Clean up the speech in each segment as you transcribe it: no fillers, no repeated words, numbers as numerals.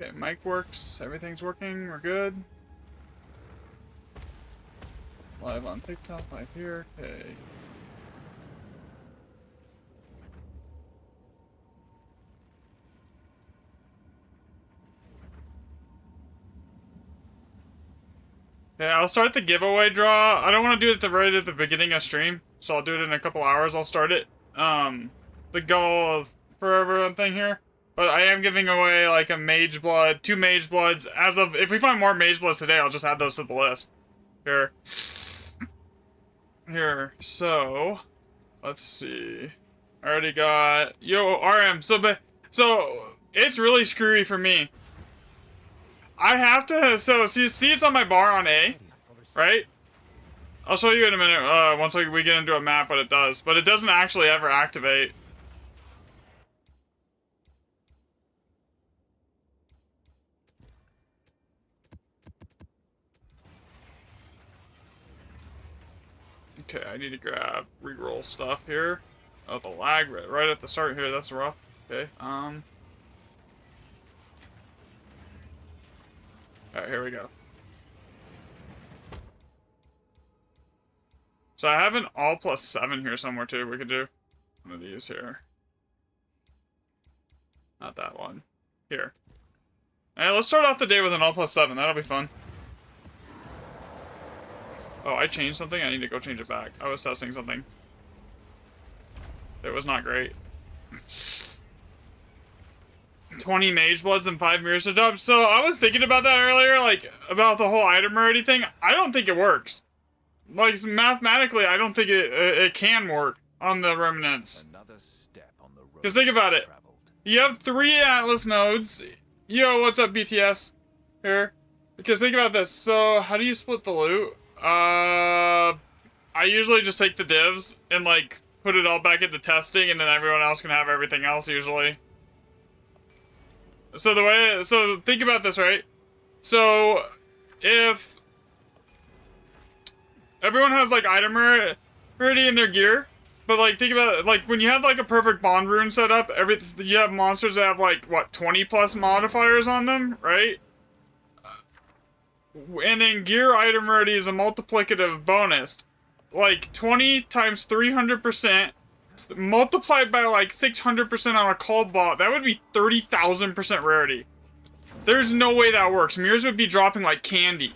Okay, mic works. Everything's working. We're good. Live on TikTok, live here. Okay. Okay, I'll start the giveaway draw. I don't want to do it right at the beginning of stream, so I'll do it in a couple hours. I'll start it. The goal for everyone thing here. But I am giving away like a mage blood, 2 mage bloods. As of, if we find more mage bloods today, I'll just add those to the list. Here, so, let's see. I already got, yo, RM, so it's really screwy for me. I have to, so, see it's on my bar on A, right? I'll show you in a minute, once we get into a map what it does, but it doesn't actually ever activate. Okay, I need to grab reroll stuff here. Oh, the lag right at the start here, that's rough. Okay, alright, here we go. So I have an all +7 here somewhere too, we could do one of these here. Not that one. Here. Alright, let's start off the day with an all +7, that'll be fun. Oh, I changed something? I need to go change it back. I was testing something. It was not great. 20 mage bloods and 5 mirror setups. So I was thinking about that earlier, like, about the whole item rarity thing. I don't think it works. Like, mathematically, I don't think it can work on the remnants. Because think about it. You have 3 Atlas nodes. Yo, what's up, BTS? Here. Because think about this. So, how do you split the loot? I usually just take the divs and, like, put it all back into testing, and then everyone else can have everything else, usually. So think about this, right? So, if everyone has, like, item rarity in their gear, but, like, think about it, like, when you have, like, a perfect bond rune set up, you have monsters that have, like, what, 20+ modifiers on them, right? And then gear item rarity is a multiplicative bonus. Like, 20 times 300%, multiplied by, like, 600% on a cobalt, that would be 30,000% rarity. There's no way that works. Mirrors would be dropping like candy.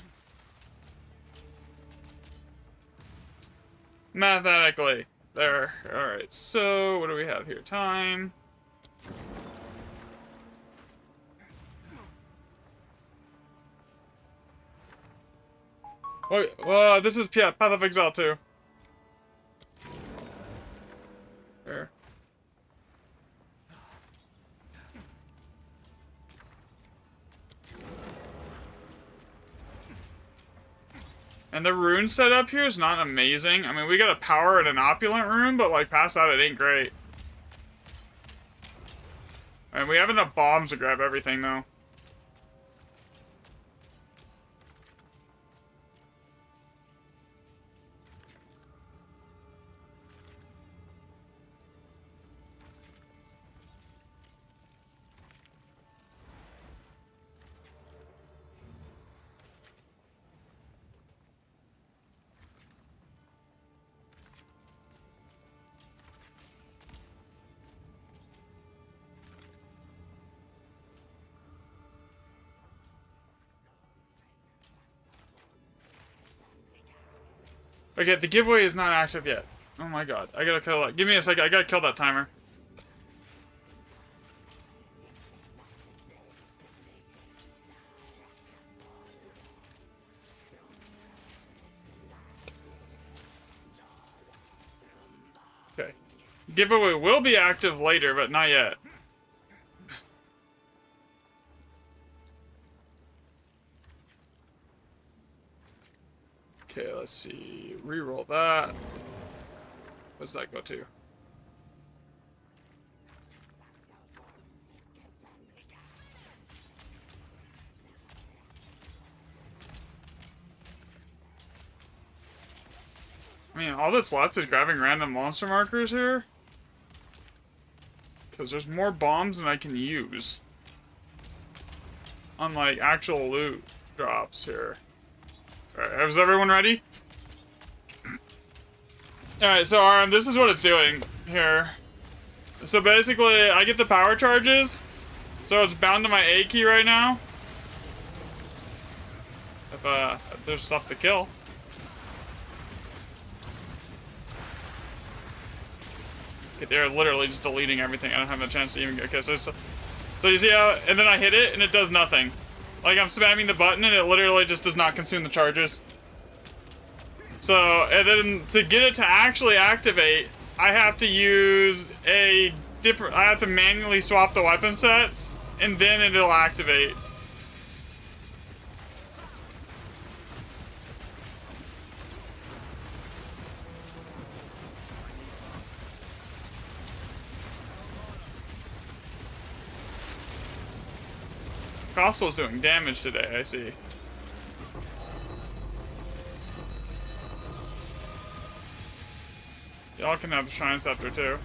Mathematically. There. Alright, so, what do we have here? Time. Oh, well, this is Path of Exile too. There. And the rune setup here is not amazing. I mean, we got a power and an opulent rune, but like past that, it ain't great. And we have enough bombs to grab everything though. Okay, the giveaway is not active yet. Oh my god. I gotta kill that. Give me a second. I gotta kill that timer. Okay. Giveaway will be active later, but not yet. Okay, let's see. Reroll that. What's that go to? I mean, all that's left is grabbing random monster markers here. Because there's more bombs than I can use. on like actual loot drops here. Alright, is everyone ready? Alright, so this is what it's doing here. So basically, I get the power charges. So it's bound to my A key right now. If there's stuff to kill. Okay, they're literally just deleting everything. I don't have a chance to even get... Okay, so you see how... And then I hit it, and it does nothing. Like, I'm spamming the button, and it literally just does not consume the charges. So, and then to get it to actually activate, I have to use a different... I have to manually swap the weapon sets, and then it'll activate. Costle's doing damage today, I see. Y'all can have the Shrine Scepter too.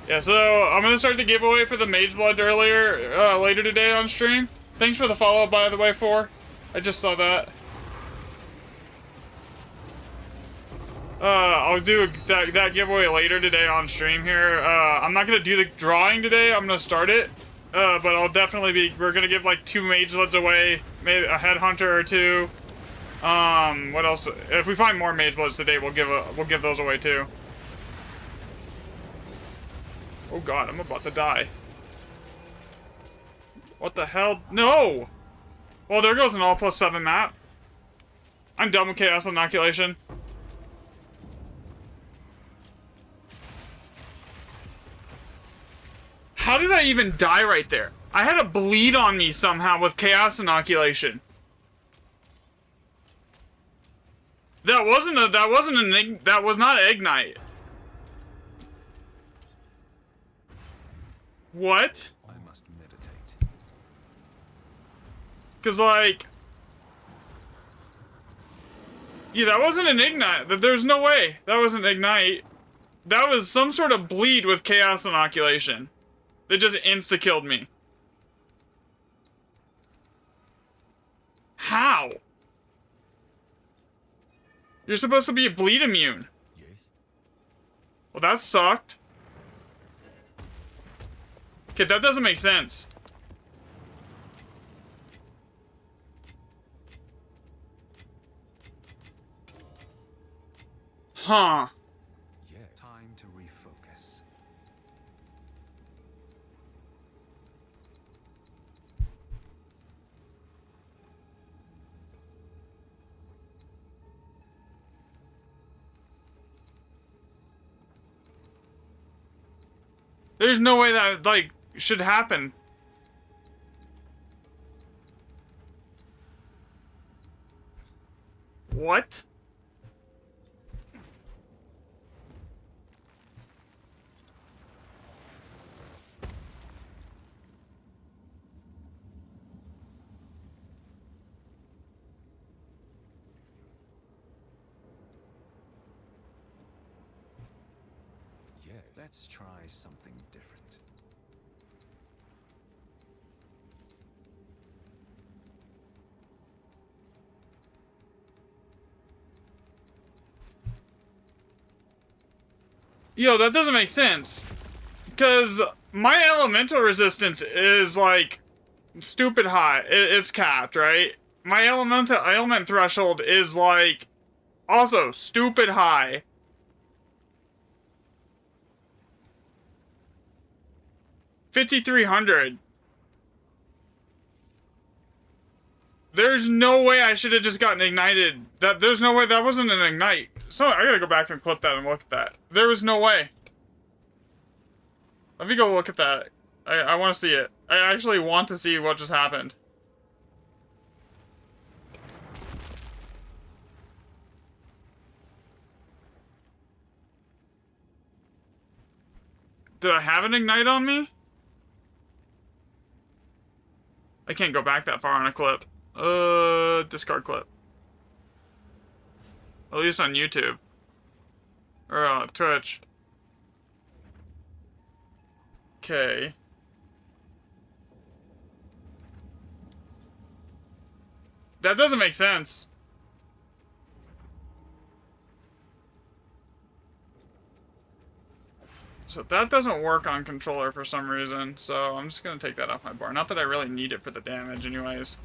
Yeah, so I'm gonna start the giveaway for the Mage Blood later today on stream. Thanks for the follow, by the way, 4. I just saw that. I'll do that giveaway later today on stream here. I'm not gonna do the drawing today. I'm gonna start it. But I'll definitely be. We're gonna give like 2 Mage Bloods away, maybe a Headhunter or 2. What else? If we find more Mage Bloods today, we'll give those away too. Oh God, I'm about to die. What the hell? No! Well, there goes an all +7 map. I'm done with Chaos Inoculation. How did I even die right there? I had a bleed on me somehow with Chaos Inoculation. That was not Ignite. What? I must meditate. Cause like, yeah, that wasn't an Ignite. There's no way that was an Ignite. That was some sort of bleed with Chaos Inoculation. They just insta-killed me. How? You're supposed to be bleed immune. Yes. Well, that sucked. Okay, that doesn't make sense. Huh. Yeah. Time to refocus. There's no way that, like, should happen. What? Yes. Let's try something different. Yo, that doesn't make sense. Because my elemental resistance is, like, stupid high. It's capped, right? My element threshold is, like, also stupid high. $5,300. There's no way I should have just gotten ignited. There's no way that wasn't an ignite. So I gotta go back and clip that and look at that. There was no way. Let me go look at that. I want to see it. I actually want to see what just happened. Did I have an ignite on me? I can't go back that far on a clip. Discard clip. At least on YouTube. Or Twitch. Okay. That doesn't make sense. So that doesn't work on controller for some reason, so I'm just gonna take that off my bar. Not that I really need it for the damage anyways.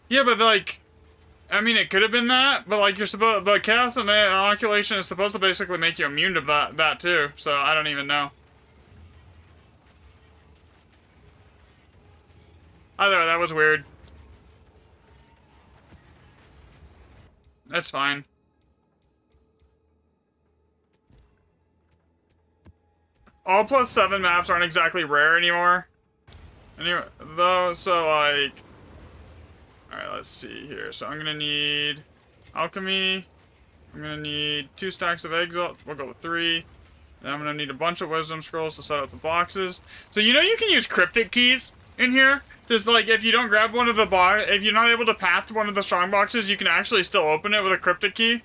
Yeah, but like, I mean, it could have been that, but like you're supposed, but chaos and inoculation is supposed to basically make you immune to that too. So I don't even know. Either way, that was weird. That's fine. All +7 maps aren't exactly rare anymore. Anyway, though, so like, all right, let's see here. So I'm gonna need alchemy. I'm gonna need 2 stacks of exalt. We'll go with 3. Then I'm gonna need a bunch of wisdom scrolls to set up the boxes. So you know you can use cryptic keys in here. Just like if you don't grab one of the if you're not able to path to one of the strong boxes, you can actually still open it with a cryptic key.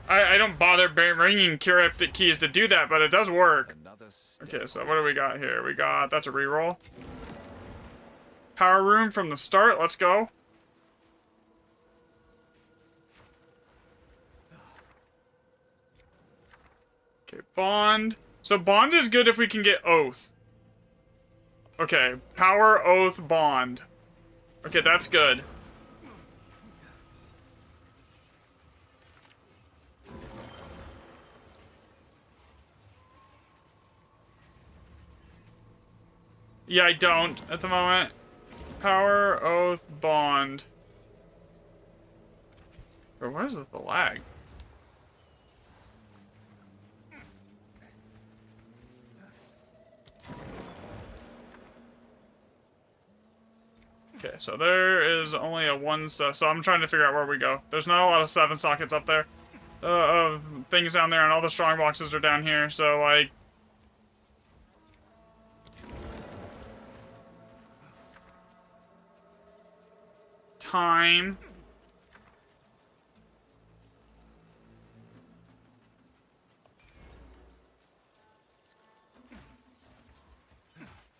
I don't bother bringing cryptic keys to do that, but it does work. Okay, so what do we got here? We got, that's a reroll. Power room from the start, let's go. Okay, bond. So bond is good if we can get oath. Okay, power, oath, bond. Okay, that's good. Yeah, I don't at the moment. Power, oath, bond. Bro, what is the lag? Okay, so there is only a 1, so I'm trying to figure out where we go. There's not a lot of 7 sockets up there. Of things down there, and all the strong boxes are down here, so like... Time.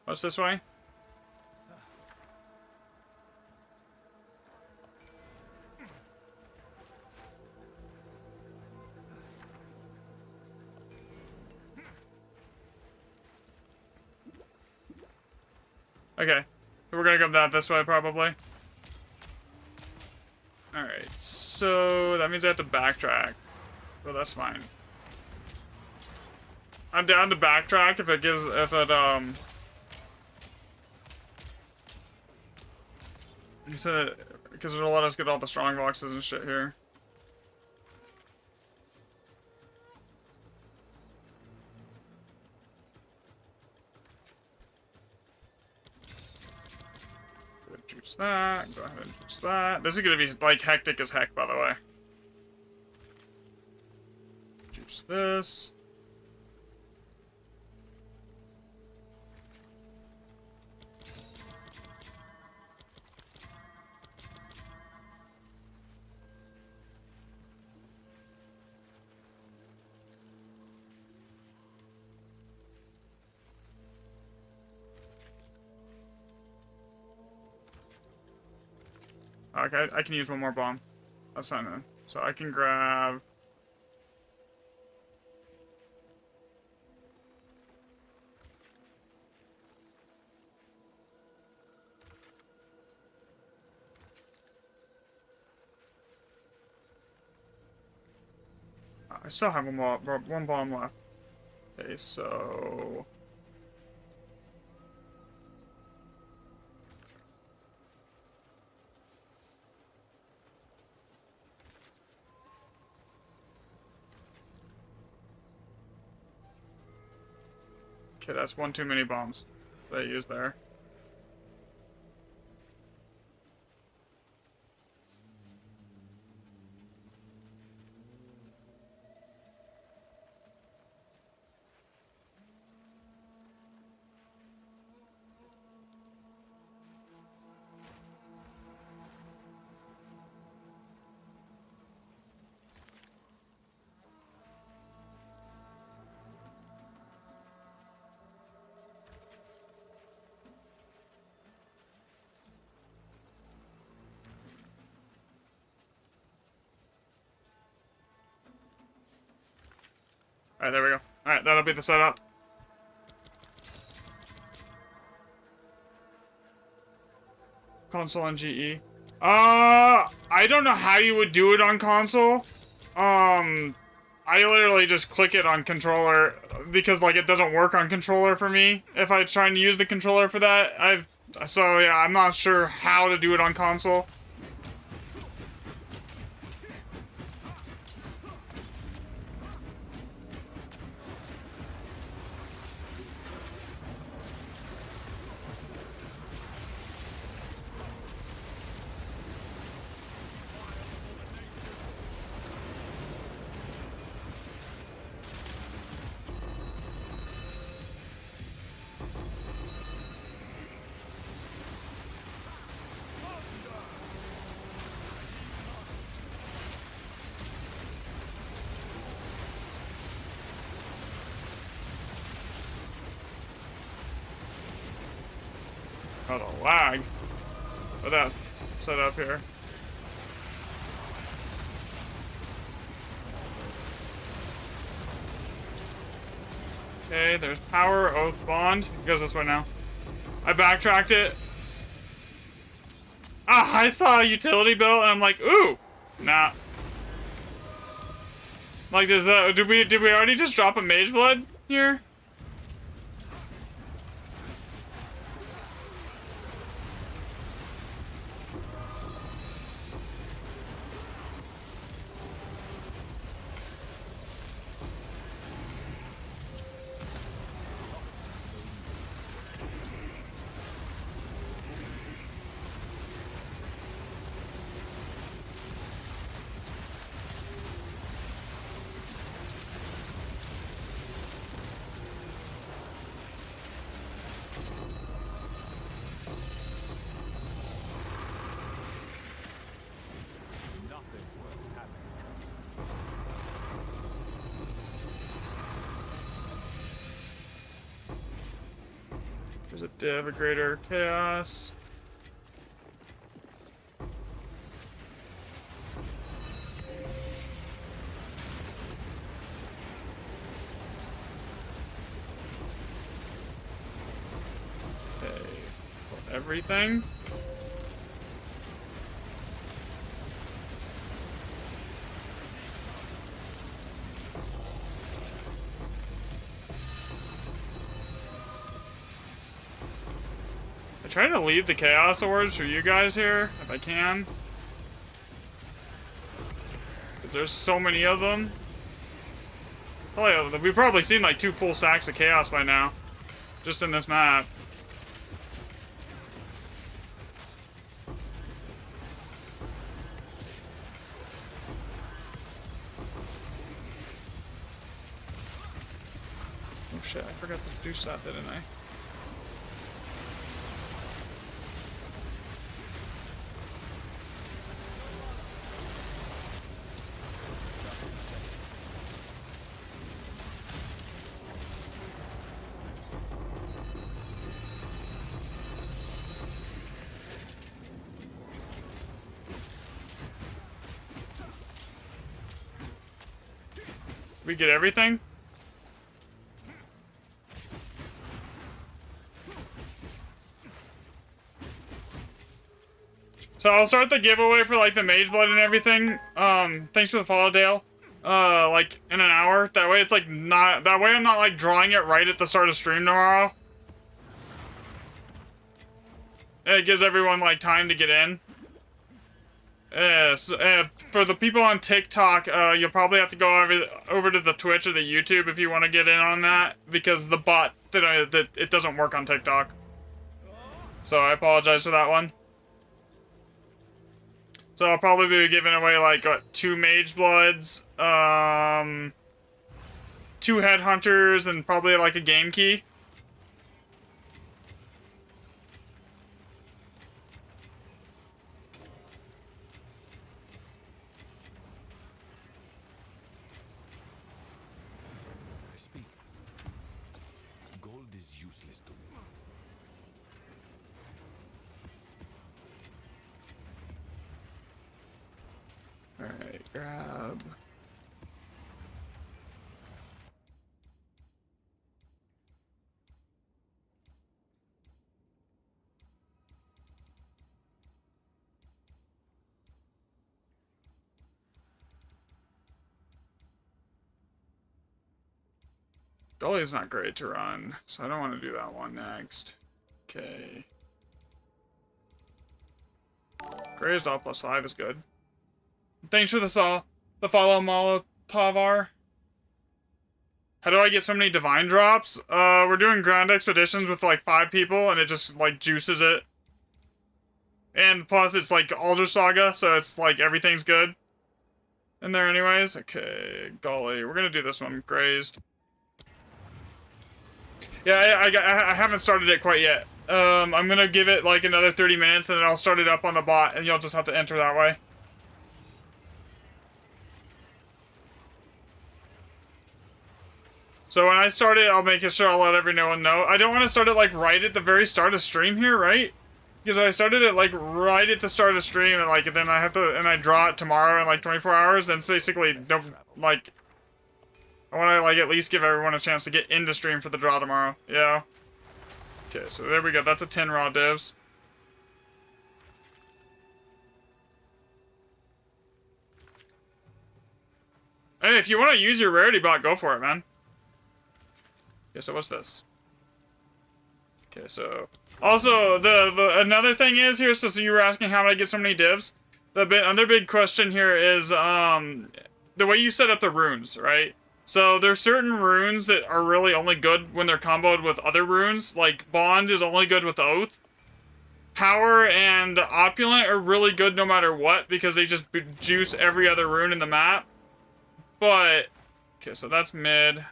What's this way? Okay. We're gonna go that this way, probably. Alright, so that means I have to backtrack. Well, that's fine. I'm down to backtrack if it he said, because it'll let us get all the strong boxes and shit here. Juice that. Go ahead and juice that. This is gonna be like hectic as heck, by the way. Juice this. Okay, I can use one more bomb. That's not enough. So I can grab... I still have one bomb left. Okay, so... Okay, that's one too many bombs that I used there. Alright, there we go. Alright, that'll be the setup. Console and GE. I don't know how you would do it on console. I literally just click it on controller because like it doesn't work on controller for me. If I try and use the controller for that, so yeah, I'm not sure how to do it on console. Oh, the lag. But that set up here. Okay, there's power, oath, bond. It goes this way now. I backtracked it. Ah, I saw a utility bill and I'm like, ooh, nah. Like, did we already just drop a mage blood here? There's a div, a greater chaos. Okay, everything. I try to leave the Chaos Awards for you guys here, if I can. Because there's so many of them. We've probably seen like 2 full stacks of Chaos by now. Just in this map. Oh shit, I forgot to do that, didn't I? We get everything? So I'll start the giveaway for like the mage blood and everything. Thanks for the follow, Dale. Like in an hour. That way it's like not, that way I'm not like drawing it right at the start of stream tomorrow. And it gives everyone like time to get in. For the people on TikTok, you'll probably have to go over to the Twitch or the YouTube if you want to get in on that, because the bot that it doesn't work on TikTok. So I apologize for that one. So I'll probably be giving away like 2 mage bloods, 2 headhunters, and probably like a game key. Alright, grab Gully's not great to run, so I don't want to do that one next. Okay. Grazed all +5 is good. Thanks for the follow, Molotovar. How do I get so many divine drops? We're doing ground expeditions with like 5 people, and it just like juices it. And plus, it's like Alder Saga, so it's like everything's good in there, anyways. Okay, Gully. We're gonna do this one. Grazed. Yeah, I haven't started it quite yet. I'm gonna give it like another 30 minutes, and then I'll start it up on the bot, and you'll just have to enter that way. So when I start it, I'll make sure I'll let everyone know. I don't want to start it like right at the very start of stream here, right? Because I started it like right at the start of stream, and like then I have to, and I draw it tomorrow in like 24 hours. Then it's basically like I want to like at least give everyone a chance to get into stream for the draw tomorrow. Yeah. Okay, so there we go. That's a 10 raw divs. Hey, if you want to use your rarity bot, go for it, man. Okay, so what's this? Okay, so also the another thing is here. So you were asking how did I get so many divs? The other big question here is the way you set up the runes, right? So there's certain runes that are really only good when they're comboed with other runes. Like Bond is only good with Oath. Power and Opulent are really good no matter what because they just juice every other rune in the map. But okay, so that's mid.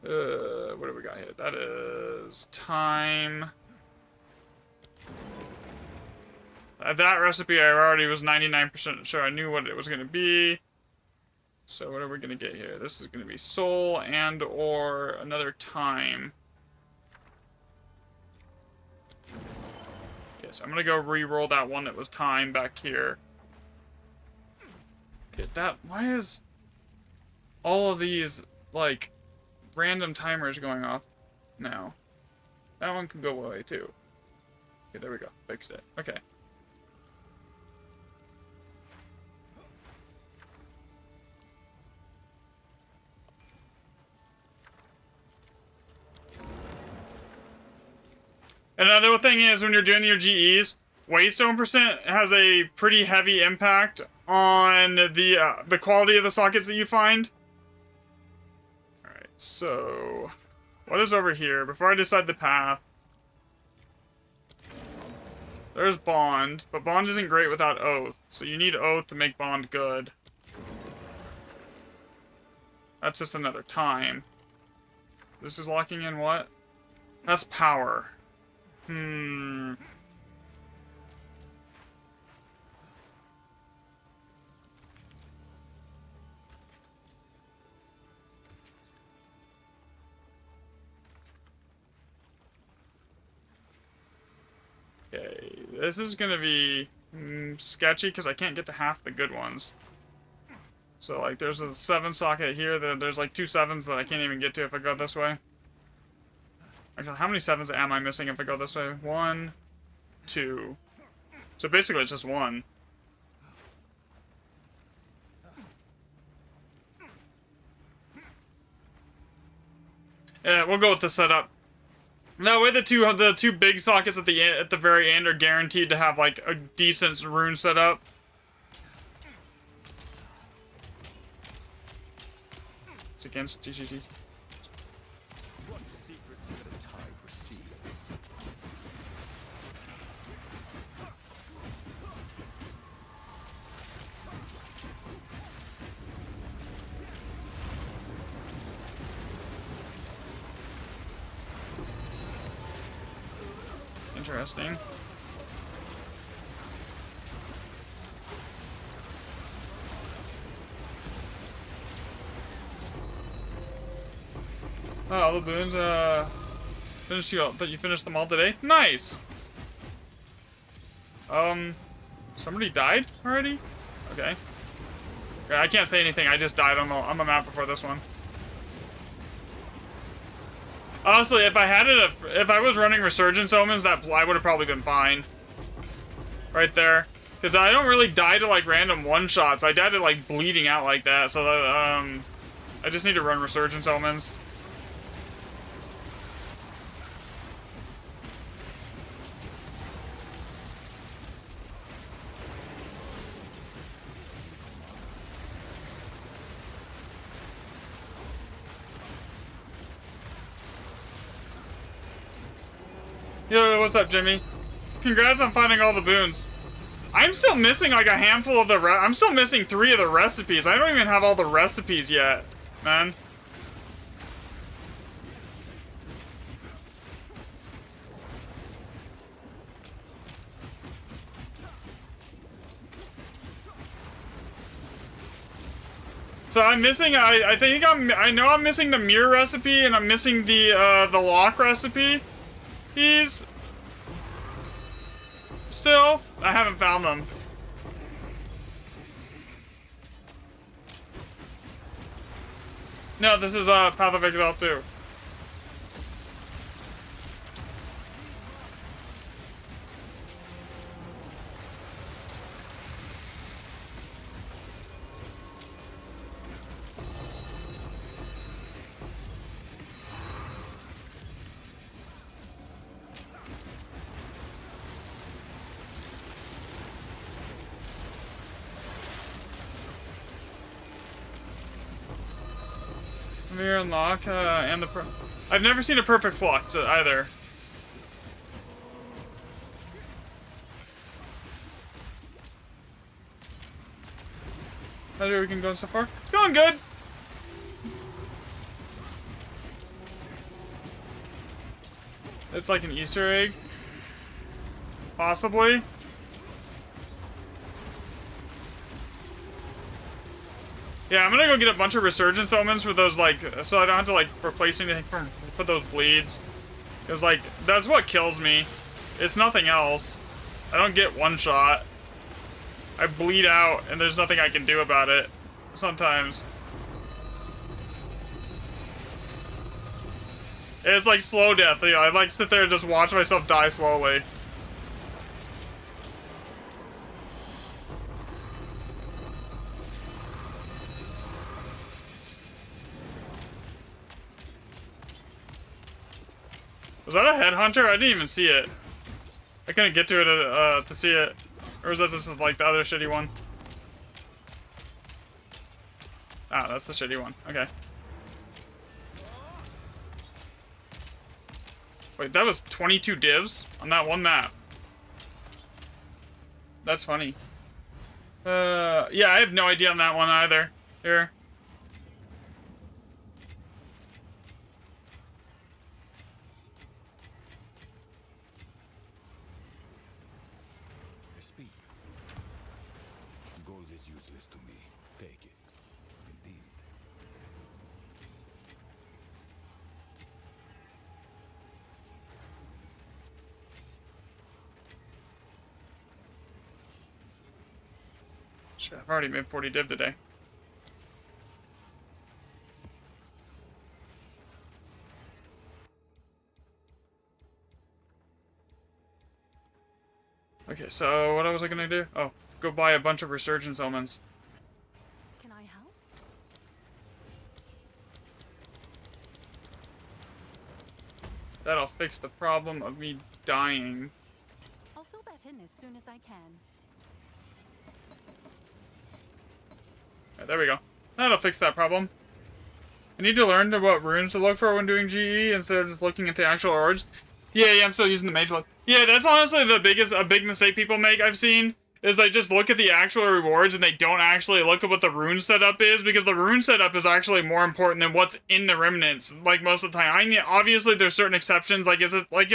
What do we got here? That is time. That recipe I already was 99% sure I knew what it was going to be. So what are we going to get here? This is going to be soul and or another time. Okay, so I'm going to go re-roll that one that was time back here. Get that. Why is all of these, like, random timers going off now? That one can go away too. Okay, there we go. Fixed it. Okay. Another thing is when you're doing your GEs, Waystone percent has a pretty heavy impact on the quality of the sockets that you find. Alright, so what is over here? Before I decide the path. There's Bond, but Bond isn't great without Oath, so you need Oath to make Bond good. That's just another time. This is locking in what? That's power. Okay, this is gonna be sketchy because I can't get to half the good ones. So like there's a 7 socket here, there's like 2 7s that I can't even get to if I go this way. Actually, how many 7s am I missing if I go this way? 1, 2. So basically it's just 1. Yeah, we'll go with the setup. That way the two big sockets at the very end are guaranteed to have like a decent rune setup. It's against GGG. Interesting. Oh, all the boons, you finished them all today? Nice! Somebody died already? Okay. Yeah, I can't say anything, I just died on the map before this one. Honestly, if I was running Resurgence Omens, that I would have probably been fine. Right there. Because I don't really die to, like, random one-shots. I die to, like, bleeding out like that. So, I just need to run Resurgence Omens. Yo, what's up, Jimmy? Congrats on finding all the boons. I'm still missing like a handful of the I'm still missing 3 of the recipes. I don't even have all the recipes yet, man. So I'm missing, I know I'm missing the mirror recipe and I'm missing the lock recipe. Still, I haven't found them. No, this is Path of Exile 2. Mirror and lock, and the I've never seen a perfect flux either. How's your weekend going so far? Going good. It's like an Easter egg. Possibly. Yeah, I'm gonna go get a bunch of Resurgence Omens for those, like, so I don't have to, like, replace anything for those bleeds. Because, like, that's what kills me. It's nothing else. I don't get one shot. I bleed out, and there's nothing I can do about it. Sometimes. It's like slow death. You know, I like to sit there and just watch myself die slowly. Was that a headhunter? I didn't even see it. I couldn't get to it to see it. Or is that just like the other shitty one? Ah, that's the shitty one. Okay. Wait, that was 22 divs on that one map. That's funny. Yeah, I have no idea on that one either. Here. Gold is useless to me. Take it. Indeed. Shit, I've already made 40 div today. Okay, so what was I gonna do? Oh, go buy a bunch of Resurgence Omens. Can I help? That'll fix the problem of me dying. I'll fill that in as soon as I can. Right, there we go. That'll fix that problem. I need to learn what runes to look for when doing GE instead of just looking at the actual orgs. Yeah, I'm still using the mage one. Yeah, that's honestly a big mistake people make, I've seen, is they just look at the actual rewards and they don't actually look at what the rune setup is, because the rune setup is actually more important than what's in the remnants, like, most of the time. I mean, obviously there's certain exceptions, like, if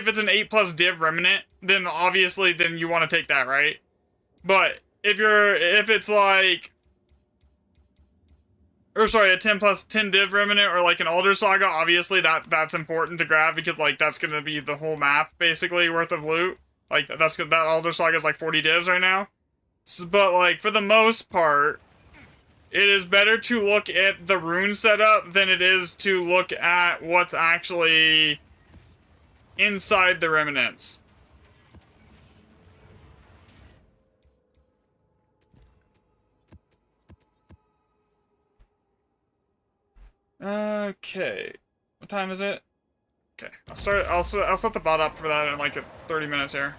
it's an 8+ div remnant, then obviously then you want to take that, right? But if it's like, or sorry, a 10+ div remnant or like an Alder Saga, obviously that's important to grab, because like that's gonna be the whole map basically worth of loot. Like that Alder Saga is like 40 divs right now. But like for the most part, it is better to look at the rune setup than it is to look at what's actually inside the remnants. Okay. What time is it? Okay. I'll set the bot up for that in like 30 minutes here.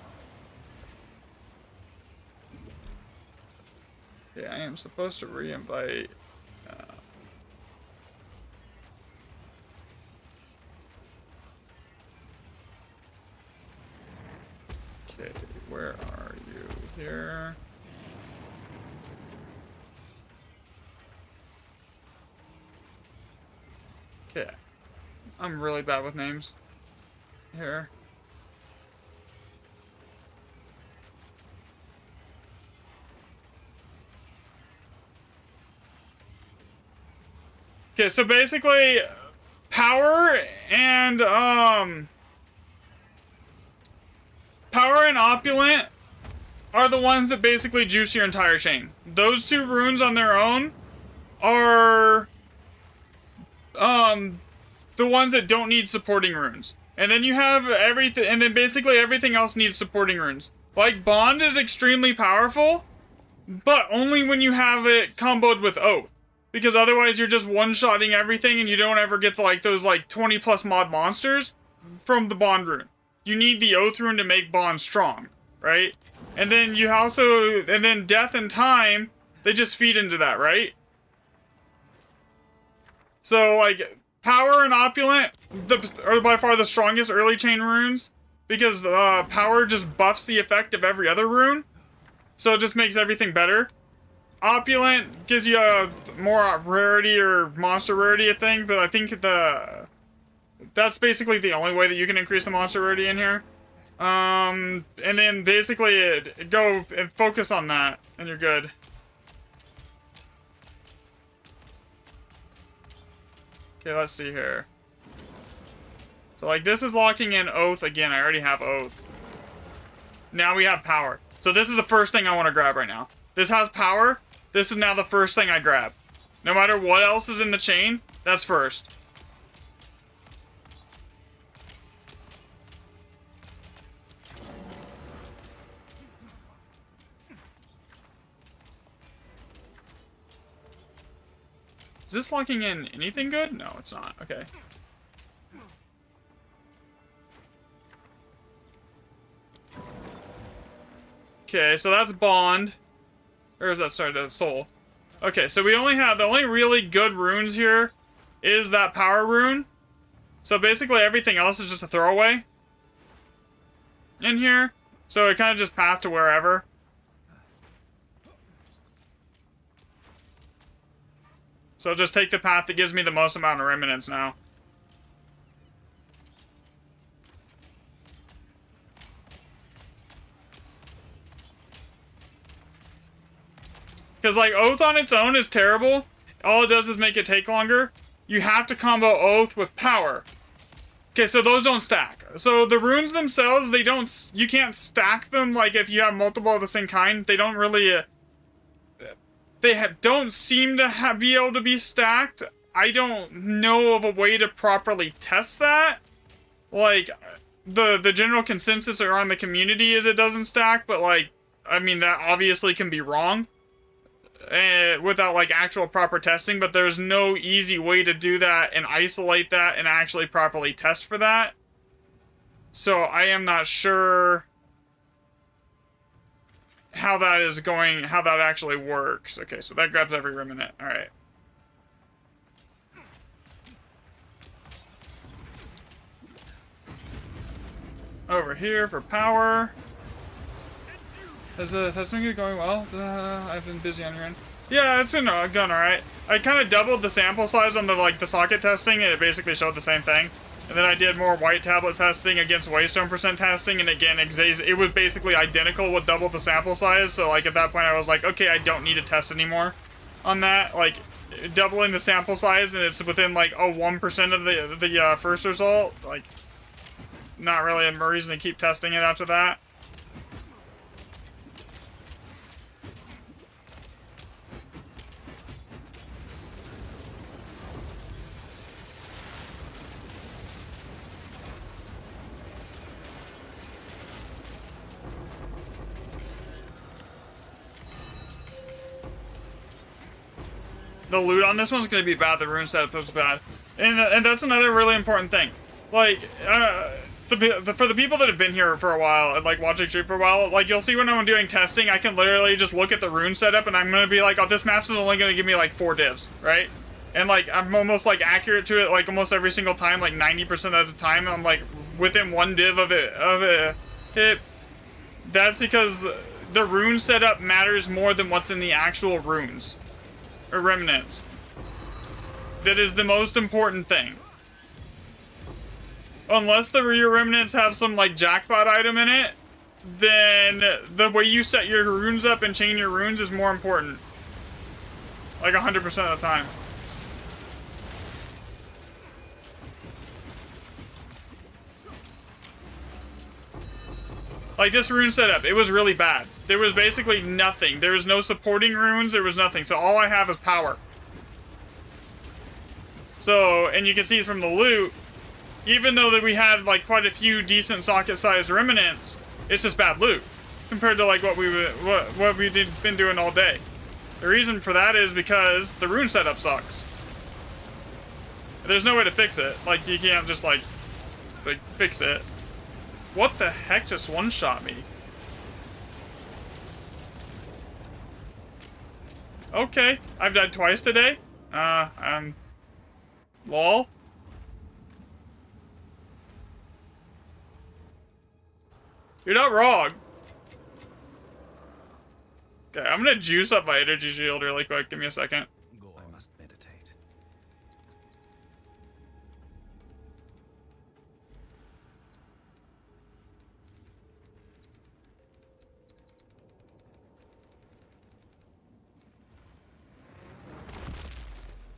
Yeah, I am supposed to re-invite. Okay, where are you? Here. Okay. I'm really bad with names. Here. Okay, so basically, power and opulent are the ones that basically juice your entire chain. Those two runes on their own are the ones that don't need supporting runes. And then you have everything, and then basically everything else needs supporting runes. Like Bond is extremely powerful, but only when you have it comboed with Oath. Because otherwise you're just one-shotting everything and you don't ever get like those like 20 plus mod monsters from the Bond rune. You need the Oath rune to make Bond strong, right? And then you also, and then Death and Time, they just feed into that, right? So like Power and Opulent are by far the strongest early chain runes because Power just buffs the effect of every other rune. So it just makes everything better. Opulent gives you a more rarity or monster rarity thing, but I think that's basically the only way that you can increase the monster rarity in here. And then basically go and focus on that, and you're good. Okay, let's see here. So like this is locking in Oath again. I already have Oath. Now we have Power. So this is the first thing I want to grab right now. This has Power. This is now the first thing I grab. No matter what else is in the chain, that's first. Is this locking in anything good? No, it's not. Okay. Okay, so that's Bond. Or is that, sorry, that's Soul. Okay, so we only have, the only really good runes here is that Power rune. So basically everything else is just a throwaway in here. So it kind of just path to wherever. So just take the path that gives me the most amount of remnants now. Because, like, Oath on its own is terrible. All it does is make it take longer. You have to combo Oath with Power. Okay, so those don't stack. So the runes themselves, they don't... You can't stack them, like, if you have multiple of the same kind. They don't really... don't seem to be able to be stacked. I don't know of a way to properly test that. Like, the general consensus around the community is it doesn't stack, but, like, I mean, that obviously can be wrong. Without like actual proper testing, but there's no easy way to do that and isolate that and actually properly test for that. So I am not sure how that is going, how that actually works. Okay, so that grabs every remnant. All right. Over here for Power. Is the testing going well? I've been busy on your end. Yeah, it's been going alright. I kind of doubled the sample size on the socket testing, and it basically showed the same thing. And then I did more white tablet testing against Waystone % testing, and again, it was basically identical with double the sample size. So like at that point, I was like, okay, I don't need to test anymore on that. Like doubling the sample size, and it's within like 1% of the first result. Like, not really a reason to keep testing it after that. The loot on this one's gonna be bad. The rune setup was bad. And that's another really important thing. Like, for the people that have been here for a while and like watching stream for a while, like you'll see when I'm doing testing, I can literally just look at the rune setup and I'm gonna be like, oh, this map's is only gonna give me like 4 divs, right? And like I'm almost like accurate to it like almost every single time, like 90% of the time. I'm like within 1 div of a hit. That's because the rune setup matters more than what's in the actual runes or remnants. That is the most important thing. Unless the rear remnants have some like jackpot item in it, then the way you set your runes up and chain your runes is more important. Like 100% of the time. Like this rune setup, it was really bad. There was basically nothing. There was no supporting runes, there was nothing. So all I have is power. So, and you can see from the loot, even though that we had like quite a few decent socket-sized remnants, it's just bad loot compared to like what we've been doing all day. The reason for that is because the rune setup sucks. There's no way to fix it. Like you can't just like fix it. What the heck just one-shot me? Okay, I've died twice today. Lol. You're not wrong. Okay, I'm gonna juice up my energy shield really quick. Give me a second. I must meditate.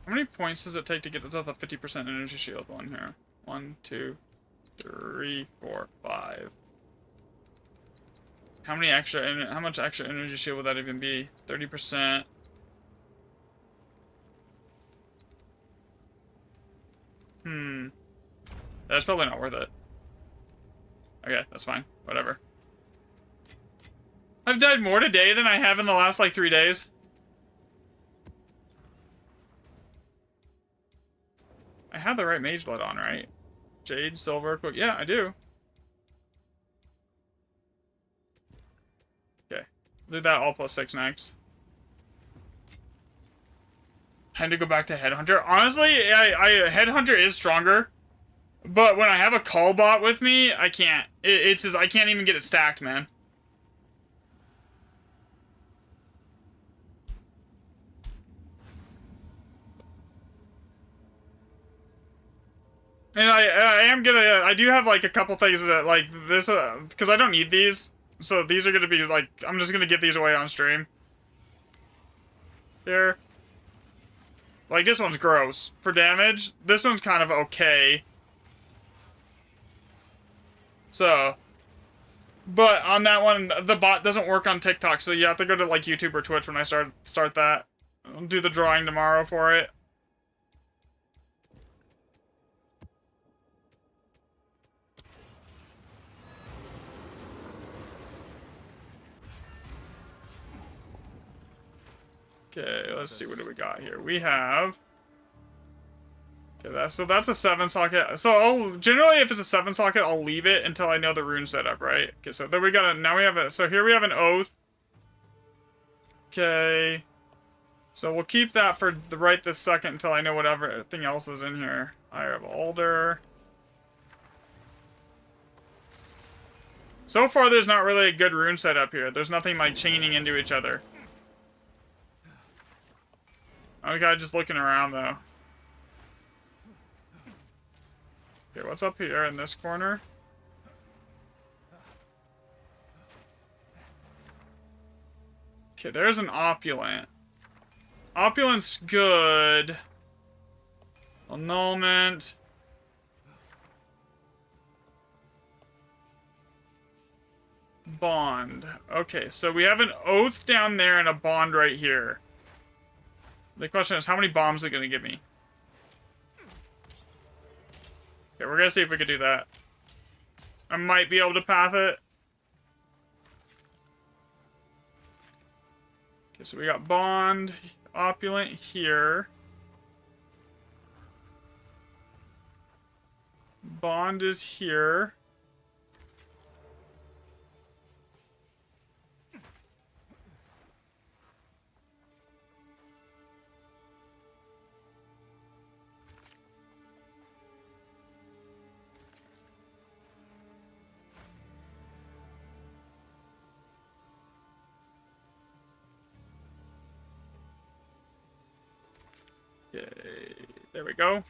How many points does it take to get to the 50% energy shield one here? 1, 2, 3, 4, 5. How much extra energy shield would that even be? 30%. That's probably not worth it. Okay, that's fine. Whatever. I've died more today than I have in the last like 3 days. I have the right mage blood on, right? Jade, silver, quick. Yeah, I do. Okay. Do that all +6 next. Time to go back to Headhunter. Honestly, Headhunter is stronger. But when I have a call bot with me, I can't. It's just, I can't even get it stacked, man. And I do have like a couple things that like this, because I don't need these. So these are gonna be like, I'm just gonna give these away on stream. Here. Like this one's gross for damage. This one's kind of okay. So, but on that one, the bot doesn't work on TikTok, so you have to go to like YouTube or Twitch when I start that. I'll do the drawing tomorrow for it. Okay, let's see, what do we got here? We have... Okay, that's a 7 socket. So generally if it's a 7 socket, I'll leave it until I know the rune setup, right? Okay, so then we got now we have a, so here we have an oath. Okay. So we'll keep that for right this second until I know whatever everything else is in here. I have Alder. So far there's not really a good rune setup here. There's nothing like chaining into each other. Okay, just looking around though. Okay, what's up here in this corner? Okay, there's an opulent. Opulent's good. Annulment. Bond. Okay, so we have an oath down there and a bond right here. The question is, how many bombs is it going to give me? Okay, we're going to see if we can do that. I might be able to path it. Okay, so we got Bond, Opulent here. bond is here. Okay, there we go.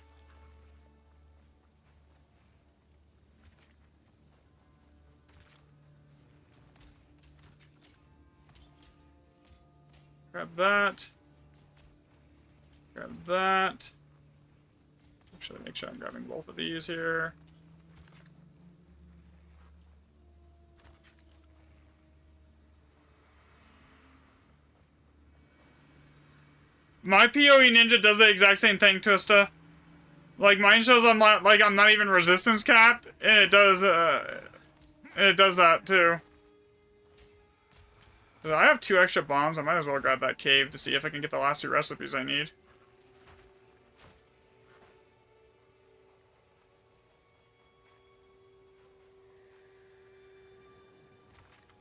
Grab that. Grab that. Actually, make sure I'm grabbing both of these here. My PoE ninja does the exact same thing, Twista. Like, mine shows I'm not even resistance capped, and it does that too. I have 2 extra bombs. I might as well grab that cave to see if I can get the last 2 recipes I need.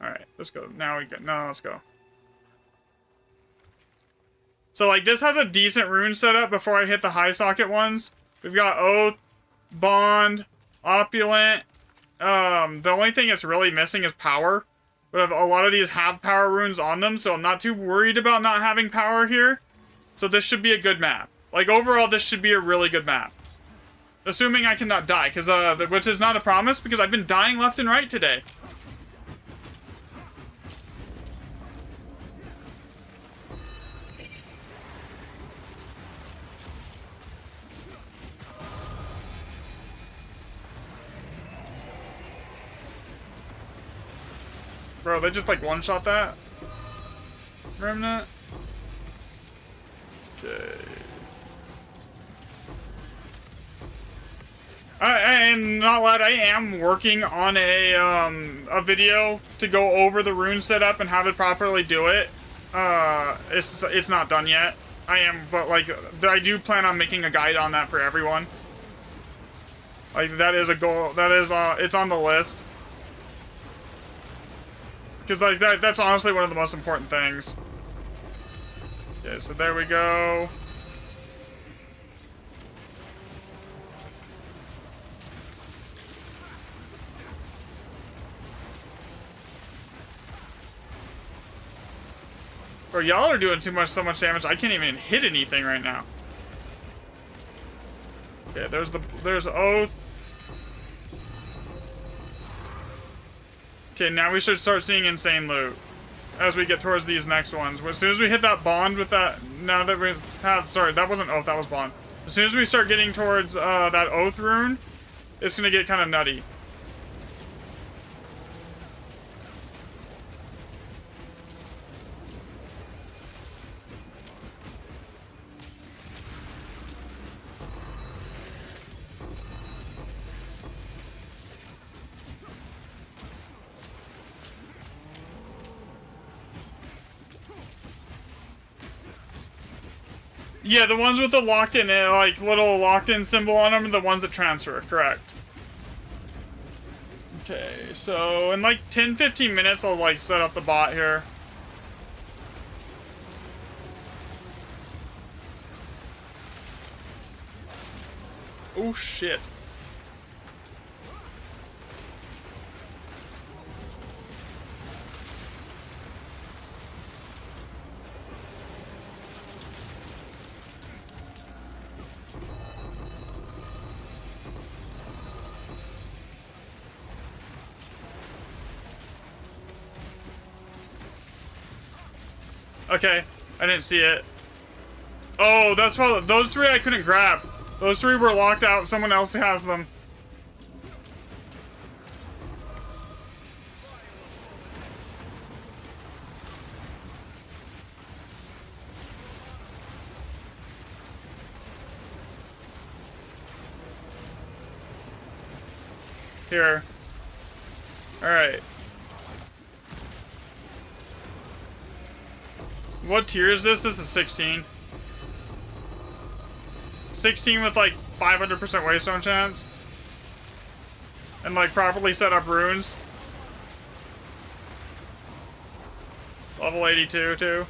Alright, let's go. Now we go. No, let's go. So, like, this has a decent rune setup before I hit the high socket ones. We've got Oath, Bond, Opulent. The only thing it's really missing is Power. But a lot of these have power runes on them, so I'm not too worried about not having power here. So this should be a good map. Like, overall, this should be a really good map. Assuming I cannot die, which is not a promise, because I've been dying left and right today. Bro, they just like one-shot that? Remnant? Okay. And not lad, I am working on a video to go over the rune setup and how to properly do it. It's not done yet. But like, I do plan on making a guide on that for everyone. Like, that is a goal. That is, it's on the list. Because like that's honestly one of the most important things. Okay, so there we go. Bro, y'all are doing so much damage. I can't even hit anything right now. Okay, there's Oath. Okay, now we should start seeing insane loot as we get towards these next ones. As soon as we hit that bond with that, now that we have, sorry, that wasn't Oath, that was bond. As soon as we start getting towards that Oath rune, it's gonna get kind of nutty. Yeah, the ones with the locked-in, like, little locked-in symbol on them are the ones that transfer, correct. Okay, so in like 10-15 minutes, I'll, like, set up the bot here. Oh, shit. Okay, I didn't see it. Oh, that's why those 3 I couldn't grab. Those 3 were locked out. Someone else has them. Here. All right. What tier is this? This is 16. 16 with like 500% waystone chance. and like properly set up runes. Level 82 too.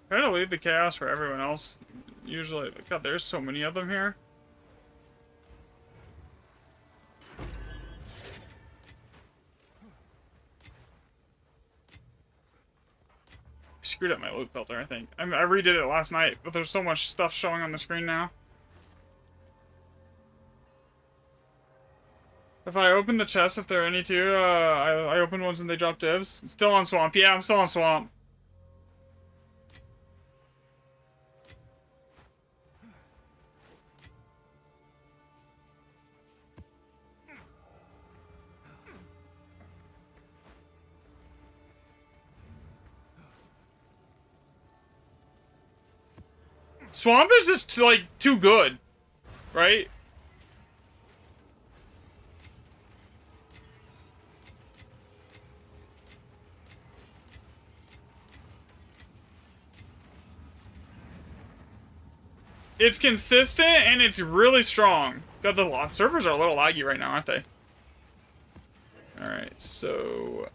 Try to leave the chaos for everyone else. Usually, God, there's so many of them here. I screwed up my loot filter, I think. I redid it last night, but there's so much stuff showing on the screen now. If I open the chests, if there are any too, I opened ones and they dropped divs. Still on Swamp. Yeah, I'm still on Swamp. Swamp is just, like, too good, right? It's consistent, and it's really strong. God, the servers are a little laggy right now, aren't they? Alright, so...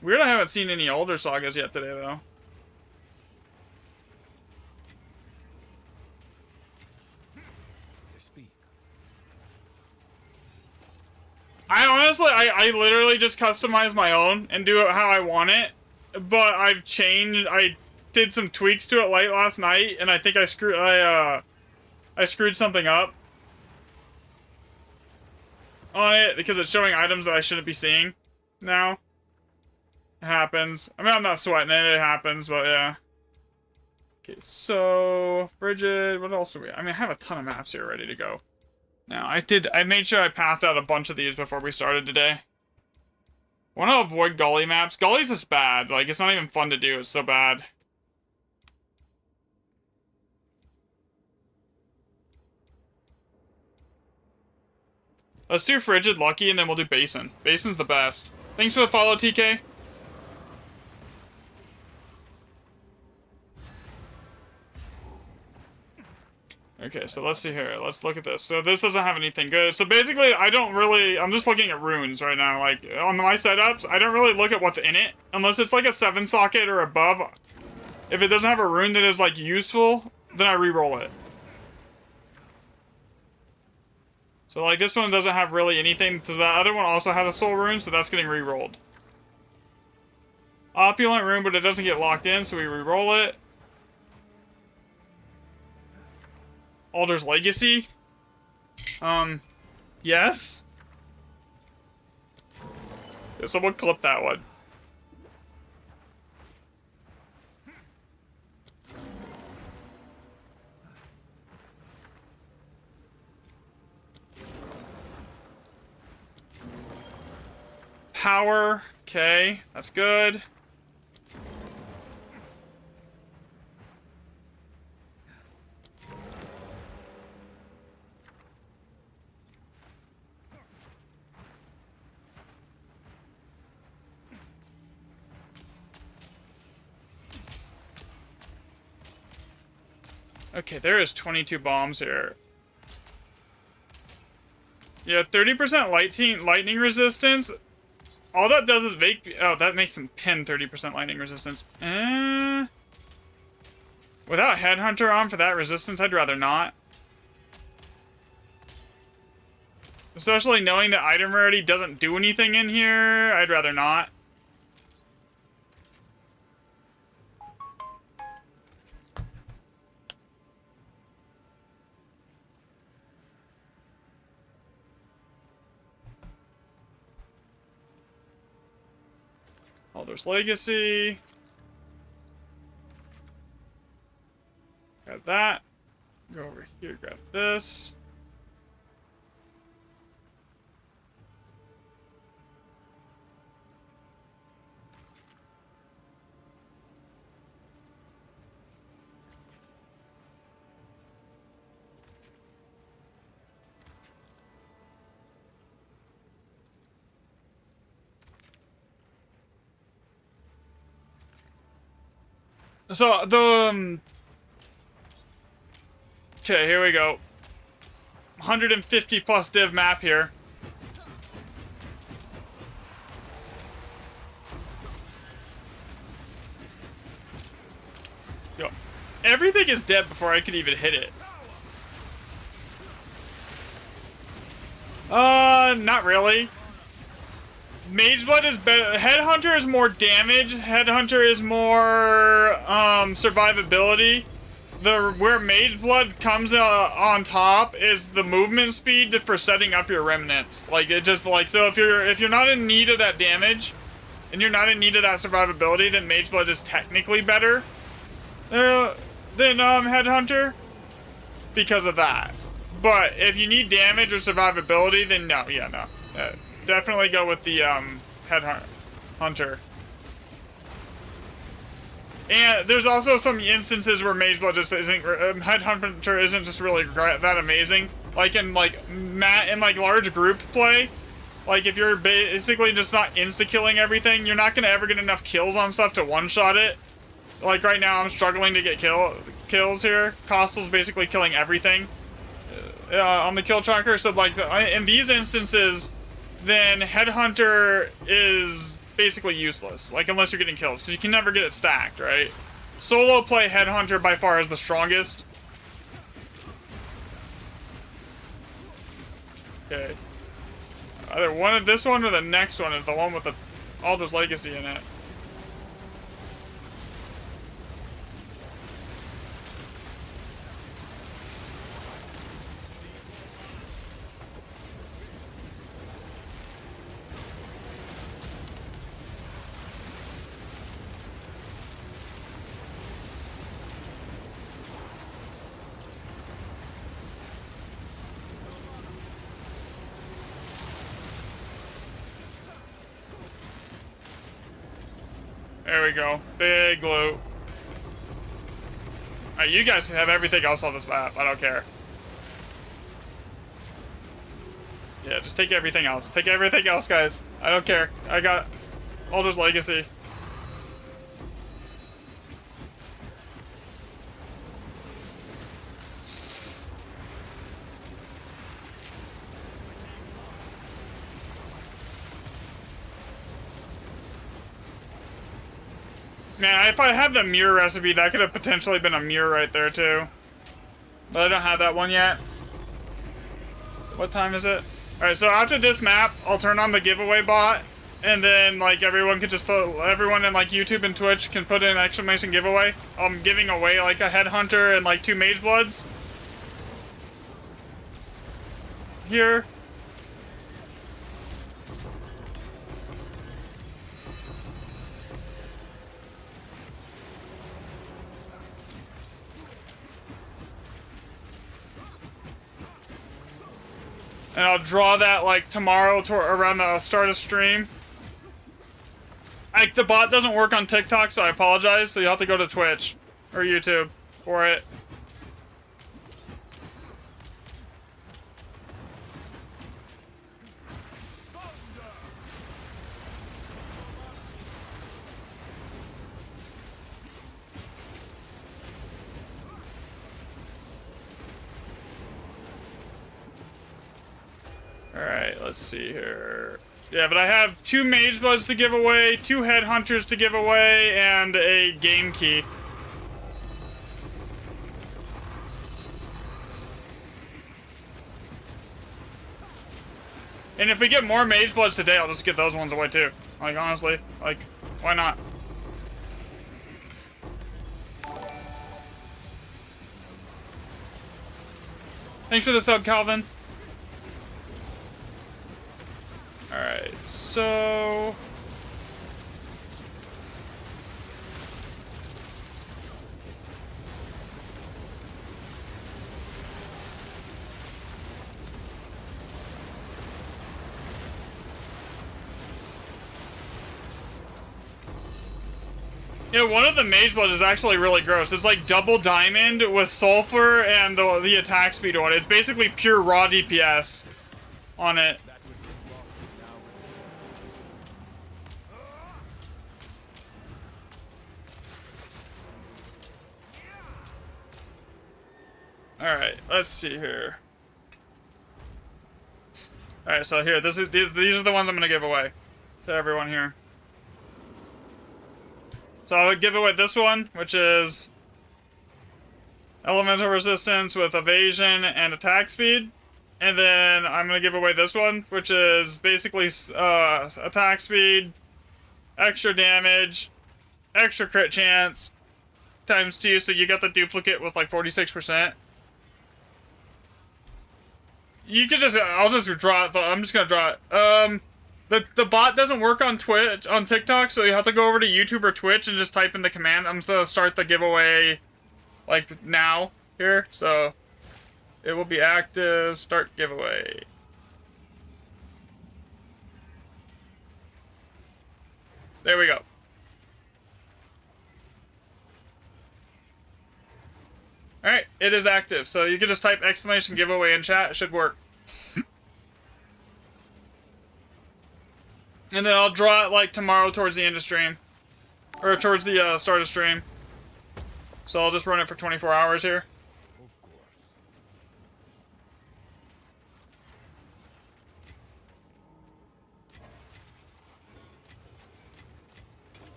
Weird I haven't seen any older sagas yet today, though. I honestly, I literally just customize my own and do it how I want it. But I've changed, I did some tweaks to it late last night, and I think I screwed something up on it because it's showing items that I shouldn't be seeing now. It happens. I mean, I'm not sweating it, it happens, but yeah. Okay, so, Frigid, what else do we, I mean, I have a ton of maps here ready to go. Now, I made sure I pathed out a bunch of these before we started today. I want to avoid gully maps. Gully's just bad. Like, it's not even fun to do. It's so bad. Let's do Frigid, Lucky, and then we'll do Basin. Basin's the best. Thanks for the follow, TK. Okay, so let's see here. Let's look at this. So this doesn't have anything good. So basically, I'm just looking at runes right now. Like, on my setups, I don't really look at what's in it. Unless it's like a 7 socket or above. If it doesn't have a rune that is, like, useful, then I re-roll it. So, like, this one doesn't have really anything. So that other one also has a soul rune, so that's getting re-rolled. Opulent rune, but it doesn't get locked in, so we re-roll it. Alder's Legacy? Yes? Yeah, someone clip that one. Power, okay, that's good. Okay, there is 22 bombs here. Yeah, 30% lightning resistance. All that does is make... Oh, that makes them pin 30% lightning resistance. Without Headhunter on for that resistance, I'd rather not. Especially knowing that item rarity doesn't do anything in here, I'd rather not. Alder's Legacy. Got that. Go over over here, grab this. So the okay, here we go. 150 plus div map here. Yo, everything is dead before I could even hit it. Not really. Mageblood is better. Headhunter is more damage. Headhunter is more survivability. Where Mageblood comes on top is the movement speed for setting up your remnants. Like it just like so if you're not in need of that damage, and you're not in need of that survivability, then Mageblood is technically better than Headhunter because of that. But if you need damage or survivability, then no, yeah, no. Definitely go with the Headhunter. And there's also some instances where Mageblood just isn't, Headhunter isn't just really that amazing. Like in large group play, like if you're basically just not insta-killing everything, you're not gonna ever get enough kills on stuff to one-shot it. Like right now, I'm struggling to get kills here. Costal's basically killing everything on the kill tracker. So like in these instances, then Headhunter is basically useless, like unless you're getting kills, because you can never get it stacked, right? Solo play Headhunter by far is the strongest. Okay. Either this one or the next one is the one with the Alder's Legacy in it. There we go. Big loot. Alright, you guys can have everything else on this map. I don't care. Yeah, just take everything else. Take everything else, guys. I don't care. I got Alder's Legacy. Man, if I had the Muir recipe, that could have potentially been a Muir right there, too. But I don't have that one yet. What time is it? Alright, so after this map, I'll turn on the giveaway bot. And then, like, everyone in, like, YouTube and Twitch can put in exclamation giveaway. I'm giving away, like, a Headhunter and, like, 2 Magebloods. Here. And I'll draw that like tomorrow around the start of stream. Like the bot doesn't work on TikTok, so I apologize. So you'll have to go to Twitch or YouTube for it. Alright, let's see here. Yeah, but I have 2 Magebloods to give away, 2 Headhunters to give away, and a game key. And if we get more Magebloods today, I'll just get those ones away too. Like, honestly, like, why not? Thanks for the sub, Calvin. Alright, so... Yeah, one of the mage bloods is actually really gross. It's like double diamond with sulfur and the attack speed on it. It's basically pure raw DPS on it. Alright, let's see here. Alright, so here, these are the ones I'm gonna give away to everyone here. So I would give away this one, which is elemental resistance with evasion and attack speed. And then I'm going to give away this one, which is basically attack speed, extra damage, extra crit chance, times 2, so you get the duplicate with like 46%. You could just, I'll just draw it, I'm just going to draw it. The bot doesn't work on TikTok, so you have to go over to YouTube or Twitch and just type in the command. I'm just gonna start the giveaway, like, now, here, so it will be active, start giveaway. There we go. Alright, it is active, so you can just type exclamation giveaway in chat, it should work. And then I'll draw it like tomorrow towards the end of stream. Or towards the start of stream. So I'll just run it for 24 hours here.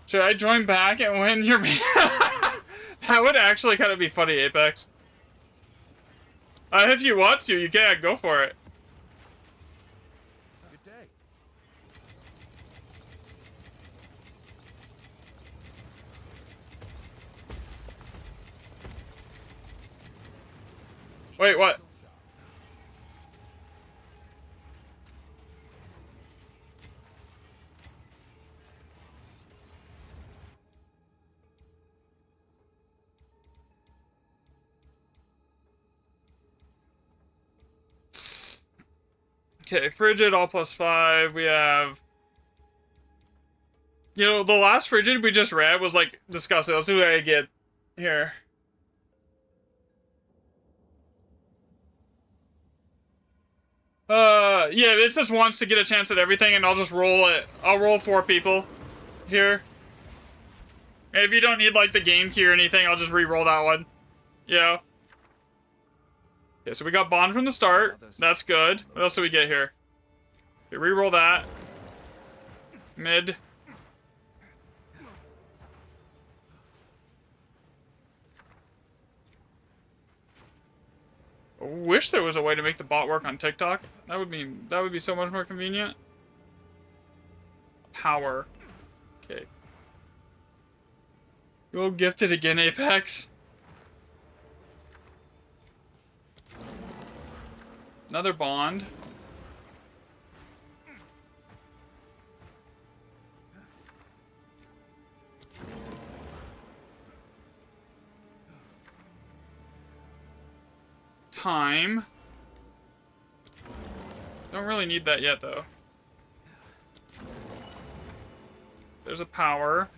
Should I join back and win your... That would actually kind of be funny, Apex. If you want to, you can. Go for it. Good day. Wait, what? Okay, Frigid, all +5. We have... You know, the last Frigid we just read was, like, disgusting. Let's see what I get here. Yeah, this just wants to get a chance at everything, and I'll just roll it. I'll roll 4 people here. If you don't need, like, the game key or anything, I'll just re-roll that one. Yeah. Okay, so we got Bond from the start. That's good. What else do we get here? Okay, re-roll that. Mid. I wish there was a way to make the bot work on TikTok. That would be so much more convenient. Power. Okay. You'll gift it again, Apex. Another Bond. Time. Don't really need that yet, though. There's a power.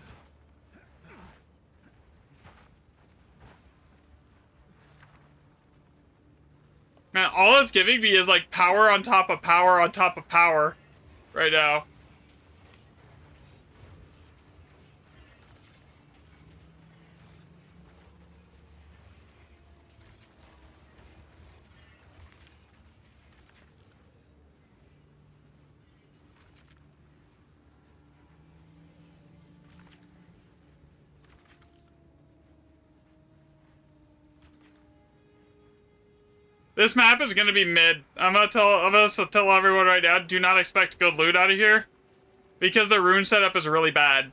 Man, all it's giving me is like power on top of power on top of power right now. This map is gonna be mid. I'm gonna tell everyone right now, do not expect good loot out of here. Because the rune setup is really bad.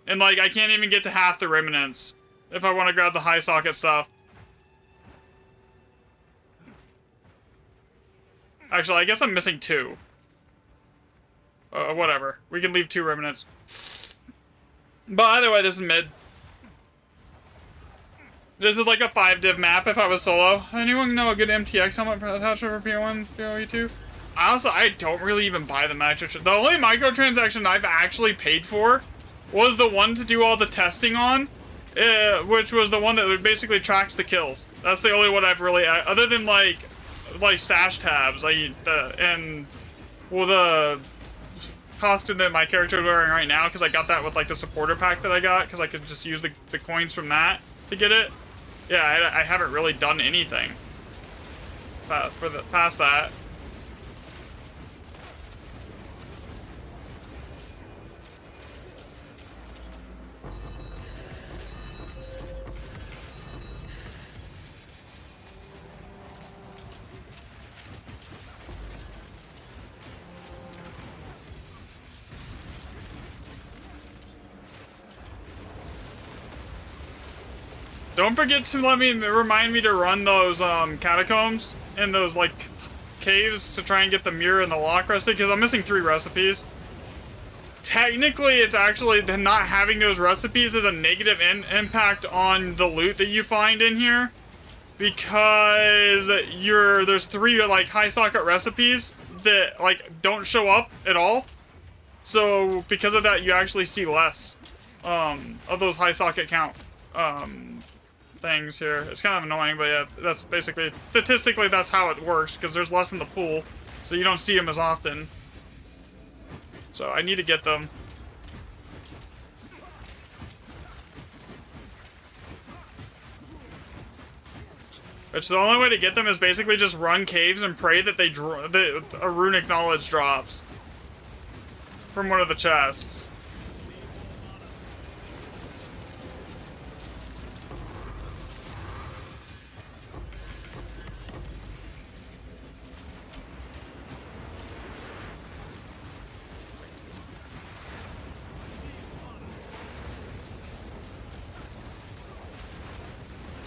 And like, I can't even get to half the remnants if I want to grab the high socket stuff. Actually, I guess I'm missing 2. Whatever. We can leave 2 remnants. But either way, this is mid. This is like a 5-div map if I was solo. Anyone know a good MTX helmet for attachment for PO1, POE2? I don't really even buy the micro. The only microtransaction I've actually paid for was the one to do all the testing on, which was the one that basically tracks the kills. That's the only one I've really, other than like stash tabs, and well, the costume that my character is wearing right now, because I got that with like the supporter pack that I got, because I could just use the coins from that to get it. Yeah, I haven't really done anything past that. Don't forget to remind me to run those catacombs and those like caves to try and get the mirror and the lock recipe, because I'm missing 3 recipes. Technically, it's actually not having those recipes is a negative impact on the loot that you find in here, because there's 3 like high socket recipes that like don't show up at all. So because of that, you actually see less of those high socket count things here. It's kind of annoying, but yeah, that's basically, statistically, that's how it works, because there's less in the pool, so you don't see them as often. So I need to get them. Which the only way to get them is basically just run caves and pray that a runic knowledge drops from one of the chests.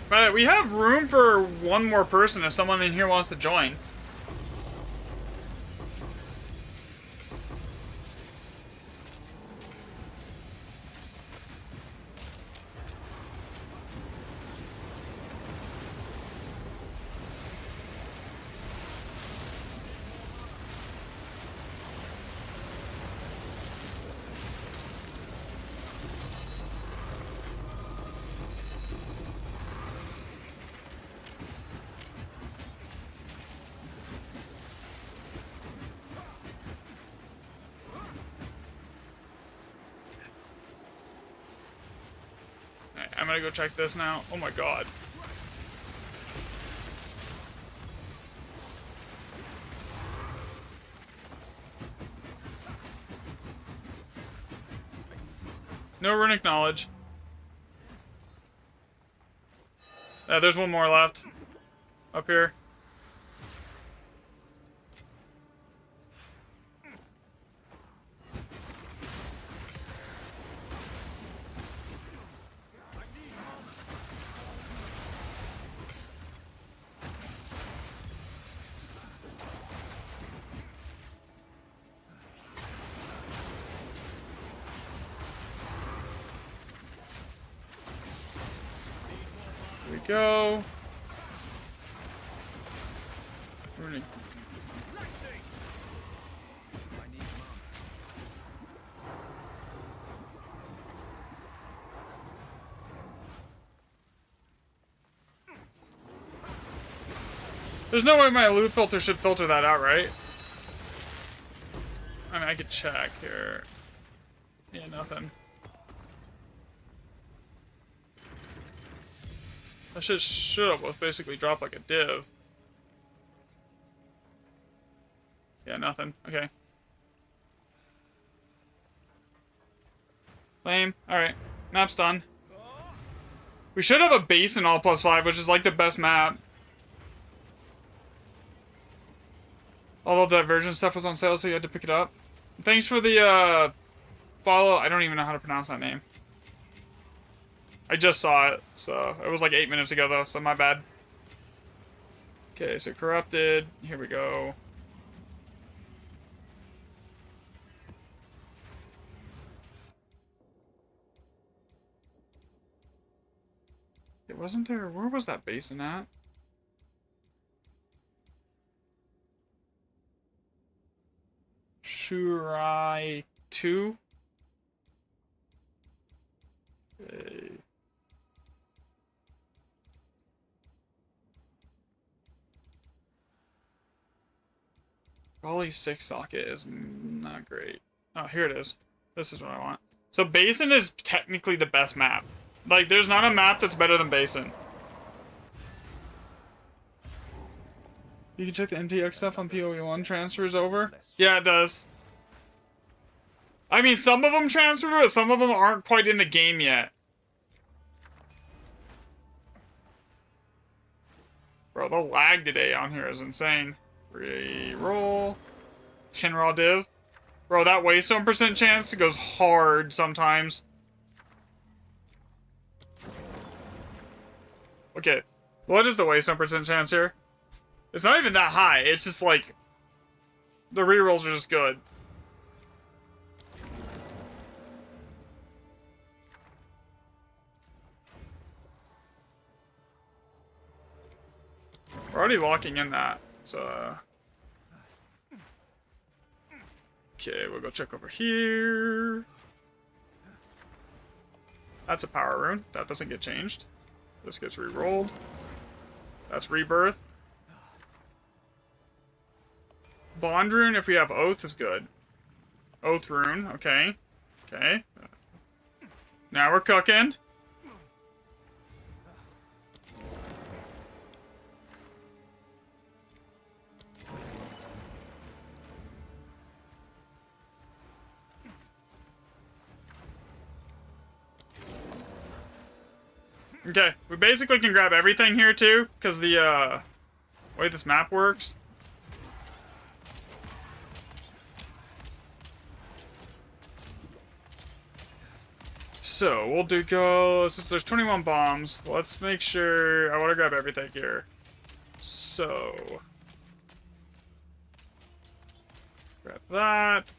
By the way, we have room for 1 more person if someone in here wants to join. I'm gonna go check this now. Oh my god. No runic knowledge. There's 1 more left. Up here. Go. Runic. There's no way my loot filter should filter that out, right? I mean, I could check here. Yeah, nothing. That shit should have basically dropped like a div. Yeah, nothing. Okay. Lame. Alright. Map's done. We should have a base in all +5, which is like the best map. Although the version stuff was on sale, so you had to pick it up. Thanks for the follow. I don't even know how to pronounce that name. I just saw it, so it was like 8 minutes ago though, so my bad. Okay, so corrupted. Here we go. It wasn't there. Where was that basin at? Shurai 2? Okay. Raleigh 6 socket is not great. Oh, here it is. This is what I want. So Basin is technically the best map. Like, there's not a map that's better than Basin. You can check the MTX stuff on PoE1 transfers over. Yeah, it does. I mean, some of them transfer, but some of them aren't quite in the game yet. Bro, the lag today on here is insane. Reroll. Kinraw div. Bro, that waystone percent chance goes hard sometimes. Okay, what is the waystone percent chance here? It's not even that high. It's just like the rerolls are just good. We're already locking in that. So okay, we'll go check over here. That's a power rune. That doesn't get changed. This gets re-rolled. That's rebirth. Bond rune, if we have oath, is good. Oath rune, okay. Okay. Now we're cooking. Okay, we basically can grab everything here too, because the way this map works. So we'll go since there's 21 bombs. Let's make sure I want to grab everything here. So grab that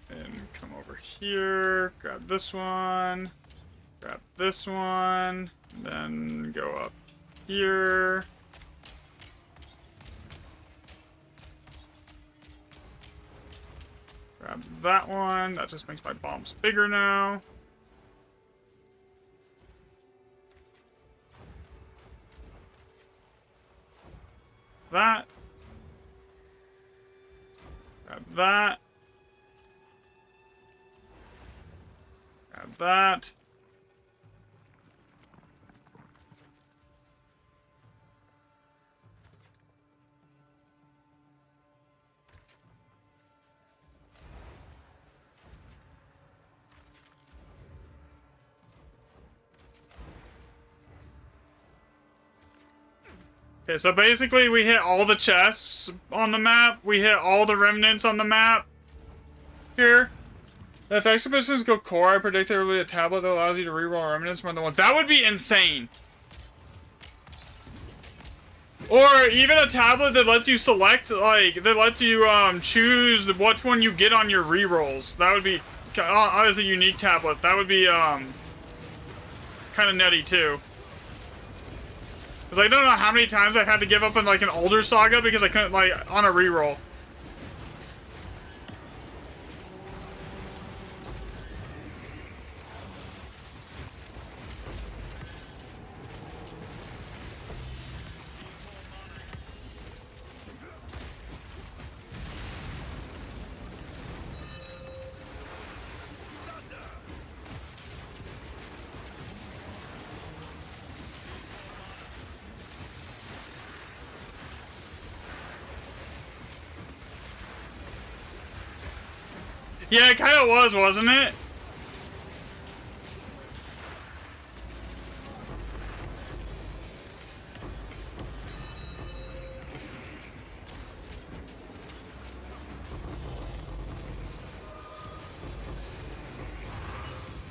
and come over here. Grab this one. Grab this one. Then go up here. Grab that one. That just makes my bombs bigger now. That. Grab that. Grab that. Okay, so basically we hit all the chests on the map. We hit all the remnants on the map. Here. If exhibitions go core, I predict there will be a tablet that allows you to reroll remnants more than once. That would be insane. Or even a tablet that lets you select, like, that lets you choose which one you get on your rerolls. That would be, as a unique tablet, that would be kind of nutty too. Because I don't know how many times I've had to give up on, like, an older saga because I couldn't, like, on a reroll. Yeah, it kind of was, wasn't it?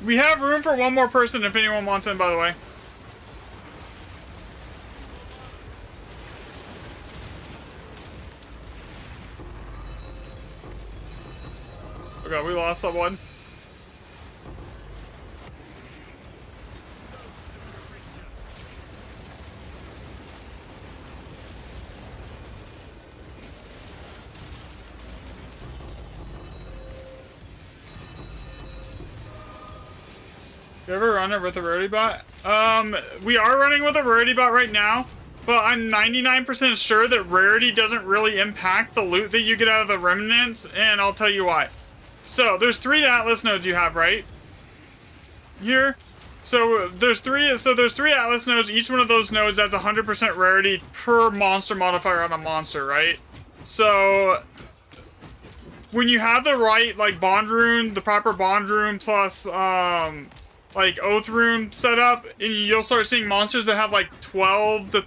We have room for one more person if anyone wants in, by the way. Okay, we lost someone. You ever run it with a rarity bot? We are running with a rarity bot right now, but I'm 99% sure that rarity doesn't really impact the loot that you get out of the remnants, and I'll tell you why. So, there's 3 Atlas nodes you have, right? Here. So, there's 3 Atlas nodes. Each one of those nodes has 100% rarity per monster modifier on a monster, right? So, when you have the right, like, bond rune, the proper bond rune plus, like Oath Rune set up, and you'll start seeing monsters that have like 12 to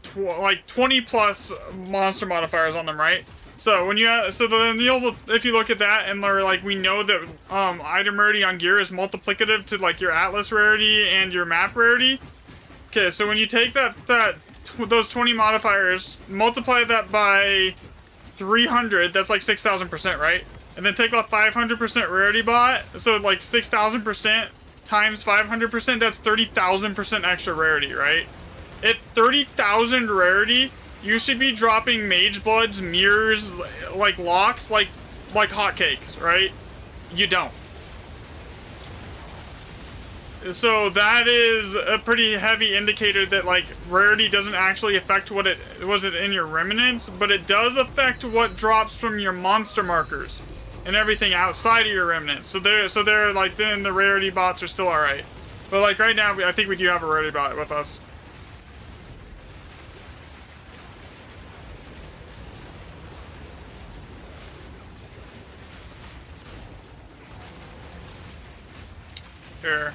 20 plus monster modifiers on them, right? So when you then you'll, if you look at that and they're like, we know that item rarity on gear is multiplicative to like your Atlas rarity and your map rarity. Okay, so when you take those 20 modifiers, multiply that by 300, that's like 6,000%, right? And then take a 500% rarity bot, so like 6,000% times 500%, that's 30,000% extra rarity, right? At 30,000 rarity, you should be dropping Mage Bloods, mirrors, like locks, like hotcakes, right? You don't. So that is a pretty heavy indicator that like rarity doesn't actually affect what it was in your remnants, but it does affect what drops from your monster markers and everything outside of your remnants. So they're like, then the rarity bots are still alright. But like right now, I think we do have a rarity bot with us. Here.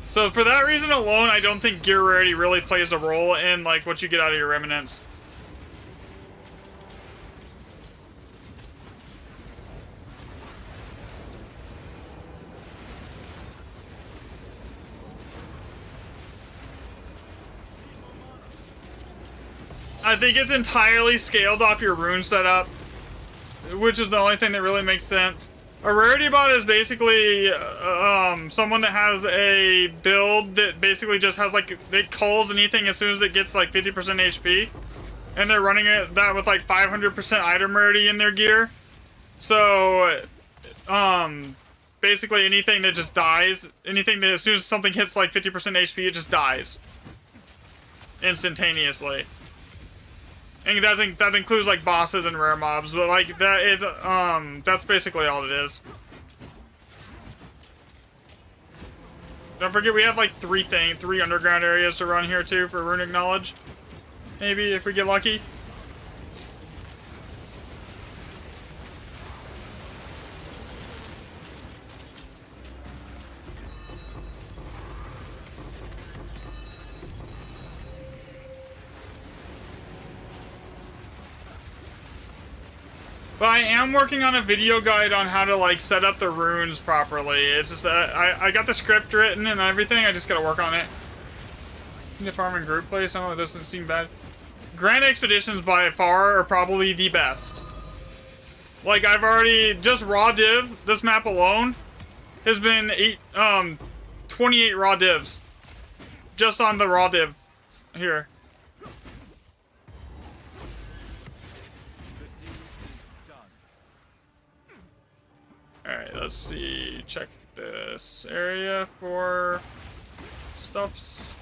So for that reason alone, I don't think gear rarity really plays a role in like what you get out of your remnants. I think it's entirely scaled off your rune setup, which is the only thing that really makes sense. A rarity bot is basically someone that has a build that basically just has like, it culls anything as soon as it gets like 50% HP. And they're running that with like 500% item rarity in their gear. So, basically anything that just dies, anything that as soon as something hits like 50% HP, it just dies. Instantaneously. And that includes like bosses and rare mobs, but like that is that's basically all it is. Don't forget we have like three underground areas to run here too for runic knowledge. Maybe if we get lucky. But I am working on a video guide on how to like set up the runes properly. It's just that I got the script written and everything. I just gotta work on it. Need to farm in group place. I know it doesn't seem bad. Grand Expeditions by far are probably the best. Like I've already just raw div. This map alone has been 28 raw divs just on the raw div here. Alright, let's see. Check this area for stuffs.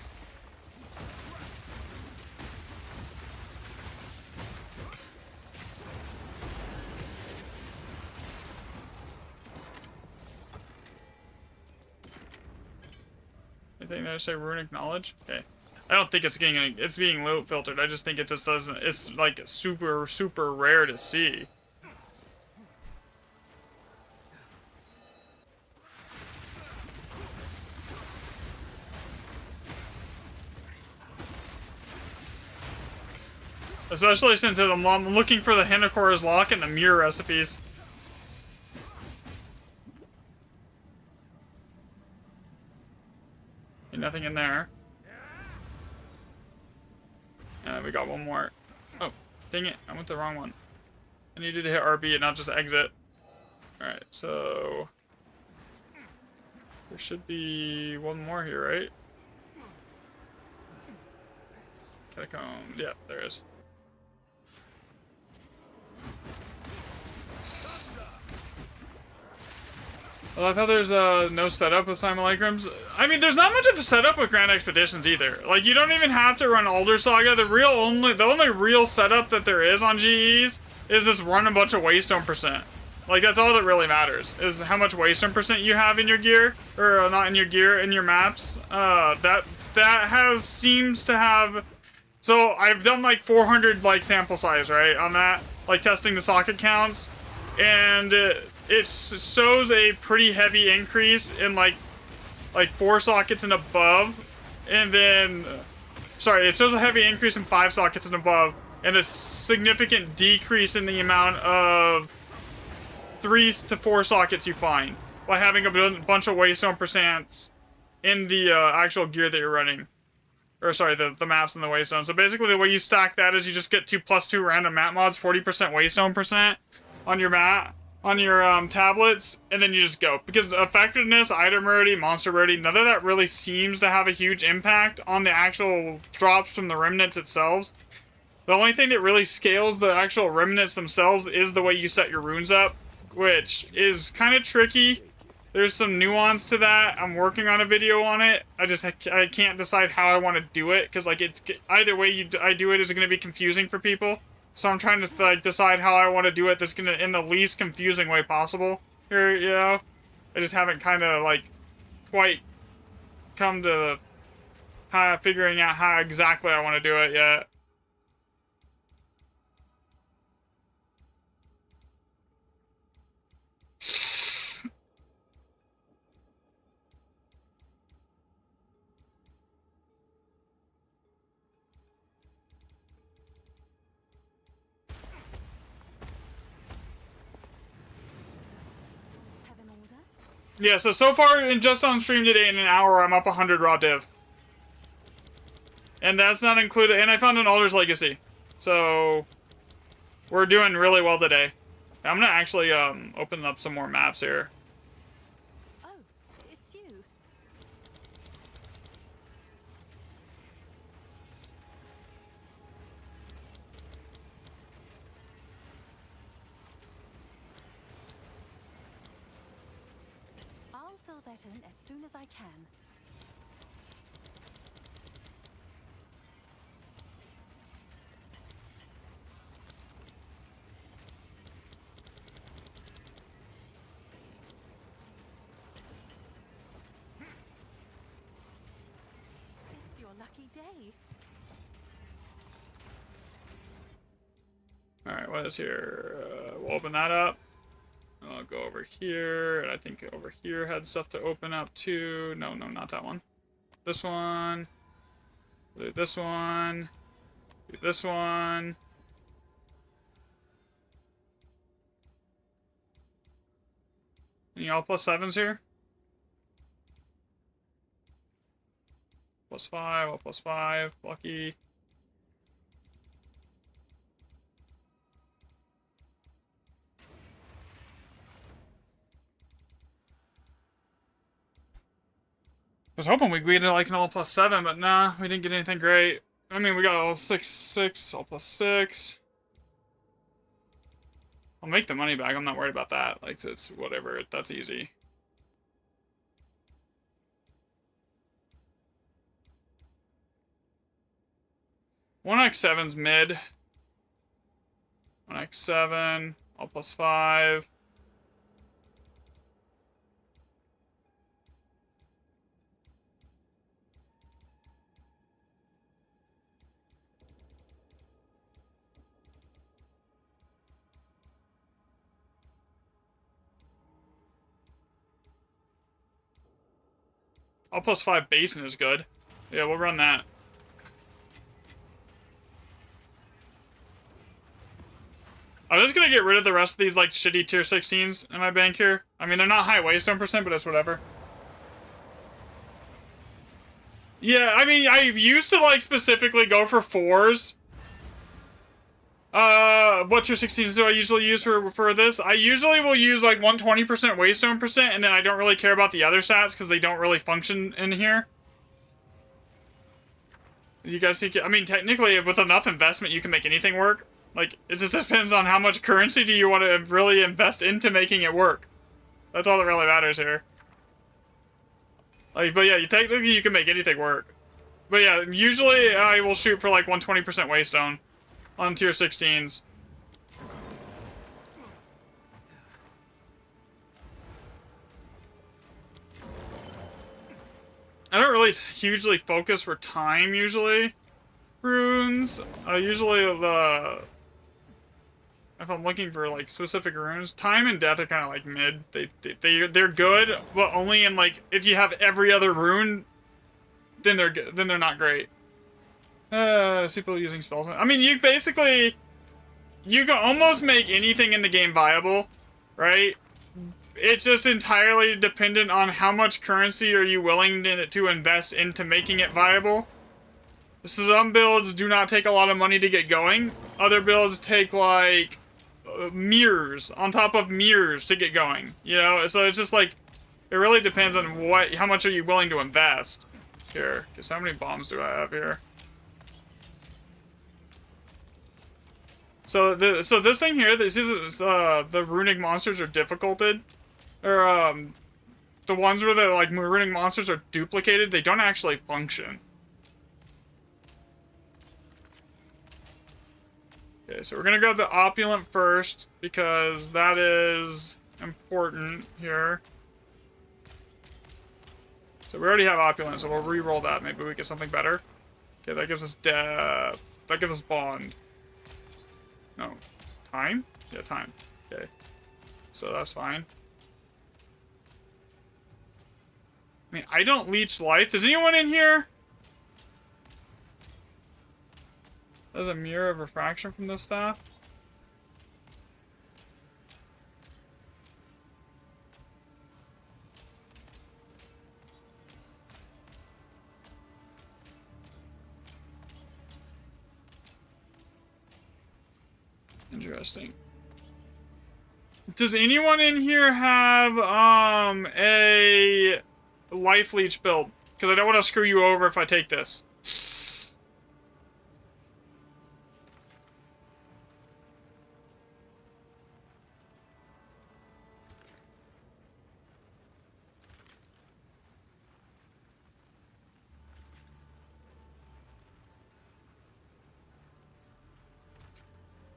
Anything that I say runic knowledge? Okay. I don't think it's being loot filtered. I just think it just doesn't, it's like super rare to see. Especially since I'm looking for the Hinokora's Lock and the mirror recipes. Ain't nothing in there. And we got one more. Oh, dang it. I went the wrong one. I needed to hit RB and not just exit. Alright, so... There should be one more here, right? Catacomb. Yeah, there is. Well, I thought there's no setup with Simulacrums. I mean, there's not much of a setup with Grand Expeditions either. Like, you don't even have to run Alder Saga. The only real setup that there is on GEs is just run a bunch of Waystone percent. Like, that's all that really matters, is how much Waystone percent you have in your gear, or not in your gear, in your maps. That seems to have. So I've done like 400 like sample size, right, on that, like testing the socket counts, and it shows a pretty heavy increase in like 4 sockets and above, and then, sorry, it shows a heavy increase in 5 sockets and above, and a significant decrease in the amount of 3 to 4 sockets you find by having a bunch of Waystone percents in the actual gear that you're running. Or sorry, the maps and the Waystone. So basically the way you stack that is you just get 2+2 random map mods, 40% Waystone percent on your map, on your tablets, and then you just go. Because effectiveness, item rarity, monster rarity, none of that really seems to have a huge impact on the actual drops from the remnants itself. The only thing that really scales the actual remnants themselves is the way you set your runes up, which is kind of tricky. There's some nuance to that. I'm working on a video on it. I can't decide how I want to do it, because like it's either way I do it is going to be confusing for people. So I'm trying to like decide how I want to do it that's going to in the least confusing way possible. Here, you know, I just haven't kind of like quite come to figuring out how exactly I want to do it yet. Yeah, so far, in just on stream today, in an hour, I'm up 100 raw div. And that's not included, and I found an Alder's Legacy. So, we're doing really well today. I'm gonna actually, open up some more maps here. Oh, it's you. I'll fill that in as soon as I can. It's your lucky day. Alright, what is here? We'll open that up. I'll go over here, and I think over here had stuff to open up too. No, not that one. This one. Do this one. Do this one. Any all +7s here? +5, all +5, lucky. I was hoping we'd get like an all +7, but nah, we didn't get anything great. I mean, we got all 6, all +6. I'll make the money back. I'm not worried about that. Like, it's whatever. That's easy. One X7's mid. 1x7, all +5. All +5 basin is good. Yeah, we'll run that. I'm just gonna get rid of the rest of these, like, shitty tier 16s in my bank here. I mean, they're not high waystone percent, but it's whatever. Yeah, I mean, I used to, like, specifically go for 4s. What tier 16s do I usually use for this? I usually will use like 120% waystone percent, and then I don't really care about the other stats because they don't really function in here. You guys think? I mean, technically, with enough investment, you can make anything work. Like, it just depends on how much currency do you want to really invest into making it work. That's all that really matters here. Like, but yeah, technically you can make anything work. But yeah, usually I will shoot for like 120% waystone on tier 16s. I don't really hugely focus for time usually. Runes. Usually if I'm looking for like specific runes, time and death are kind of like mid. They're good, but only in like if you have every other rune, then they're good. Then they're not great. People using spells. I mean, you can almost make anything in the game viable, right? It's just entirely dependent on how much currency are you willing to invest into making it viable. Some builds do not take a lot of money to get going. Other builds take like mirrors on top of mirrors to get going, you know? So it's just like, it really depends on how much are you willing to invest. Here, because how many bombs do I have here? So this thing here, this is the runic monsters are difficulted, or the ones where the like runic monsters are duplicated, they don't actually function. Okay, so we're gonna grab the opulent first because that is important here. So we already have opulent, so we'll re-roll that. Maybe we get something better. Okay, that gives us depth. That gives us bond. No, time? Yeah, time. Okay, so that's fine. I mean, I don't leech life. Does anyone in here? There's a mirror of refraction from this staff. Interesting. Does anyone in here have a life leech build? Because I don't want to screw you over if I take this.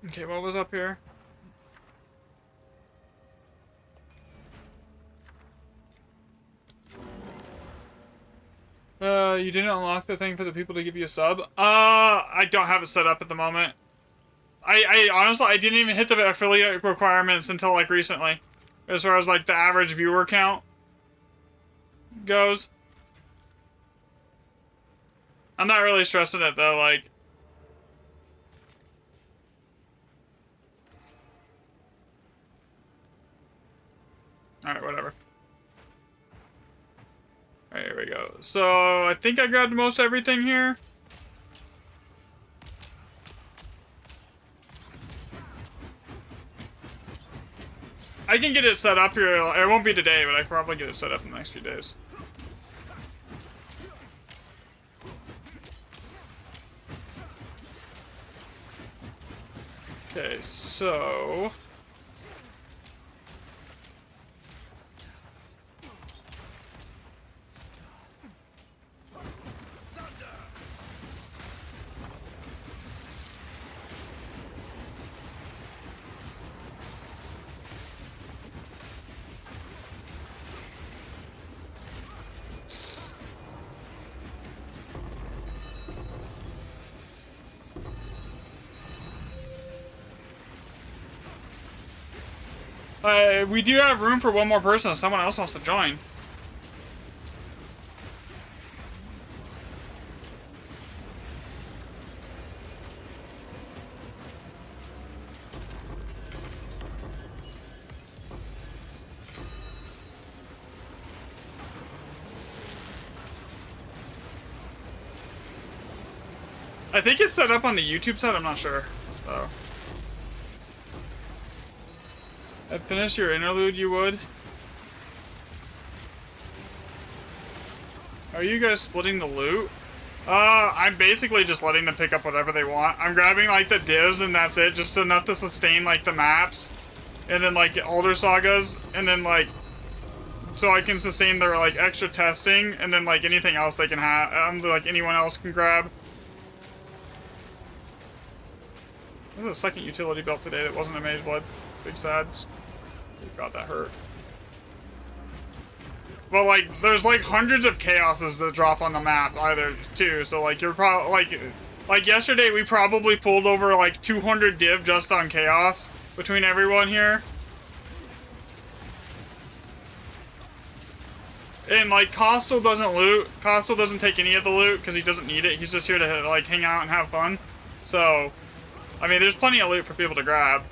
Okay, what was up here? You didn't unlock the thing for the people to give you a sub? I don't have it set up at the moment. I honestly, I didn't even hit the affiliate requirements until, like, recently. As far as, like, the average viewer count goes. I'm not really stressing it, though, like... Alright, whatever. Alright, here we go. So, I think I grabbed most everything here. I can get it set up here. It won't be today, but I can probably get it set up in the next few days. Okay, so... we do have room for one more person if someone else wants to join. I think it's set up on the YouTube side, I'm not sure. So. Finish your interlude, you would. Are you guys splitting the loot? I'm basically just letting them pick up whatever they want. I'm grabbing, like, the divs, and that's it. Just enough to sustain, like, the maps. And then, like, older sagas. And then, like, so I can sustain their, like, extra testing. And then, like, anything else they can have, like, anyone else can grab. There's a second utility belt today that wasn't a Mage Blood. Big sads. God, that hurt. But, like, there's, like, hundreds of chaoses that drop on the map, either, too. So, like, you're probably, like, yesterday we probably pulled over, like, 200 div just on chaos between everyone here. And, like, Costal doesn't loot. Costal doesn't take any of the loot because he doesn't need it. He's just here to, like, hang out and have fun. So, I mean, there's plenty of loot for people to grab.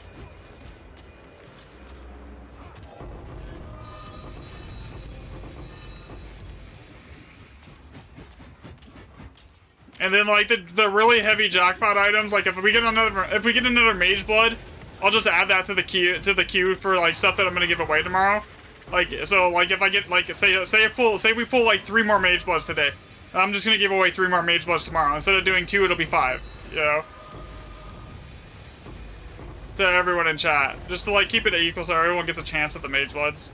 And then, like, the really heavy jackpot items, like, if we get another Mage Blood, I'll just add that to the queue for, like, stuff that I'm gonna give away tomorrow. Like, so, like, if I get, like, say we pull like 3 more Mage Bloods today, I'm just gonna give away 3 more Mage Bloods tomorrow. Instead of doing 2, it'll be 5. You know, to everyone in chat, just to, like, keep it equal so everyone gets a chance at the Mage Bloods,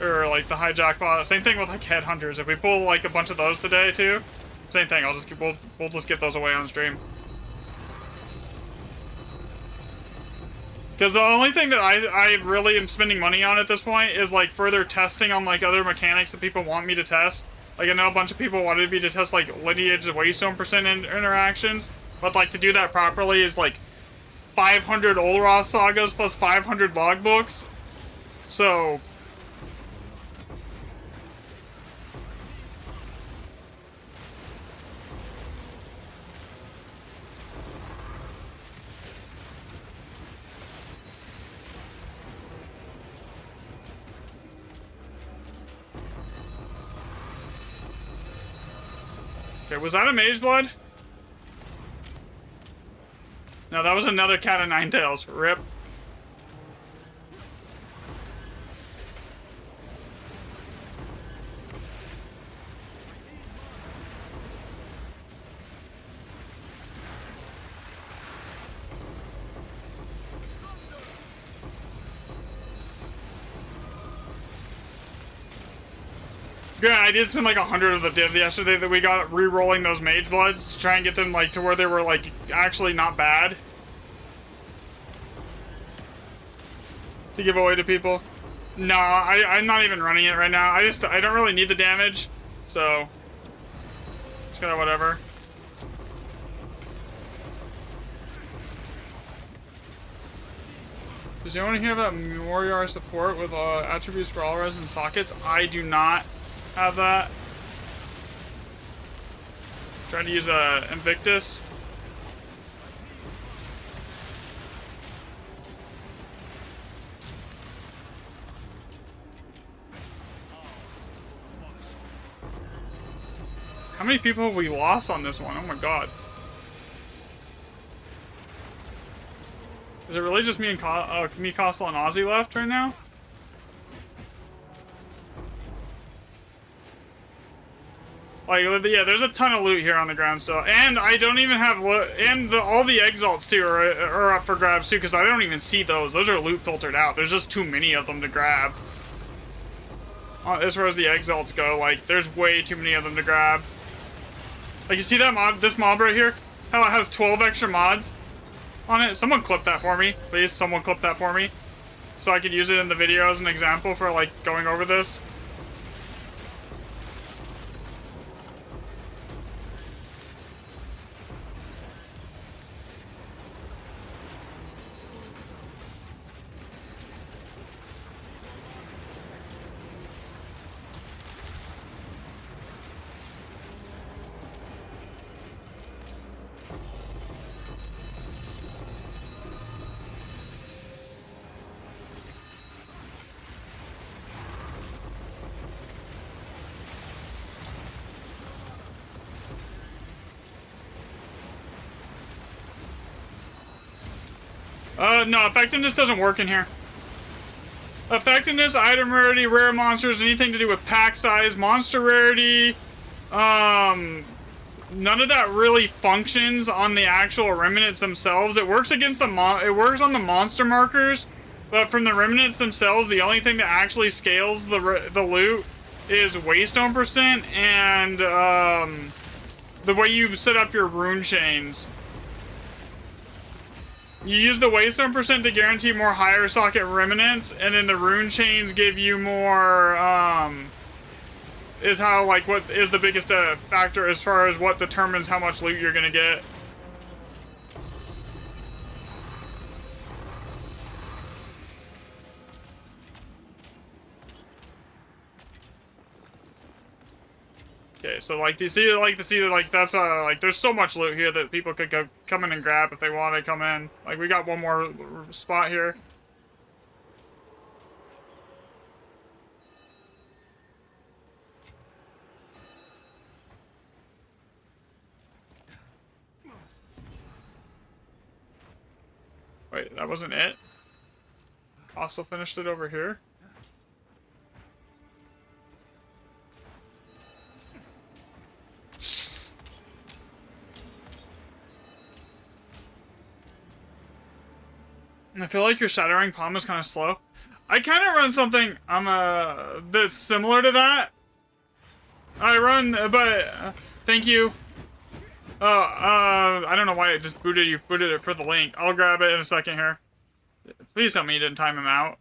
or, like, the high jackpot. Same thing with, like, Headhunters. If we pull, like, a bunch of those today too. Same thing. We'll just get those away on stream. Because the only thing that I really am spending money on at this point is, like, further testing on, like, other mechanics that people want me to test. Like, I know a bunch of people wanted me to test, like, Lineage Waystone percent interactions, but, like, to do that properly is, like, 500 Olroth sagas plus 500 logbooks. So okay, was that a Mage Blood? No, that was another Cat of Nine Tails. Rip. Yeah, I did spend like 100 of the div yesterday that we got re-rolling those Mage Bloods to try and get them, like, to where they were, like, actually not bad to give away to people. No, I'm not even running it right now. I don't really need the damage, so just kind of whatever. Does anyone hear about Moriar support with attributes for all resin sockets? I do not have that. Trying to use Invictus. How many people have we lost on this one? Oh my god. Is it really just me, Costal, and Ozzy left right now? Like, yeah, there's a ton of loot here on the ground still, and I don't even have all the exalts too are up for grabs too, because I don't even see those. Those are loot filtered out. There's just too many of them to grab. As far as the exalts go, like, there's way too many of them to grab. Like, you see that mod, this mob right here? How it has 12 extra mods on it? Someone clip that for me, please. Someone clip that for me, so I could use it in the video as an example for, like, going over this. No, effectiveness doesn't work in here. effectiveness, item rarity, rare monsters, anything to do with pack size, monster rarity. None of that really functions on the actual remnants themselves. It works against the it works on the monster markers, but from the remnants themselves, the only thing that actually scales the loot is waystone percent and the way you set up your rune chains. You use the waystone percent to guarantee more higher socket remnants, and then the rune chains give you more, is how, like, what is the biggest factor as far as what determines how much loot you're gonna get. Okay, so like you see, like that's like there's so much loot here that people could come in and grab if they want to come in. Like we got one more spot here. Wait, that wasn't it? Also finished it over here. I feel like your Shattering Palm is kind of slow. I kind of run something that's similar to that. I run, but thank you. I don't know why it just booted it for the link. I'll grab it in a second here. Please tell me you didn't time him out.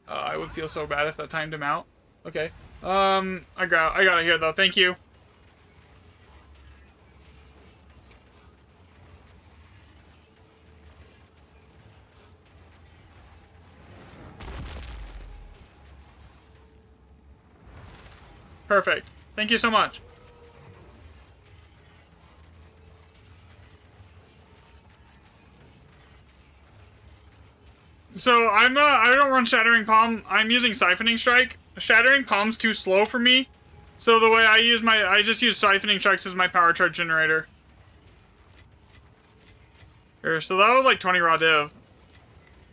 I would feel so bad if that timed him out. Okay. I got it here though. Thank you. Perfect. Thank you so much. So I don't run Shattering Palm. I'm using Siphoning Strike. Shattering Palm's too slow for me. So the way I just use Siphoning Strikes as my power charge generator. Here, so that was like 20 raw div.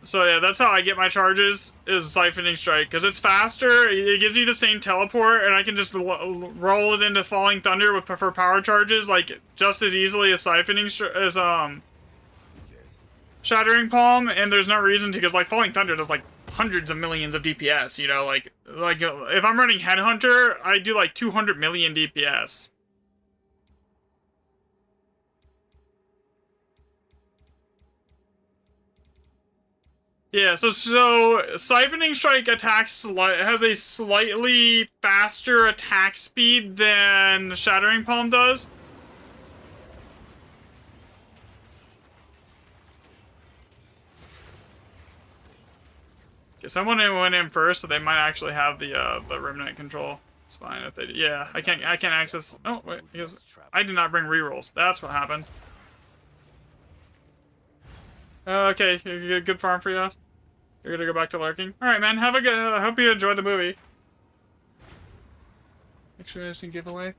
So yeah, that's how I get my charges, is Siphoning Strike, because it's faster, it gives you the same teleport, and I can just roll it into Falling Thunder for power charges, like, just as easily as Shattering Palm, and there's no reason to, because, like, Falling Thunder does, like, hundreds of millions of DPS, you know, like, if I'm running Headhunter, I do, like, 200 million DPS. Yeah, so Siphoning Strike has a slightly faster attack speed than Shattering Palm does. Okay, someone went in first, so they might actually have the remnant control. It's fine if they do. Yeah, I can't access. Oh wait, because I did not bring rerolls. That's what happened. Okay, good farm for you. You're gonna go back to lurking. All right, man. Have a good. I hope you enjoyed the movie. Make sure there's a giveaway.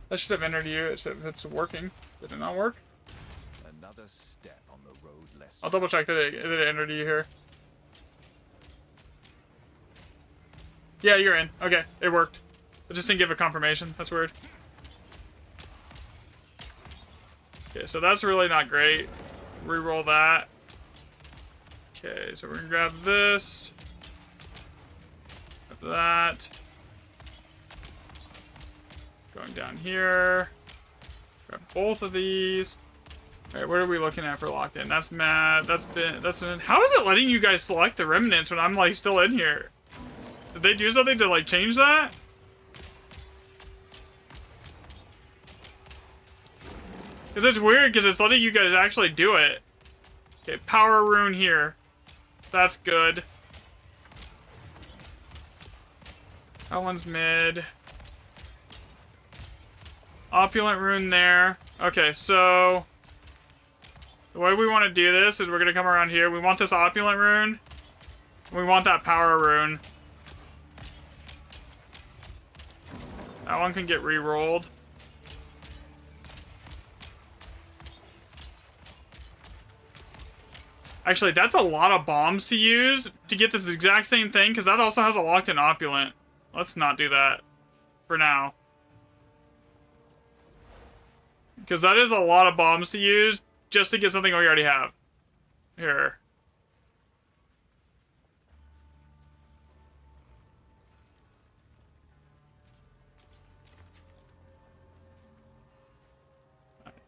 That should have entered you. It's working. Did it not work? Another step on the road less. I'll double check that it entered you here. Yeah, you're in. Okay, it worked. It just didn't give a confirmation. That's weird. Okay, so that's really not great. Reroll that. Okay, so we're gonna grab this. Grab that. Going down here. Grab both of these. Alright, what are we looking at for locked in? That's mad. That's in. How is it letting you guys select the remnants when I'm like still in here? Did they do something to like change that? Because it's weird because it's letting you guys actually do it. Okay, power rune here. That's good. That one's mid. Opulent rune there. Okay, so the way we want to do this is we're going to come around here. We want this opulent rune. We want that power rune. That one can get re-rolled. Actually, that's a lot of bombs to use to get this exact same thing, because that also has a locked-in opulent. Let's not do that for now. Because that is a lot of bombs to use just to get something we already have. Here.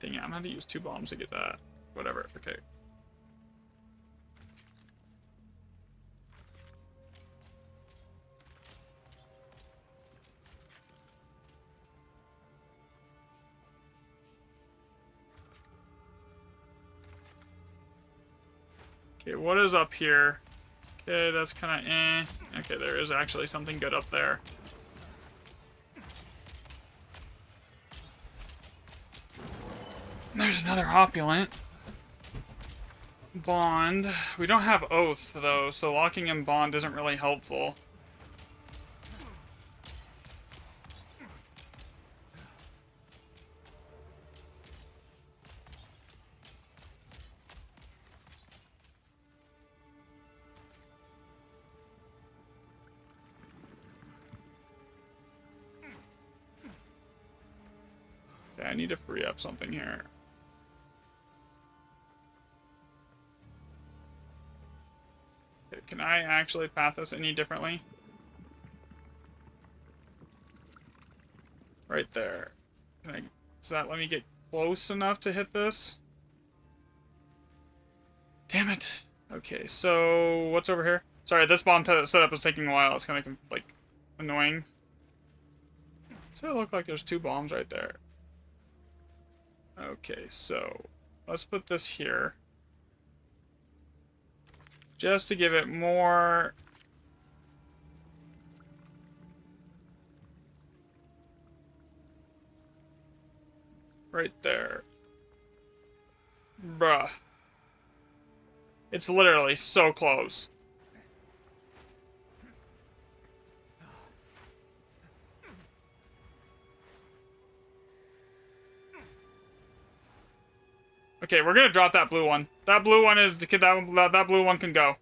Dang it, I'm gonna have to use 2 bombs to get that. Whatever, okay. Okay, what is up here? Okay, that's kind of eh. Okay, there is actually something good up there. There's another opulent. Bond. We don't have Oath, though, so locking in Bond isn't really helpful. Okay, I need to free up something here. Okay, can I actually path this any differently? Right there. Does that let me get close enough to hit this? Damn it. Okay, so what's over here? Sorry, this bomb setup is taking a while. It's kind of like annoying. So it look like there's 2 bombs right there. Okay, so let's put this here. Just to give it more... Right there. Bruh. It's literally so close. Okay, we're gonna drop that blue one. That blue one is that blue one can go.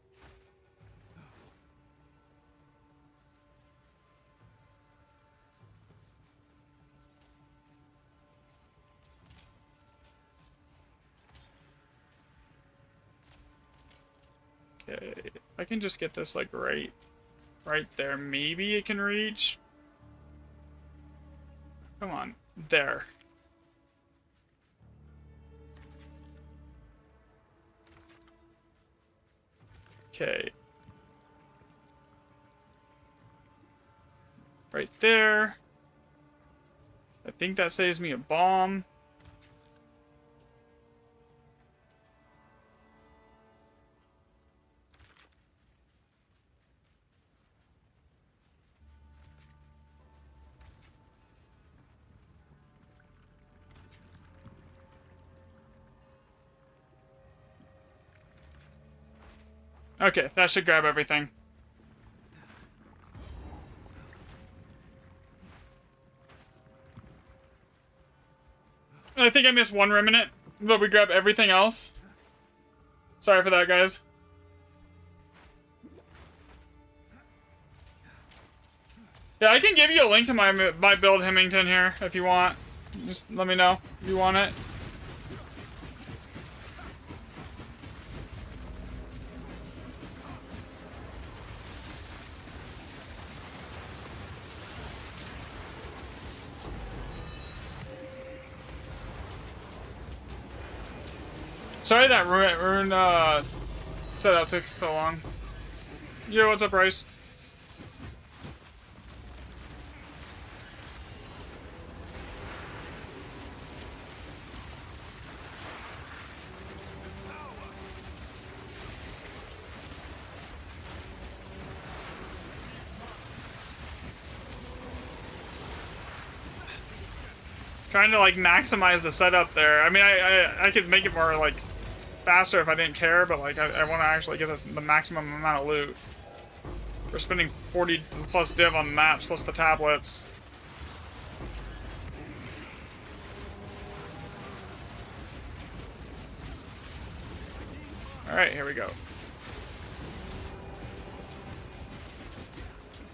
Okay, I can just get this like right there. Maybe it can reach. Come on, there. Okay. Right there. I think that saves me a bomb. Okay, that should grab everything. I think I missed 1 remnant, but we grab everything else. Sorry for that, guys. Yeah, I can give you a link to my build Hemington here if you want. Just let me know if you want it. Sorry that rune setup took so long. Yo, what's up, Bryce? Trying to like maximize the setup there. I mean, I could make it more like faster if I didn't care, but like I want to actually get this the maximum amount of loot. We're spending 40 plus div on the maps plus the tablets. All Alright, here we go.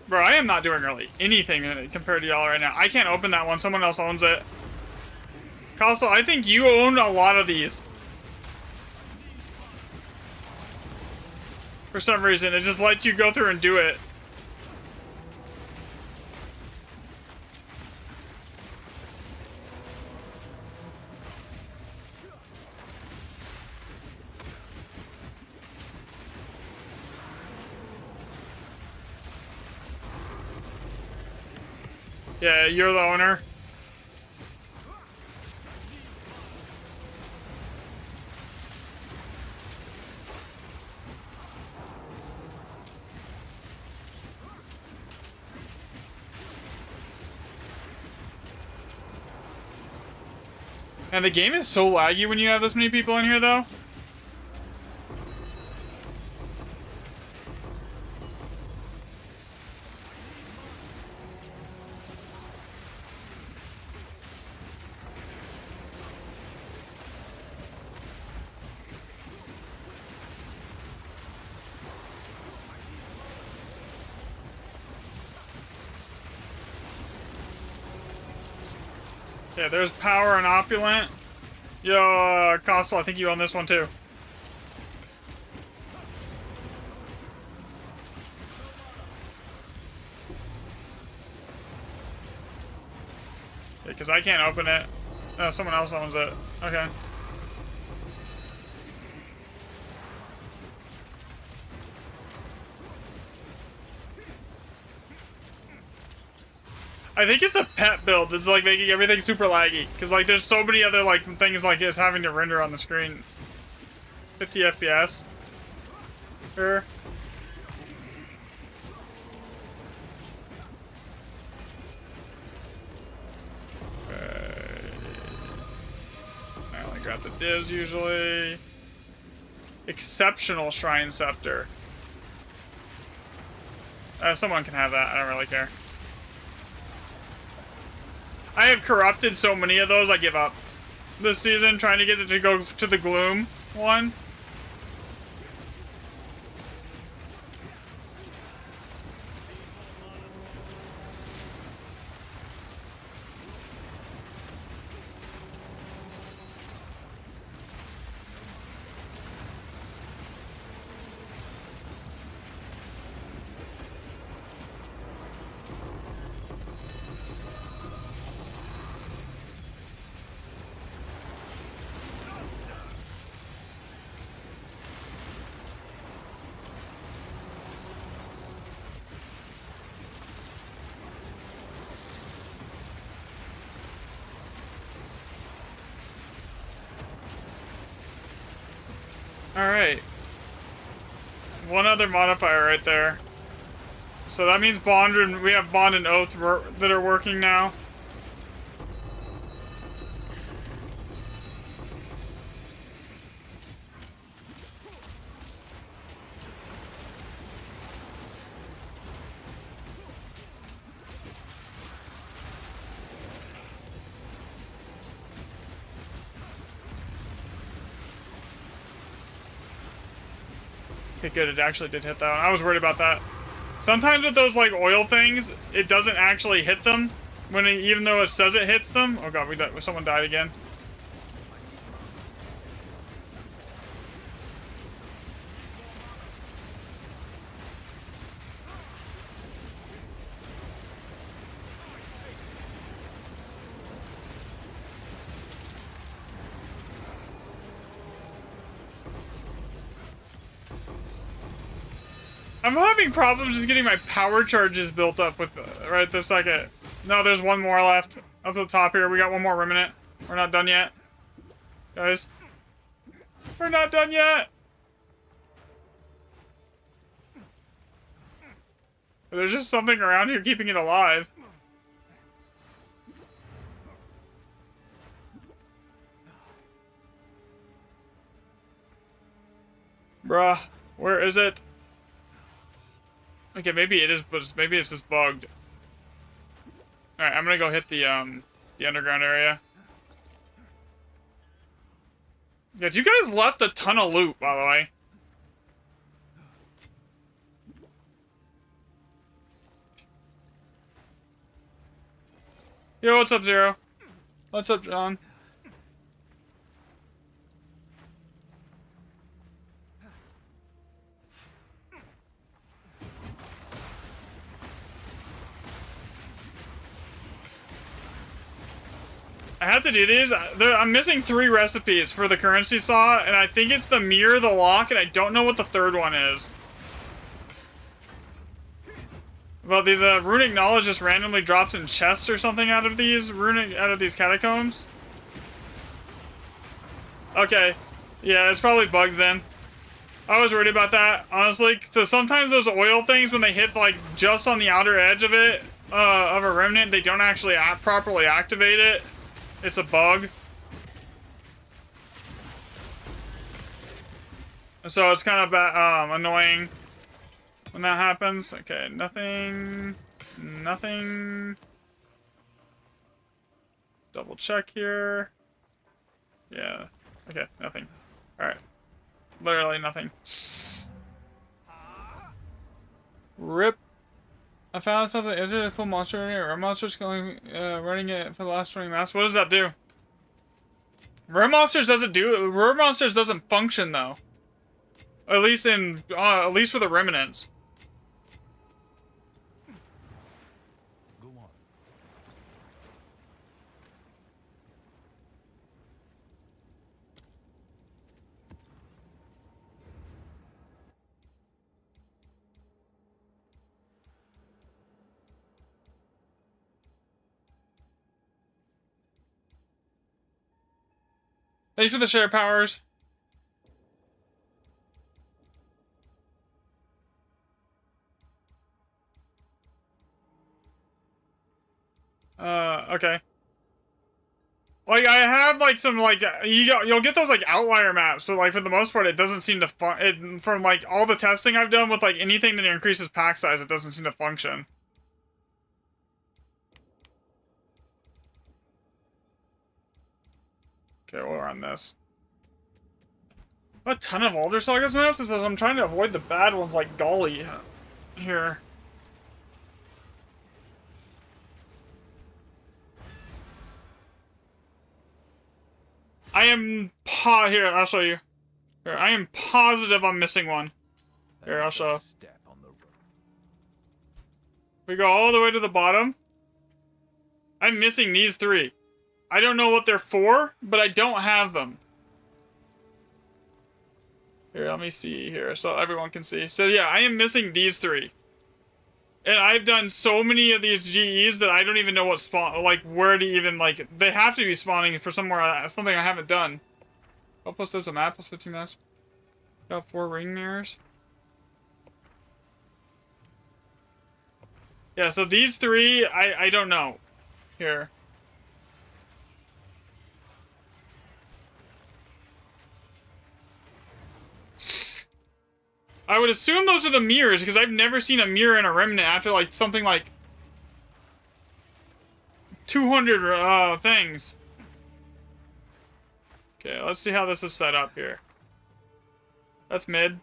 Bro, I am not doing really anything compared to y'all right now. I can't open that one. Someone else owns it. Castle, I think you own a lot of these. For some reason, it just lets you go through and do it. Yeah, you're the owner. And the game is so laggy when you have this many people in here, though. Yeah, there's Power and Opulent. Yo, Costal, I think you own this one too. Yeah, because I can't open it. No, someone else owns it. Okay. I think it's a pet build that's like making everything super laggy. Cause like there's so many other like things like this having to render on the screen. 50 FPS. Sure. I only got the divs usually. Exceptional Shrine Scepter. Someone can have that, I don't really care. I have corrupted so many of those, I give up. This season, trying to get it to go to the Gloom one. Alright. One other modifier right there. So that means Bond and we have Bond and Oath that are working now. Okay, good, it actually did hit that one. I was worried about that. Sometimes with those, like, oil things, it doesn't actually hit them, when it, even though it says it hits them. Oh god, someone died again. I'm having problems just getting my power charges built up with right this second. No, there's one more left. Up at the top here, we got one more remnant. We're not done yet. Guys. We're not done yet! There's just something around here keeping it alive. Bruh, where is it? Okay, maybe it is, but maybe it's just bugged. Alright, I'm gonna go hit the underground area. Yeah, you guys left a ton of loot, by the way. Yo, what's up, Zero? What's up, John? I have to do these. I'm missing 3 recipes for the currency saw, and I think it's the mirror, the lock, and I don't know what the third one is. Well, the runic knowledge just randomly drops in chests or something out of these catacombs. Okay, yeah, it's probably bugged then. I was worried about that, honestly, because sometimes those oil things, when they hit like just on the outer edge of it, of a remnant, they don't actually properly activate it. It's a bug. So it's kind of annoying when that happens. Okay, nothing. Double check here. Yeah. Okay, nothing. Alright. Literally nothing. Rip. I found something. Is it a full monster in here? Or monsters going running it for the last 20 maps? What does that do? Rare monsters doesn't function though. At least for the remnants. Go on. Thanks for the share powers. Okay. Like, I have, like, some, like, you'll get those, like, outlier maps, so, like, for the most part, it doesn't seem to from, like, all the testing I've done with, like, anything that increases pack size, it doesn't seem to function. Okay, we'll run this. A ton of Elder Sagas maps, it says I'm trying to avoid the bad ones, like Golly here. I am here, I'll show you. Here, I am positive I'm missing one. Here, I'll show. Step on the road. We go all the way to the bottom. I'm missing these 3. I don't know what they're for, but I don't have them. Here, let me see here so everyone can see. So yeah, I am missing these 3. And I've done so many of these GEs that I don't even know what spawn, like, where to even, like, they have to be spawning for somewhere, something I haven't done. Oh, plus there's a map, plus 15 minutes. Got 4 ring mirrors. Yeah, so these 3, I don't know. Here. I would assume those are the mirrors, because I've never seen a mirror in a remnant after, like, something like 200 things. Okay, let's see how this is set up here. That's mid.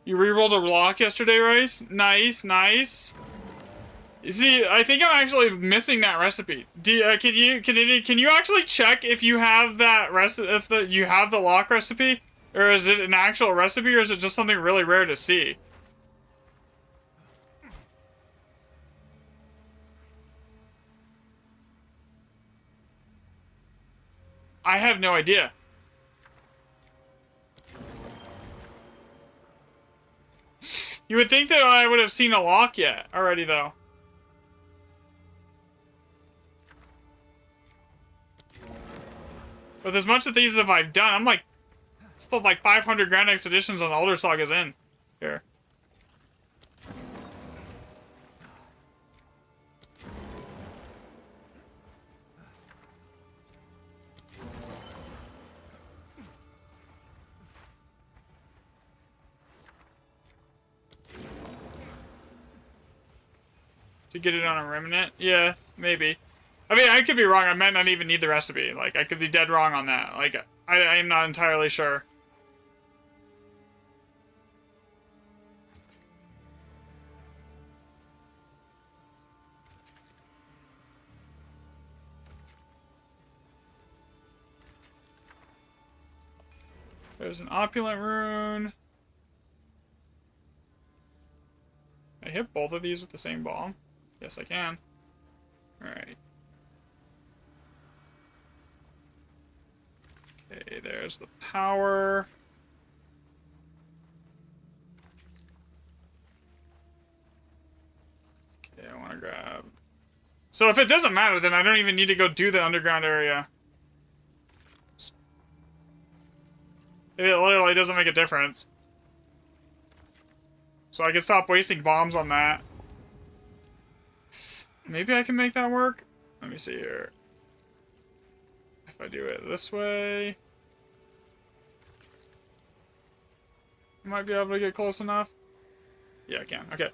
You rerolled a lock yesterday, Rice? Nice, nice. See, I think I'm actually missing that recipe. Can you actually check if you have that you have the lock recipe, or is it an actual recipe, or is it just something really rare to see? I have no idea. You would think that I would have seen a lock yet already, though. With as much of these as I've done, I'm like, still like 500 Grand Expeditions on Elder Sagas in here. To get it on a remnant? Yeah, maybe. I mean, I could be wrong. I might not even need the recipe. Like, I could be dead wrong on that. Like, I am not entirely sure. There's an opulent rune. Can I hit both of these with the same bomb? Yes, I can. Alright. Okay, there's the power. Okay, I want to grab... So if it doesn't matter, then I don't even need to go do the underground area. It literally doesn't make a difference. So I can stop wasting bombs on that. Maybe I can make that work? Let me see here. If I do it this way... I might be able to get close enough. Yeah, I can. Okay.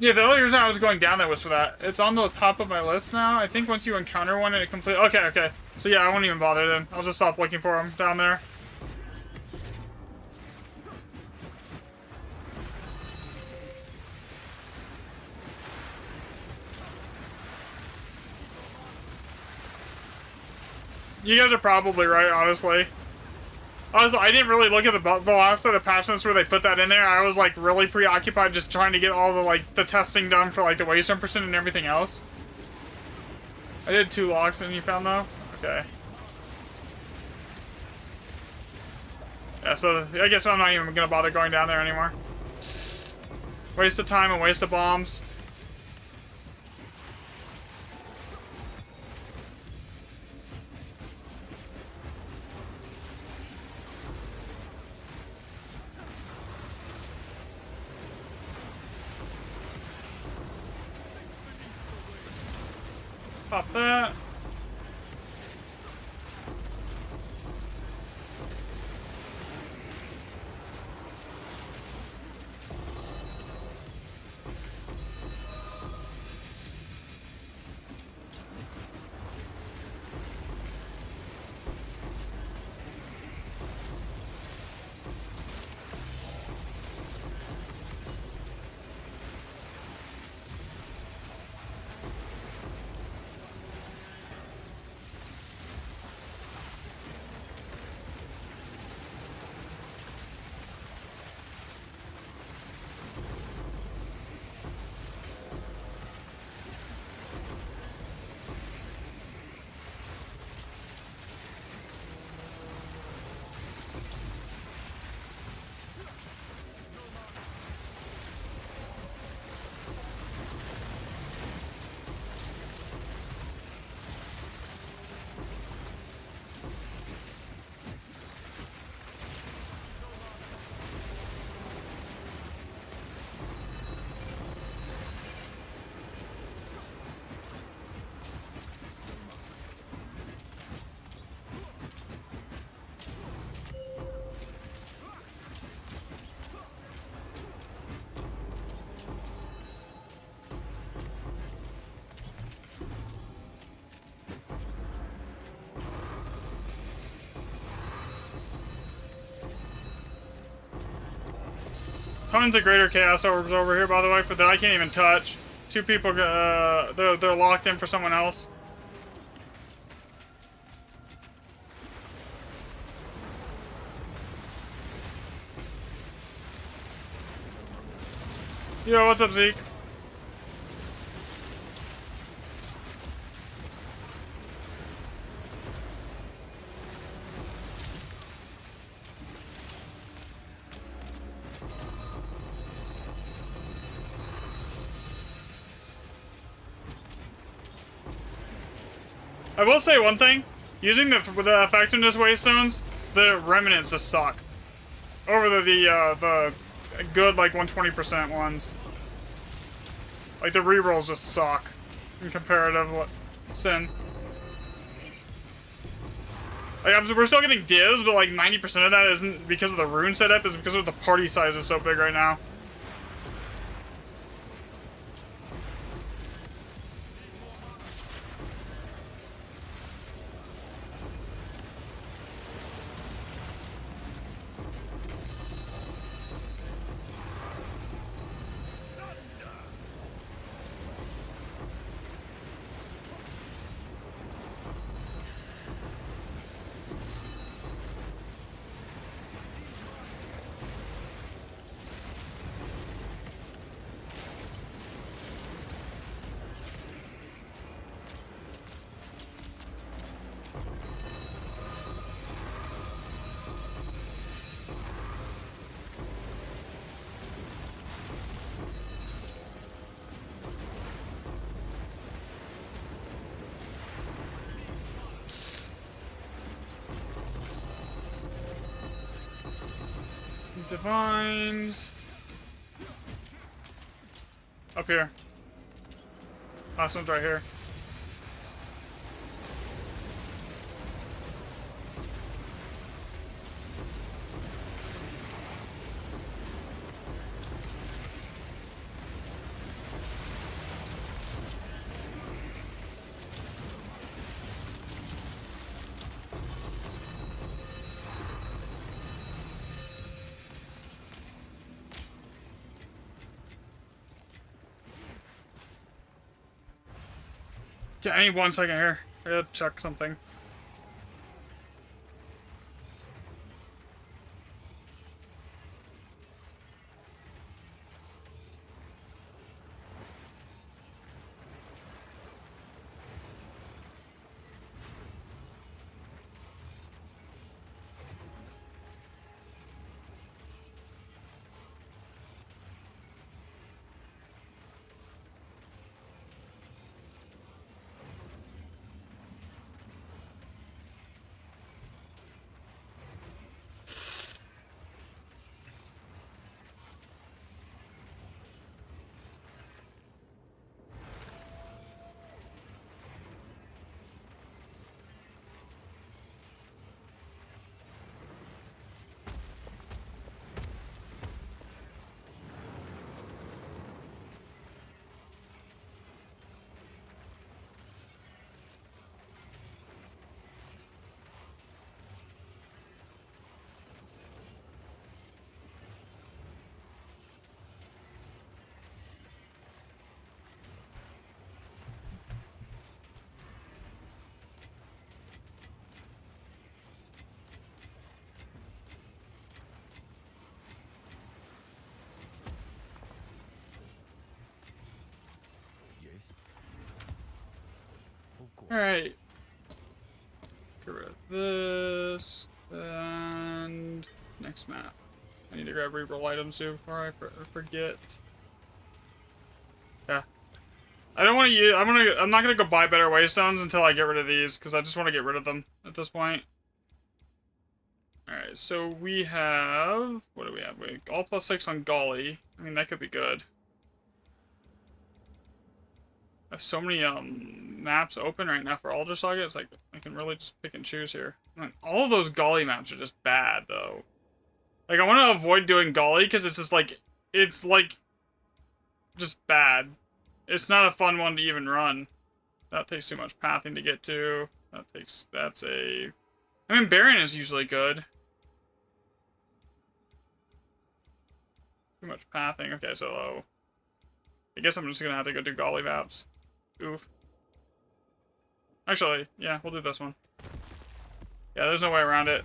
Yeah, the only reason I was going down there was for that. It's on the top of my list now. I think once you encounter one, it completely... Okay, okay. So yeah, I won't even bother then. I'll just stop looking for them down there. You guys are probably right, honestly. I didn't really look at the last set of patch notes where they put that in there. I was like really preoccupied just trying to get all the testing done for like the waystone percent and everything else. I did 2 locks and you found though? Okay. Yeah, so I guess I'm not even gonna bother going down there anymore. Waste of time and waste of bombs. Pop that. Tons of greater chaos orbs over here, by the way, for that I can't even touch. 2 people, they're locked in for someone else. Yo, what's up, Zeke? I will say one thing. Using the effectiveness waystones, the remnants just suck. Over the good, like, 120% ones. Like, the rerolls just suck. In comparative sin. Like, we're still getting divs, but like 90% of that isn't because of the rune setup, it's because of the party size is so big right now. Divines. Up here. Last one's right here. Yeah, I need 1 second here. I gotta check something. Yes. Of course. Alright. Get rid of this. And next map. I need to grab reroll items too before I forget. Yeah. I don't want to use. I'm not gonna go buy better waystones until I get rid of these, because I just want to get rid of them at this point. Alright, so we have, what do we have? We all +6 on Golly. I mean, that could be good. I have so many maps open right now for Alder Saga. It's like I can really just pick and choose here. Like, all of those Golly maps are just bad though. Like, I want to avoid doing Golly because it's like just bad. It's not a fun one to even run. That takes too much pathing to get to. I mean, Baron is usually good. Too much pathing. Okay, so I guess I'm just gonna have to go do Golly maps. Oof. Actually, yeah, we'll do this one. Yeah, there's no way around it.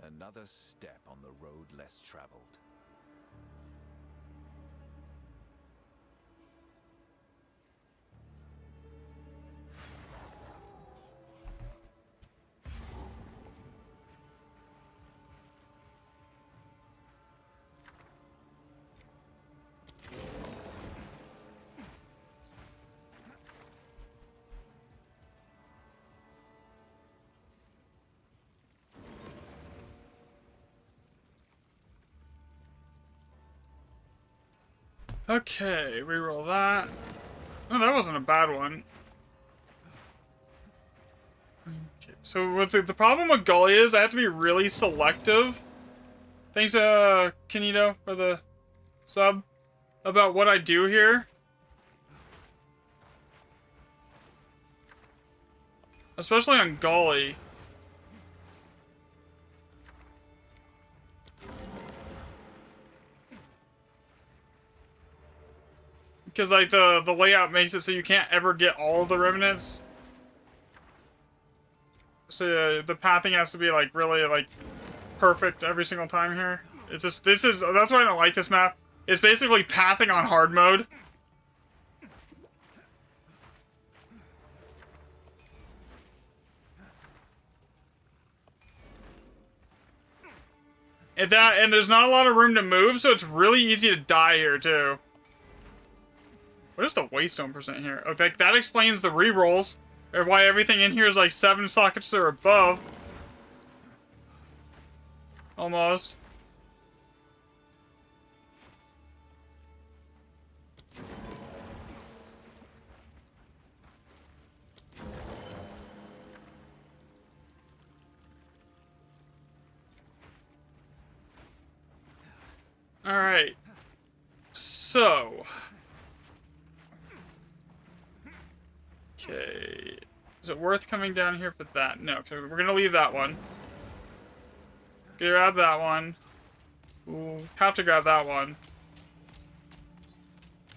Another step on the road less traveled. Okay, reroll that. Oh, that wasn't a bad one. Okay, so with the problem with Golly is I have to be really selective. Thanks, Kinito, for the sub. About what I do here. Especially on Golly. Because, like, the layout makes it so you can't ever get all of the remnants. So, the pathing has to be, like, really, like, perfect every single time here. It's just, that's why I don't like this map. It's basically pathing on hard mode. And there's not a lot of room to move, so it's really easy to die here, too. What is the waystone percent here? Okay, that explains the rerolls. Or why everything in here is like 7 sockets or above. Almost. Alright. So. Okay. Is it worth coming down here for that? No, because we're gonna leave that one. Grab that one. We'll have to grab that one.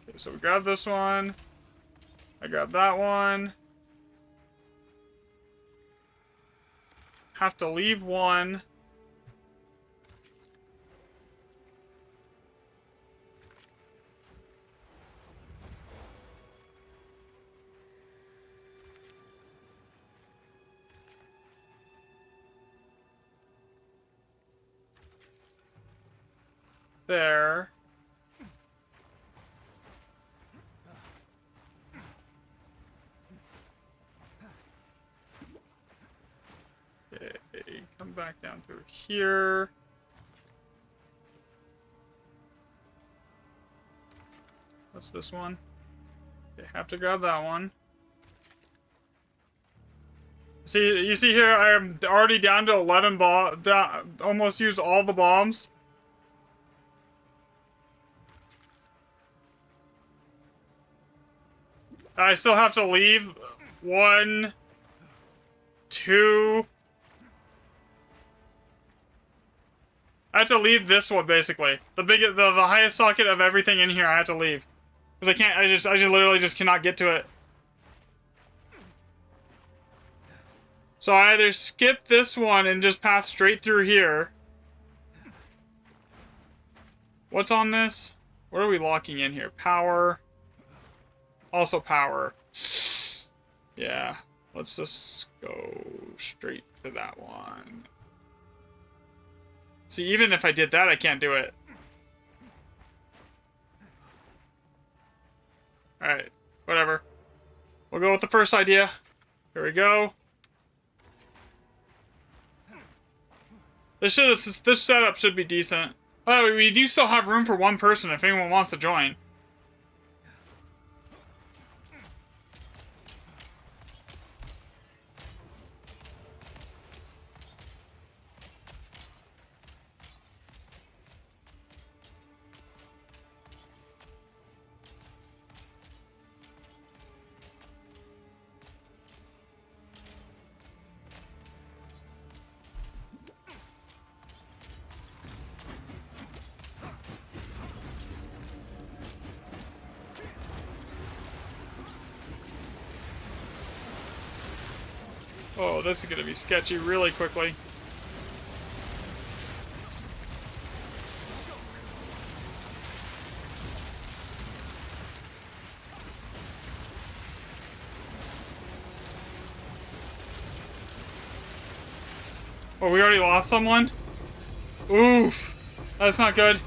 Okay, so we grab this one. I grab that one. Have to leave one. There. Okay, come back down through here. What's this one? Okay, have to grab that one. See, you see here, I am already down to 11 almost used all the bombs. I still have to leave 1, 2. I have to leave this one basically. The highest socket of everything in here I have to leave. Because I can't, I just literally just cannot get to it. So I either skip this one and just path straight through here. What's on this? What are we locking in here? Power. Also power. Yeah. Let's just go straight to that one. See, even if I did that, I can't do it. Alright. Whatever. We'll go with the first idea. Here we go. This setup should be decent. Oh, we do still have room for one person if anyone wants to join. Oh, this is gonna be sketchy really quickly. Oh, we already lost someone? Oof. That's not good.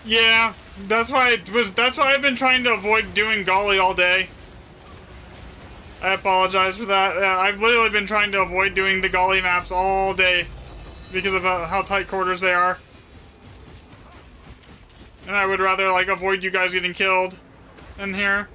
Yeah, that's why I've been trying to avoid doing Golly all day. I apologize for that. I've literally been trying to avoid doing the Golly maps all day because of how tight quarters they are. And I would rather like avoid you guys getting killed in here.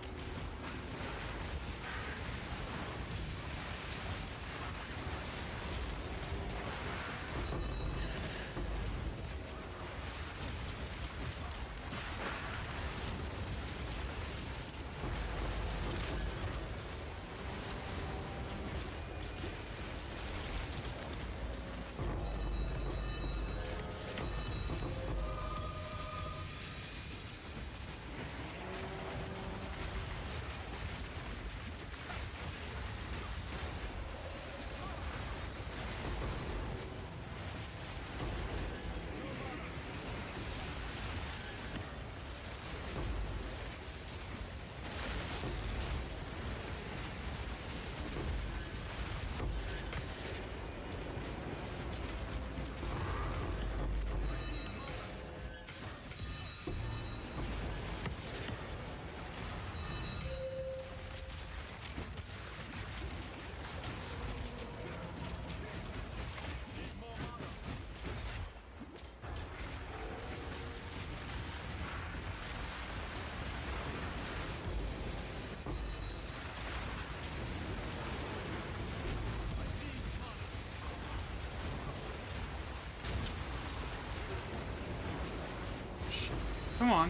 come on.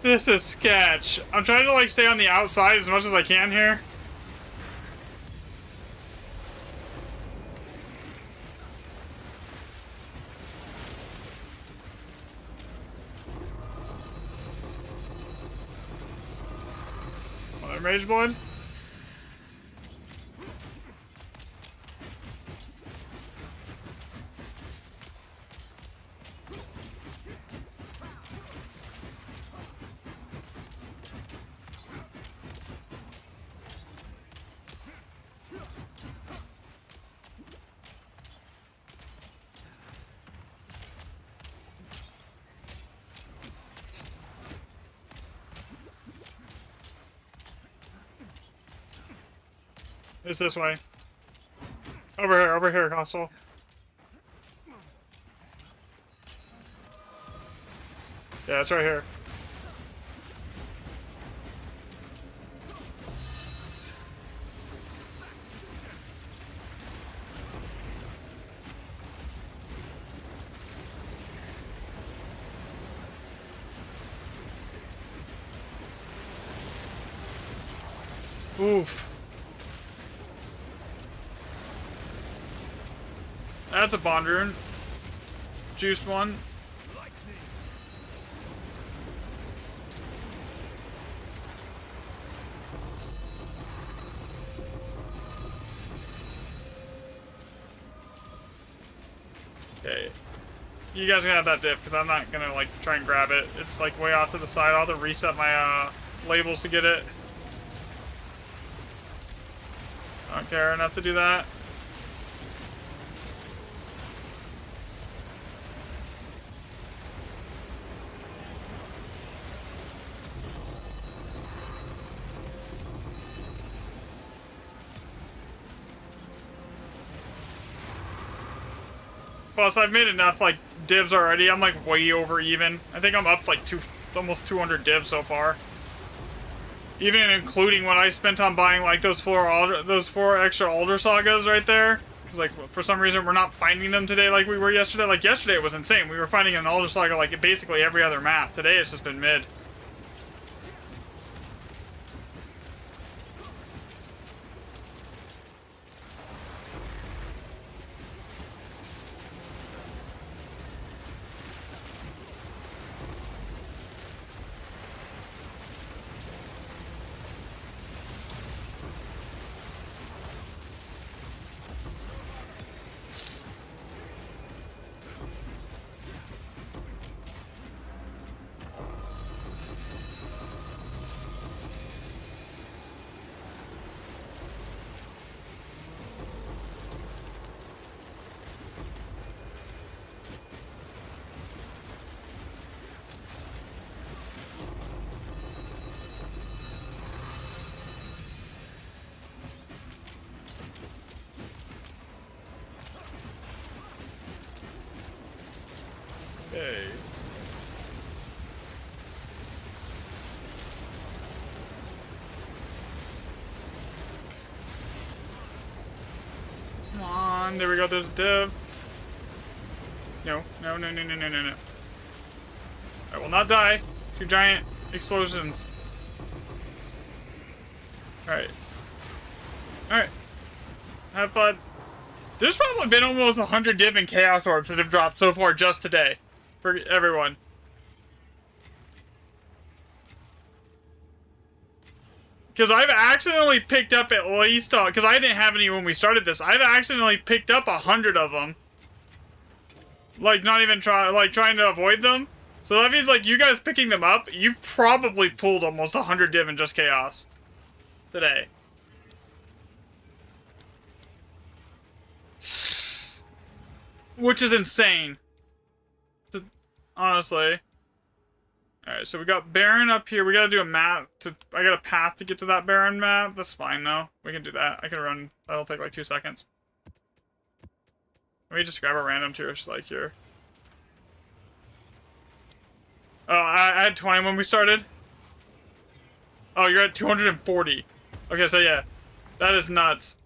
This is sketch. I'm trying to like stay on the outside as much as I can here. Another Mage Blood. It's this way. Over here, Hustle. Yeah, it's right here. Oof. That's a bond rune. Juice one. Okay. You guys can have that dip, because I'm not gonna like try and grab it. It's like way off to the side. I'll have to reset my labels to get it. I don't care enough to do that. Plus, I've made enough, like, divs already. I'm, like, way over even. I think I'm up, like, almost 200 divs so far. Even including what I spent on buying, like, those four extra Alder Sagas right there. Because, like, for some reason, we're not finding them today like we were yesterday. Like, yesterday it was insane. We were finding an Alder Saga, like, basically every other map. Today it's just been mid. Okay. Come on, there we go, there's a div. No. I will not die. 2 giant explosions. Alright. Alright. Have fun. There's probably been almost 100 div and chaos orbs that have dropped so far just today. For everyone. Because I've accidentally picked up at least, because I didn't have any when we started this, I've accidentally picked up 100 of them. Like, not even trying to avoid them. So that means, like, you guys picking them up, you've probably pulled almost 100 div and just chaos. Today. Which is insane. Honestly. Alright, so we got Baron up here. We gotta do a map. I got a path to get to that Baron map. That's fine, though. We can do that. I can run. That'll take like 2 seconds. Let me just grab a random tier like here. Oh, I had 20 when we started. Oh, you're at 240. Okay, so yeah. That is nuts.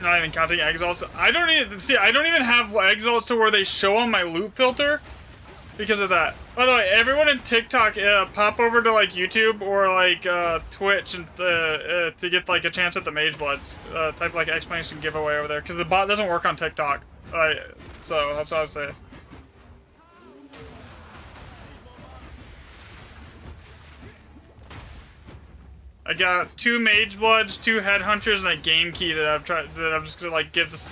Not even counting exalts. I don't even have exalts to where they show on my loot filter because of that. By the way, everyone in TikTok, pop over to like YouTube or like Twitch and to get like a chance at the Mage Bloods. Type like explanation giveaway over there because the bot doesn't work on TikTok. So that's what I would say. I got 2 Mage Bloods, 2 Headhunters, and a game key that I'm just gonna like give this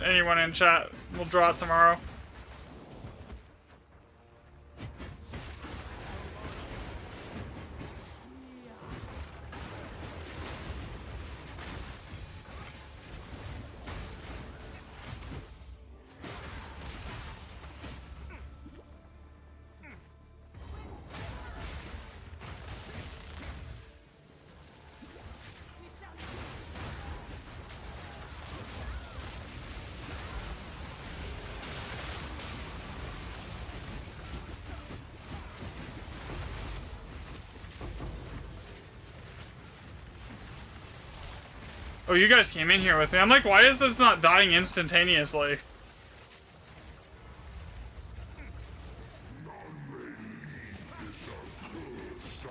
anyone in chat. We'll draw it tomorrow. Oh, you guys came in here with me. I'm like, why is this not dying instantaneously?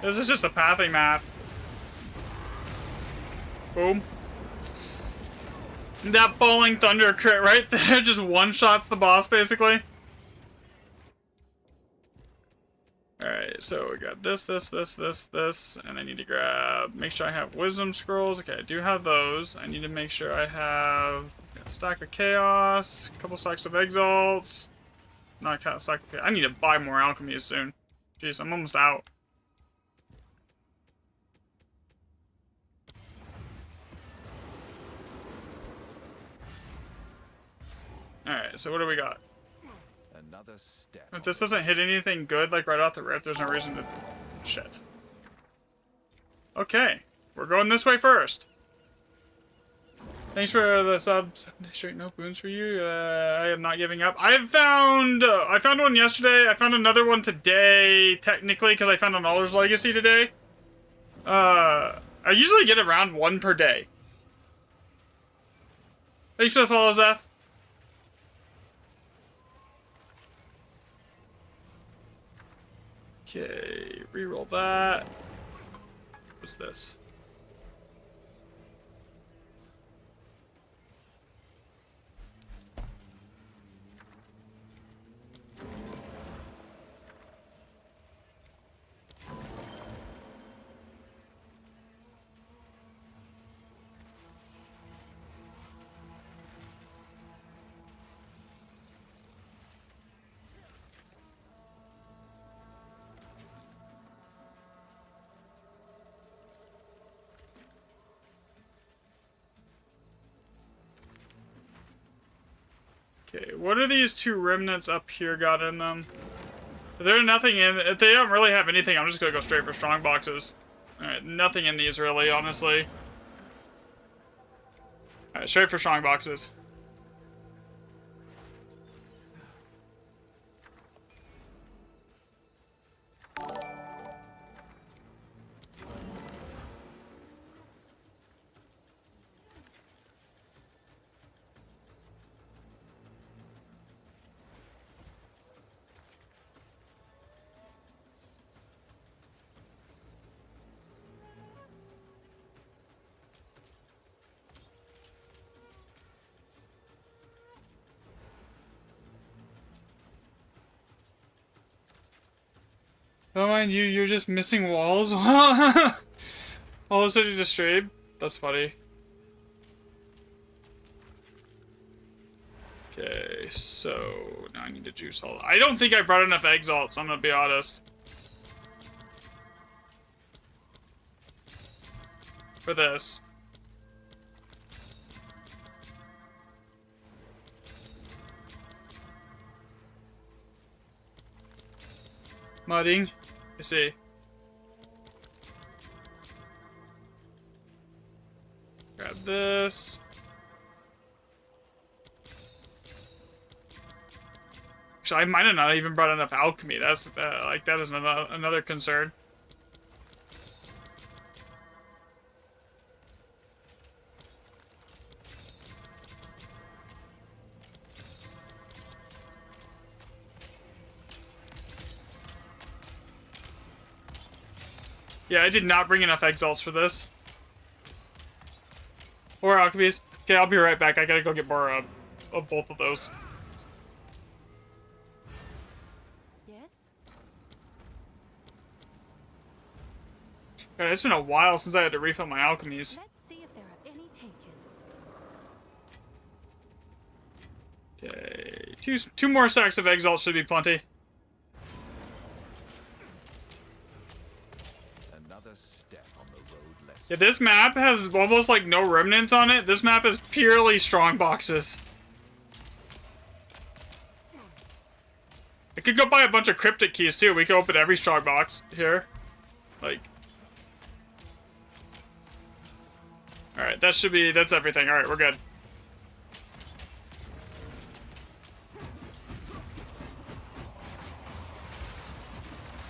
This is just a pathing map. Boom. That Bowling Thunder crit right there just one-shots the boss, basically. Alright, so we got this, and I need to grab, make sure I have Wisdom Scrolls. Okay, I do have those. I need to make sure I have a stack of Chaos, a couple stacks of Exalts. Not a stack of Chaos. I need to buy more Alchemies soon. Jeez, I'm almost out. Alright, so what do we got? Another step. If this doesn't hit anything good, like right off the rip, there's no reason to... Shit. Okay. We're going this way first. Thanks for the sub. 7 days straight, no boons for you. I am not giving up. I found one yesterday. I found another one today, technically, because I found an Alder's Legacy today. I usually get around 1 per day. Thanks for the follow, Zeth. Okay, reroll that. What's this? Okay, what are these 2 remnants up here got in them? If there's nothing in, if they don't really have anything, I'm just gonna go straight for strong boxes. Alright, nothing in these really, honestly. Alright, straight for strong boxes. Don't mind you, you're just missing walls. All of a sudden you just strayed? That's funny. Okay, so now I need to juice all. I don't think I brought enough exalts, I'm gonna be honest. For this. Mudding. I see. Grab this. Actually, I might have not even brought enough alchemy. That's like that is another concern. Yeah, I did not bring enough exalts for this. Or alchemies. Okay, I'll be right back. I gotta go get more of both of those. Yes? God, it's been a while since I had to refill my alchemies. Let's see if there are any takers. Okay, two more stacks of exalts should be plenty. Another step on the road less. Yeah, this map has almost like no remnants on it. This map is purely strong boxes. I could go buy a bunch of cryptic keys too. We could open every strong box here. Like. Alright, that's everything. Alright, we're good.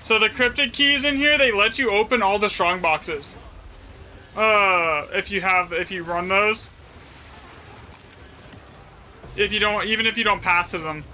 So the cryptic keys in here, they let you open all the strong boxes. If you run those. Even if you don't path to them.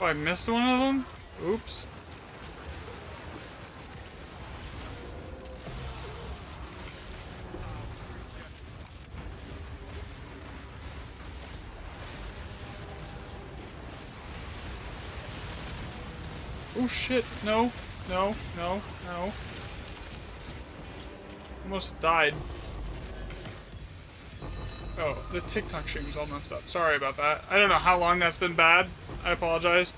Oh, I missed one of them? Oops. Oh shit, no, no, no, no. Almost died. Oh, the TikTok stream's all messed up. Sorry about that. I don't know how long that's been bad. I apologize.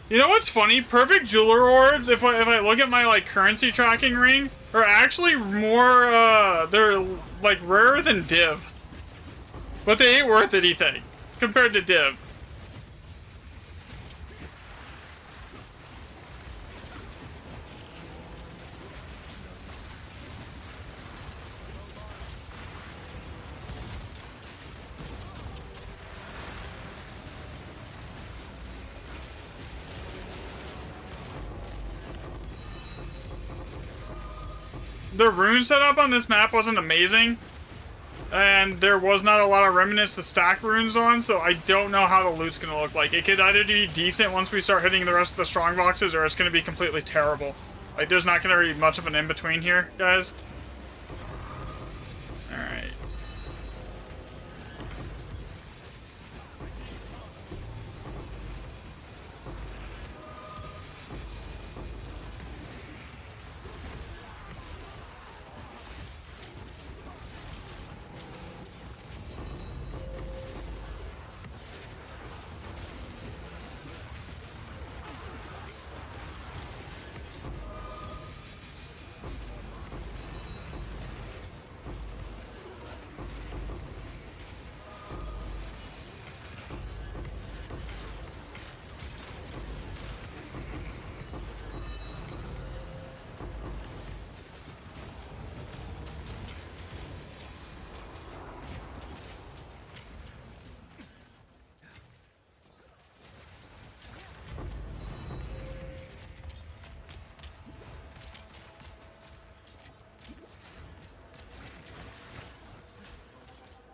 You know what's funny? Perfect jeweler orbs, if I look at my like currency tracking ring, are actually more they're like rarer than Div. But they ain't worth anything compared to Div. The rune setup on this map wasn't amazing, and there was not a lot of remnants to stack runes on, so I don't know how the loot's gonna look like. It could either be decent once we start hitting the rest of the strong boxes, or it's gonna be completely terrible. Like, there's not gonna be much of an in-between here, guys. Alright.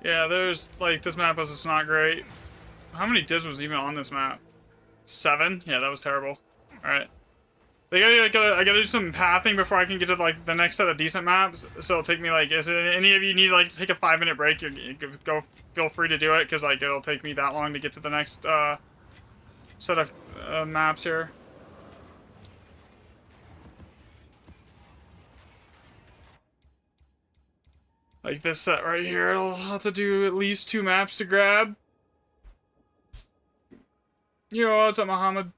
Yeah, there's, like, this map was just not great. How many divs was even on this map? 7? Yeah, that was terrible. Alright. I gotta do some pathing before I can get to, like, the next set of decent maps. So it'll take me, like, if any of you need, like, to take a 5-minute break, you go, feel free to do it, because, like, it'll take me that long to get to the next, set of, maps here. Like this set right here, it'll have to do at least 2 maps to grab. Yo, what's up, Muhammad?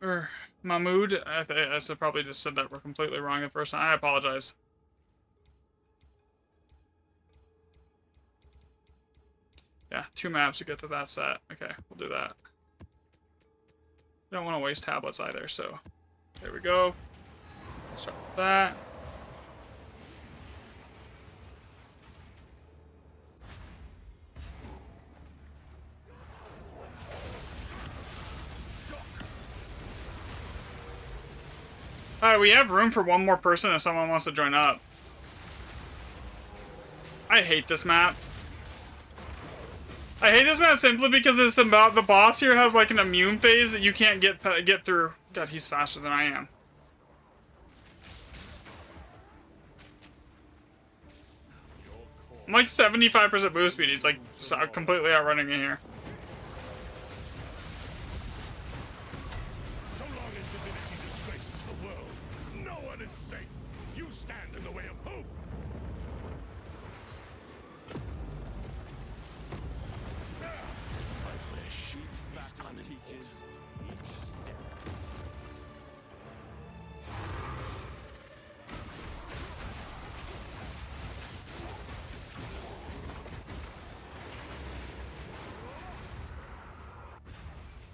or Mahmoud. I probably just said that completely wrong the first time. I apologize. Yeah, 2 maps to get to that set. Okay, we'll do that. Don't want to waste tablets either, so there we go. Start with that. Alright, we have room for one more person if someone wants to join up. I hate this map. I hate this map simply because it's about the boss here has like an immune phase that you can't get through. God, he's faster than I am. I'm like 75% boost speed. He's like completely outrunning me here. So long as divinity disgraces the world, no one is safe. You stand in the way of hope. My flesh back on teaches each step.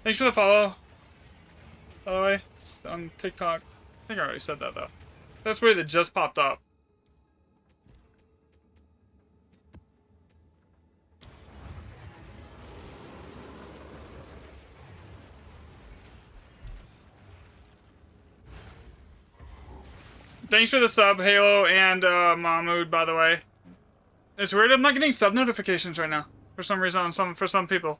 Thanks for the follow. By the way, on TikTok. I think I already said that though. That's weird that just popped up. Thanks for the sub, Halo and Mahmoud, by the way. It's weird I'm not getting sub notifications right now. For some reason for some people.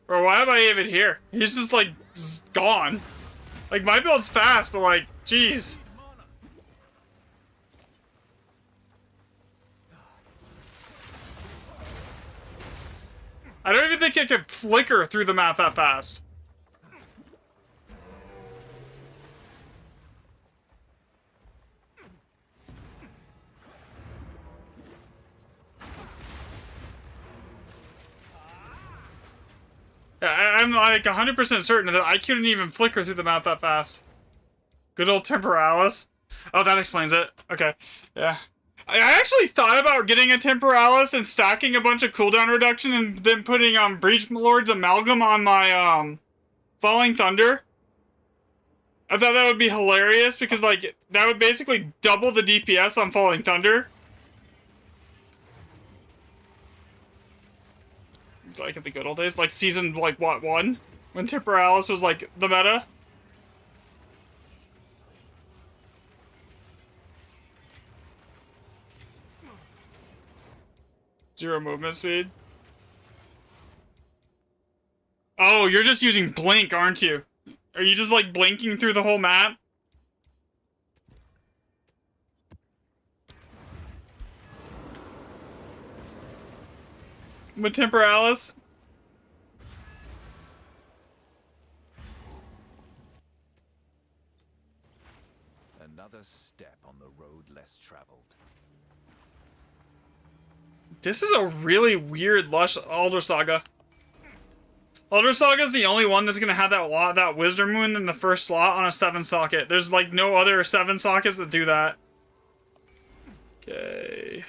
Bro, why am I even here? He's just like gone. Like my build's fast, but like, jeez. I don't even think it could flicker through the map that fast. Yeah, I'm like 100% certain that I couldn't even flicker through the map that fast. Good old Temporalis. Oh, that explains it. Okay, yeah. I actually thought about getting a Temporalis and stacking a bunch of cooldown reduction and then putting Breach Lord's Amalgam on my Falling Thunder. I thought that would be hilarious because like that would basically double the DPS on Falling Thunder. Like in the good old days, like season like what 1 when Temporalis was like the meta. Zero movement speed. Oh, you're just using blink, aren't you? Are you just like blinking through the whole map? With Temporalis? Another step on the road less traveled. This is a really weird lush Alder Saga. Alder Saga is the only one that's gonna have that Wisdom Moon in the first slot on a 7 socket. There's like no other 7 sockets that do that. Okay.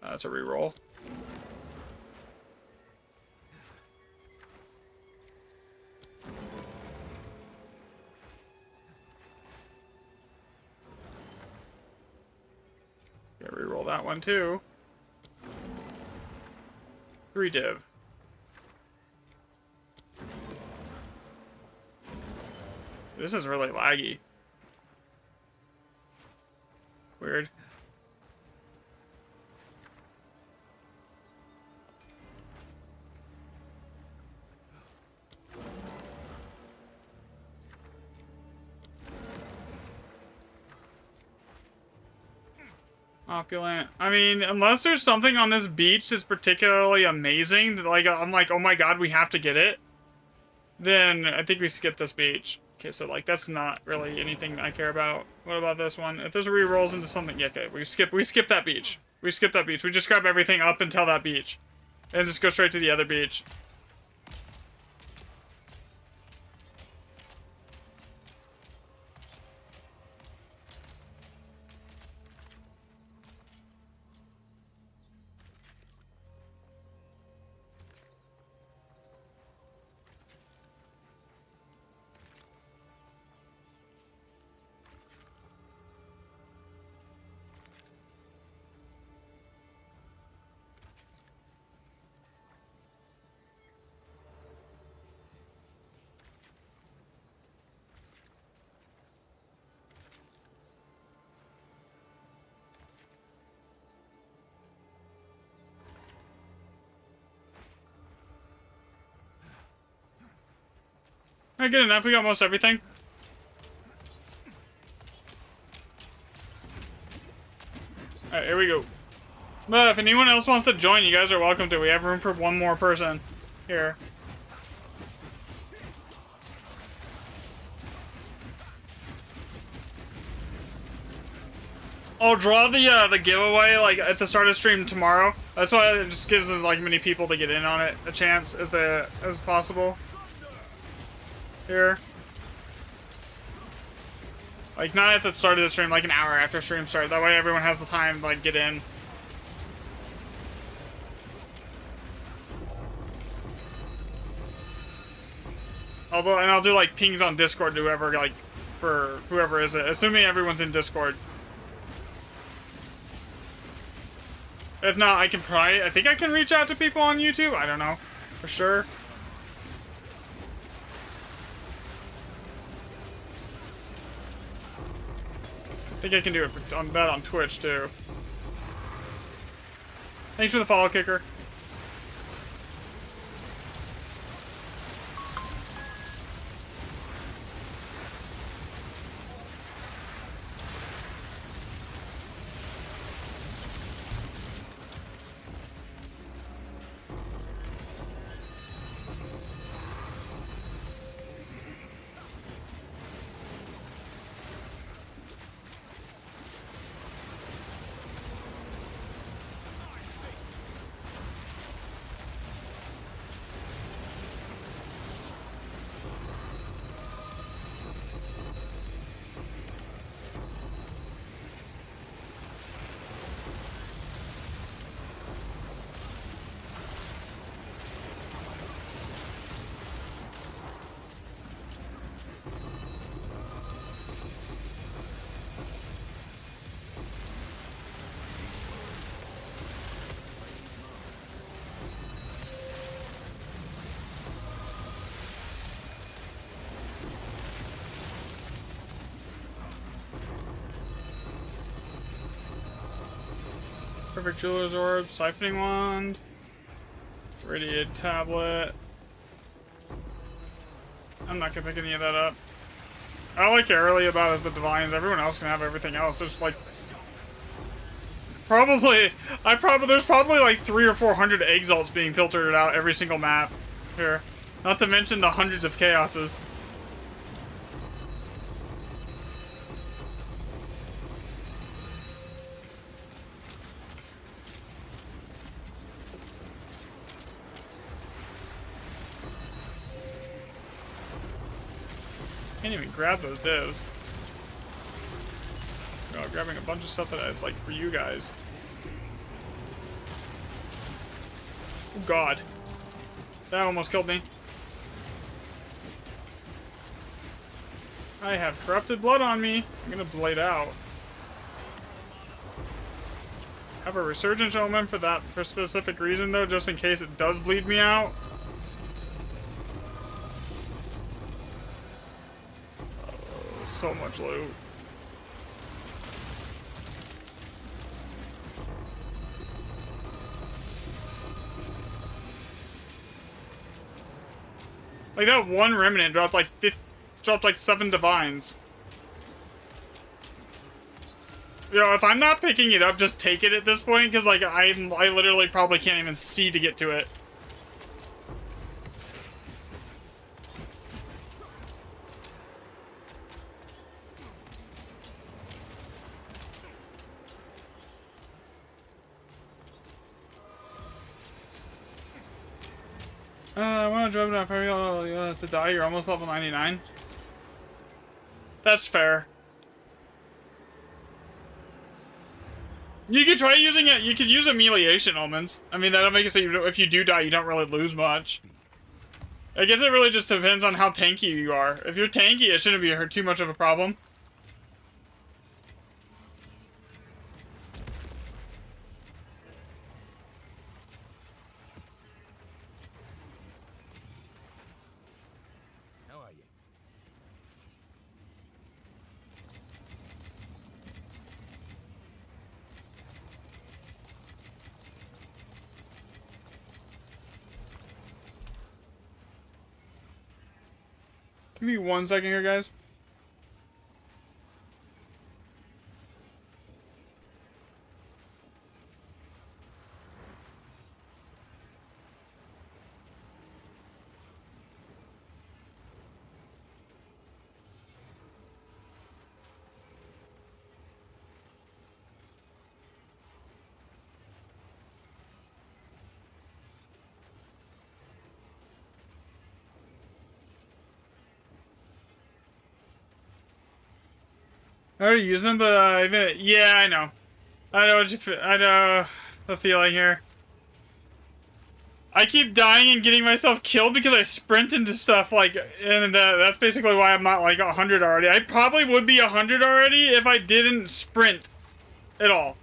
That's a reroll. Okay, reroll that one too. 3 div. This is really laggy. Weird. Opulent. I mean, unless there's something on this beach that's particularly amazing, that like I'm like, oh my god, we have to get it, then I think we skip this beach. Okay, so like that's not really anything I care about. What about this one? If this re-rolls into something, yeah, okay, we skip that beach. We skip that beach. We just grab everything up until that beach. and just go straight to the other beach. Alright, good enough. We got most everything. Alright, here we go. But if anyone else wants to join, you guys are welcome to. We have room for one more person here. I'll draw the giveaway like at the start of stream tomorrow. That's why it just gives as like many people to get in on it a chance as possible. Here. Like not at the start of the stream, like an hour after stream start. That way everyone has the time to like get in. Although, and I'll do like pings on Discord to whoever, like, for whoever is it. Assuming everyone's in Discord. If not, I can probably, I think I can reach out to people on YouTube. I don't know, for sure. I think I can do it on that on Twitch too. Thanks for the follow, Kicker. Perfect Jeweler's Orb, Siphoning Wand, Radiated Tablet. I'm not gonna pick any of that up. I like Airly about as the Divines. Everyone else can have everything else. There's like there's probably like 300 or 400 Exalts being filtered out every single map here. Not to mention the hundreds of Chaoses. Can't even grab those divs. Oh, grabbing a bunch of stuff that is like for you guys. Oh god. That almost killed me. I have corrupted blood on me. I'm gonna blade out. Have a resurgence omen for that for specific reason though, just in case it does bleed me out. So much loot. Like that one remnant dropped like 7 divines. Yo, if I'm not picking it up, just take it at this point, because like I literally probably can't even see to get to it. I want to drive enough. You have to die. You're almost level 99. That's fair. You could try using it. You could use Amelioration Omens. I mean, that'll make it so if you do die, you don't really lose much. I guess it really just depends on how tanky you are. If you're tanky, it shouldn't be too much of a problem. How are you? Give me 1 second here, guys. I already use them, but yeah, I know. I know what you I know the feeling here. I keep dying and getting myself killed because I sprint into stuff, like, and that's basically why I'm not, like, 100 already. I probably would be 100 already if I didn't sprint at all.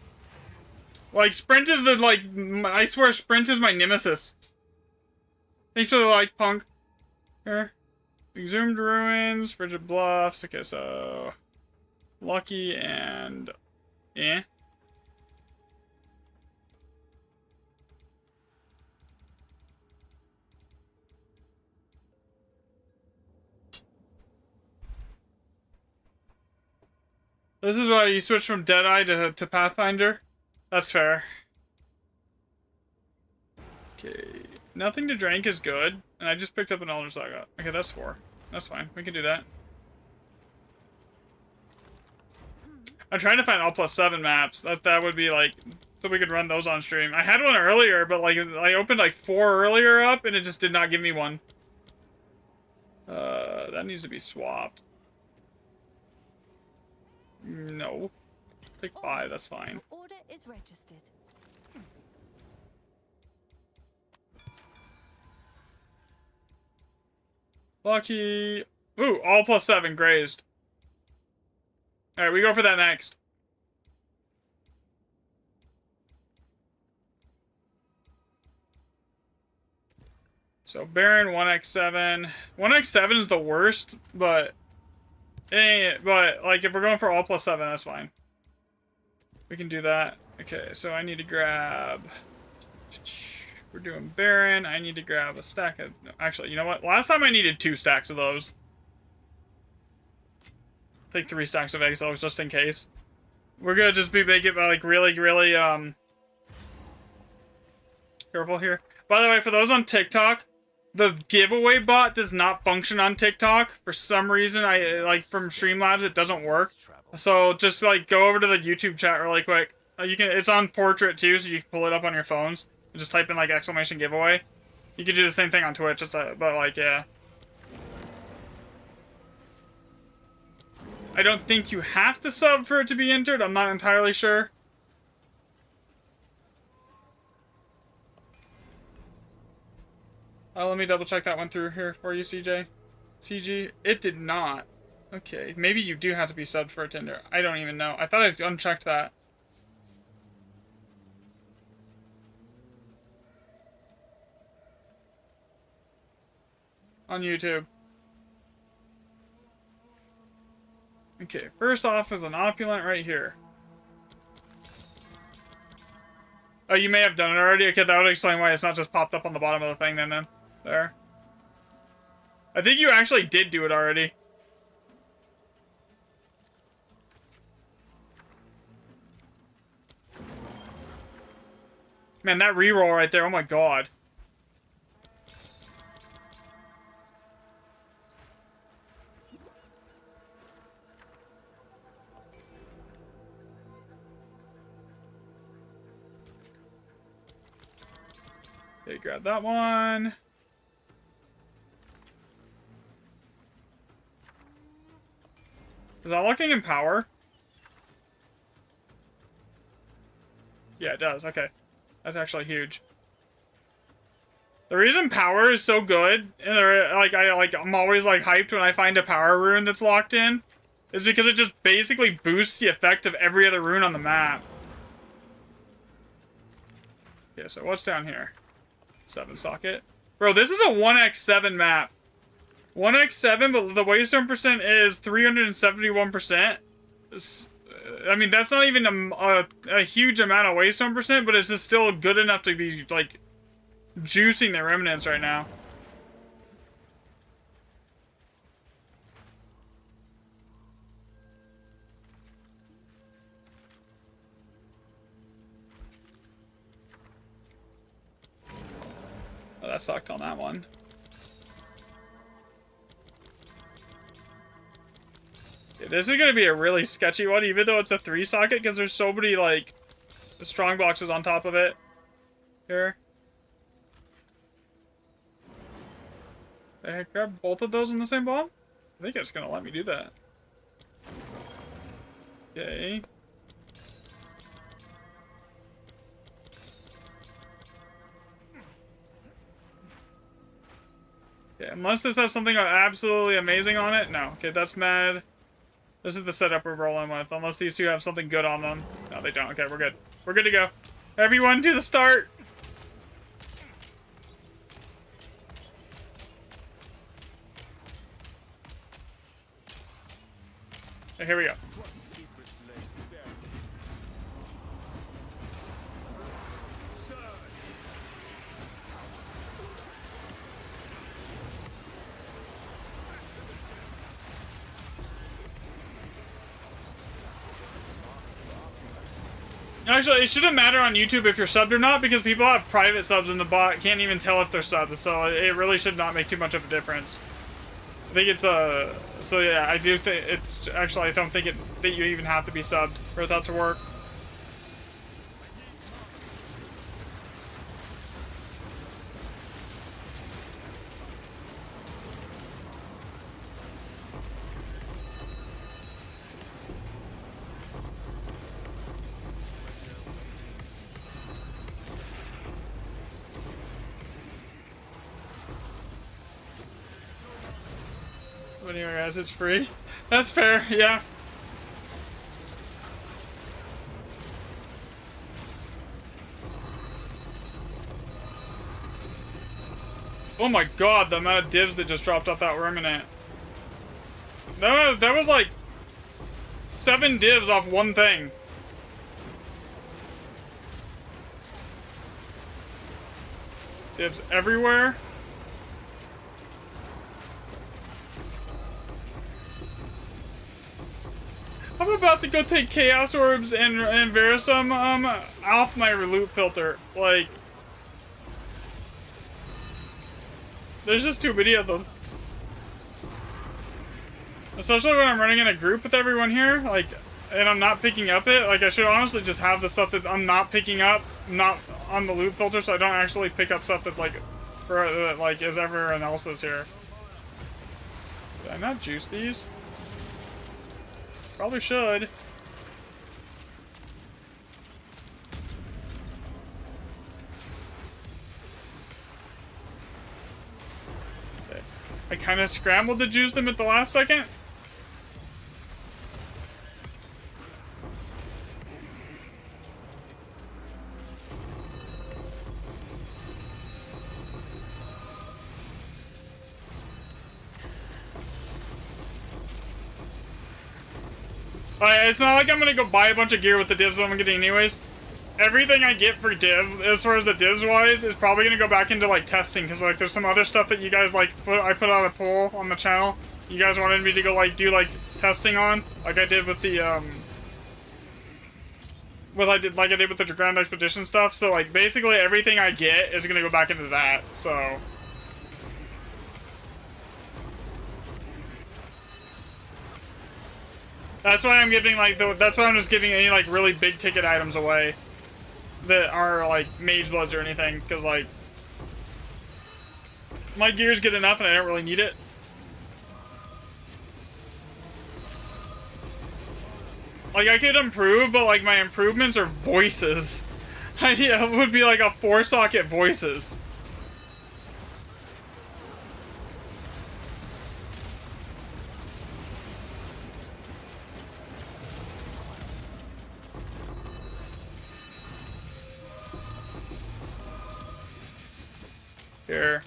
Like, sprint is the, like, I swear sprint is my nemesis. Thanks for the like, punk. Here. Exhumed Ruins, Frigid Bluffs. Okay, so... Lucky and... eh. This is why you switch from Deadeye to Pathfinder. That's fair. Okay. Nothing to drink is good. And I just picked up an Elder Saga. Okay, that's 4. That's fine. We can do that. I'm trying to find all +7 maps. That would be like... so we could run those on stream. I had one earlier, but like I opened like 4 earlier up and it just did not give me one. That needs to be swapped. No. Take 5, that's fine. Your order is registered. Lucky. Ooh, all +7 grazed. Alright, we go for that next. So Baron 1x7. 1x7 is the worst, but like if we're going for all +7, that's fine. We can do that. Okay, so I need to grab... we're doing Baron. I need to grab a stack of... no, actually, you know what? Last time I needed 2 stacks of those. Take 3 stacks of exiles just in case. We're gonna just be making like really careful here. By the way, for those on TikTok, the giveaway bot does not function on TikTok. For some reason, like from Streamlabs, it doesn't work. So just like go over to the YouTube chat really quick. You can, it's on portrait too, so you can pull it up on your phones. And just type in like exclamation giveaway. You can do the same thing on Twitch. It's but like yeah. I don't think you have to sub for it to be entered. I'm not entirely sure. Let me double check that one through here for you, CJ. CG, it did not. Okay, maybe you do have to be subbed for a Tinder. I don't even know. I thought I unchecked that. On YouTube. Okay, first off is an opulent right here. Oh, you may have done it already? Okay, that would explain why it's not just popped up on the bottom of the thing then. There. I think you actually did do it already. Man, that reroll right there, oh my god. Okay, grab that one. Is that looking in power? Yeah, it does. Okay. That's actually huge. The reason power is so good, and I'm always like hyped when I find a power rune that's locked in, is because it just basically boosts the effect of every other rune on the map. Okay, so what's down here? 7 socket. Bro, this is a 1x7 map. 1x7, but the waystone percent is 371%. I mean, that's not even a huge amount of waystone percent, but it's just still good enough to be, like, juicing the remnants right now. Oh, that sucked on that one. Yeah, this is gonna be a really sketchy one, even though it's a 3 socket, because there's so many, like, strong boxes on top of it. Here. Did I grab both of those in the same bomb? I think it's gonna let me do that. Okay. Yeah, unless this has something absolutely amazing on it. No. Okay, that's mad. This is the setup we're rolling with. Unless these two have something good on them. No, they don't. Okay, we're good. We're good to go. Everyone to the start! Okay, here we go. Actually, it shouldn't matter on YouTube if you're subbed or not, because people have private subs and the bot can't even tell if they're subbed, so it really should not make too much of a difference. I think it's, so yeah, I do think it's, actually, I don't think that you even have to be subbed for that to work. But anyway, guys, it's free. That's fair, yeah. Oh my god, the amount of divs that just dropped off that Remnant. That was like 7 divs off one thing. Divs everywhere. I'm about to go take Chaos Orbs and Verisum off my loot filter. Like, there's just too many of them. Especially when I'm running in a group with everyone here, like, and I'm not picking up it. Like, I should honestly just have the stuff that I'm not picking up, not on the loot filter, so I don't actually pick up stuff that's like, for like, is everyone else's here. Did I not juice these? Probably should. Okay. I kind of scrambled to juice them at the last second. It's not like I'm gonna go buy a bunch of gear with the divs that I'm getting anyways. Everything I get for div, as far as the divs wise, is probably gonna go back into like testing, because like there's some other stuff that you guys like I put out a poll on the channel. You guys wanted me to go like do like testing on, like I did with the I did with the Grand Expedition stuff. So like basically everything I get is gonna go back into that. So. That's why I'm giving like that's why I'm just giving any like really big ticket items away that are like Mage Bloods or anything, because like my gear's good enough and I don't really need it. Like, I could improve, but, like, my improvements are voices. It would be, like, a 4-socket voices. Here.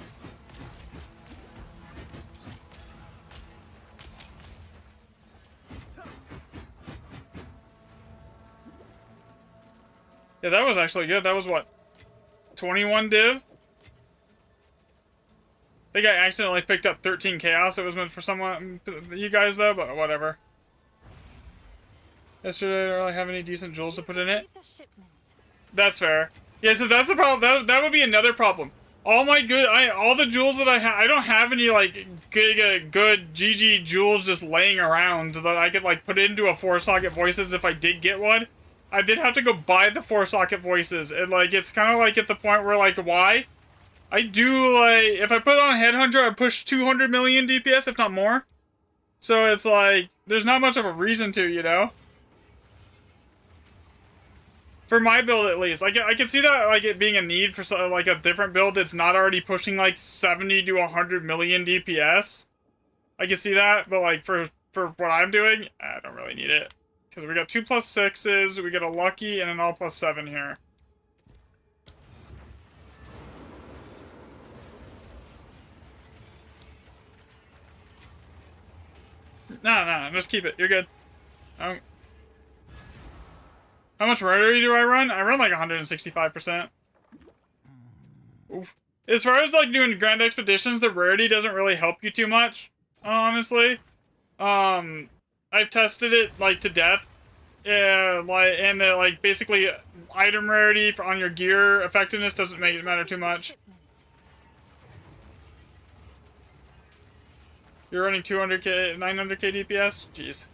Yeah, that was actually good. That was what? 21 div? I think I accidentally picked up 13 chaos. It was meant for someone, you guys though, but whatever. Yesterday, I don't really have any decent jewels to put in it. The shipment. That's fair. Yeah, so that's the problem. That would be another problem. All the jewels that I have, I don't have any like good GG jewels just laying around that I could like put into a 4-socket voices if I did get one. I did have to go buy the 4-socket voices, and like it's kind of like at the point where like why? I do like if I put on Headhunter, I push 200 million DPS if not more. So it's like there's not much of a reason to, you know. For my build, at least, like I can see that like it being a need for like a different build that's not already pushing like 70 to 100 million DPS. I can see that, but like for what I'm doing, I don't really need it because we got 2+6s, we get a lucky and an all +7 here. No, just keep it. You're good. How much rarity do I run? I run like 165%. Oof. As far as like doing Grand Expeditions, the rarity doesn't really help you too much, honestly. I've tested it like to death. Yeah, like and the like basically item rarity on your gear effectiveness doesn't make it matter too much. Shipment. You're running 200k, 900k DPS? Jeez.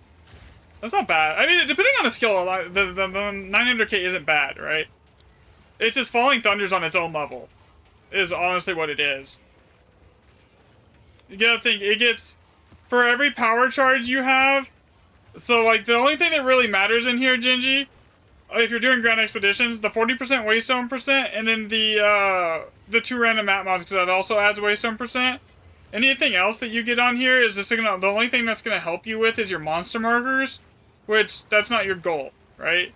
That's not bad. I mean, depending on the skill, the 900k isn't bad, right? It's just Falling Thunder's on its own level. Is honestly what it is. You gotta think, it gets... For every power charge you have... So, like, the only thing that really matters in here, Gingy, if you're doing Grand Expeditions, the 40% Waystone percent, and then the 2 random map mods, because that also adds Waystone percent. Anything else that you get on here is just gonna... The only thing that's gonna help you with is your monster markers, which, that's not your goal, right?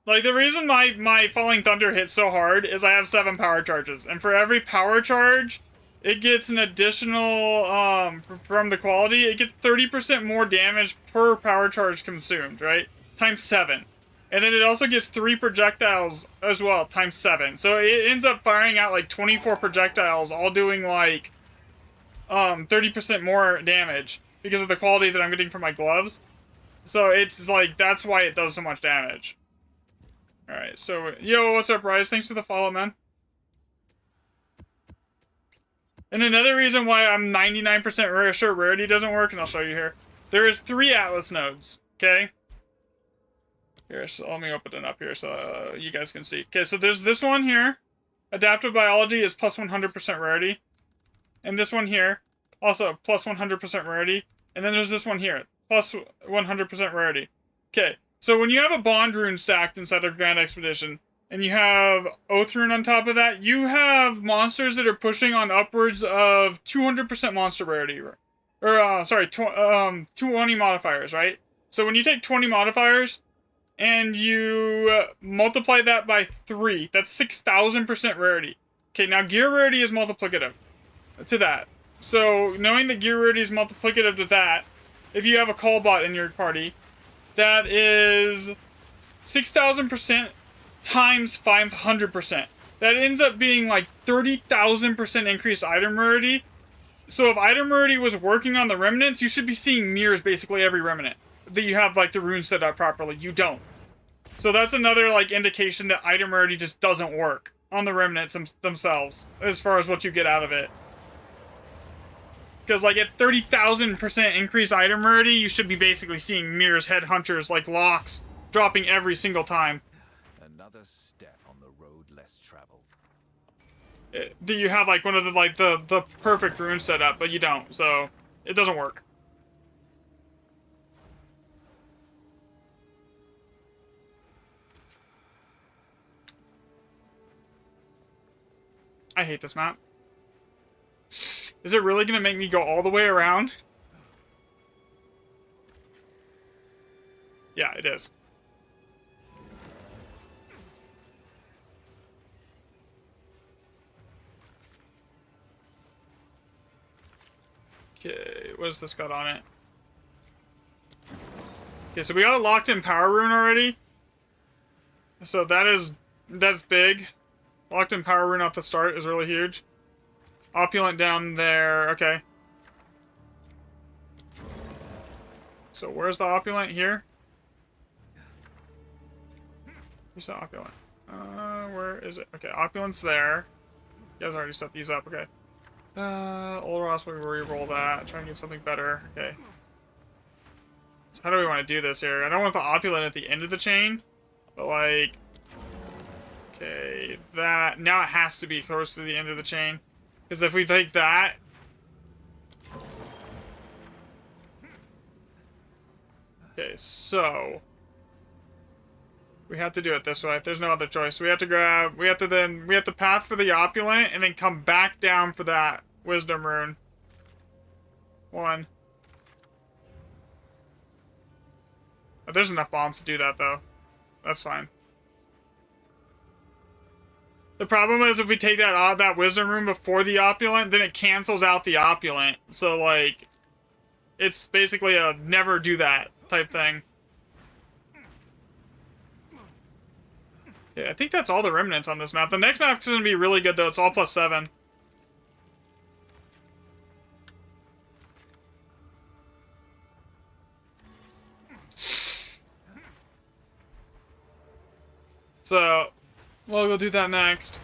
Like, the reason my Falling Thunder hits so hard is I have 7 power charges, and for every power charge, it gets an additional, from the quality, it gets 30% more damage per power charge consumed, right? Times 7. And then it also gets 3 projectiles as well, times 7. So it ends up firing out, like, 24 projectiles, all doing, like, 30% more damage because of the quality that I'm getting from my gloves. So it's, like, that's why it does so much damage. Alright, so, yo, what's up, Rise? Thanks for the follow, man. And another reason why I'm 99% sure rarity doesn't work, and I'll show you here. There is 3 Atlas nodes, okay? Here, so let me open it up here so you guys can see. Okay, so there's this one here. Adaptive Biology is plus 100% rarity. And this one here, also plus 100% rarity. And then there's this one here, plus 100% rarity. Okay. So when you have a Bond rune stacked inside of Grand Expedition, and you have Oath rune on top of that, you have monsters that are pushing on upwards of 200% monster rarity. Or, sorry, 20 modifiers, right? So when you take 20 modifiers, and you multiply that by 3, that's 6,000% rarity. Okay, now gear rarity is multiplicative to that. So knowing that gear rarity is multiplicative to that, if you have a call bot in your party, that is 6,000% times 500%. That ends up being like 30,000% increased item rarity. So if item rarity was working on the remnants, you should be seeing mirrors basically every remnant. That you have like the runes set up properly. You don't. So that's another like indication that item rarity just doesn't work on the remnants themselves as far as what you get out of it. Because, like, at 30,000% increased item rarity, you should be basically seeing mirrors, headhunters, like locks, dropping every single time. Another step on the road less traveled. That you have, like, one of the perfect runes set up, but you don't, so it doesn't work. I hate this map. Is it really gonna make me go all the way around? Yeah, it is. Okay, what does this got on it? Okay, so we got a locked-in power rune already. So that's big. Locked-in power rune at the start is really huge. Opulent down there. Okay. So where's the opulent here? Where's the opulent? Where is it? Okay, opulent's there. You guys already set these up. Okay. Olros, we re-roll that. Try and get something better. Okay. So how do we want to do this here? I don't want the opulent at the end of the chain, but like, okay, that now it has to be close to the end of the chain, because if we take that, okay, so we have to do it this way. There's no other choice. We have to path for the opulent and then come back down for that wisdom rune. One. Oh, there's enough bombs to do that though. That's fine. The problem is if we take that wisdom rune before the opulent, then it cancels out the opulent. So like, it's basically a never do that type thing. Yeah, I think that's all the remnants on this map. The next map is going to be really good though. It's all +7. So, we'll go do that next.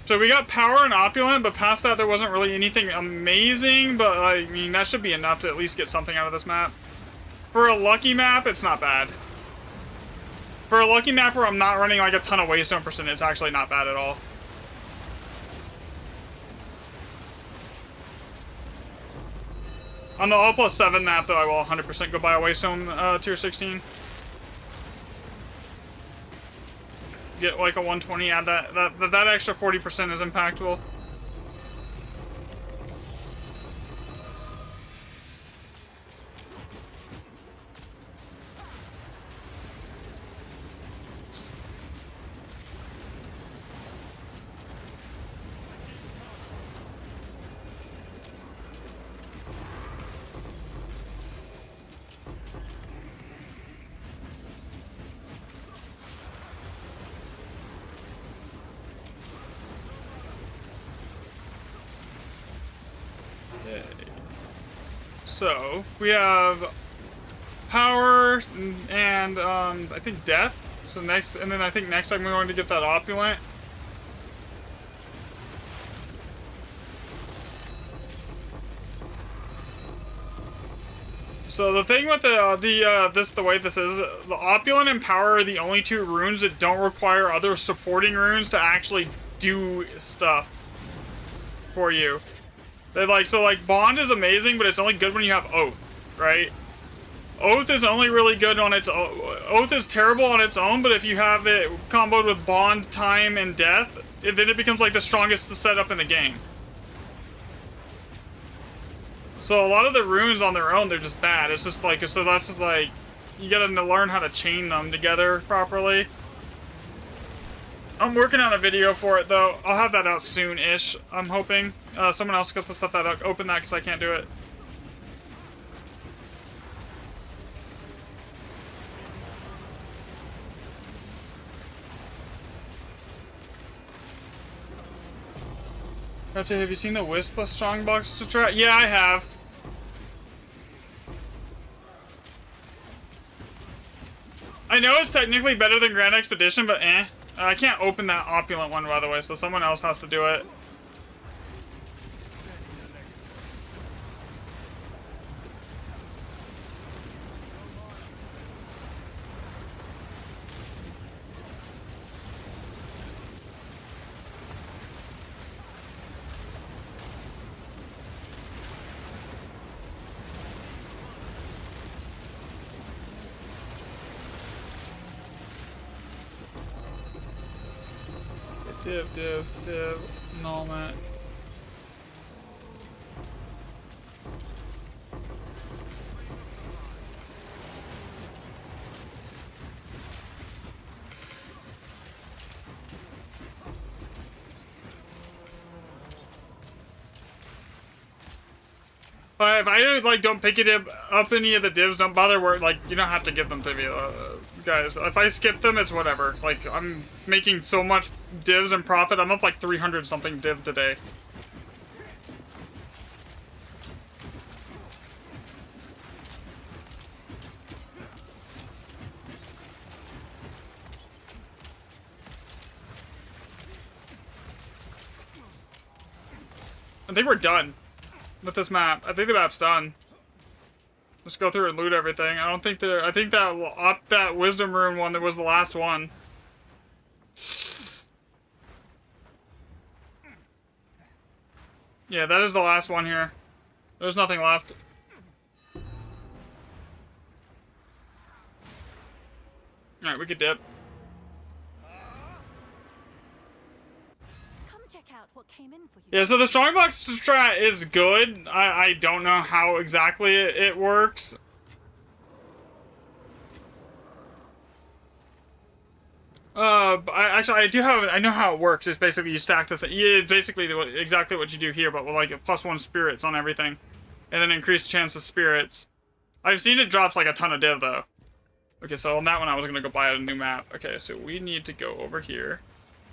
So we got power and opulent, but past that there wasn't really anything amazing, but I mean, that should be enough to at least get something out of this map. For a lucky map, it's not bad. For a lucky map where I'm not running like a ton of waystone percent, it's actually not bad at all. On the all +7 map though, I will 100% go buy a waystone tier 16. Get like a 120, add that extra 40% is impactful. So we have power and I think death. So next, and then I think next time we're going to get that opulent. So the thing with the way this is, the opulent and power are the only two runes that don't require other supporting runes to actually do stuff for you. They like bond is amazing, but it's only good when you have oath, right? Oath is only really good on its own. Oath is terrible on its own, but if you have it comboed with bond, time, and death, then it becomes like the strongest setup in the game. So a lot of the runes on their own, they're just bad. It's just like, so that's like, you gotta learn how to chain them together properly. I'm working on a video for it though. I'll have that out soon-ish, I'm hoping. Someone else gets to set that up. Open that because I can't do it. Have you seen the Wisp Strongbox to try? Yeah, I have. I know it's technically better than Grand Expedition, but eh. I can't open that opulent one, by the way, so someone else has to do it. Div, annulment. If I like don't pick it up any of the divs, don't bother. Like you don't have to give them to me, guys. If I skip them, it's whatever. Like I'm making so much divs and profit. I'm up like 300 something div today. I think we're done with this map. I think the map's done. Let's go through and loot everything. I don't think I think that wisdom rune one that was the last one. Yeah, that is the last one here. There's nothing left. Alright, we could dip. What came in for you. Yeah, so the strongbox strat is good. I don't know how exactly it works. I know how it works. It's basically you stack this. It's basically exactly what you do here, but with like a +1 spirits on everything, and then increased chance of spirits. I've seen it drops like a ton of div though. Okay, so on that one I was gonna go buy a new map. Okay, so we need to go over here.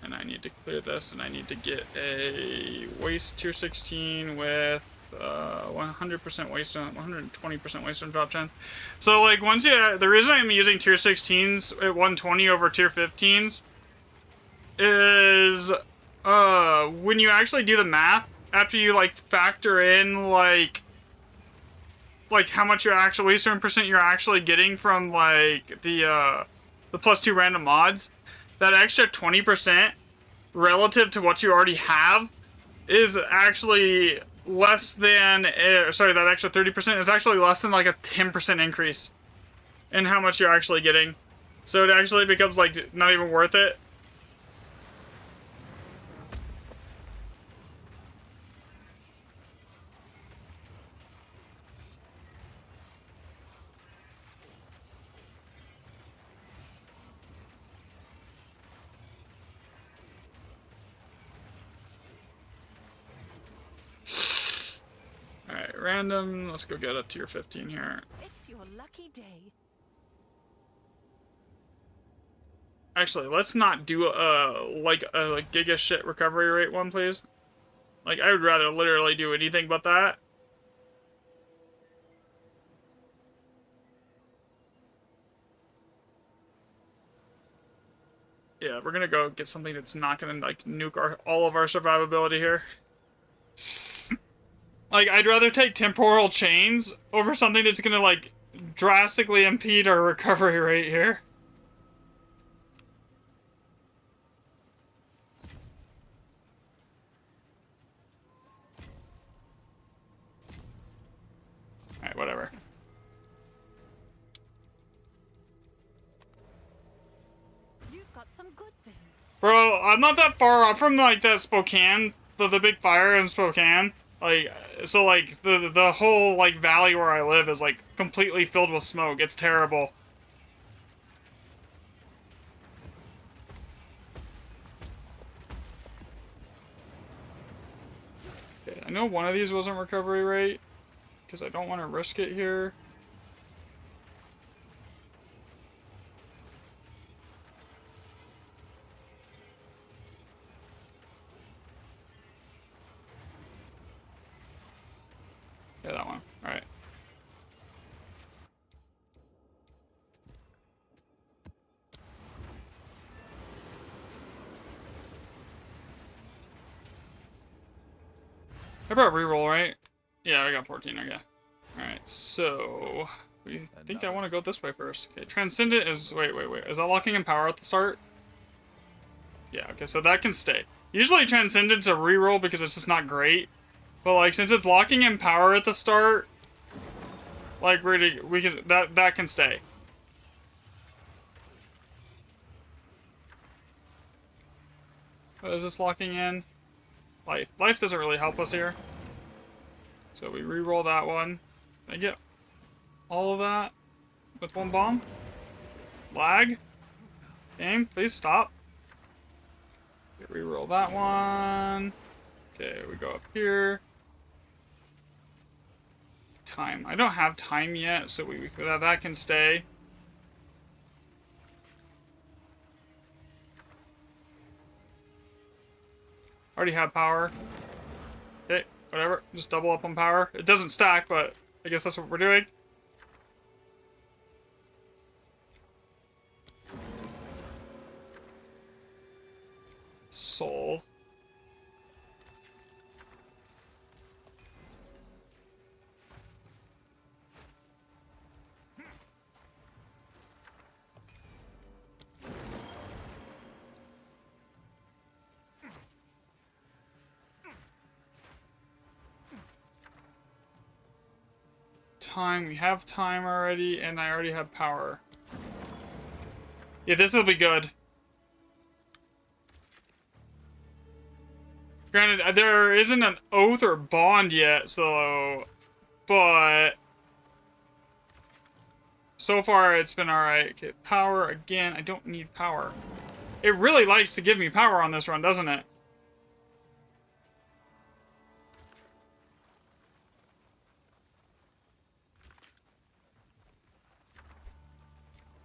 And I need to clear this, and I need to get a waste tier 16 with 100% waste on 120% waste on drop chance. So like once the reason I'm using tier 16s at 120 over tier 15s is when you actually do the math after you like factor in like how much you're actually certain percent you're actually getting from like the +2 random mods. That extra 20% relative to what you already have is actually less than, sorry, that extra 30% is actually less than like a 10% increase in how much you're actually getting. So it actually becomes like not even worth it. Alright, random. Let's go get a tier 15 here. It's your lucky day. Actually, let's not do like a giga shit recovery rate one, please. Like, I would rather literally do anything but that. Yeah, we're gonna go get something that's not gonna like nuke all of our survivability here. Like, I'd rather take temporal chains over something that's gonna, like, drastically impede our recovery rate here. Alright, whatever. You've got some goods in. Bro, I'm not that far. I'm from, like, that Spokane, the big fire in Spokane. Like, so, like, the whole, like, valley where I live is, like, completely filled with smoke. It's terrible. Okay, I know one of these wasn't recovery rate, because I don't want to risk it here. Yeah, that one. Alright. I brought reroll, right? Yeah, I got 14, okay. Alright, so... I think I want to go this way first. Okay, Transcendent is... Wait. Is that locking in power at the start? Yeah, okay, so that can stay. Usually Transcendent's a reroll because it's just not great. But, like, since it's locking in power at the start... Like, we can... That can stay. What is this locking in? Life. Life doesn't really help us here. So we re-roll that one. Can I get all of that with one bomb? Lag? Game, please stop. Okay, re-roll that one. Okay, we go up here. Time. I don't have time yet, so that can stay. Already have power. Okay, whatever. Just double up on power. It doesn't stack, but I guess that's what we're doing. Soul. Time. We have time already, and I already have power. Yeah, this will be good. Granted, there isn't an oath or bond yet, so... But... So far, it's been alright. Okay, power again. I don't need power. It really likes to give me power on this run, doesn't it?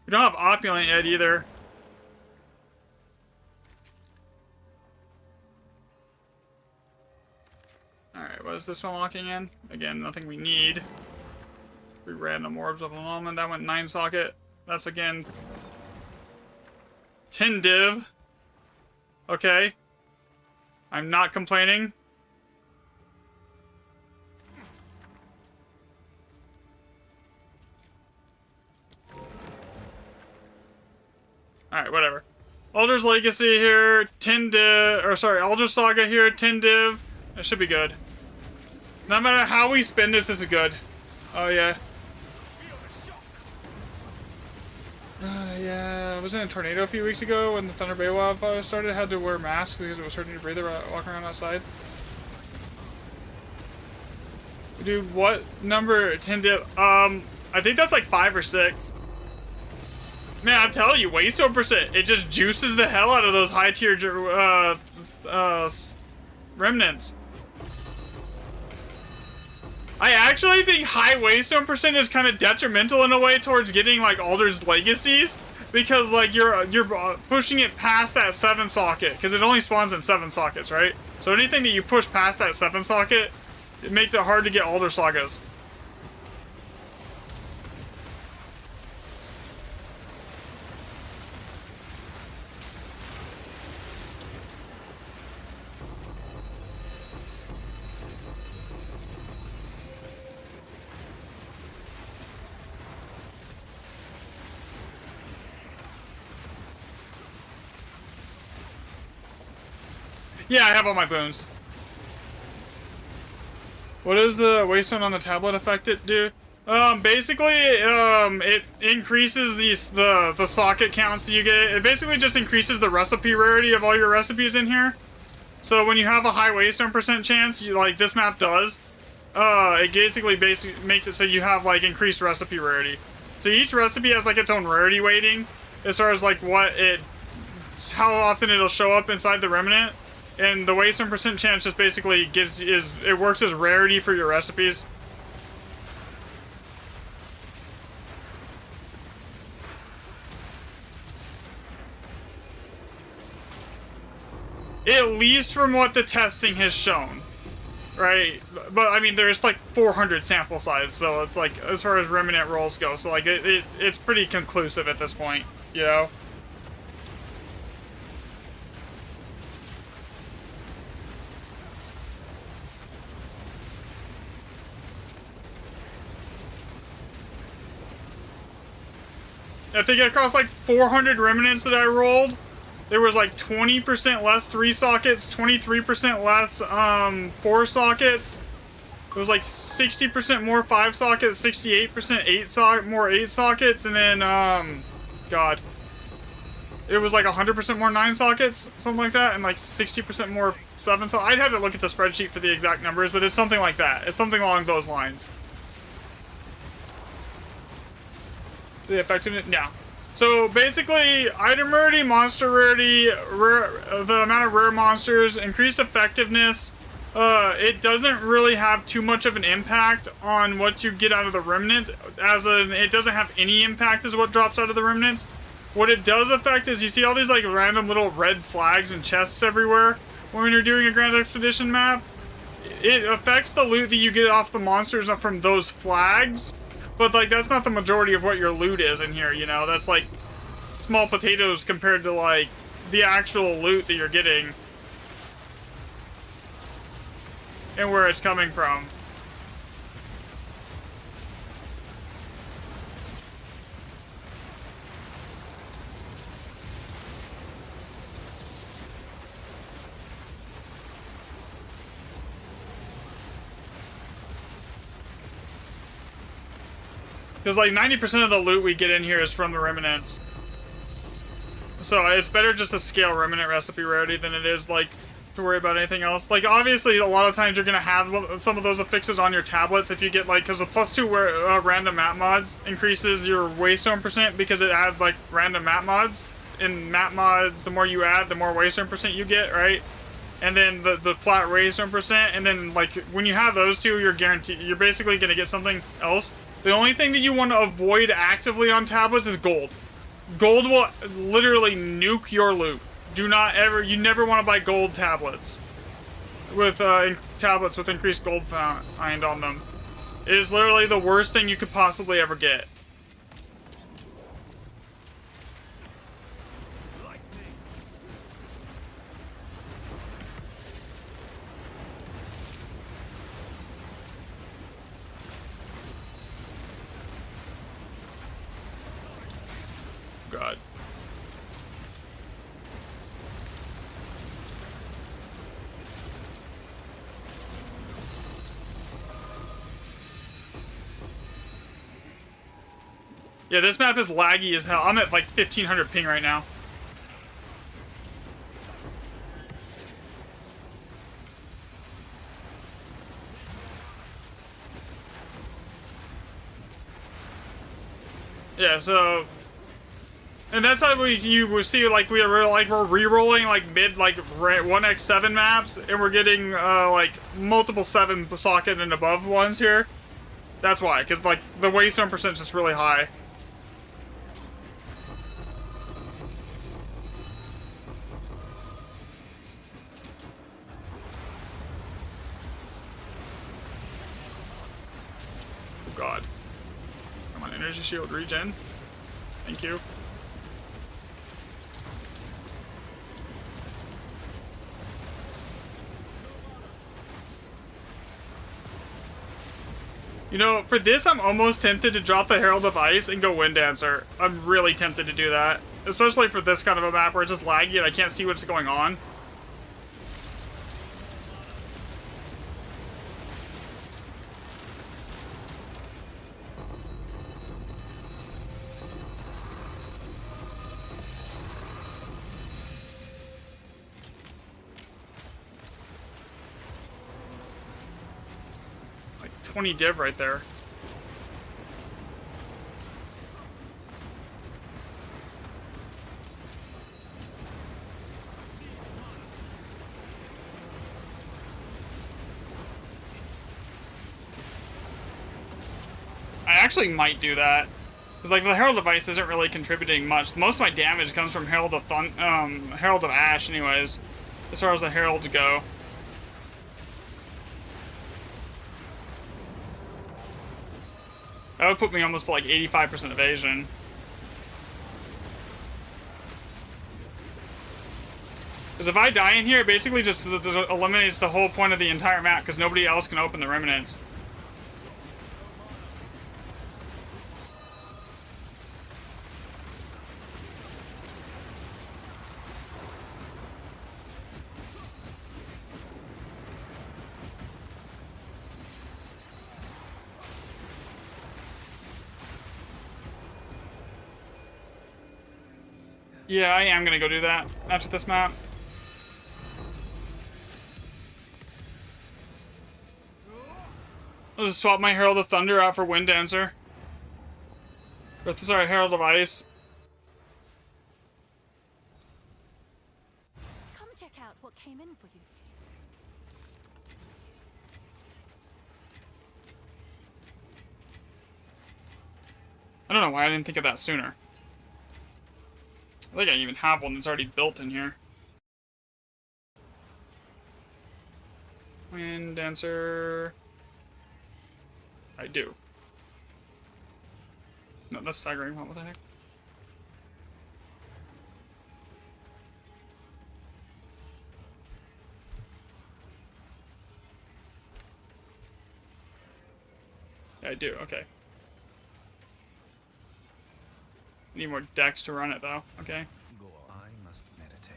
We don't have opulent yet either. Alright, what is this one locking in? Again, nothing we need. 3 random orbs of alignment. That went 9 socket. That's again 10 div. Okay. I'm not complaining. Alright, whatever. Alder's Legacy here, 10 div, or sorry, Alder Saga here, 10 div. That should be good. No matter how we spin this, this is good. Oh, yeah. Yeah, I was in a tornado a few weeks ago when the Thunder Bay wildfire started. I had to wear masks because it was hurting to breathe walking around outside. Dude, what number 10 div? I think that's like 5 or 6. Man, I'm telling you, Waystone percent, it just juices the hell out of those high tier remnants. I actually think high Waystone percent is kind of detrimental in a way towards getting like Alder's Legacies, because like you're pushing it past that 7 socket, because it only spawns in 7 sockets, right? So anything that you push past that 7 socket, it makes it hard to get Alder Sagas. Yeah, I have all my boons. What does the Waystone on the tablet affect it do? Basically, it increases the socket counts that you get. It basically just increases the recipe rarity of all your recipes in here. So when you have a high Waystone percent chance, like this map does, it basically makes it so you have like increased recipe rarity. So each recipe has like its own rarity weighting as far as like how often it'll show up inside the remnant. And the Waystone percent chance just basically it works as rarity for your recipes. At least from what the testing has shown. Right? But I mean, there's like 400 sample size, so it's like, as far as remnant rolls go, so like it's pretty conclusive at this point, you know? I think across like 400 remnants that I rolled, there was like 20% less 3 sockets, 23% less 4 sockets. It was like 60% more 5 sockets, 68% more 8 sockets, and then God, it was like 100% more 9 sockets, something like that, and like 60% more 7 sockets. I'd have to look at the spreadsheet for the exact numbers, but it's something like that. It's something along those lines. The effectiveness, yeah. So basically, item rarity, monster rarity, the amount of rare monsters, increased effectiveness. It doesn't really have too much of an impact on what you get out of the remnants. It doesn't have any impact as what drops out of the remnants. What it does affect is you see all these like random little red flags and chests everywhere when you're doing a Grand Expedition map. It affects the loot that you get off the monsters from those flags. But, like, that's not the majority of what your loot is in here, you know? That's, like, small potatoes compared to, like, the actual loot that you're getting. And where it's coming from. Because, like, 90% of the loot we get in here is from the remnants. So, it's better just to scale remnant recipe rarity than it is, like, to worry about anything else. Like, obviously, a lot of times you're going to have some of those affixes on your tablets if you get, like, because the +2 random map mods increases your waystone percent because it adds, like, random map mods. In map mods, the more you add, the more waystone percent you get, right? And then the flat waystone percent, and then, like, when you have those two, you're basically going to get something else. The only thing that you want to avoid actively on tablets is gold. Gold will literally nuke your loot. You never want to buy gold tablets with tablets with increased gold found on them. It is literally the worst thing you could possibly ever get. God. Yeah, this map is laggy as hell. I'm at like 1500 ping right now. Yeah, so... And that's how you will see, like, we're re-rolling, like, mid, like, 1x7 maps, and we're getting, like, multiple 7 socket and above ones here. That's why, because, like, the waystone percent is just really high. Oh, God. Come on, energy shield regen. Thank you. You know, for this, I'm almost tempted to drop the Herald of Ice and go Wind Dancer. I'm really tempted to do that. Especially for this kind of a map where it's just laggy and I can't see what's going on. Like 20 div right there. I actually might do that. Because, like, the Herald of Ice isn't really contributing much. Most of my damage comes from Herald of Ash, anyways. As far as the Heralds go. That would put me almost to, like, 85% evasion. Because if I die in here, it basically just eliminates the whole point of the entire map, because nobody else can open the remnants. Yeah, I am gonna go do that after this map. I'll just swap my Herald of Thunder out for Wind Dancer. Or, sorry, Herald of Ice. Come check out what came in for you. I don't know why I didn't think of that sooner. I think I even have one that's already built in here. Wind Dancer. I do. No, that's staggering. What the heck? Yeah, I do. Okay. Need more decks to run it, though. Okay. I must meditate.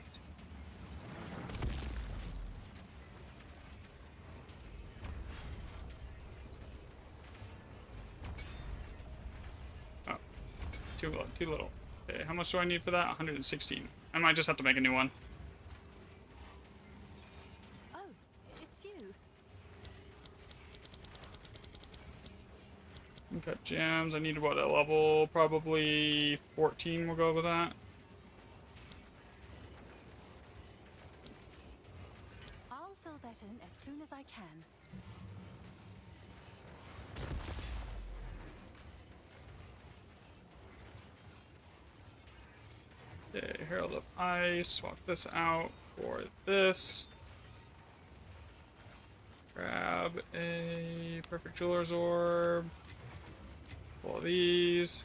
Oh. Too little. Okay, how much do I need for that? 116. I might just have to make a new one. Oh, it's you. Got gems. I need what, a level? Probably 14. We'll go with that. I'll fill that in as soon as I can. Okay, Herald of Ice. Swap this out for this. Grab a Perfect Jeweler's Orb. All these.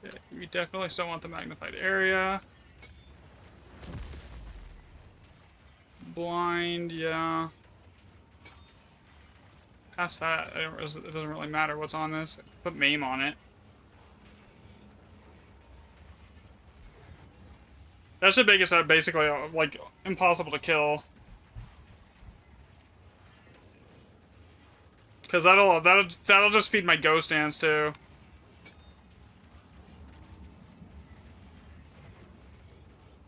Okay, we definitely still want the magnified area. Blind, yeah. Past that, it doesn't really matter what's on this. Put MAME on it. That should make it basically like impossible to kill. Cause that'll just feed my Ghost Dance too.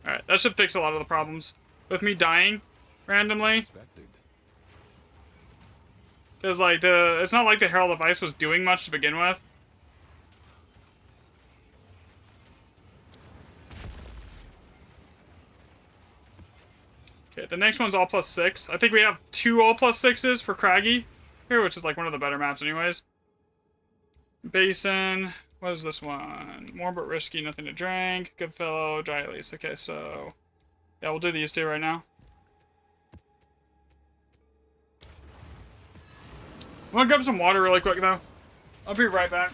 Alright, that should fix a lot of the problems. With me dying randomly. Expected. Cause like it's not like the Herald of Ice was doing much to begin with. Okay, the next one's all +6. I think we have 2 all +6s for Craggy here, which is like one of the better maps anyways. Basin. What is this one? More but risky, nothing to drink. Goodfellow, Dry Release. Okay, so yeah, we'll do these two right now. I'm gonna grab some water really quick though. I'll be right back.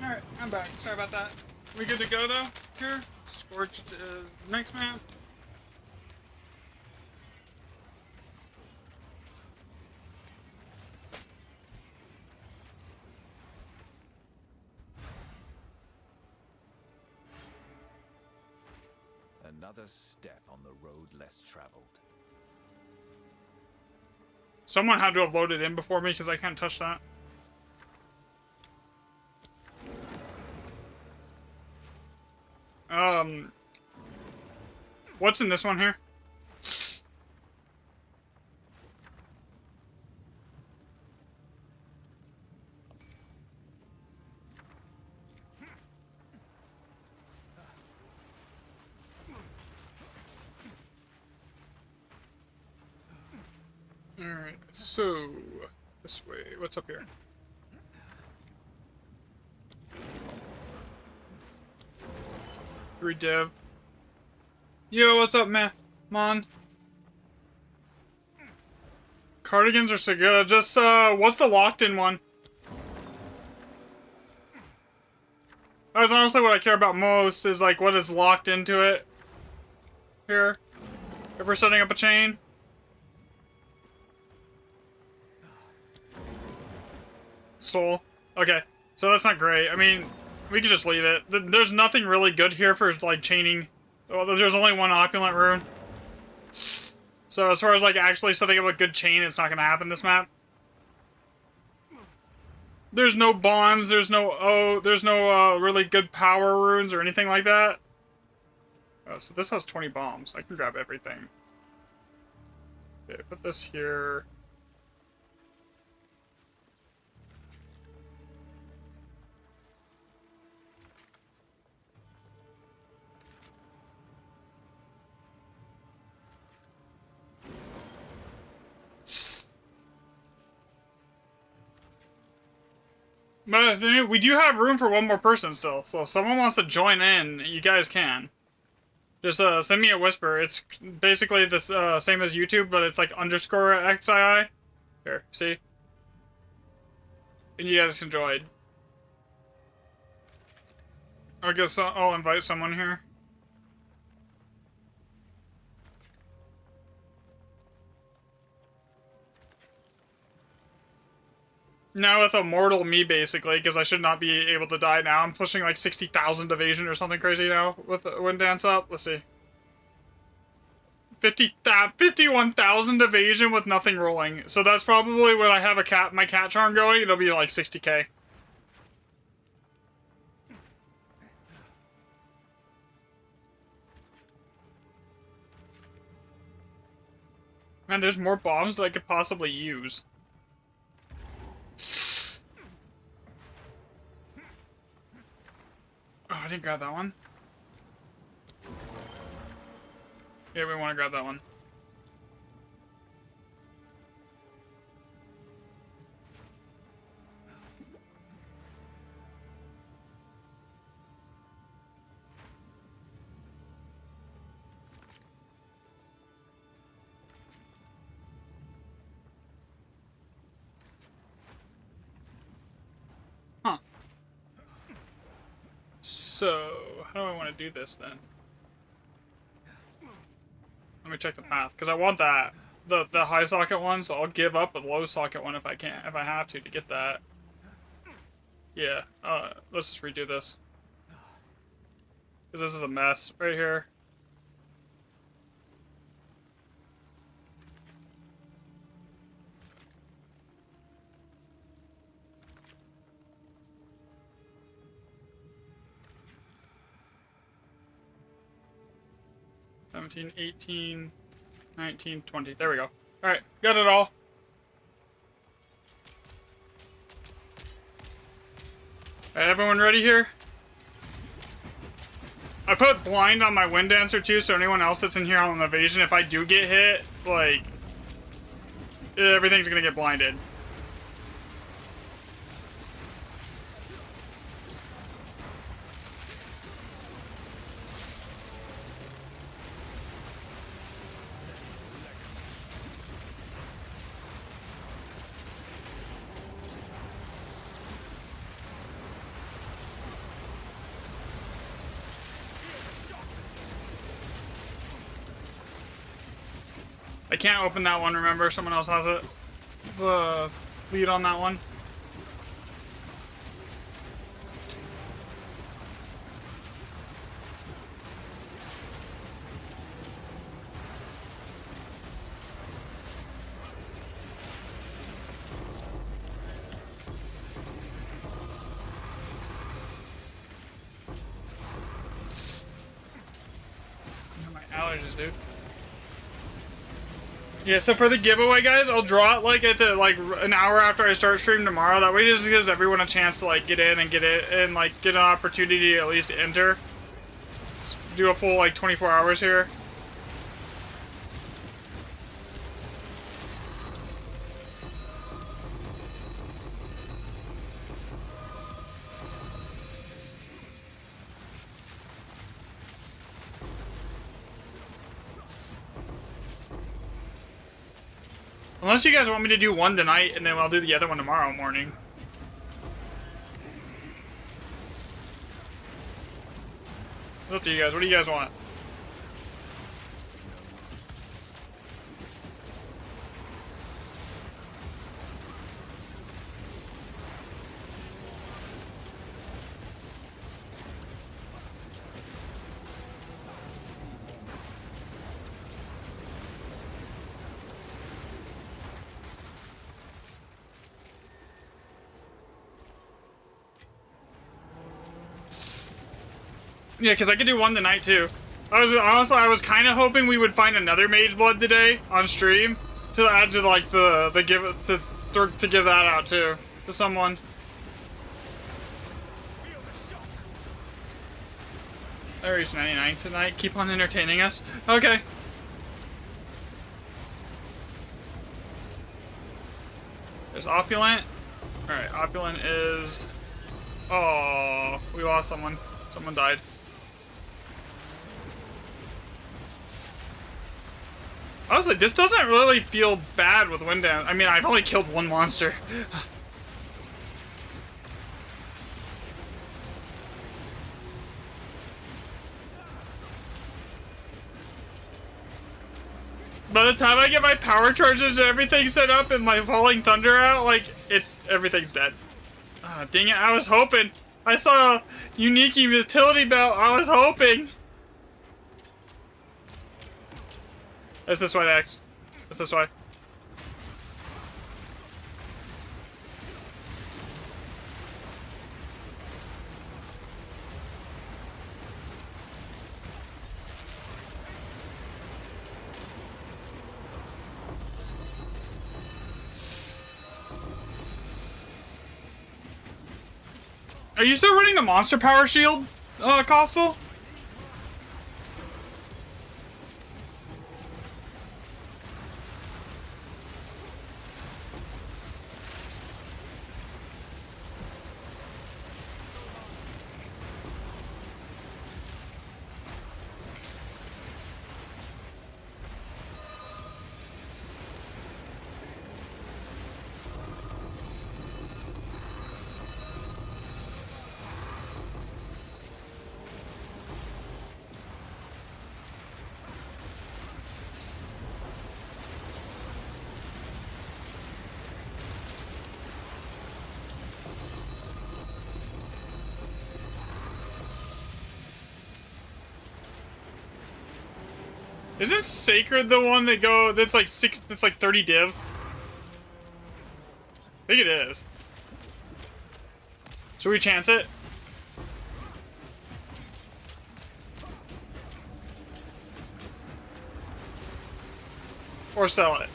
Alright, I'm back. Sorry about that. We good to go though? Here? Scorched is next map. Another step on the road less traveled. Someone had to have loaded in before me because I can't touch that. What's in this one here? Alright, so this way. What's up here? Redev. Yo, what's up, man? Mon? Cardigans are so good. Just, what's the locked-in one? That's honestly what I care about most, is, like, what is locked into it. Here. If we're setting up a chain. Soul. Okay. So that's not great. I mean, we could just leave it. There's nothing really good here for, like, chaining. Well, there's only one opulent rune. So as far as, like, actually setting up a good chain, it's not gonna happen this map. There's no bonds, there's no really good power runes or anything like that. So this has 20 bombs. I can grab everything. Okay, put this here. But we do have room for one more person still, so if someone wants to join in, you guys can. Just send me a whisper. It's basically this same as YouTube, but it's like _XII. Here, see? And you guys can join. I guess I'll invite someone here. Now with a mortal me, basically, because I should not be able to die now. I'm pushing like 60,000 evasion or something crazy now with Wind Dance up. Let's see. 51,000 evasion with nothing rolling. So that's probably when I have my cat charm going, it'll be like 60k. Man, there's more bombs that I could possibly use. Oh, I didn't grab that one. Yeah, we want to grab that one. Huh. So, how do I want to do this then? Let me check the path, because I want that. The high socket one, so I'll give up a low socket one if I have to get that. Yeah, let's just redo this. Because this is a mess right here. $17, $18, $19, $20. There we go. Alright, got it all. Alright, everyone ready here? I put blind on my Wind Dancer too, so anyone else that's in here on evasion, if I do get hit, like, everything's gonna get blinded. I can't open that one, remember? Someone else has it. The lead on that one. My allergies, dude. Yeah, so for the giveaway, guys, I'll draw it like at the an hour after I start stream tomorrow. That way, it just gives everyone a chance to like get in and get an opportunity to at least enter. Let's do a full 24 hours here. Unless you guys want me to do one tonight, and then I'll do the other one tomorrow morning. It's up to you guys. What do you guys want? Yeah, because I could do one tonight too. I was kind of hoping we would find another Mage Blood today on stream to add to like the to give that out too to someone. I reached 99 tonight. Keep on entertaining us. Okay. There's Opulent. All right, Opulent is. Oh, we lost someone. Someone died. I was like, this doesn't really feel bad with wind damage. I mean, I've only killed one monster. By the time I get my power charges and everything set up and my falling thunder out, like, everything's dead. Ah, dang it, I was hoping. I saw a unique utility belt, I was hoping. It's this way next. It's this way. Are you still running the monster power shield, Costal? Isn't Sacred the one that's like 30 div? I think it is. Should we chance it? Or sell it?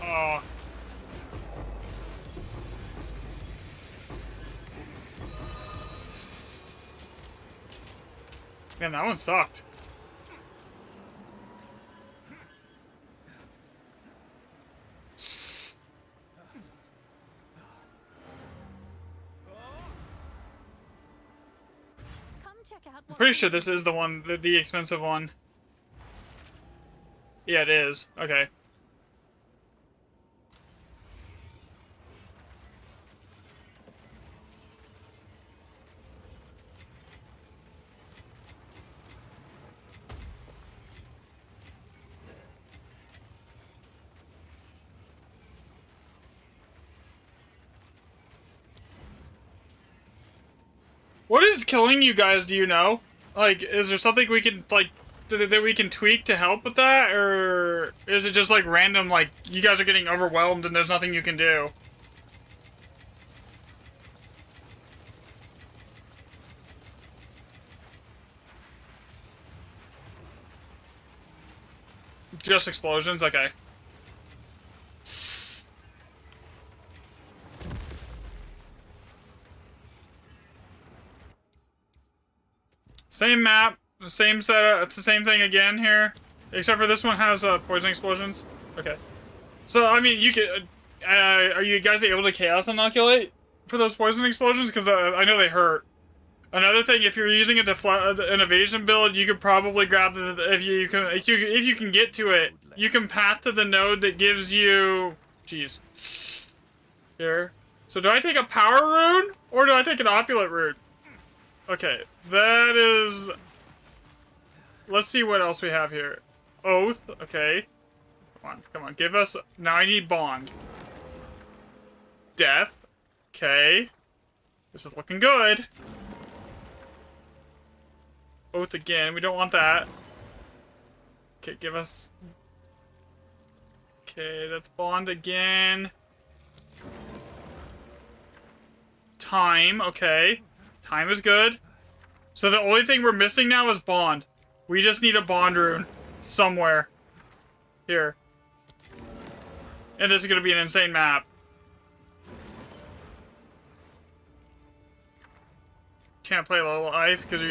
Oh. Man, that one sucked. Come check out I'm pretty sure this is the one, the expensive one. Yeah, it is. Okay. What is killing you guys, do you know? Like, is there something we can, like, that we can tweak to help with that? Or is it just, like, random, like, you guys are getting overwhelmed and there's nothing you can do? Just explosions? Okay. Same map, same setup, it's the same thing again here. Except for this one has poison explosions. Okay. So, I mean, you can... are you guys able to Chaos Inoculate for those poison explosions? Because I know they hurt. Another thing, if you're using an evasion build, you could probably grab if you can get to it, you can path to the node that gives you... Jeez. Here. So do I take a power rune, or do I take an opulent rune? Okay, that is... Let's see what else we have here. Oath, okay. Come on, give us... Now I need bond. Death, okay. This is looking good. Oath again, we don't want that. Okay, give us... Okay, that's bond again. Time, okay. Time is good. So the only thing we're missing now is bond. We just need a bond rune. Somewhere. Here. And this is gonna be an insane map. Can't play low life because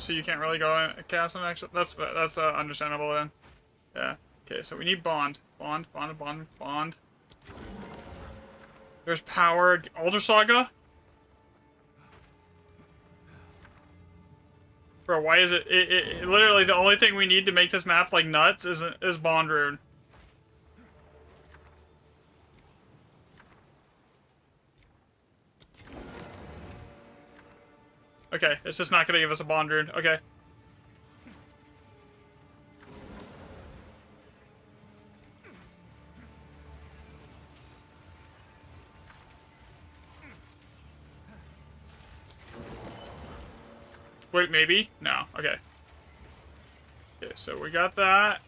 so you can't really go and cast an action. That's understandable then. Yeah. Okay, so we need bond. Bond. There's power. Alder Saga. Bro, why is it literally the only thing we need to make this map like nuts is bond rune. Okay, it's just not gonna give us a bond rune. Okay. Wait, maybe? No. Okay. Okay, so we got that.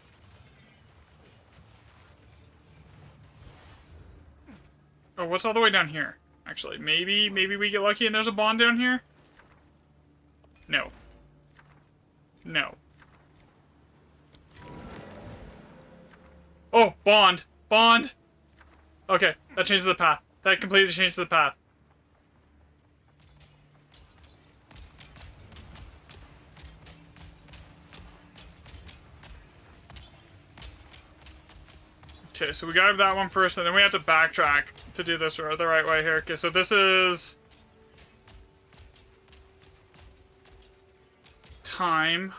Oh, what's all the way down here? Actually, maybe we get lucky and there's a bond down here? No. No. Oh, bond! Bond! Okay, that changes the path. That completely changes the path. Okay, so we got that one first, and then we have to backtrack to do this the right way here. Okay, so this is... Time.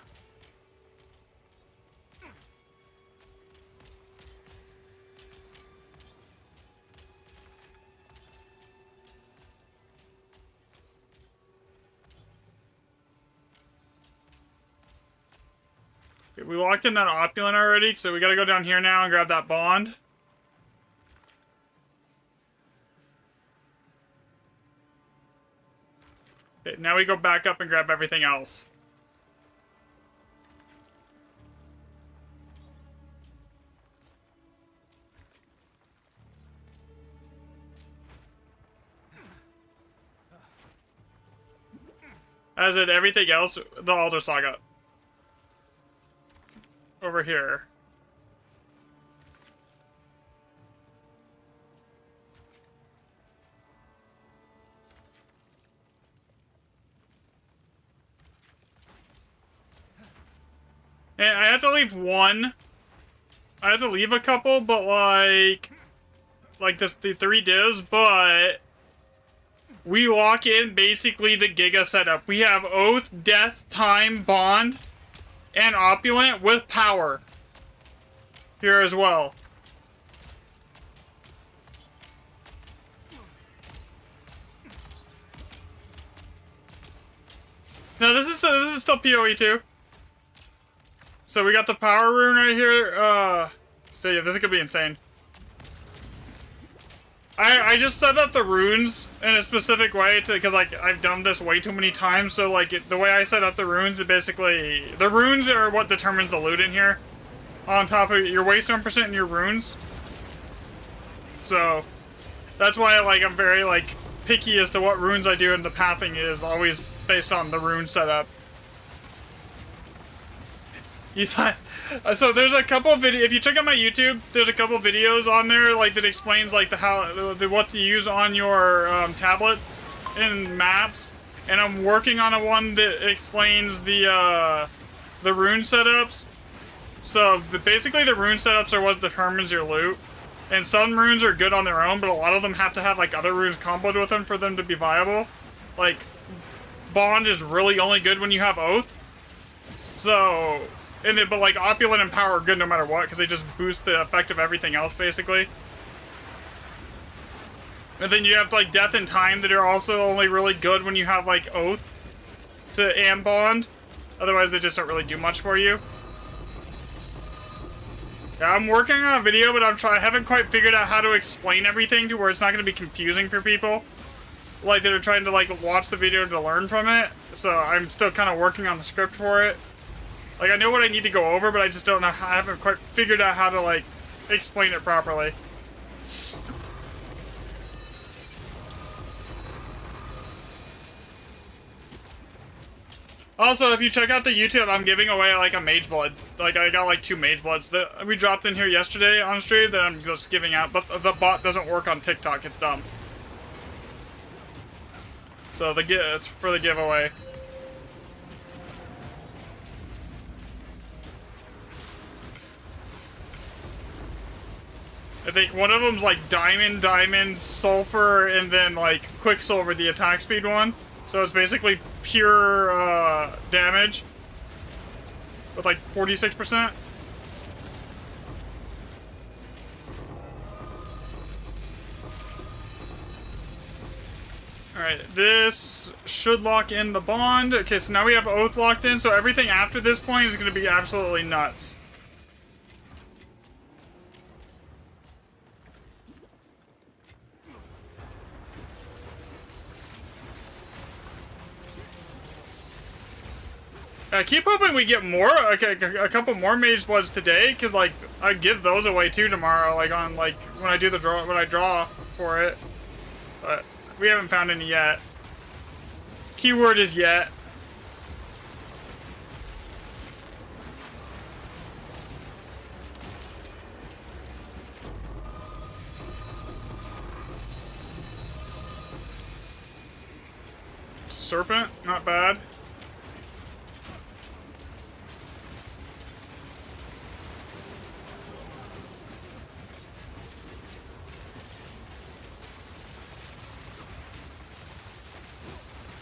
We locked in that opulent already, so we gotta go down here now and grab that bond. Okay, now we go back up and grab everything else. As in everything else, the Alder Saga. Over here. And I have to leave one. I have to leave a couple, but like this, the 3 divs, but we lock in basically the Giga setup. We have Oath, Death, Time, Bond, and Opulent with power here as well. Now this is still PoE too. So we got the power rune right here. So yeah, this is gonna be insane. I just set up the runes in a specific way because like I've done this way too many times. So like the way I set up the runes, it basically the runes are what determines the loot in here. On top of your waystone percent and your runes. So that's why like I'm very like picky as to what runes I do, and the pathing is always based on the rune setup. So there's a couple of videos. If you check out my YouTube, there's a couple of videos on there like that explains like what to use on your tablets and maps. And I'm working on one that explains the rune setups. So basically the rune setups are what determines your loot. And some runes are good on their own, but a lot of them have to have like other runes comboed with them for them to be viable. Like, Bond is really only good when you have Oath. So, but like Opulent and Power are good no matter what, because they just boost the effect of everything else, basically. And then you have like Death and Time that are also only really good when you have like Oath and Bond. Otherwise they just don't really do much for you. Yeah, I'm working on a video, but I haven't quite figured out how to explain everything to where it's not going to be confusing for people. Like, that are trying to, like, watch the video to learn from it. So, I'm still kind of working on the script for it. Like, I know what I need to go over, but I just don't know how, I haven't quite figured out how to, like, explain it properly. Also, if you check out the YouTube, I'm giving away, like, a Mage Blood. Like, I got, like, 2 Mage Bloods that we dropped in here yesterday on stream that I'm just giving out. But the bot doesn't work on TikTok. It's dumb. So, it's for the giveaway. I think one of them's, like, Diamond, Sulfur, and then, like, Quicksilver, the attack speed one. So it's basically pure damage with like 46%. Alright, this should lock in the Bond. Okay, so now we have Oath locked in, so everything after this point is going to be absolutely nuts. I keep hoping we get more, okay, a couple more Mage Bloods today, because, like, I give those away, too, tomorrow, like, on, like, when I do the draw, when I draw for it. But we haven't found any yet. Keyword is yet. Serpent, not bad.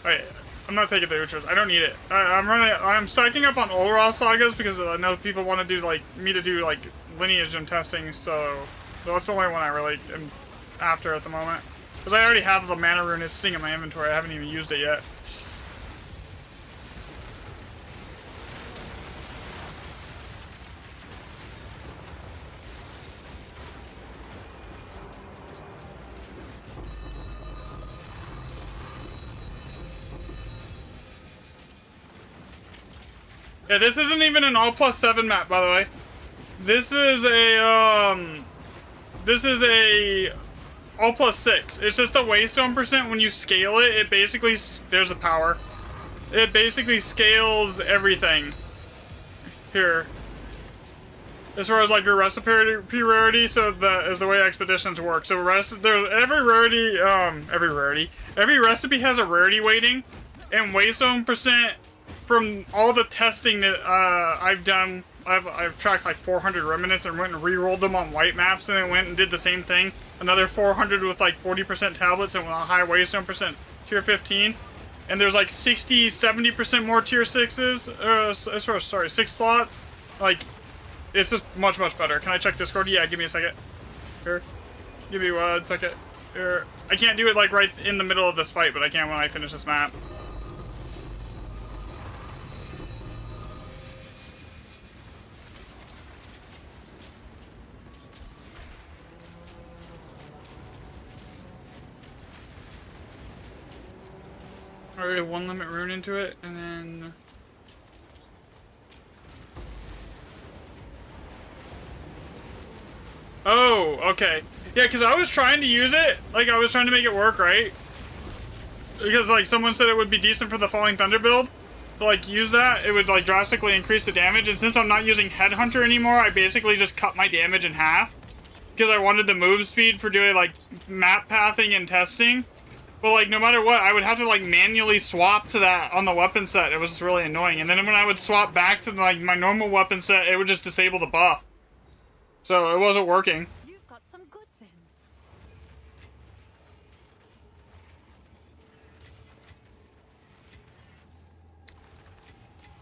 Alright, I'm not taking the Utras. I don't need it. I'm stacking up on Olros sagas because I know people want to do, like, me to do, like, lineage and testing, so that's the only one I really am after at the moment. Because I already have the mana rune, it's sitting in my inventory, I haven't even used it yet. Yeah, this isn't even an all +7 map, by the way. This is a all +6. It's just the waystone percent. When you scale it, it basically, there's the power. It basically scales everything here. As far as like your recipe rarity, so that is the way expeditions work. So every recipe has a rarity weighting, and waystone percent. From all the testing that I've done, I've tracked like 400 remnants and went and re-rolled them on white maps, and then went and did the same thing. Another 400 with like 40% tablets and a high waystone percent tier 15. And there's like 60-70% more tier 6s, sorry, 6 slots. Like, it's just much better. Can I check Discord? Yeah, give me a second. Here, give me 1 second. Here. I can't do it like right in the middle of this fight, but I can when I finish this map. Alright, 1 limit rune into it, and then... Oh, okay. Yeah, because I was trying to use it, like, I was trying to make it work, right? Because, like, someone said it would be decent for the Falling Thunder build. To, like, use that, it would, like, drastically increase the damage, and since I'm not using Headhunter anymore, I basically just cut my damage in half. Because I wanted the move speed for doing, like, map pathing and testing. But like no matter what, I would have to like manually swap to that on the weapon set. It was just really annoying. And then when I would swap back to like my normal weapon set, it would just disable the buff. So it wasn't working. You've got some goods in.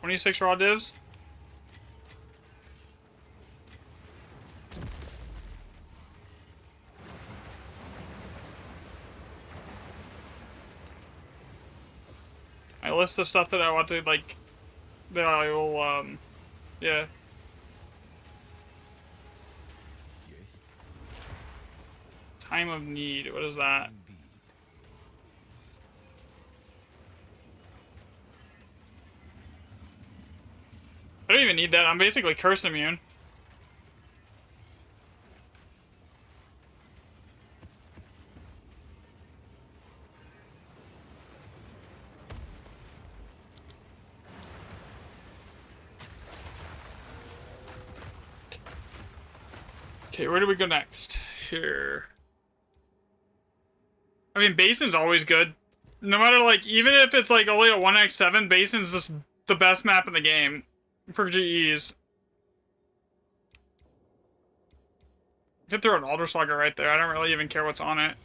26 raw divs. My list of stuff that I want to like, that I will yeah. Time of need. What is that? I don't even need that. I'm basically curse immune. Okay, where do we go next? Here. I mean, Basin's always good. No matter, like, even if it's, like, only a 1x7, Basin's just the best map in the game for GEs. You could throw an Alder Slugger right there. I don't really even care what's on it.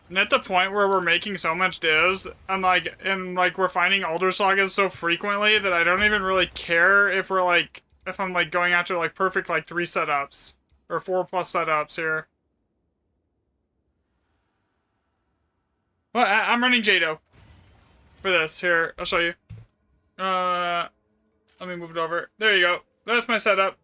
And at the point where we're making so much divs, and we're finding Alder Sagas so frequently that I don't even really care if we're like, if I'm like going after like perfect like 3 setups or 4+ setups here. Well, I'm running Jado for this. Here, I'll show you. Let me move it over. There you go. That's my setup.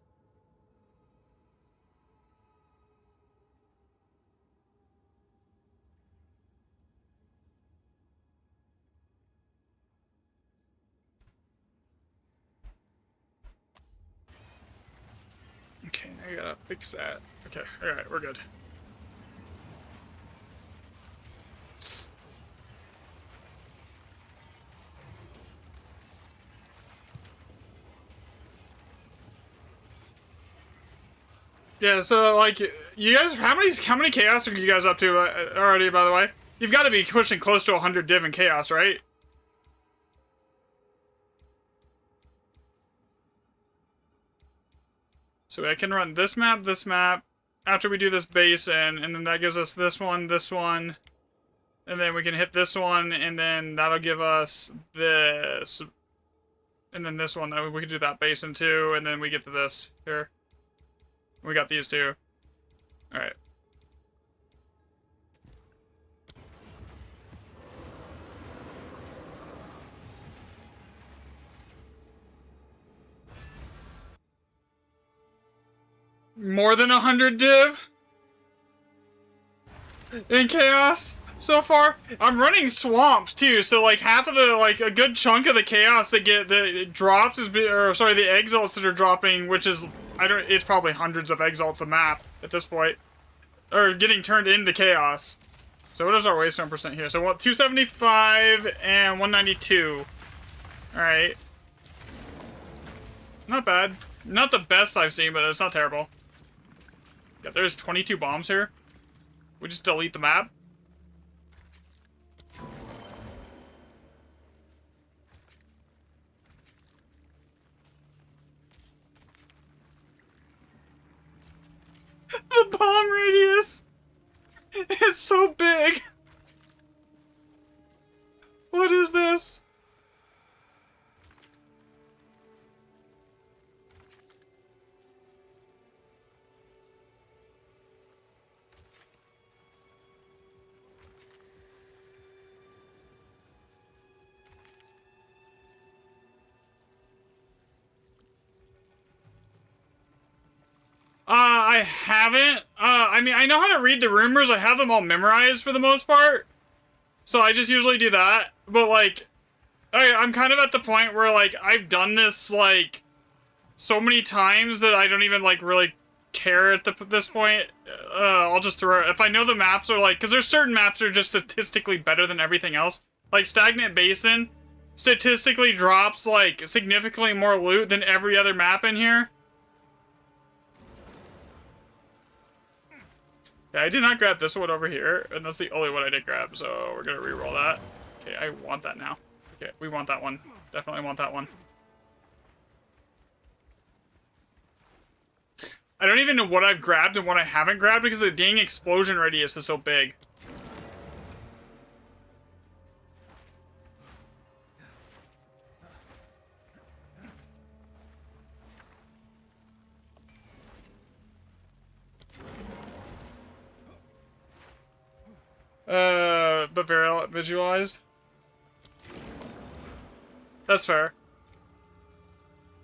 Okay, I gotta fix that. Okay, alright, we're good. Yeah, so, like, you guys, how many chaos are you guys up to already, by the way? You've got to be pushing close to 100 div in chaos, right? So I can run this map, after we do this basin, and then that gives us this one, and then we can hit this one, and then that'll give us this, and then this one, we can do that basin too, and then we get to this here. We got these two. Alright. More than 100 div in chaos so far. I'm running swamps too, so like half of the, like a good chunk of the chaos that drops is, or sorry, the exalts that are dropping, which is, it's probably hundreds of exalts a map at this point, are getting turned into chaos. So what is our waystone percent here? So what, 275 and 192. All right, not bad. Not the best I've seen, but it's not terrible. God, there's 22 bombs here. We just delete the map. The bomb radius is so big. What is this? I haven't. I mean, I know how to read the rumors. I have them all memorized for the most part. So I just usually do that. But, like, I'm kind of at the point where, like, I've done this, like, so many times that I don't even, like, really care at this point. I'll just throw it. If I know the maps are, like, because there's certain maps that are just statistically better than everything else. Like, Stagnant Basin statistically drops, like, significantly more loot than every other map in here. Yeah, I did not grab this one over here, and that's the only one I did grab, so we're gonna re-roll that. Okay, I want that now. Okay, we want that one. Definitely want that one. I don't even know what I've grabbed and what I haven't grabbed because the dang explosion radius is so big. But very visualized. That's fair.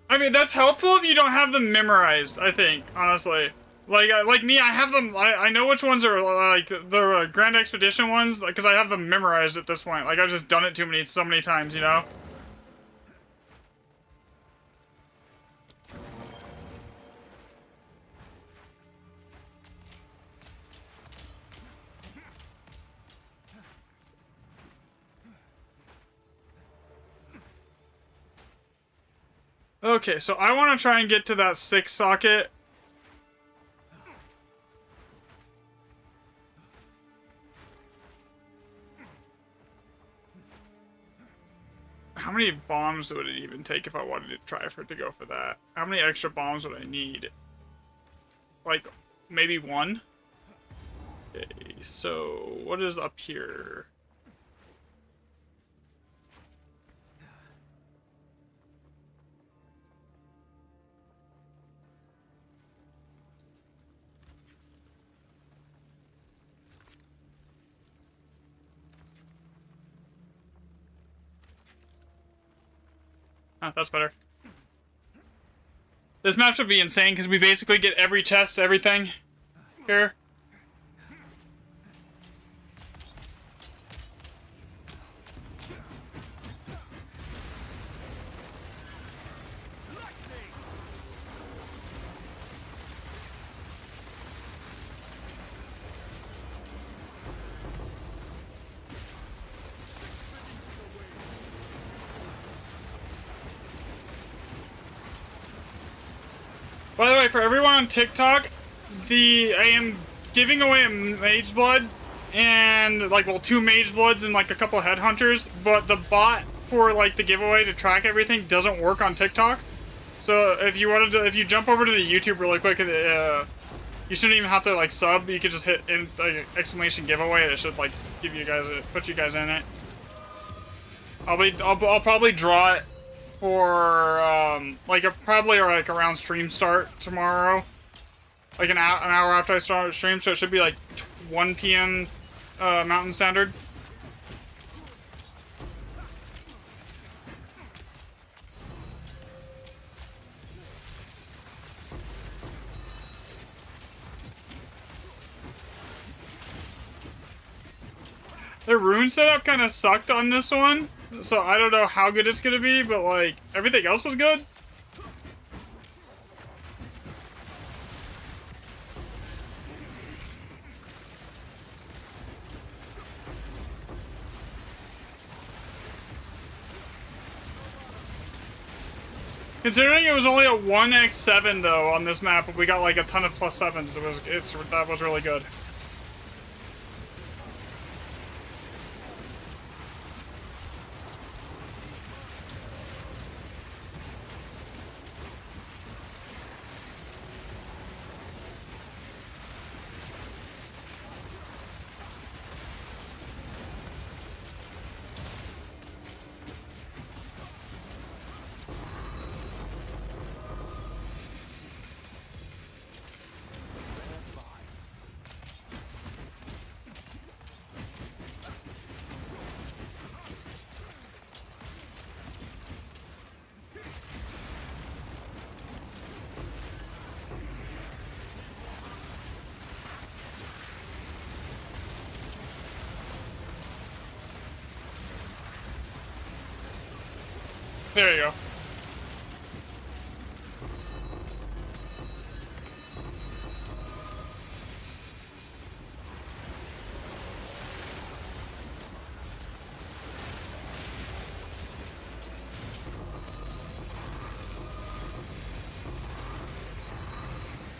I mean, that's helpful if you don't have them memorized, I think, honestly. Like me, I have them, I know which ones are, like, the Grand Expedition ones, because I have them memorized at this point. Like, I've just done it so many times, you know? Okay, so I want to try and get to that 6 socket. How many bombs would it even take if I wanted to try for it to go for that? How many extra bombs would I need? Like, maybe 1? Okay, so what is up here? That's better. This map should be insane because we basically get every chest, everything here. By the way, for everyone on TikTok, I am giving away a Mage Blood and, like, well, 2 Mage Bloods and, like, a couple Headhunters, but the bot for, like, the giveaway to track everything doesn't work on TikTok. So if you wanted to, if you jump over to the YouTube really quick, you shouldn't even have to, like, sub. You could just hit like, exclamation giveaway. It should, like, give you guys, put you guys in it. I'll probably draw it for probably like around stream start tomorrow, like an hour after I start stream, so it should be like 1 p.m. Mountain Standard. The rune setup kind of sucked on this one. So I don't know how good it's gonna be, but like everything else was good. Considering it was only a 1x7 though on this map, but we got like a ton of +7s. That was really good. There you go.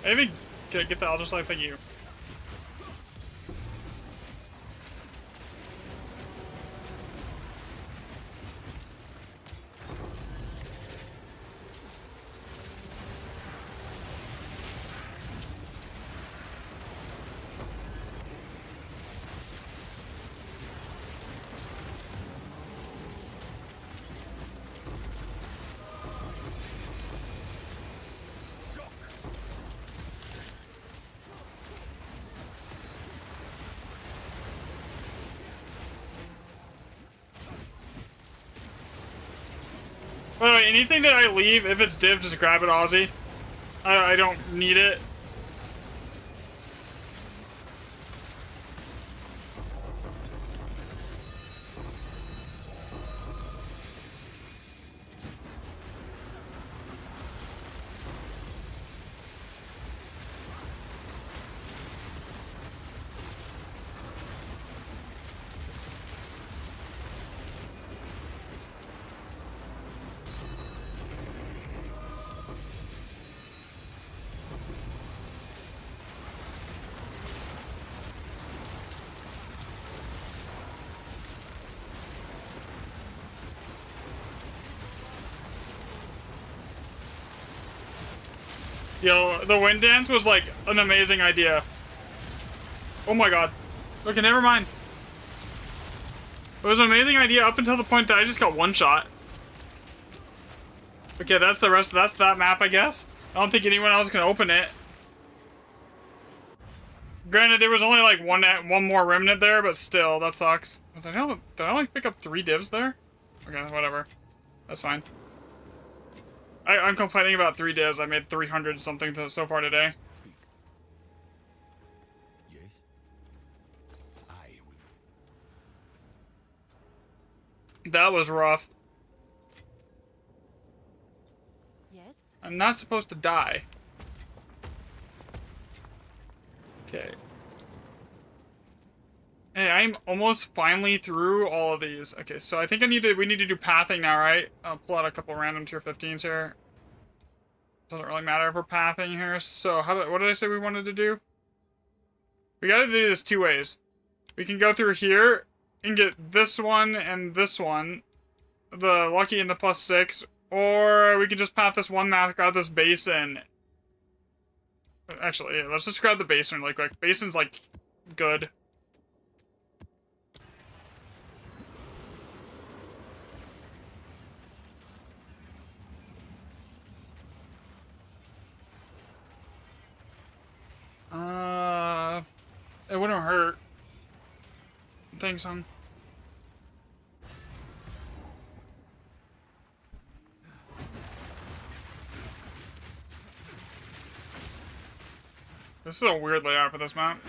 Maybe get the Elder Slave, thank you. By the way, anything that I leave, if it's div, just grab it, Ozzy. I don't need it. Yo, the wind dance was like an amazing idea. Oh my god. Okay, never mind. It was an amazing idea up until the point that I just got one shot. Okay, that's the rest. That's that map, I guess. I don't think anyone else can open it. Granted, there was only like one more remnant there, but still, that sucks. Did I only pick up 3 divs there? Okay, whatever. That's fine. I'm complaining about 3 divs. I made 300 something so far today. Speak. Yes. I will. That was rough. Yes? I'm not supposed to die. Okay. Hey, I'm almost finally through all of these. Okay, so I think we need to do pathing now, right? I'll pull out a couple random tier 15s here. Doesn't really matter if we're pathing here. So what did I say we wanted to do? We gotta do this 2 ways. We can go through here and get this one and this one. The lucky and the +6. Or we can just path this one map, grab this basin. Actually, yeah, let's just grab the basin really quick. Basin's like good. It wouldn't hurt. Thanks, son. This is a weird layout for this map.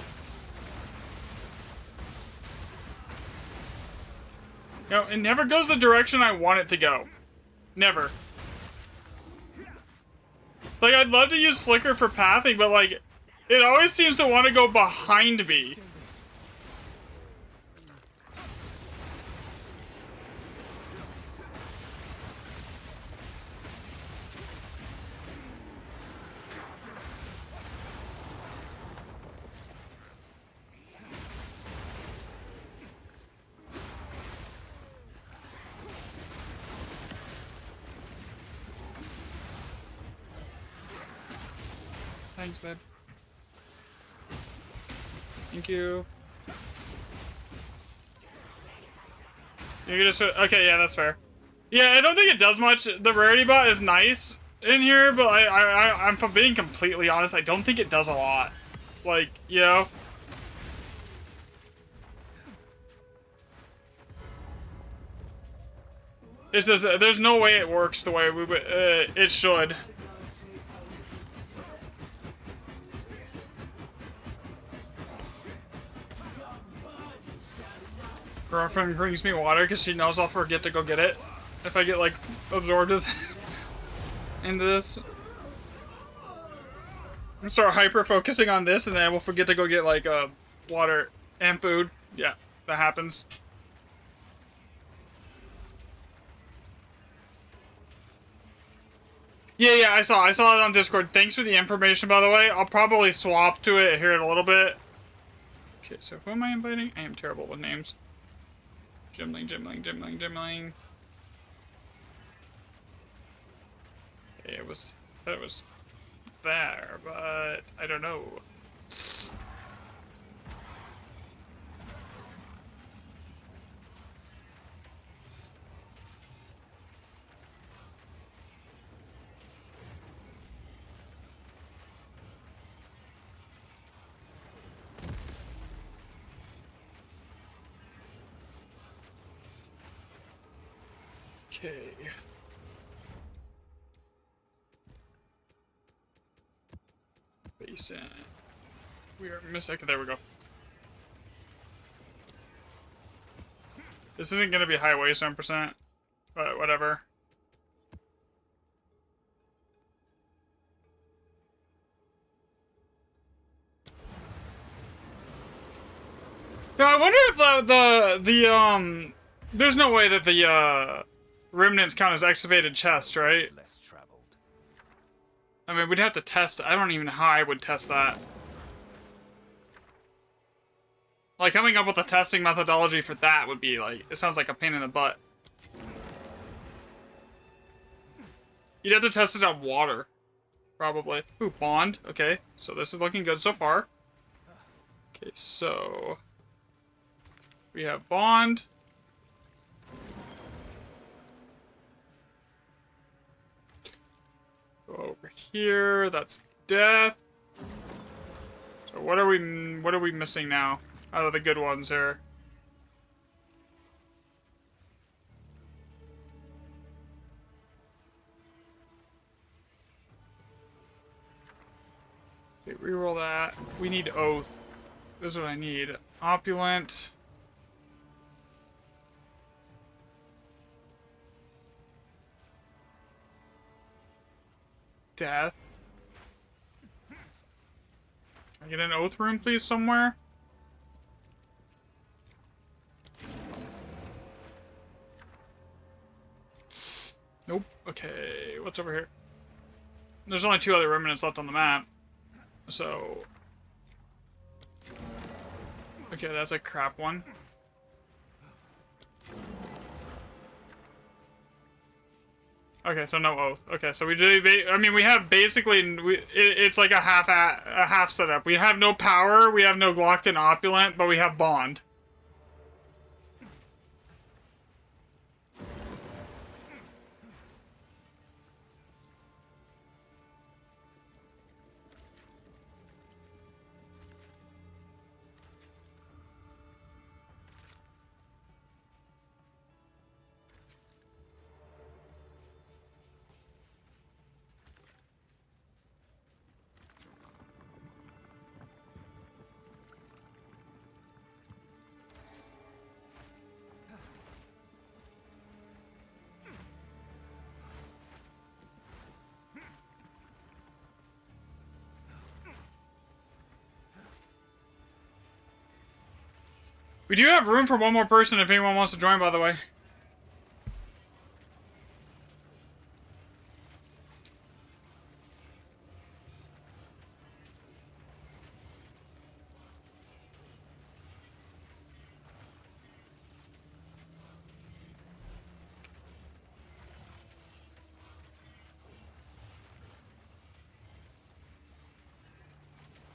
You know, it never goes the direction I want it to go. Never. It's like, I'd love to use Flicker for pathing, but like, it always seems to want to go behind me. Thanks, babe. Thank you. You're gonna okay, yeah, that's fair. Yeah, I don't think it does much. The rarity bot is nice in here, but I'm being completely honest, I don't think it does a lot. Like, you know? It's just, there's no way it works the way it should. Girlfriend brings me water because she knows I'll forget to go get it if I get like absorbed into this. And start hyper focusing on this, and then I will forget to go get like water and food. Yeah, that happens. Yeah, I saw it on Discord. Thanks for the information, by the way. I'll probably swap to it here in a little bit. Okay, so who am I inviting? I am terrible with names. Gimling. Okay, it was there, but I don't know. Okay. Decent. We are missing. Okay, there we go. This isn't gonna be highway 7%, but whatever. Now I wonder if there's no way that the remnants count as excavated chests, right? Less traveled. I mean, we'd have to test. I don't even know how I would test that. Like, coming up with a testing methodology for that would be, like, it sounds like a pain in the butt. You'd have to test it on water. Probably. Ooh, bond. Okay, so this is looking good so far. Okay, so... we have bond. Go over here. That's death. So what are we missing now? Out of the good ones here. Okay, reroll that. We need oath. This is what I need. Opulent. Death. Can I get an oath room, please, somewhere? Nope. Okay, what's over here? There's only 2 other remnants left on the map. So... okay, that's a crap one. Okay, so no oath. Okay, so we do. I mean, we have basically. It's like a half setup. We have no power. We have no locked-in opulent, but we have bond. We do have room for one more person if anyone wants to join, by the way.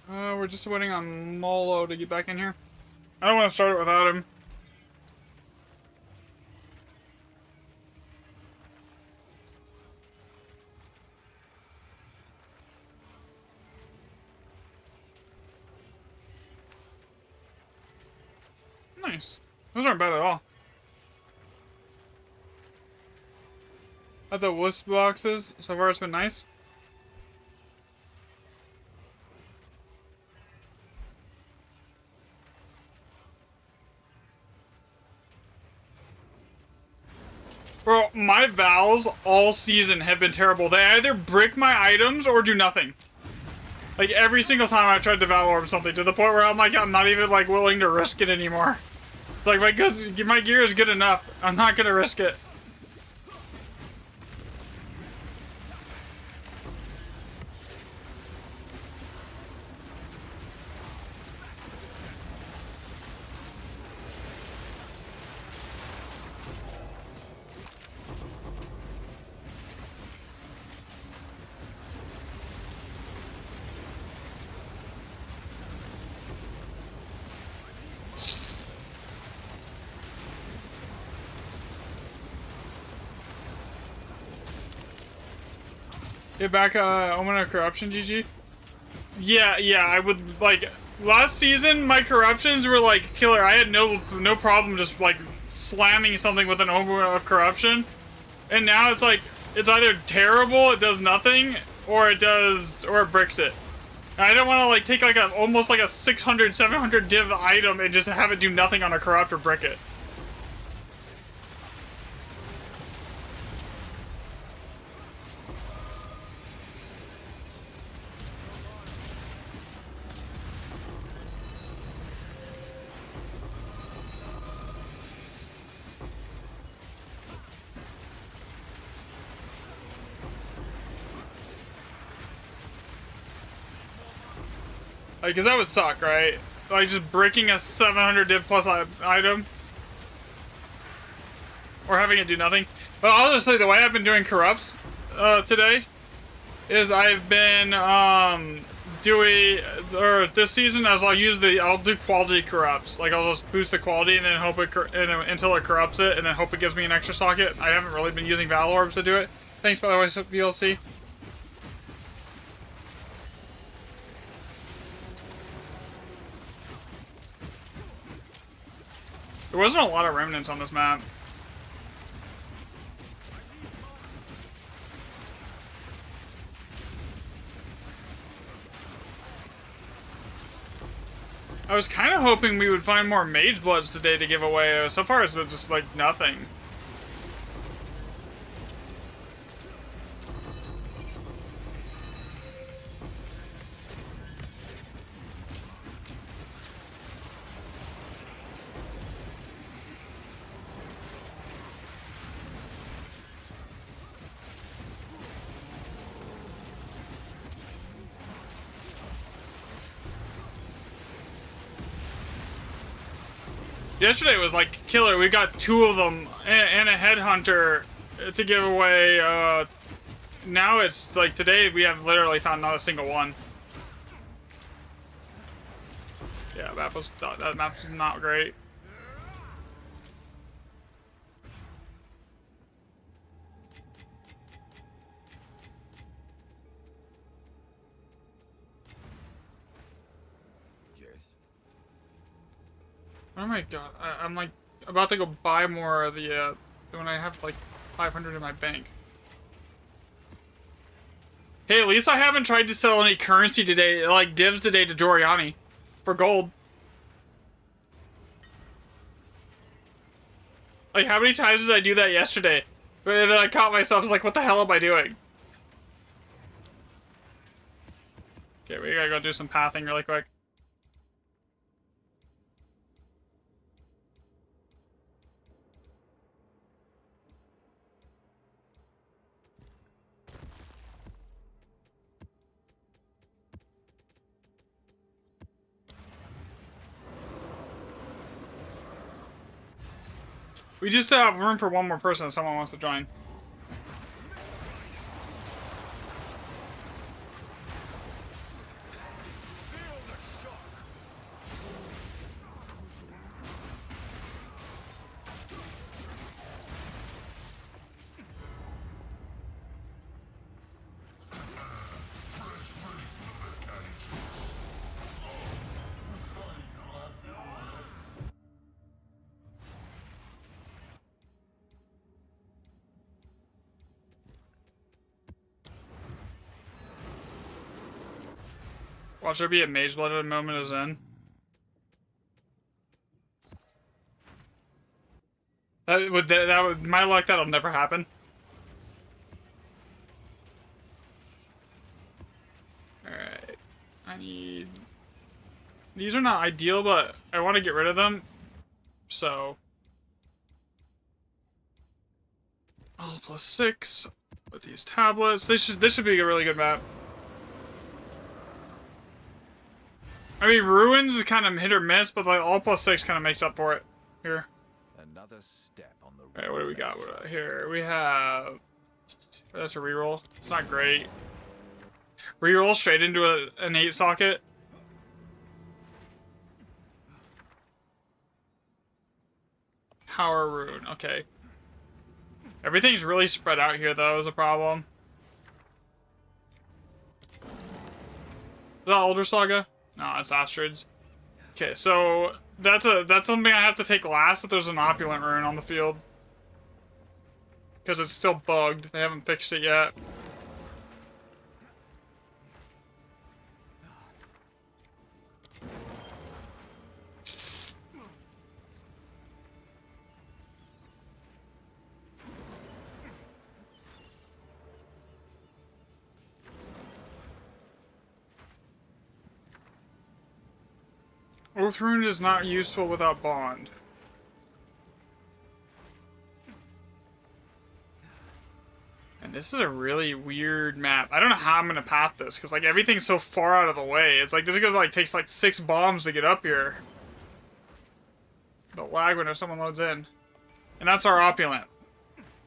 We're just waiting on Molo to get back in here. I don't want to start it without him. Nice. Those aren't bad at all. At the wisp boxes, so far it's been nice. Bro, my Vals all season have been terrible. They either brick my items or do nothing. Like, every single time I've tried to Val Orb something, to the point where I'm like, I'm not even, like, willing to risk it anymore. It's like, my gear is good enough. I'm not gonna risk it. Get back, Omen of Corruption, GG. Yeah, I would, like, last season, my corruptions were, like, killer. I had no problem just, like, slamming something with an Omen of Corruption. And now it's, like, it's either terrible, it does nothing, or it bricks it. I don't want to like take like a almost like a 600, 700 div item and just have it do nothing on a corrupt or brick it. Like, cause that would suck, right? Like, just breaking a 700 div plus item. Or having it do nothing. But honestly, the way I've been doing corrupts, today, is I've been, or this season, as I'll do quality corrupts. Like, I'll just boost the quality and then hope until it corrupts it, and then hope it gives me an extra socket. I haven't really been using Battle Orbs to do it. Thanks, by the way, VLC. There wasn't a lot of remnants on this map. I was kind of hoping we would find more Mage Bloods today to give away. So far it's been just like nothing. Yesterday was like killer. We got 2 of them and a headhunter to give away. Now it's like today we have literally found not a single one. Yeah, that map's not great. Oh my god, I'm like about to go buy more of the, when I have like 500 in my bank. Hey, at least I haven't tried to sell any currency today, like divs today to Doriani for gold. Like, how many times did I do that yesterday? And then I caught myself, I was like, what the hell am I doing? Okay, we gotta go do some pathing really quick. We just have room for one more person if someone wants to join. Watch there be a Mage Blood at a moment is in. That would my luck, that'll never happen. Alright. I need... These are not ideal, but I want to get rid of them. So... All +6 with these tablets. This should be a really good map. I mean, Ruins is kind of hit or miss, but like all +6 kind of makes up for it here. Another step on the Alright, what do we got here? We have... That's a reroll. It's not great. Reroll straight into an 8 socket. Power Rune, okay. Everything's really spread out here, though, is a problem. Is that Elder Saga? No, it's Astrids. Okay, so that's something I have to take last if there's an Opulent Rune on the field. Because it's still bugged. They haven't fixed it yet. Oath Rune is not useful without Bond. And this is a really weird map. I don't know how I'm gonna path this, because like everything's so far out of the way. It's like this is gonna like takes like 6 bombs to get up here. The lag whenever someone loads in. And that's our opulent.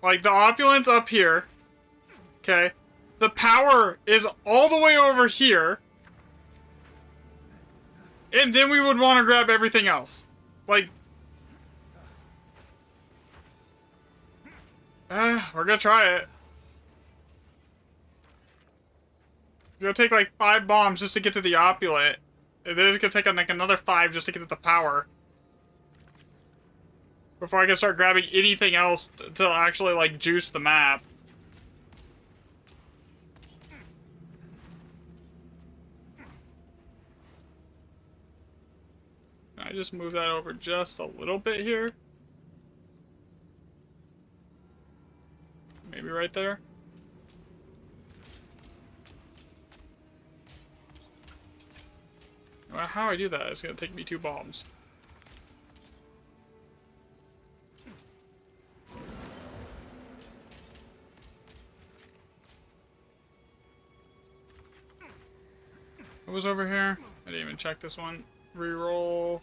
Like the opulent's up here. Okay. The power is all the way over here. And then we would want to grab everything else. Like... we're gonna try it. We're gonna take like 5 bombs just to get to the opulent. And then it's gonna take like another 5 just to get to the power. Before I can start grabbing anything else to actually like juice the map. Can I just move that over just a little bit here? Maybe right there? Well, how I do that is gonna take me 2 bombs. What was over here? I didn't even check this one. Reroll.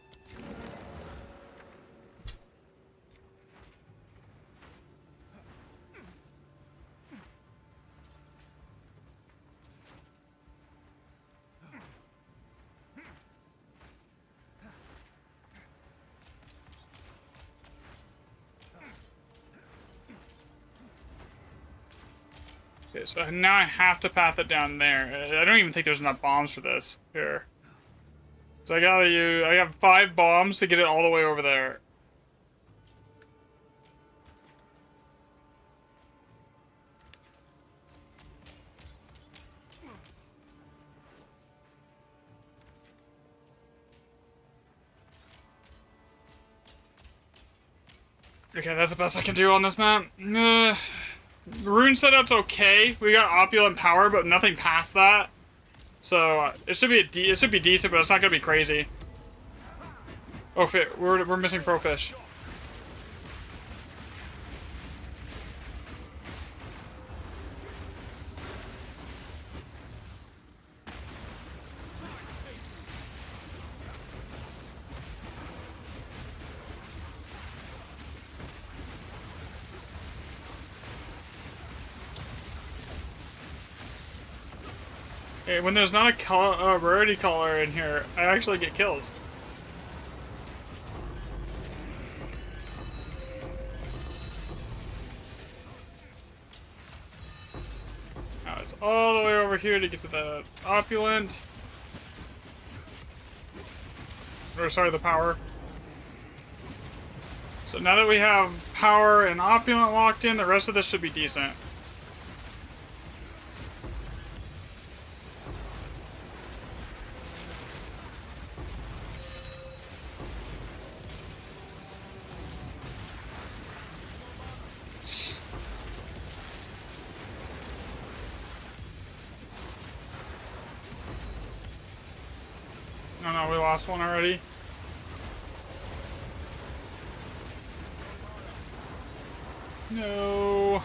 Okay, so now I have to path it down there. I don't even think there's enough bombs for this. Here. So I have 5 bombs to get it all the way over there. Okay, that's the best I can do on this map. Rune setup's okay. We got opulent power, but nothing past that. So it should be decent, but it's not gonna be crazy. Oh, we're missing pro fish. Okay, when there's not a rarity color in here, I actually get kills. Now it's all the way over here to get to the opulent. Or sorry, the power. So now that we have power and opulent locked in, the rest of this should be decent. Oh no, we lost one already. No.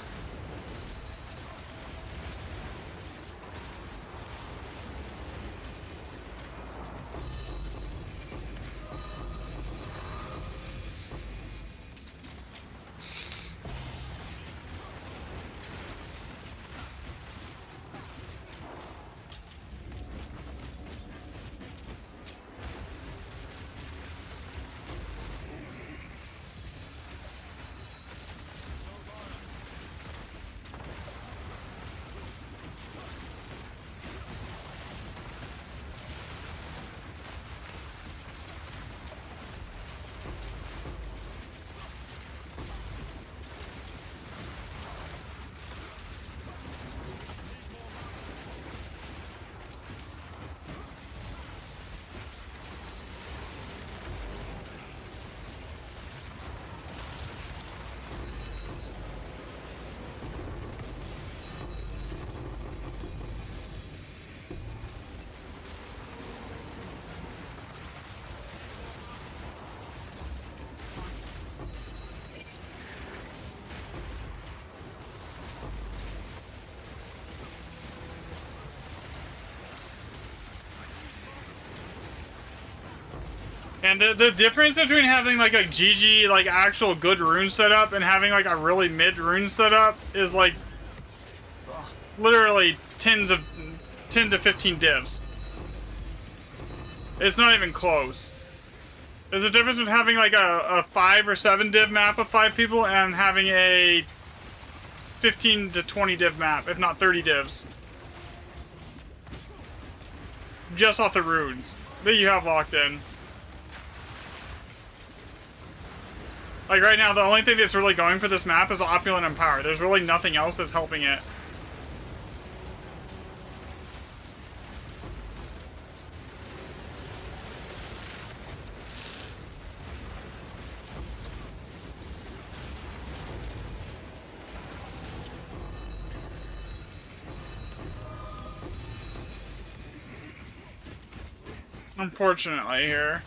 And the difference between having like a GG, like actual good rune setup and having like a really mid rune setup is like literally 10 to 15 divs. It's not even close. There's a difference between having like a 5 or 7 div map of 5 people and having a 15 to 20 div map, if not 30 divs. Just off the runes that you have locked in. Like right now, the only thing that's really going for this map is Opulent and Power. There's really nothing else that's helping it. Unfortunately here.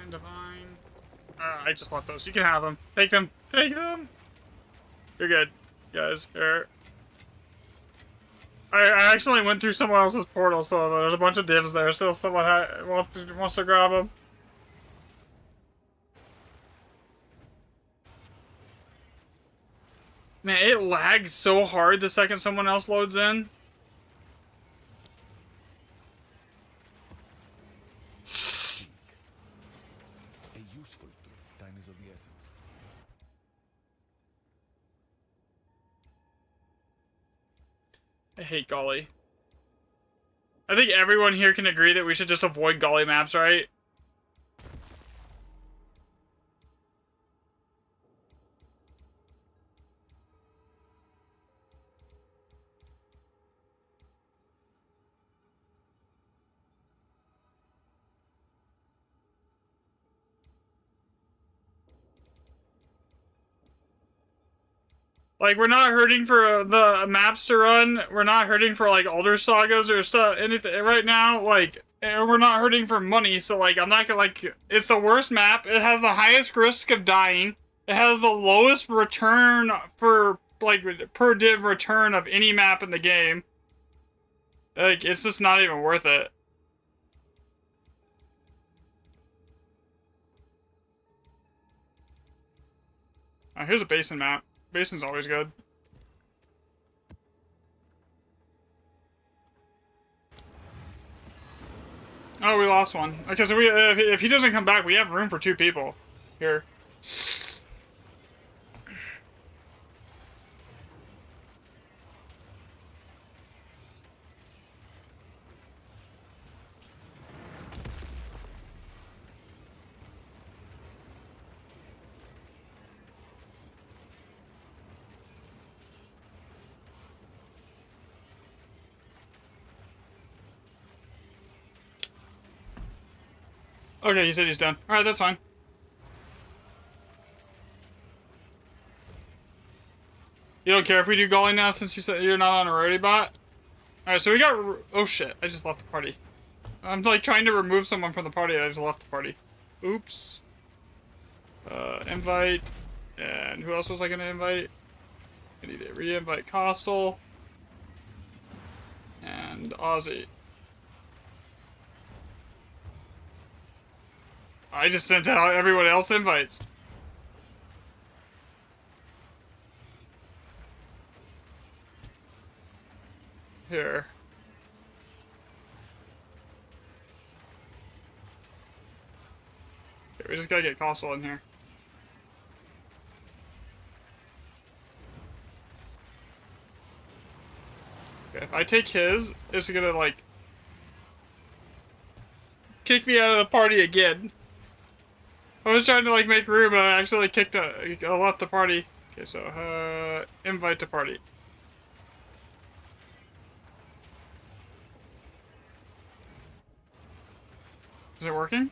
Divine. I just left those. You can have them. Take them. Take them. You're good, guys. Here. I actually went through someone else's portal, so there's a bunch of divs there. Still, someone wants to grab them. Man, it lags so hard the second someone else loads in. I hate Golly. I think everyone here can agree that we should just avoid Golly maps, right? Like, we're not hurting for the maps to run. We're not hurting for, like, Elder Sagas or stuff, anything right now. Like, we're not hurting for money, so, like, I'm not gonna, like, it's the worst map. It has the highest risk of dying. It has the lowest return for, like, per div return of any map in the game. Like, it's just not even worth it. Here's a basin map. Basin's always good. Oh, we lost one. Okay, so if he doesn't come back, we have room for 2 people here. Okay, he said he's done. Alright, that's fine. You don't care if we do Golly now since you said you're not on a rarity bot? Alright, so we got... Oh shit, I just left the party. I'm like trying to remove someone from the party and I just left the party. Oops. Invite. And who else was I gonna invite? I need to re-invite Costal. And Ozzy. I just sent out everyone else invites. Here. Okay, we just gotta get Costal in here. Okay, if I take his, it's gonna, like, kick me out of the party again. I was trying to, like, make room, but I actually left the party. Okay, so, invite to party. Is it working?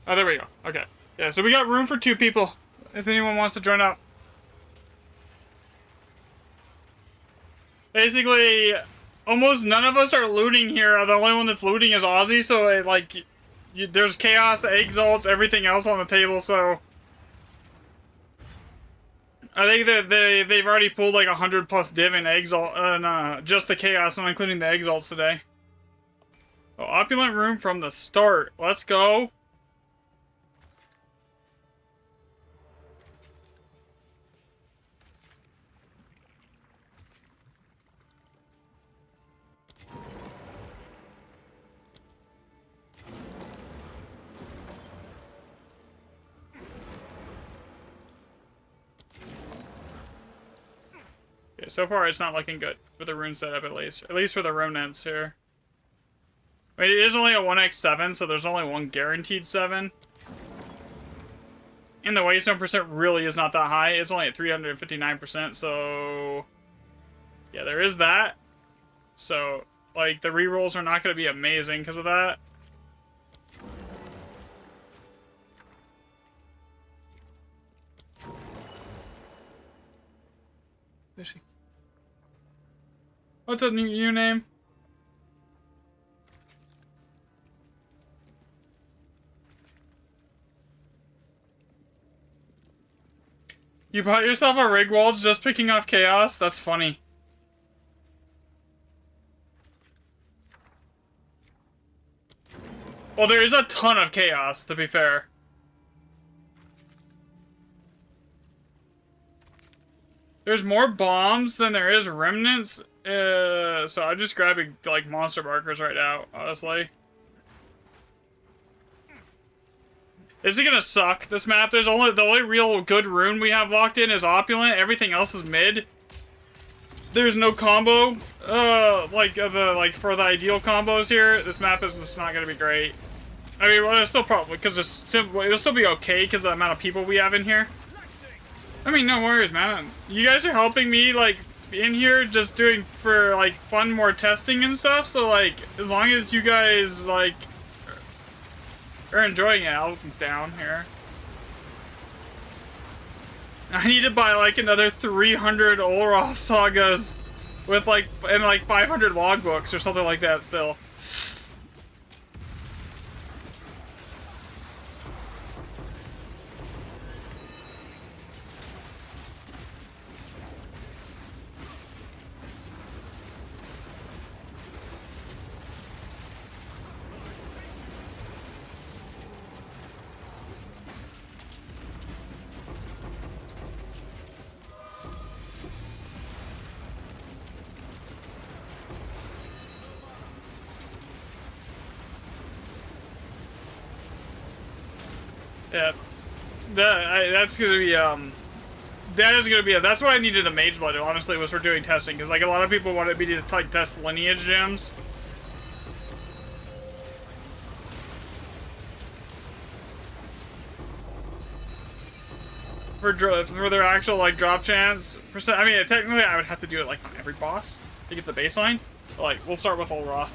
Oh, there we go. Okay. Yeah, so we got room for 2 people. If anyone wants to join up. Basically, almost none of us are looting here. The only one that's looting is Ozzy, so there's chaos, exalts, everything else on the table, so... I think that they've already pulled like 100+ div in exalt, just the chaos, not including the exalts today. Oh, opulent room from the start. Let's go. Okay, so far it's not looking good for the rune setup at least. At least for the Ronents here. I mean, it is only a 1x7, so there's only one guaranteed 7. And the waystone percent really is not that high. It's only at 359%, so... yeah, there is that. So, like, the rerolls are not going to be amazing because of that. Is she? What's a new name? You bought yourself a Rigwald just picking off chaos? That's funny. Well, there is a ton of chaos, to be fair. There's more bombs than there is remnants, so I'm just grabbing, like, monster markers right now, honestly. Is it gonna suck, this map? The only real good rune we have locked in is Opulent, everything else is mid. There's no combo, for the ideal combos here, this map is just not gonna be great. I mean, well, it's still probably, because it'll still be okay because of the amount of people we have in here. I mean, no worries, man. You guys are helping me, like, in here, just doing, for, like, fun, more testing and stuff, so, like, as long as you guys, like, are enjoying it, I'll be down here. I need to buy, like, another 300 Olroth sagas with, like, and, like, 500 logbooks or something like that still. Yeah, that's gonna be that's why I needed the Mage Blood, honestly, was for doing testing, because like a lot of people wanted me to like test lineage gems. For their actual like drop chance percent. I mean, technically I would have to do it like on every boss to get the baseline. But, like, we'll start with Olroth.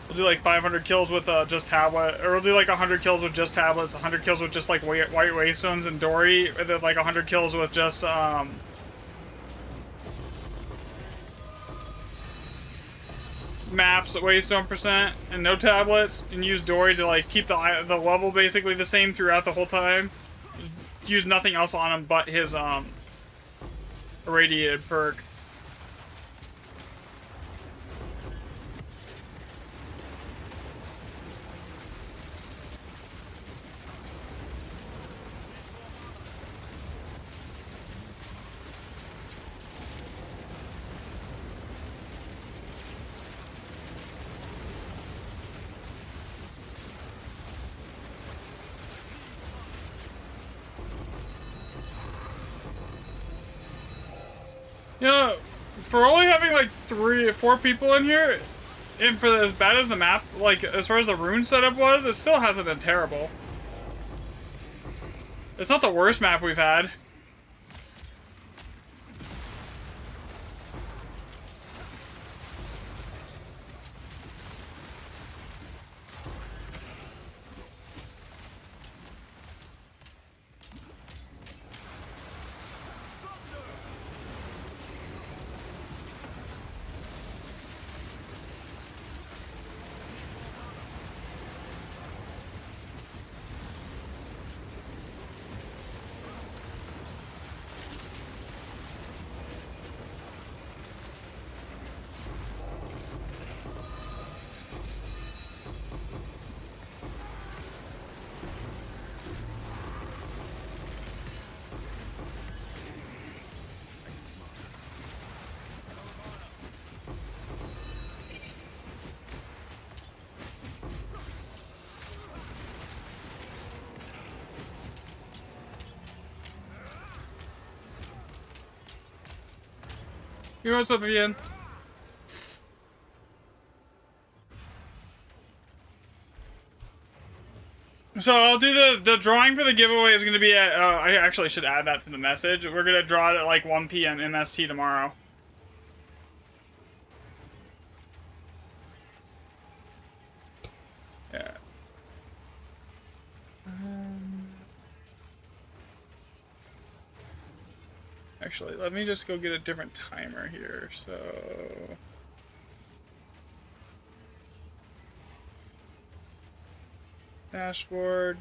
We'll do like 500 kills with just Tablet, or we'll do like 100 kills with just Tablets, 100 kills with just like White Waystones and Dory, or then like 100 kills with just maps, Waystone percent, and no tablets, and use Dory to like keep the level basically the same throughout the whole time. Use nothing else on him but his irradiated perk. Yeah, for only having like 3 or 4 people in here, and for as bad as the map, like as far as the rune setup was, it still hasn't been terrible. It's not the worst map we've had. Yo, what's up again? So I'll do the drawing for the giveaway is going to be at, I actually should add that to the message. We're going to draw it at like 1 p.m. MST tomorrow. Yeah. Actually, let me just go get a different timer here, so... Dashboard.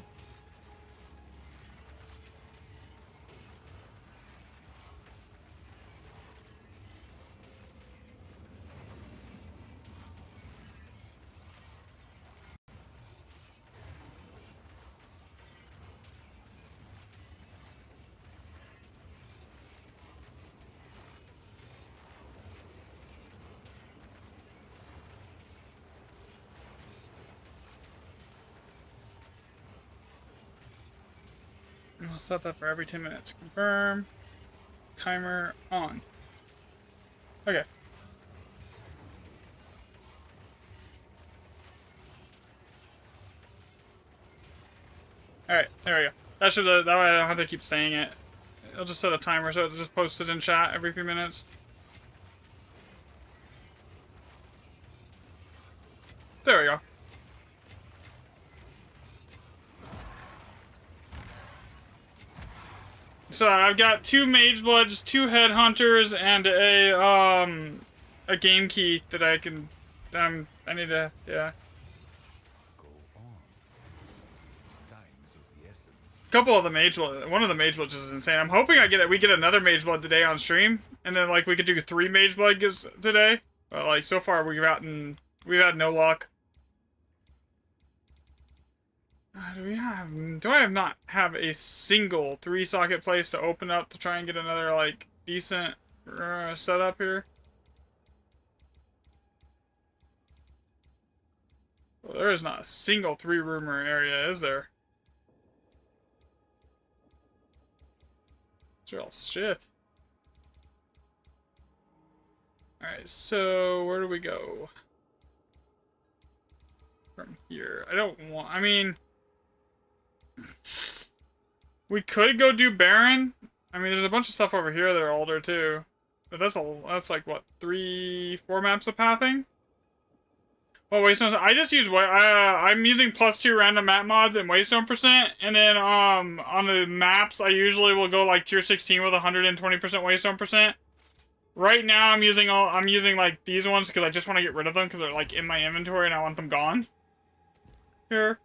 I'll set that for every 10 minutes. Confirm. Timer on. Okay. Alright, there we go. That should that way I don't have to keep saying it. I'll just set a timer so it'll just post it in chat every few minutes. There we go. So I've got 2 Mage Bloods, 2 Headhunters, and a game key that I can I need to Go on. Time is of the essence. couple of the Mage Blood. One of the Mage Bloods is insane. I'm hoping we get another Mage Blood today on stream, and then like we could do 3 Mage Bloods today. But like so far we've had no luck. Do I not have a single 3-socket place to open up to try and get another, like, decent setup here? Well, there is not a single 3-roomer area, is there? These are all shit. Alright, so where do we go? From here. I mean... We could go do Baron. I mean, there's a bunch of stuff over here that are older too. But that's like what, 3-4 maps of pathing? Well, Waystone. I just use I'm using +2 random map mods and Waystone %, and then on the maps I usually will go like tier 16 with 120% Waystone %. Right now I'm using like these ones because I just want to get rid of them because they're like in my inventory and I want them gone. Here.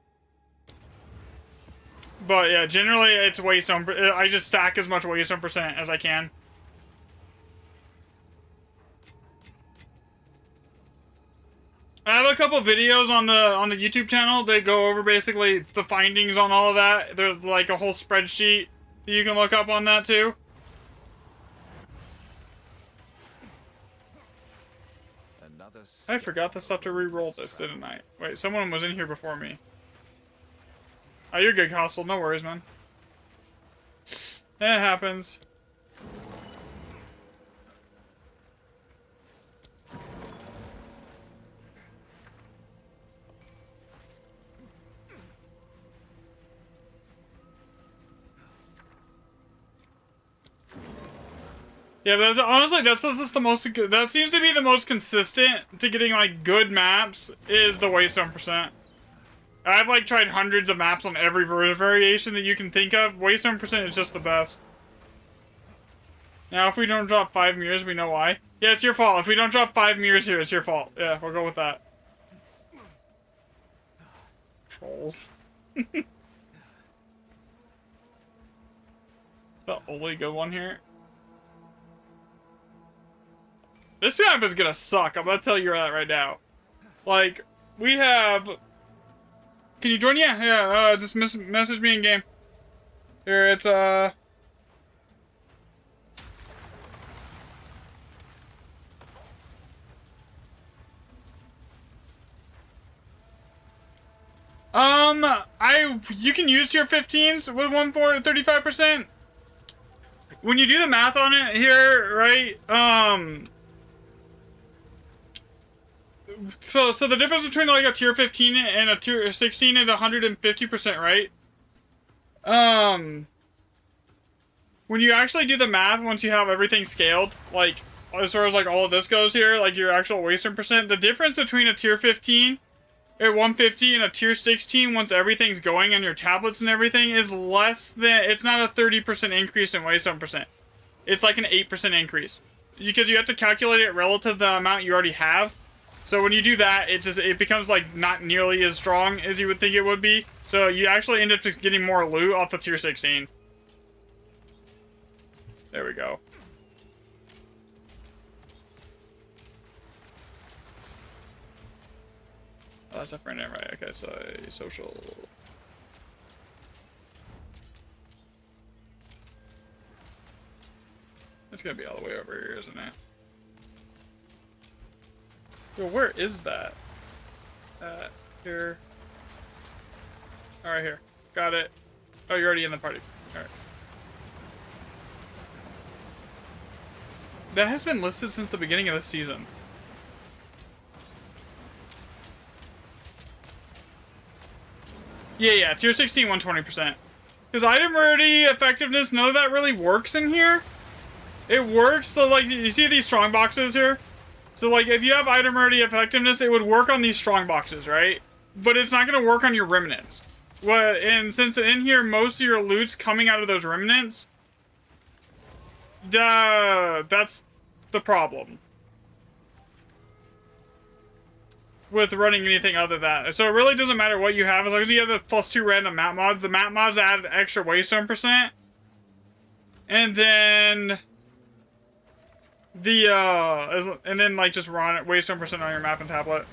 But yeah, generally it's Waystone. I just stack as much Waystone % as I can. I have a couple videos on the YouTube channel. They go over basically the findings on all of that. There's like a whole spreadsheet that you can look up on that too. I forgot the stuff to re-roll this, didn't I? Wait, someone was in here before me. Oh, you're good, Costal. No worries, man. It happens. Yeah, but honestly, that's just the most. That seems to be the most consistent to getting like good maps is the Waystone %. I've like tried hundreds of maps on every variation that you can think of. Waystone % is just the best. Now, if we don't drop 5 mirrors, we know why. Yeah, it's your fault. If we don't drop 5 mirrors here, it's your fault. Yeah, we'll go with that. Trolls. The only good one here. This map is gonna suck. I'm gonna tell you that right now. Like, we have... Can you join? Yeah, just message me in game. Here, it's, you can use tier 15s with 35%. When you do the math on it here, right, so the difference between like a tier 15 and a tier 16 is 150%, right? When you actually do the math, once you have everything scaled, like, as far as like all of this goes here, like your actual wasteland percent, the difference between a tier 15 at 150 and a tier 16, once everything's going on your tablets and everything, is less than, it's not a 30% increase in wasteland percent. It's like an 8% increase. Because you have to calculate it relative to the amount you already have. So when you do that, it becomes like not nearly as strong as you would think it would be. So you actually end up just getting more loot off the tier 16. There we go. Oh, that's a friend name, right? Okay, so social. It's gonna be all the way over here, isn't it? Yo, where is that? Here. Alright, here. Got it. Oh, you're already in the party. Alright. That has been listed since the beginning of this season. Yeah, tier 16, 120%. Because item rarity, effectiveness, none of that really works in here. It works, so like, you see these strong boxes here? So like, if you have item rarity effectiveness, it would work on these strong boxes, right? But it's not going to work on your remnants. And since in here, most of your loot's coming out of those remnants, that's the problem with running anything other than that. So it really doesn't matter what you have, as long as you have the +2 random map mods. The map mods add extra waystone percent. And then and then like just run it waystone percent on your map and tablet.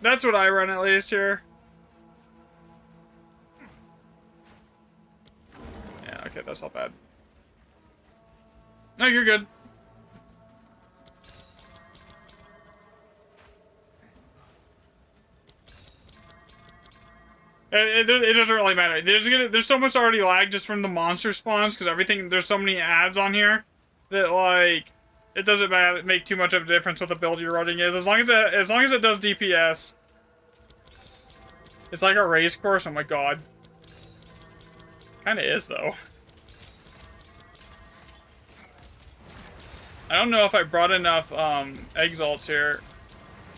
That's what I run at least here. Yeah, okay, that's not bad. No, you're good. It doesn't really matter. There's so much already lag just from the monster spawns, because everything, there's so many ads on here that like it doesn't make too much of a difference what the build you're running is, as long as it does DPS. It's like a race course. Oh my god. Kind of is though. I don't know if I brought enough exalts here.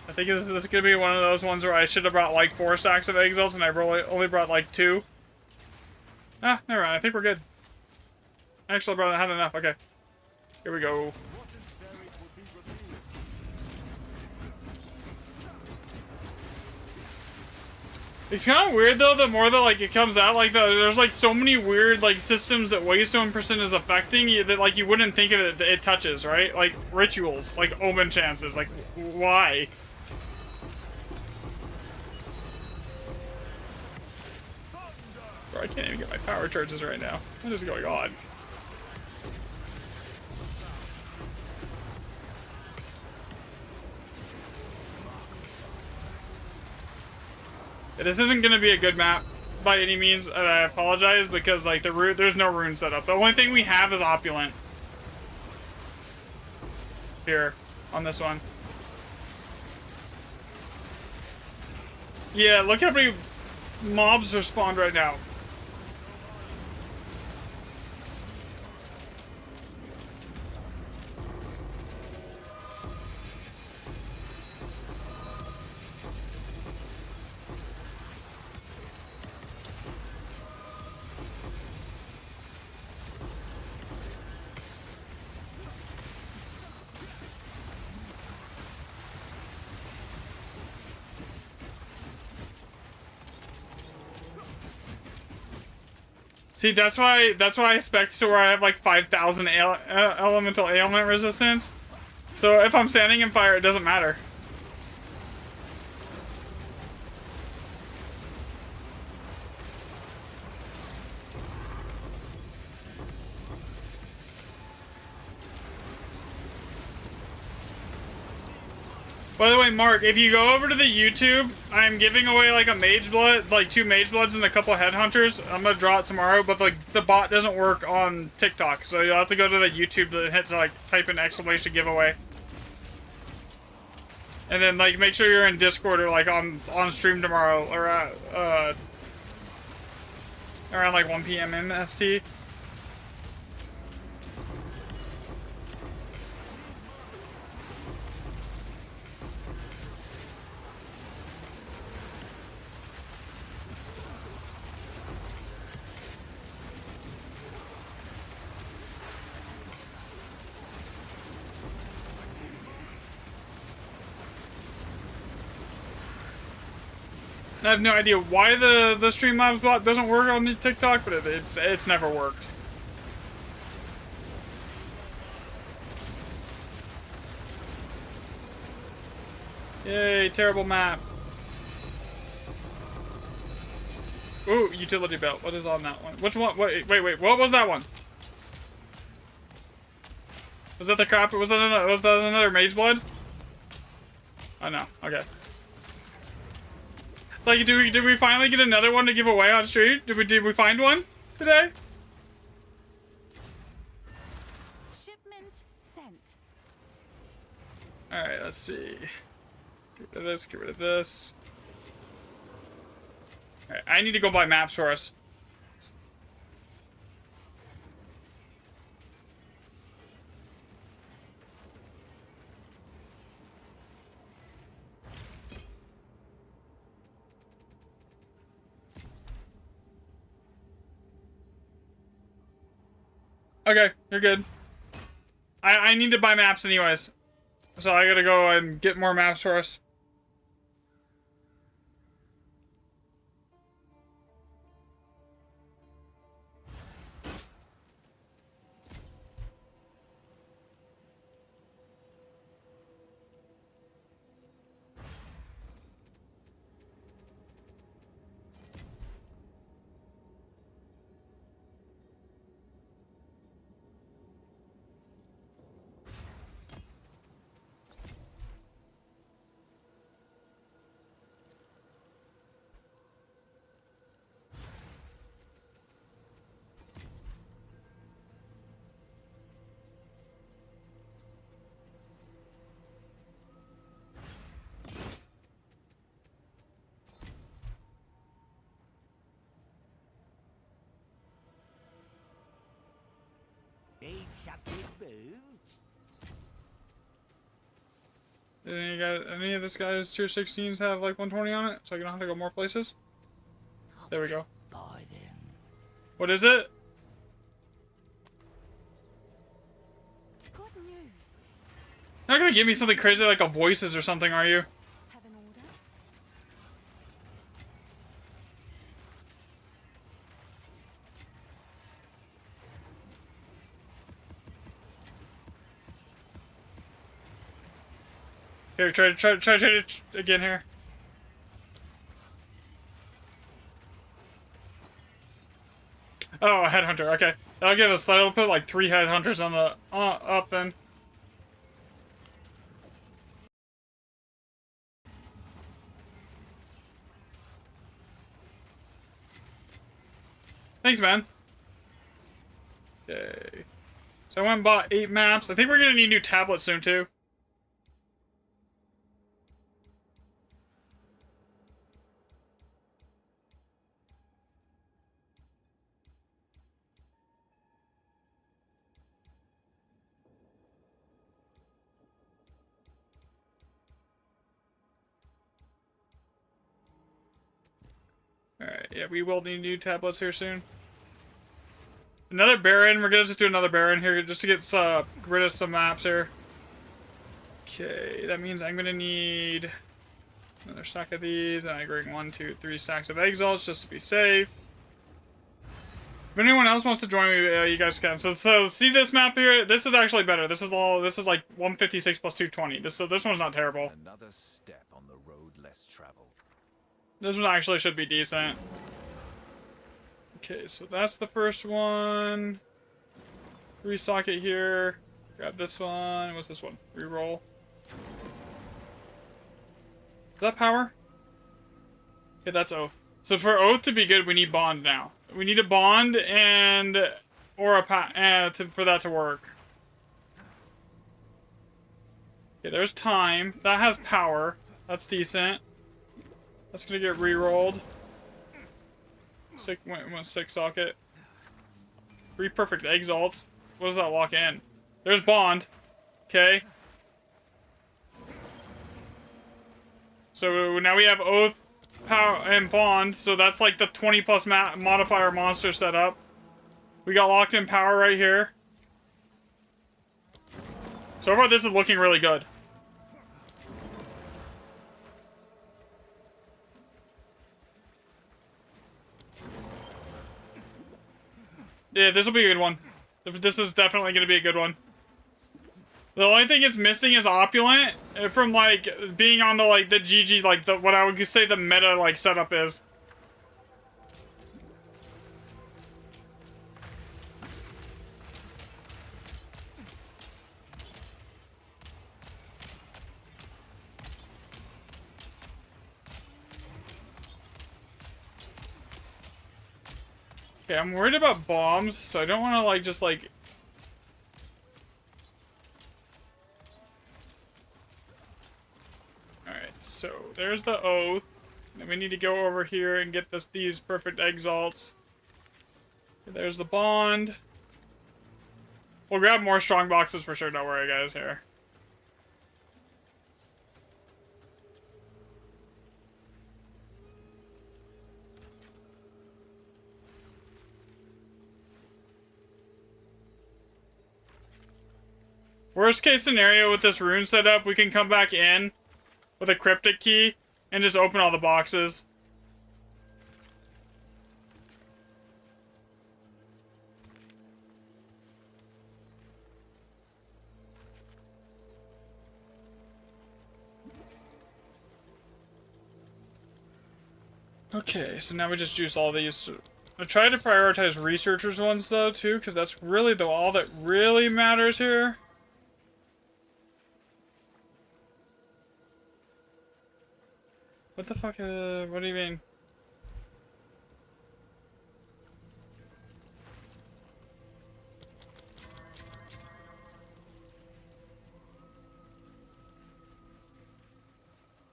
I think this is gonna be one of those ones where I should have brought like 4 stacks of exalts and I only brought like 2. Ah, never mind. I think we're good. I actually had enough. Okay, here we go. It's kind of weird though. The more that like it comes out, like there's like so many weird like systems that waystone percent is affecting you that like you wouldn't think of it touches, right? Like rituals, like omen chances, like why? Bro, I can't even get my power charges right now. What is going on? This isn't gonna be a good map by any means, and I apologize because like there's no rune setup. The only thing we have is opulent here on this one. Yeah, look how many mobs are spawned right now. See, that's why I spec to where I have like 5,000 elemental ailment resistance. So if I'm standing in fire, it doesn't matter. By the way, Mark, if you go over to the YouTube, I'm giving away like a mage blood, like 2 mage bloods and a couple of headhunters. I'm gonna draw it tomorrow, but like the bot doesn't work on TikTok, so you'll have to go to the YouTube to hit like type in exclamation giveaway. And then like make sure you're in Discord or like on stream tomorrow or around like 1 p.m. MST. I have no idea why the Streamlabs bot doesn't work on the TikTok, but it's never worked. Yay, terrible map. Ooh, utility belt. What is on that one? Which one? Wait, what was that one? Was that the crap? Was that another Mage Blood? Oh no, okay. It's like, did we finally get another one to give away on stream? Did we find one today? Shipment sent. Alright, let's see. Get rid of this, get rid of this. Alright, I need to go buy maps for us. Okay, you're good. I need to buy maps anyways. So I gotta go and get more maps for us. Need something moved? Did any of this guy's tier 16s have like 120 on it? So I don't have to go more places? There we go. By then. What is it? Good news. You're not gonna give me something crazy like a voices or something, are you? Have an order? Here, try it again here. Oh, a headhunter. Okay, that'll put like 3 headhunters on the up then. Thanks, man. Okay. So I went and bought 8 maps. I think we're gonna need new tablets soon too. Alright, yeah, we will need new tablets here soon. Another Baron. We're gonna just do another Baron here just to get rid of some maps here. Okay, that means I'm gonna need another stack of these, and I bring 1, 2, 3 stacks of Exalts just to be safe. If anyone else wants to join me, you guys can. So see this map here? This is actually better. This is like 156 plus 220. This one's not terrible. Another step on the road less traveled. This one actually should be decent. Okay, so that's the first one. Resocket here. Grab this one. What's this one? Reroll. Is that power? Okay, that's Oath. So for Oath to be good, we need Bond now. We need a Bond and or a for that to work. Okay, there's time. That has power. That's decent. That's gonna get re-rolled. Six socket. 3 perfect exalts. What does that lock in? There's bond. Okay. So now we have oath, power, and bond. So that's like the 20 plus modifier monster setup. We got locked in power right here. So far, this is looking really good. Yeah, this will be a good one. This is definitely going to be a good one. The only thing it's missing is Opulent from, like, being on the, like, the GG, like, the what I would say the meta, like, setup is. Okay, I'm worried about bombs, so I don't want to, like, just, like... Alright, so there's the oath. Then we need to go over here and get these perfect exalts. There's the bond. We'll grab more strong boxes for sure, don't worry, guys, here. Worst case scenario with this rune setup, we can come back in with a cryptic key and just open all the boxes. Okay, so now we just juice all these. I try to prioritize researchers ones though too, because that's really all that really matters here. What the fuck, what do you mean?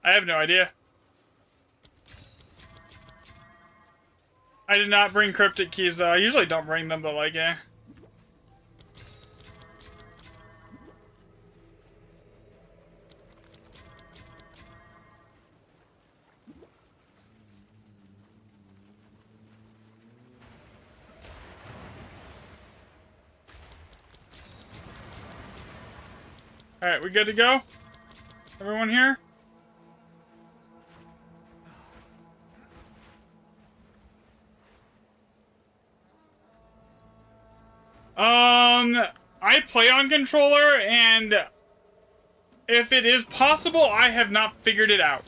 I have no idea. I did not bring cryptic keys though. I usually don't bring them, but like, yeah. Alright, we good to go? Everyone here? I play on controller, and if it is possible, I have not figured it out.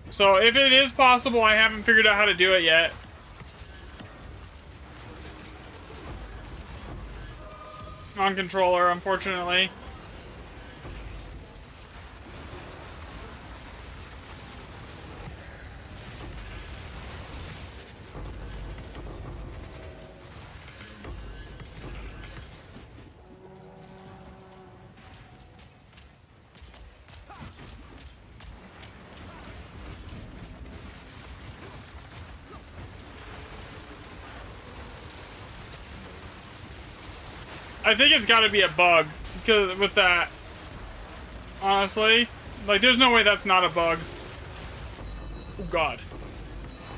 So if it is possible, I haven't figured out how to do it yet. On controller, unfortunately. I think it's got to be a bug because with that, honestly, like there's no way that's not a bug. Oh god,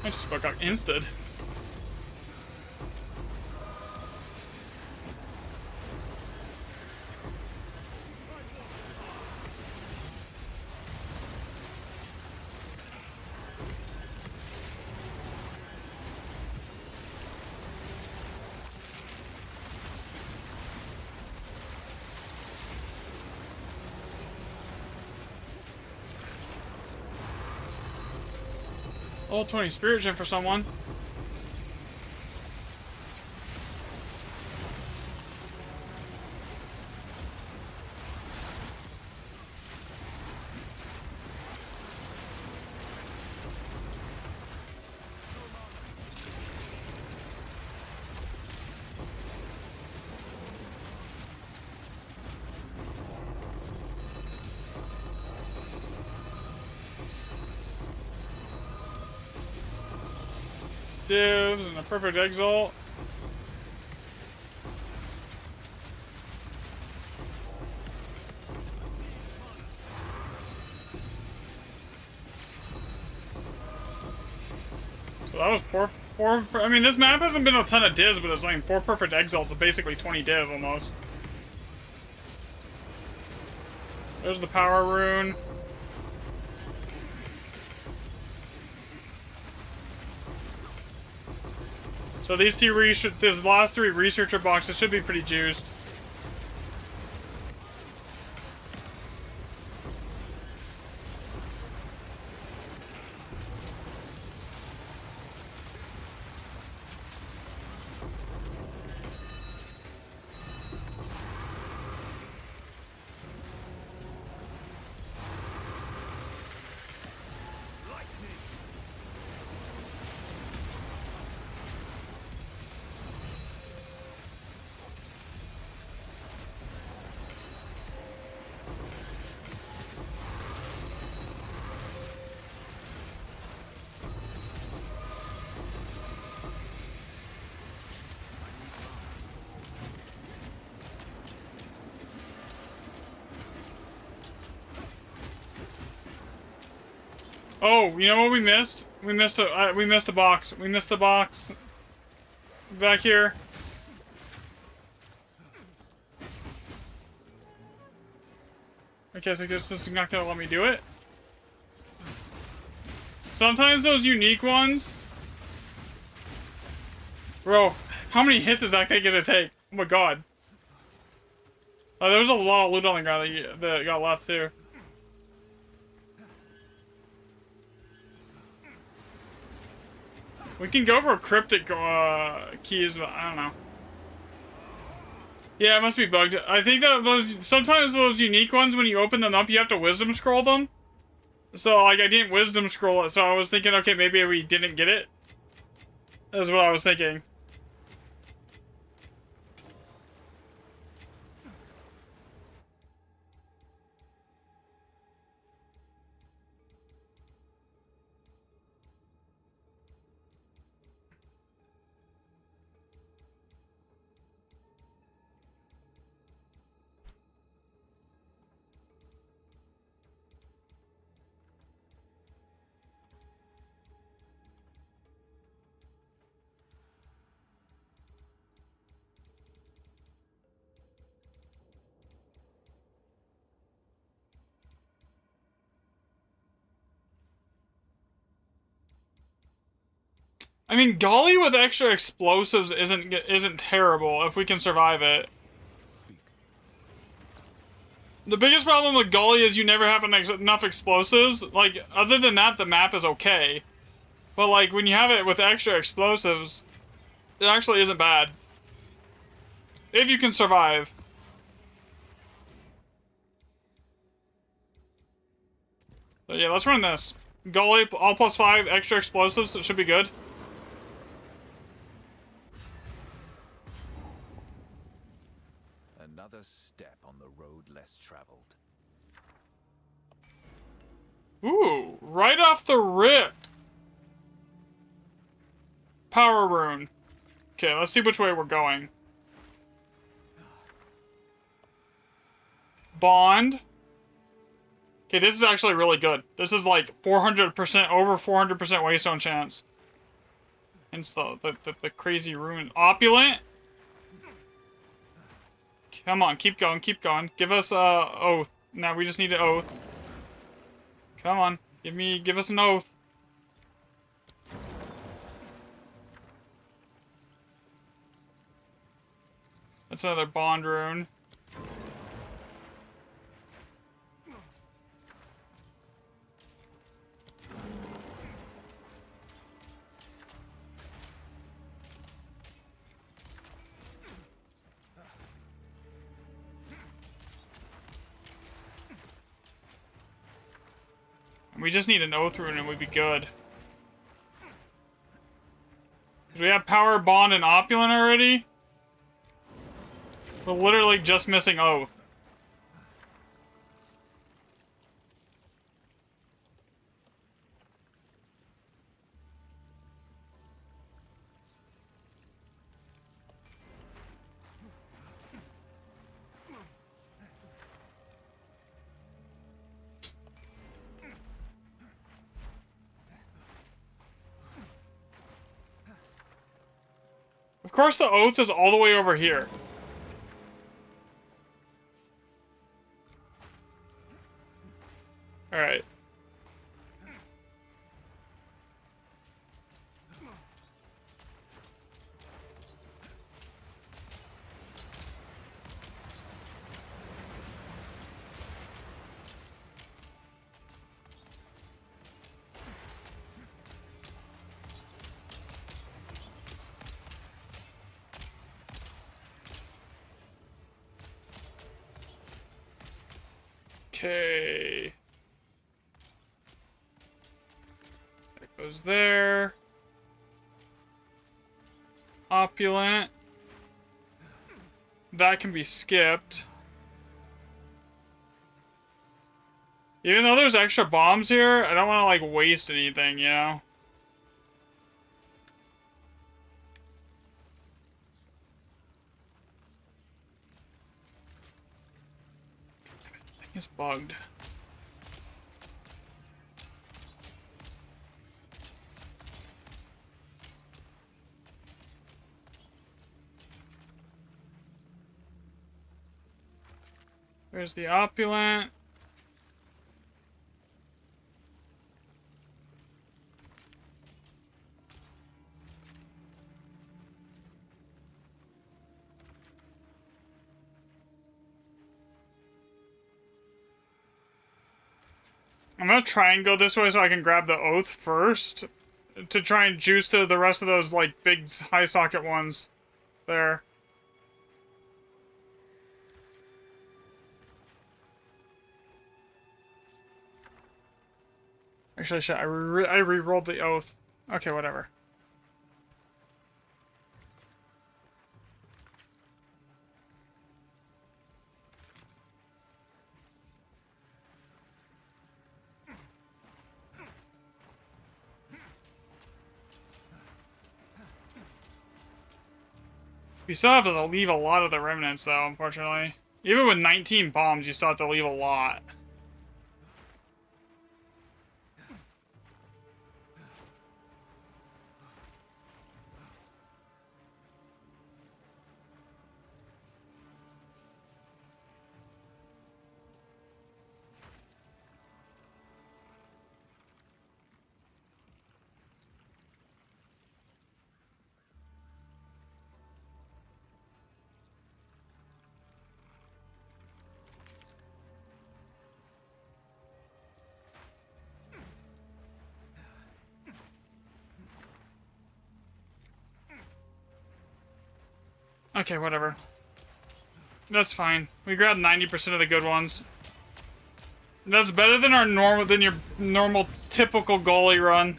I just about got insta'd. Level 20 Spirit Gem for someone. explosives and a perfect exalt. So that was four. I mean, this map hasn't been a ton of divs, but it's like 4 perfect exalts, so basically 20 div almost. There's the power rune. So these last 3 researcher boxes should be pretty juiced. Oh, you know what we missed? We missed a box. We missed a box back here. Okay, so I guess this is not gonna let me do it. Sometimes those unique ones. Bro, how many hits is that thing gonna take? Oh my god. There was a lot of loot on the ground that got left too. We can go for cryptic keys, but I don't know. Yeah, it must be bugged. I think that sometimes those unique ones, when you open them up, you have to wisdom scroll them. So, like, I didn't wisdom scroll it, so I was thinking, okay, maybe we didn't get it. That's what I was thinking. I mean, Golly with extra explosives isn't terrible if we can survive it. The biggest problem with Golly is you never have enough explosives. Like, other than that, the map is okay. But, like, when you have it with extra explosives, it actually isn't bad. If you can survive. So yeah, let's run this. Golly, all +5, extra explosives, it should be good. Another step on the road less traveled. Ooh, right off the rip. Power rune. Okay, let's see which way we're going. Bond. Okay, this is actually really good. This is like 400%, over 400% waystone chance. Hence the crazy rune. Opulent. Come on, keep going, keep going. Give us oath. Now we just need an oath. Come on, give us an oath. That's another bond rune. We just need an oath rune and we'd be good. Because we have power, bond, and opulent already. We're literally just missing oath. Of course the oath is all the way over here. Alright. Okay. That goes there. Opulent. That can be skipped. Even though there's extra bombs here, I don't want to, like, waste anything, you know? It's bugged. There's the opulent. I'm gonna try and go this way so I can grab the oath first to try and juice the rest of those, like, big high socket ones there. Actually, shit, I re-rolled the oath. Okay, whatever. You still have to leave a lot of the remnants, though, unfortunately. Even with 19 bombs, you still have to leave a lot. Okay, whatever. That's fine. We grabbed 90% of the good ones. That's better than your normal typical goalie run.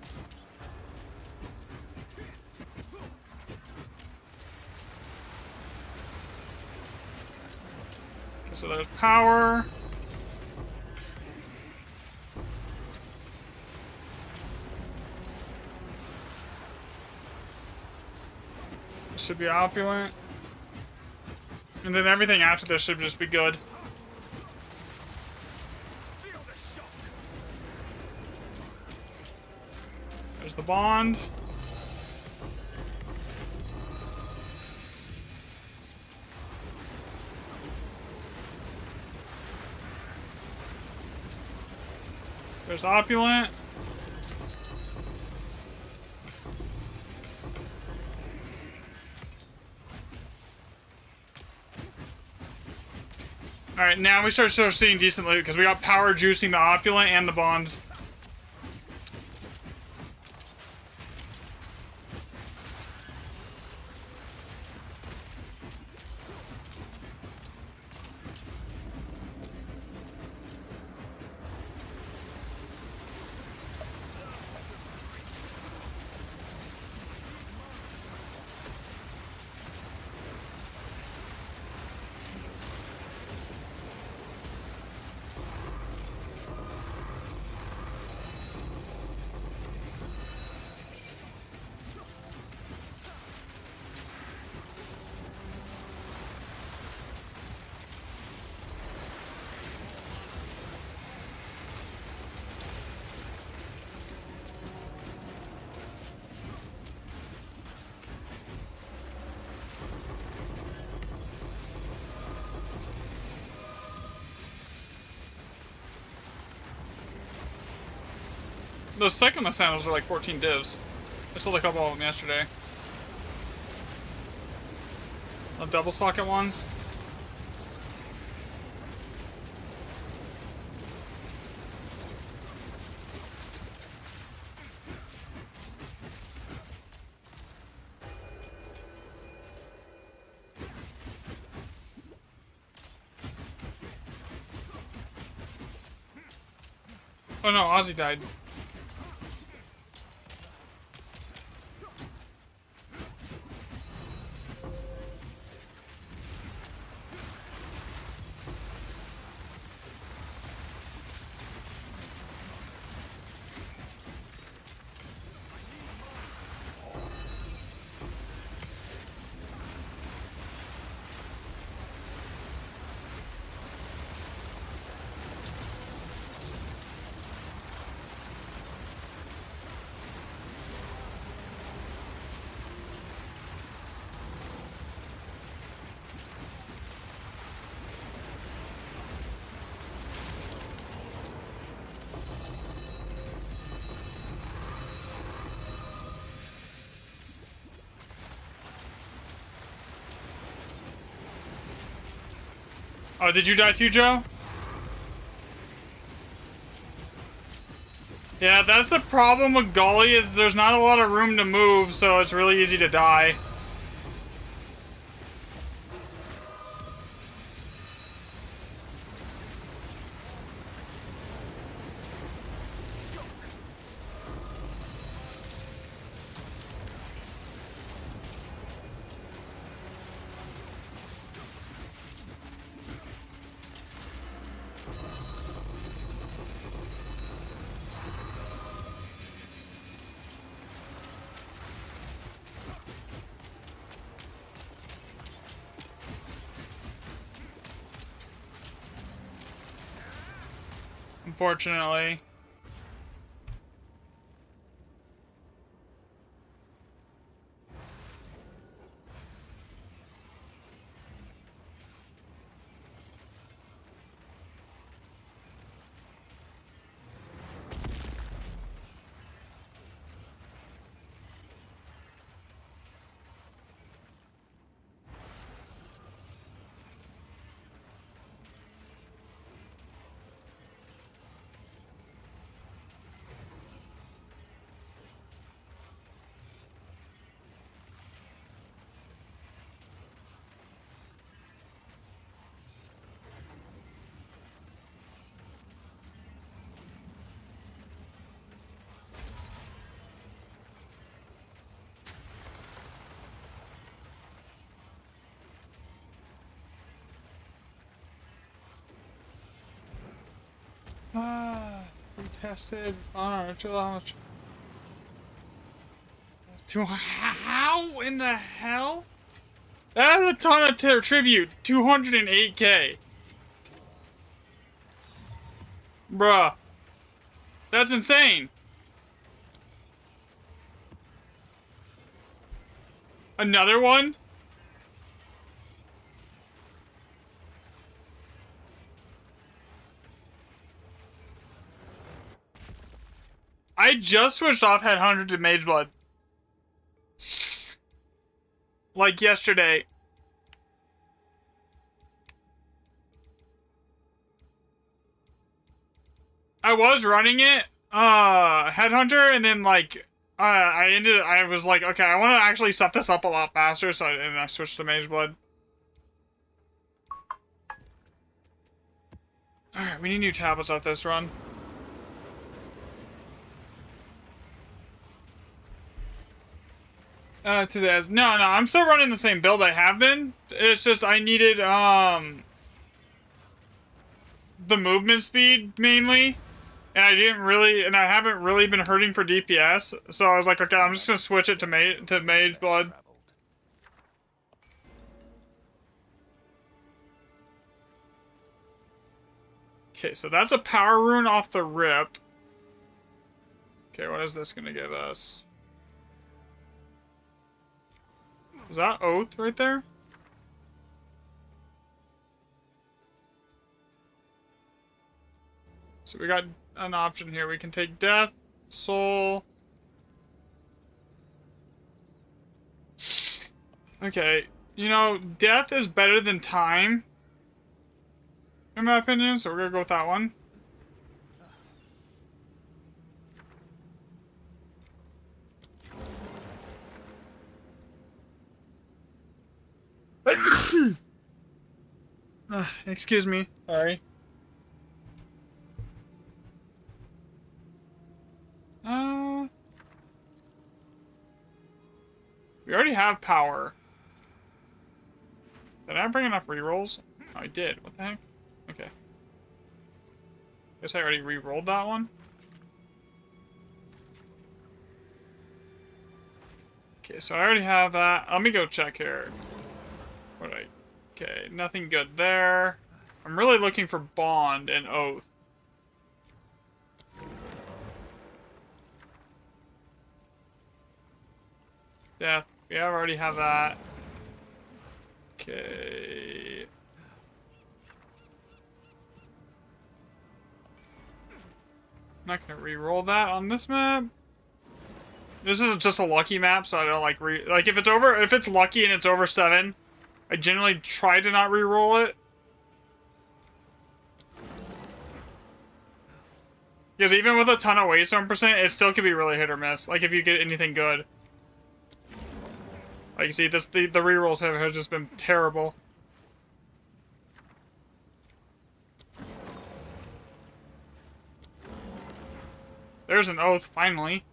Okay, so there's power. Should be opulent. And then everything after this should just be good. There's the bond. There's opulent. Alright, now we start seeing decent loot, because we got power juicing the opulent and the bond. Those Cyclone sandals are like 14 divs. I sold a couple of them yesterday. The double socket ones. Oh no, Ozzy died. Oh, did you die too, Joe? Yeah, that's the problem with Gully, is there's not a lot of room to move, so it's really easy to die. Unfortunately. Retested honor challenge. How in the hell? That is a ton of tribute. 208k. Bruh. That's insane. Another one? I just switched off Headhunter to Mageblood. Like yesterday. I was running it, Headhunter, and then like, I was like, okay, I want to actually set this up a lot faster, so and I switched to Mageblood. Alright, we need new tablets out this run. To this. No, I'm still running the same build I have been. It's just I needed, the movement speed, mainly. And I didn't really, and I haven't really been hurting for DPS. So I was like, okay, I'm just gonna switch it to Mageblood. Okay, so that's a power rune off the rip. Okay, what is this gonna give us? Is that Oath right there? So we got an option here. We can take Death, Soul. Okay, you know, death is better than time, in my opinion, so we're gonna go with that one. Excuse me. Sorry. We already have power. Did I bring enough rerolls? Oh, I did. What the heck? Okay. Guess I already re-rolled that one. Okay, so I already have that. Let me go check here. What do I... Okay, nothing good there. I'm really looking for Bond and Oath. Death. Yeah, I already have that. Okay. I'm not gonna re-roll that on this map. This is just a lucky map, so I don't like if it's lucky and it's over 7, I generally try to not re-roll it. Because even with a ton of waystone percent, it still could be really hit or miss. Like if you get anything good. Like you see, the re-rolls have just been terrible. There's an Oath, finally.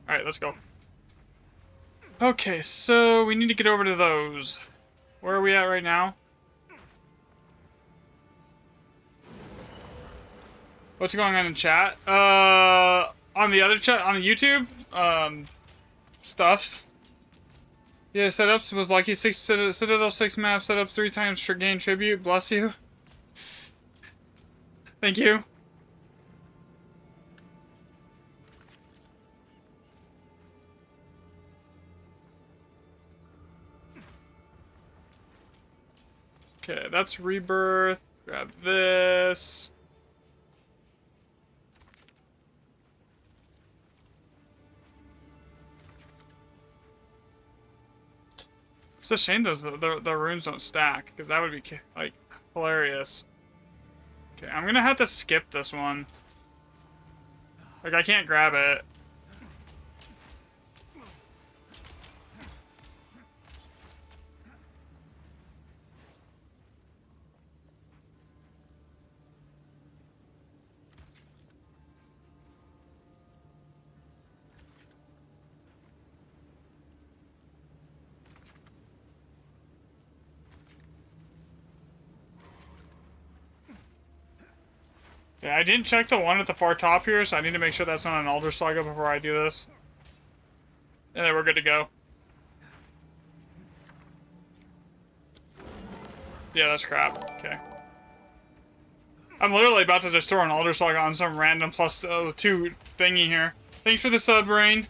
Alright, let's go. Okay, so we need to get over to those. Where are we at right now? What's going on in chat? On the other chat, on YouTube, stuffs. Yeah, setups was lucky. Citadel 6 map setups 3 times for gain tribute. Bless you. Thank you. Okay, that's Rebirth. Grab this. It's a shame the runes don't stack, because that would be like hilarious. Okay, I'm gonna have to skip this one. Like I can't grab it. Yeah, I didn't check the one at the far top here, so I need to make sure that's not an Alder Saga before I do this. And then we're good to go. Yeah, that's crap. Okay. I'm literally about to just throw an Alder Saga on some random plus 2 thingy here. Thanks for the sub, Brain.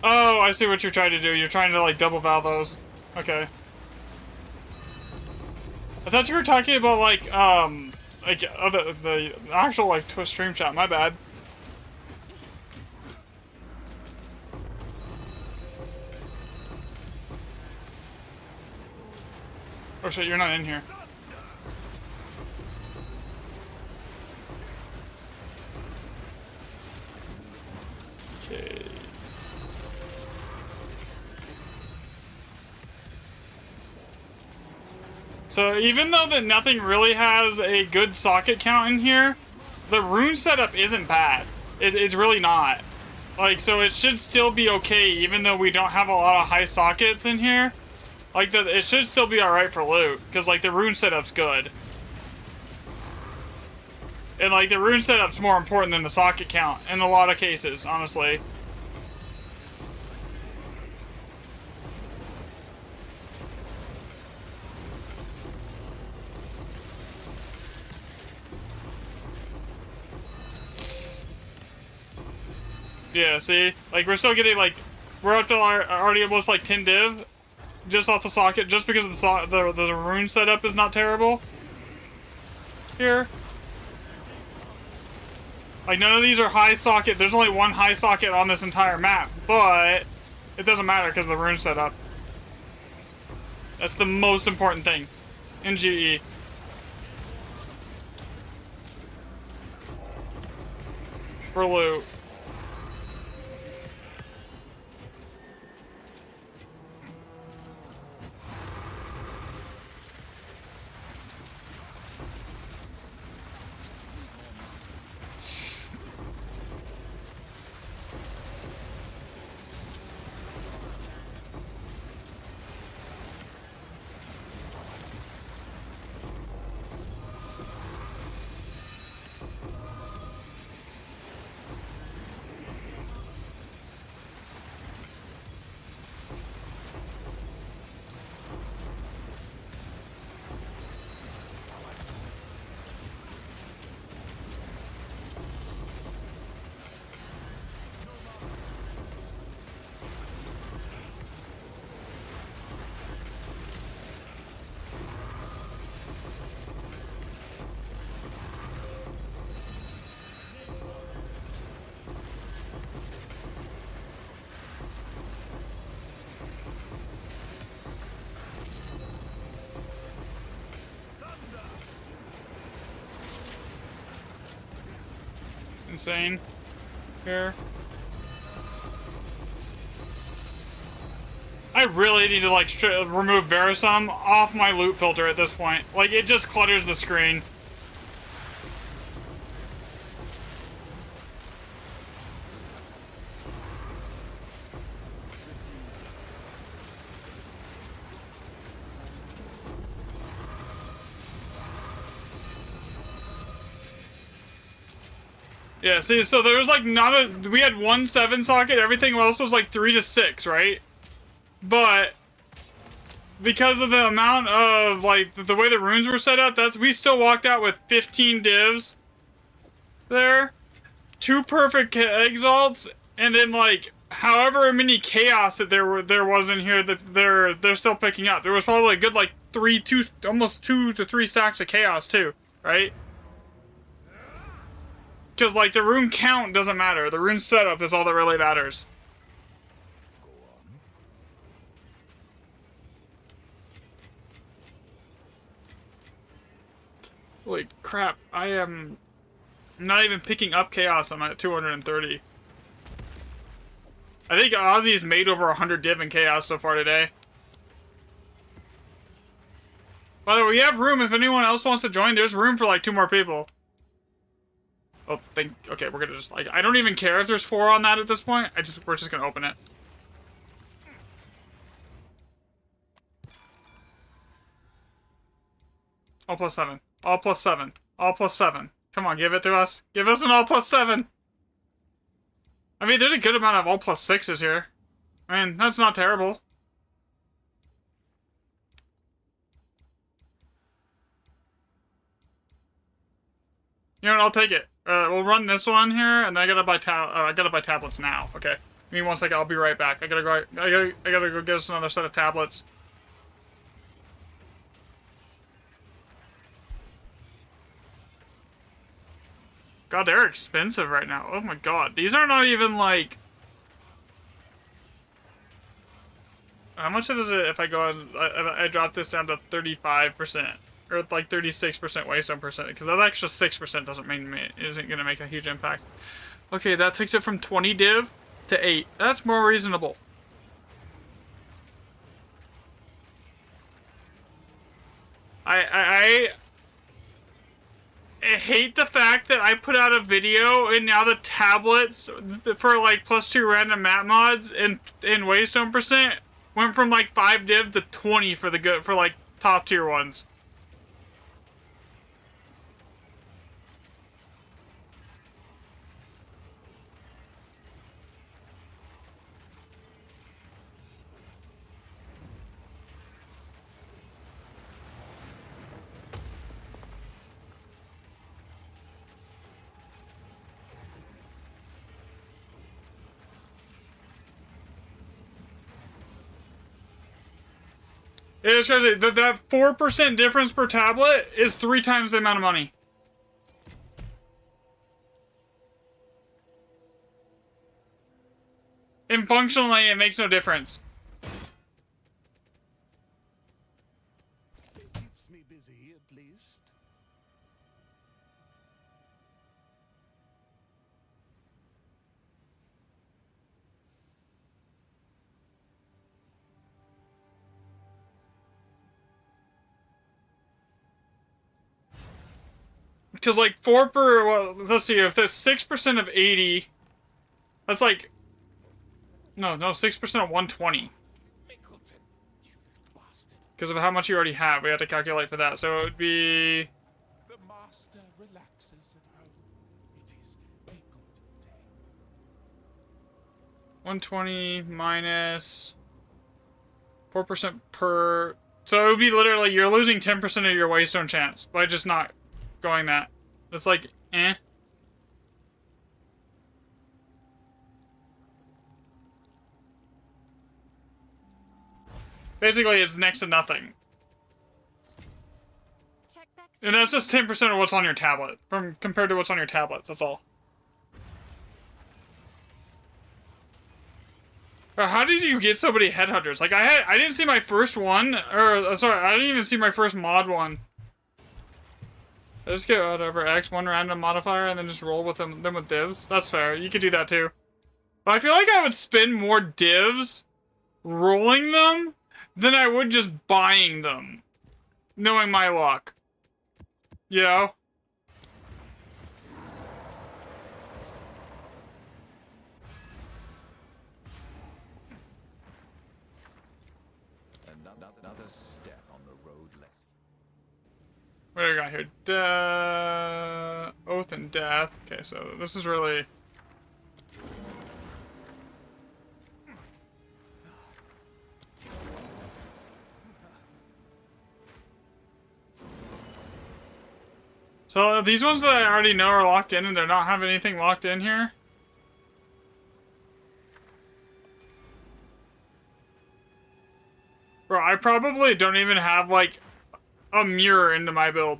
Oh, I see what you're trying to do. You're trying to, like, double val those. Okay. I thought you were talking about, like, the actual, like, Twitch stream chat. My bad. Oh shit, you're not in here. Okay. So even though that nothing really has a good socket count in here, the rune setup isn't bad. It's really not. Like, so it should still be okay, even though we don't have a lot of high sockets in here. Like, it should still be alright for loot, because, like, the rune setup's good. And, like, the rune setup's more important than the socket count, in a lot of cases, honestly. Yeah, see? Like, we're still getting, like, we're up to already almost, like, 10 div. Just off the socket, just because of the rune setup is not terrible. Here. Like, none of these are high socket. There's only one high socket on this entire map, but it doesn't matter because of the rune setup. That's the most important thing in GE. For loot. Insane. Here. I really need to, like, remove Verisum off my loot filter at this point. Like, it just clutters the screen. Yeah, see, so there was like we had 1 7 socket, everything else was like 3 to 6, right? But because of the amount of like the way the runes were set up, we still walked out with 15 divs there, 2 perfect exalts, and then like however many chaos that there was in here that they're still picking up. There was probably a good like almost 2 to 3 stacks of chaos too, right? Because, like, the rune count doesn't matter. The rune setup is all that really matters. Holy crap. I am not even picking up chaos. I'm at 230. I think Ozzy's made over 100 div in chaos so far today. By the way, we have room. If anyone else wants to join, there's room for, like, 2 more people. Oh, okay, we're gonna just, like, I don't even care if there's 4 on that at this point. We're just gonna open it. All plus 7. All plus 7. All plus 7. Come on, give it to us. Give us an all plus 7. I mean, there's a good amount of all plus 6s here. I mean, that's not terrible. You know what, I'll take it. We'll run this one here, and then I gotta buy tablets now. Okay, give me 1 second. I'll be right back. I gotta go get us another set of tablets. God, they're expensive right now. Oh my god, these are not even like. How much is it if I go and I drop this down to 35%? Or like 36% waste on percent, because that extra 6% isn't gonna make a huge impact. Okay, that takes it from 20 div to 8. That's more reasonable. I hate the fact that I put out a video and now the tablets for like +2 random map mods and waste on percent went from like 5 div to 20 for like top tier ones. It is crazy. That 4% difference per tablet is 3 times the amount of money. And functionally, it makes no difference. It keeps me busy, at least. Because, like, well, let's see, if there's 6% of 80, that's like, no, 6% of 120. Mingleton, you little bastard. Because of how much you already have, we have to calculate for that. So it would be... The master relaxes at home. It is a good day. 120 minus 4% per... So it would be literally, you're losing 10% of your waystone chance by just not going that. That's like, eh. Basically, it's next to nothing. Check back. And that's just 10% of what's on your tablet, compared to what's on your tablets, that's all. How did you get so many headhunters? Like, I didn't see my first one, or, sorry, I didn't even see my first mod one. I just get whatever, X, one random modifier, and then just roll with them with divs. That's fair, you could do that too. But I feel like I would spend more divs rolling them than I would just buying them. Knowing my luck. You know? Another step on the road less. What do we got here? Oath and Death. Okay, so this is really... So these ones that I already know are locked in and they're not having anything locked in here. Bro, I probably don't even have like a mirror into my build.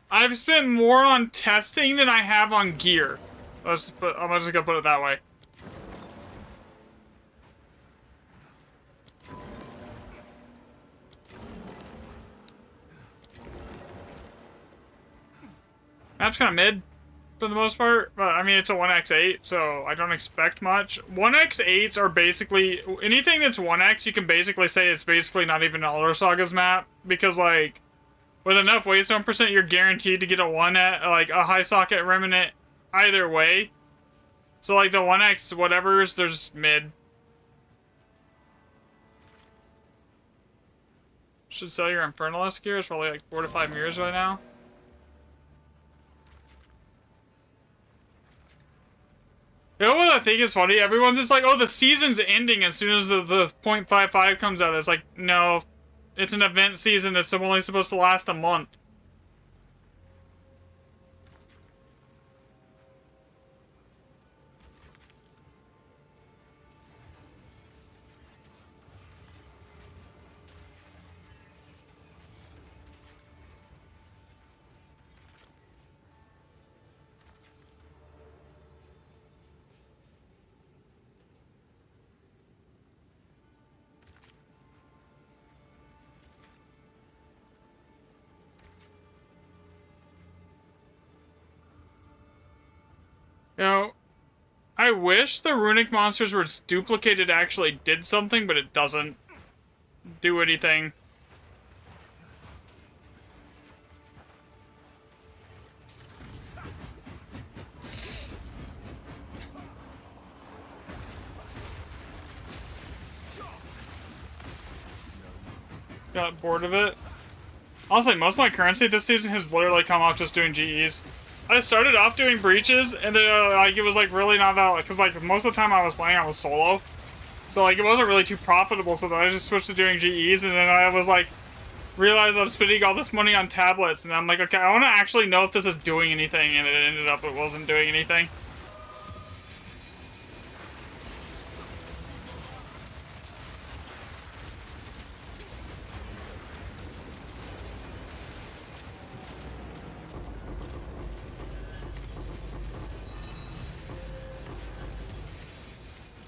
I've spent more on testing than I have on gear. I'm just gonna put it that way. Map's kind of mid, for the most part. But, I mean, it's a 1x8, so I don't expect much. 1x8s are basically... Anything that's 1x, you can basically say it's basically not even an Elder Saga's map. Because, like, with enough waystone percent, you're guaranteed to get a 1 at, like, a high socket remnant either way. So, like, the 1x whatevers, they're just mid. Should sell your Infernalist gear. It's probably, like, 4 to 5 mirrors right now. You know what I think is funny? Everyone's just like, oh, the season's ending as soon as the 0.55 comes out. It's like, no. It's an event season that's only supposed to last a month. You know, I wish the runic monsters were duplicated actually did something, but it doesn't do anything. Got bored of it. Honestly, most of my currency this season has literally come off just doing GEs. I started off doing breaches, and then like it was like really not that, because like most of the time I was playing, I was solo, so like it wasn't really too profitable. So then I just switched to doing GEs, and then I was like, realized I'm spending all this money on tablets, and I'm like, okay, I want to actually know if this is doing anything, and then it ended up it wasn't doing anything.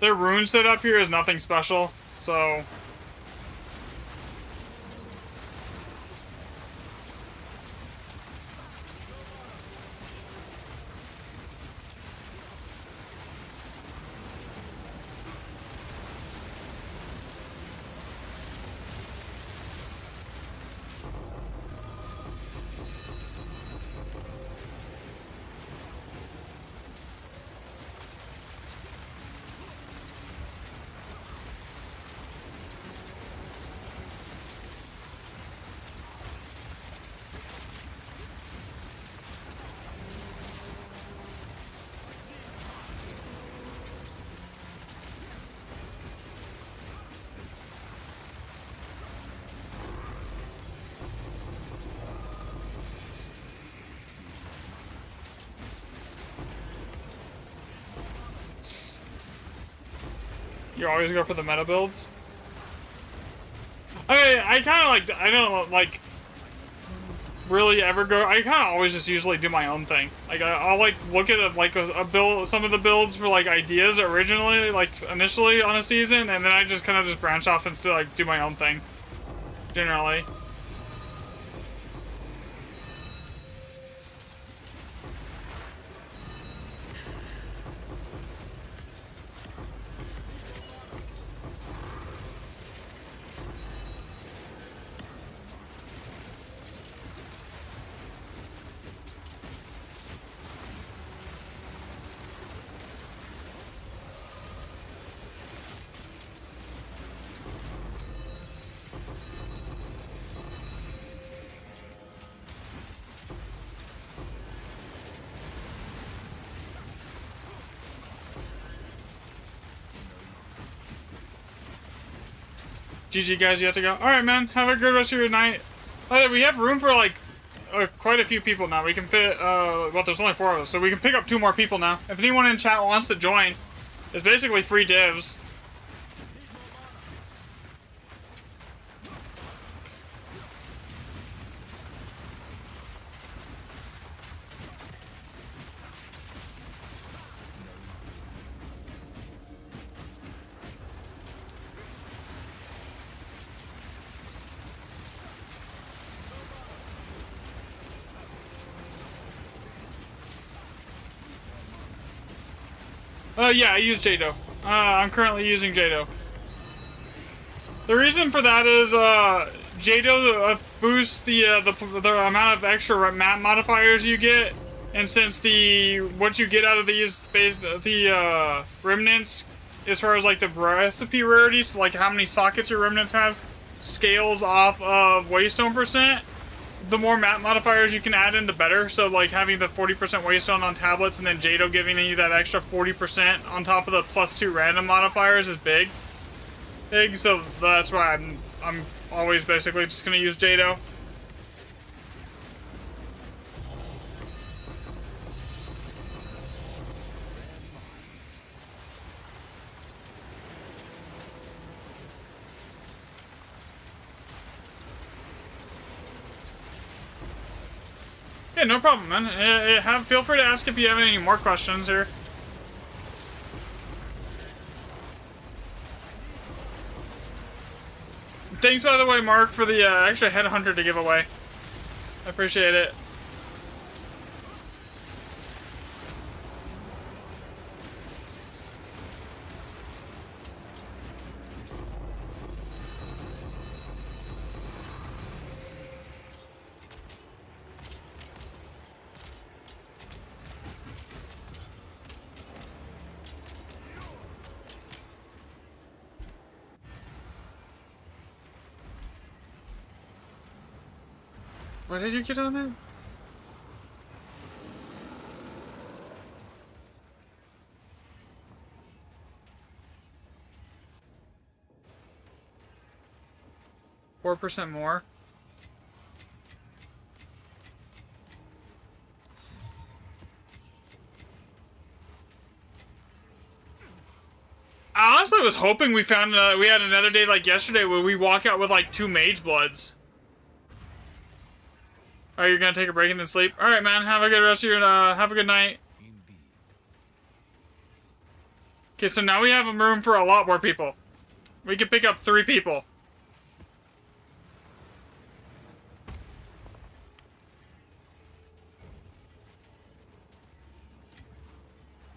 Their rune setup here is nothing special, so... You always go for the meta builds? I kind of like, I don't like really ever go, I kind of always just usually do my own thing. Like, I'll like look at like a build, some of the builds for like ideas originally, like initially on a season, and then I just kind of just branch off and still like do my own thing, generally. GG guys, you have to go. Alright man, have a good rest of your night. We have room for like quite a few people now. We can fit, well there's only 4 of us, so we can pick up 2 more people now. If anyone in chat wants to join, it's basically free divs. Yeah, I use Jado. I'm currently using Jado. The reason for that is, Jado boosts the amount of extra map modifiers you get, and since what you get out of these remnants, as far as like the recipe rarities, like how many sockets your remnants has, scales off of waystone percent. The more map modifiers you can add in, the better. So, like, having the 40% waystone on tablets and then Jado giving you that extra 40% on top of the +2 random modifiers is big. So that's why I'm always basically just gonna use Jado. Yeah, no problem, man. Feel free to ask if you have any more questions here. Thanks, by the way, Mark, for the extra headhunter to give away. I appreciate it. Where did you get on that? $4% more. I honestly was hoping we had another day like yesterday where we walk out with like 2 Mage Bloods. Alright, you're gonna take a break and then sleep? Alright, man. Have a good rest of your, have a good night. Okay, so now we have room for a lot more people. We can pick up 3 people.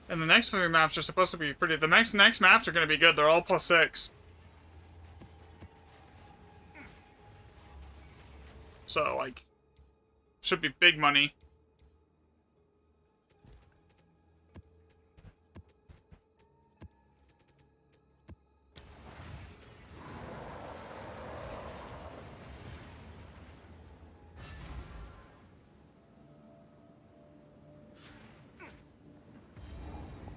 And the next 3 maps are supposed to be pretty... The next maps are going to be good. They're all +6. So, like... Should be big money.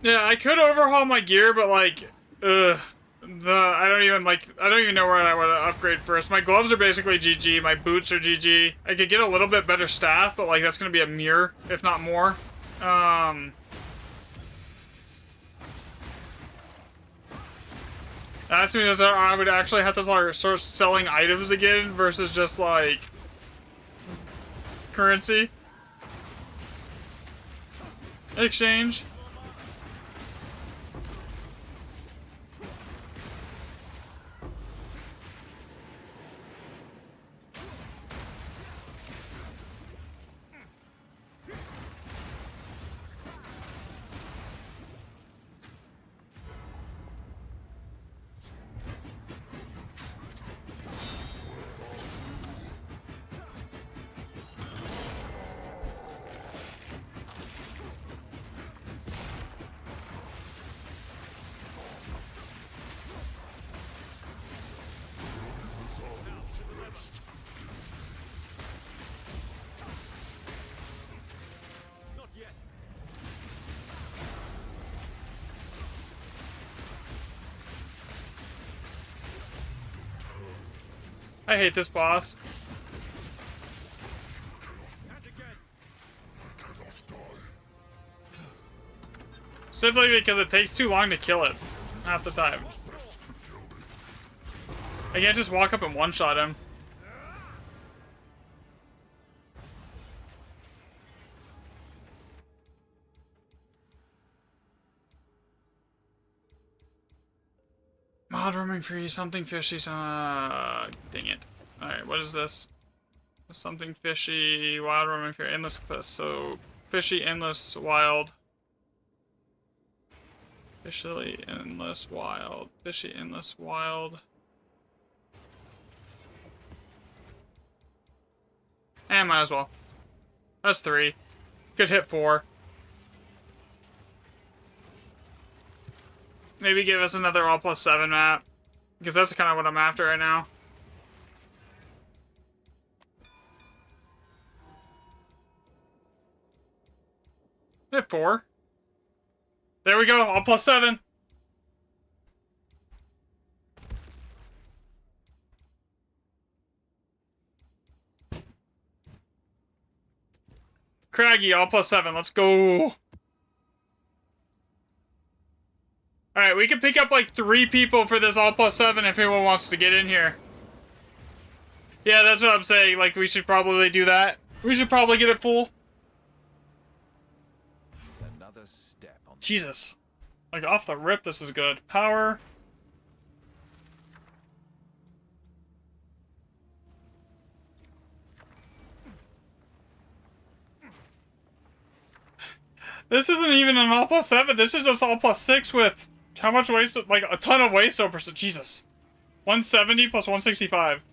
Yeah, I could overhaul my gear, but like, I don't even know where I would upgrade first. My gloves are basically GG, my boots are GG. I could get a little bit better staff, but like that's gonna be a mirror, if not more. That means I would actually have to start selling items again versus just like currency exchange. I hate this boss. Simply because it takes too long to kill it half the time. I can't just walk up and one-shot him. Mod roaming free, something fishy, dang it. Alright, what is this? Something fishy, wild roaming free, endless quest. So, fishy, endless, wild. Fishy, endless, wild. Fishy, endless, wild. And might as well. That's 3. Could hit 4. Maybe give us another all +7 map. Because that's kind of what I'm after right now. Hit 4. There we go, all +7. Craggy, all +7, let's go. Alright, we can pick up like 3 people for this all +7 if anyone wants to get in here. Yeah, that's what I'm saying. Like, we should probably do that. We should probably get it full. Another step on Jesus. Like, off the rip, this is good. Power. This isn't even an all +7. This is just all +6 with how much waste? Like, a ton of waste over. Jesus. 170 plus 165.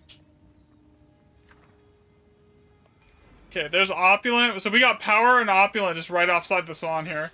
Okay, there's Opulent. So we got Power and Opulent just right offside the Swan here.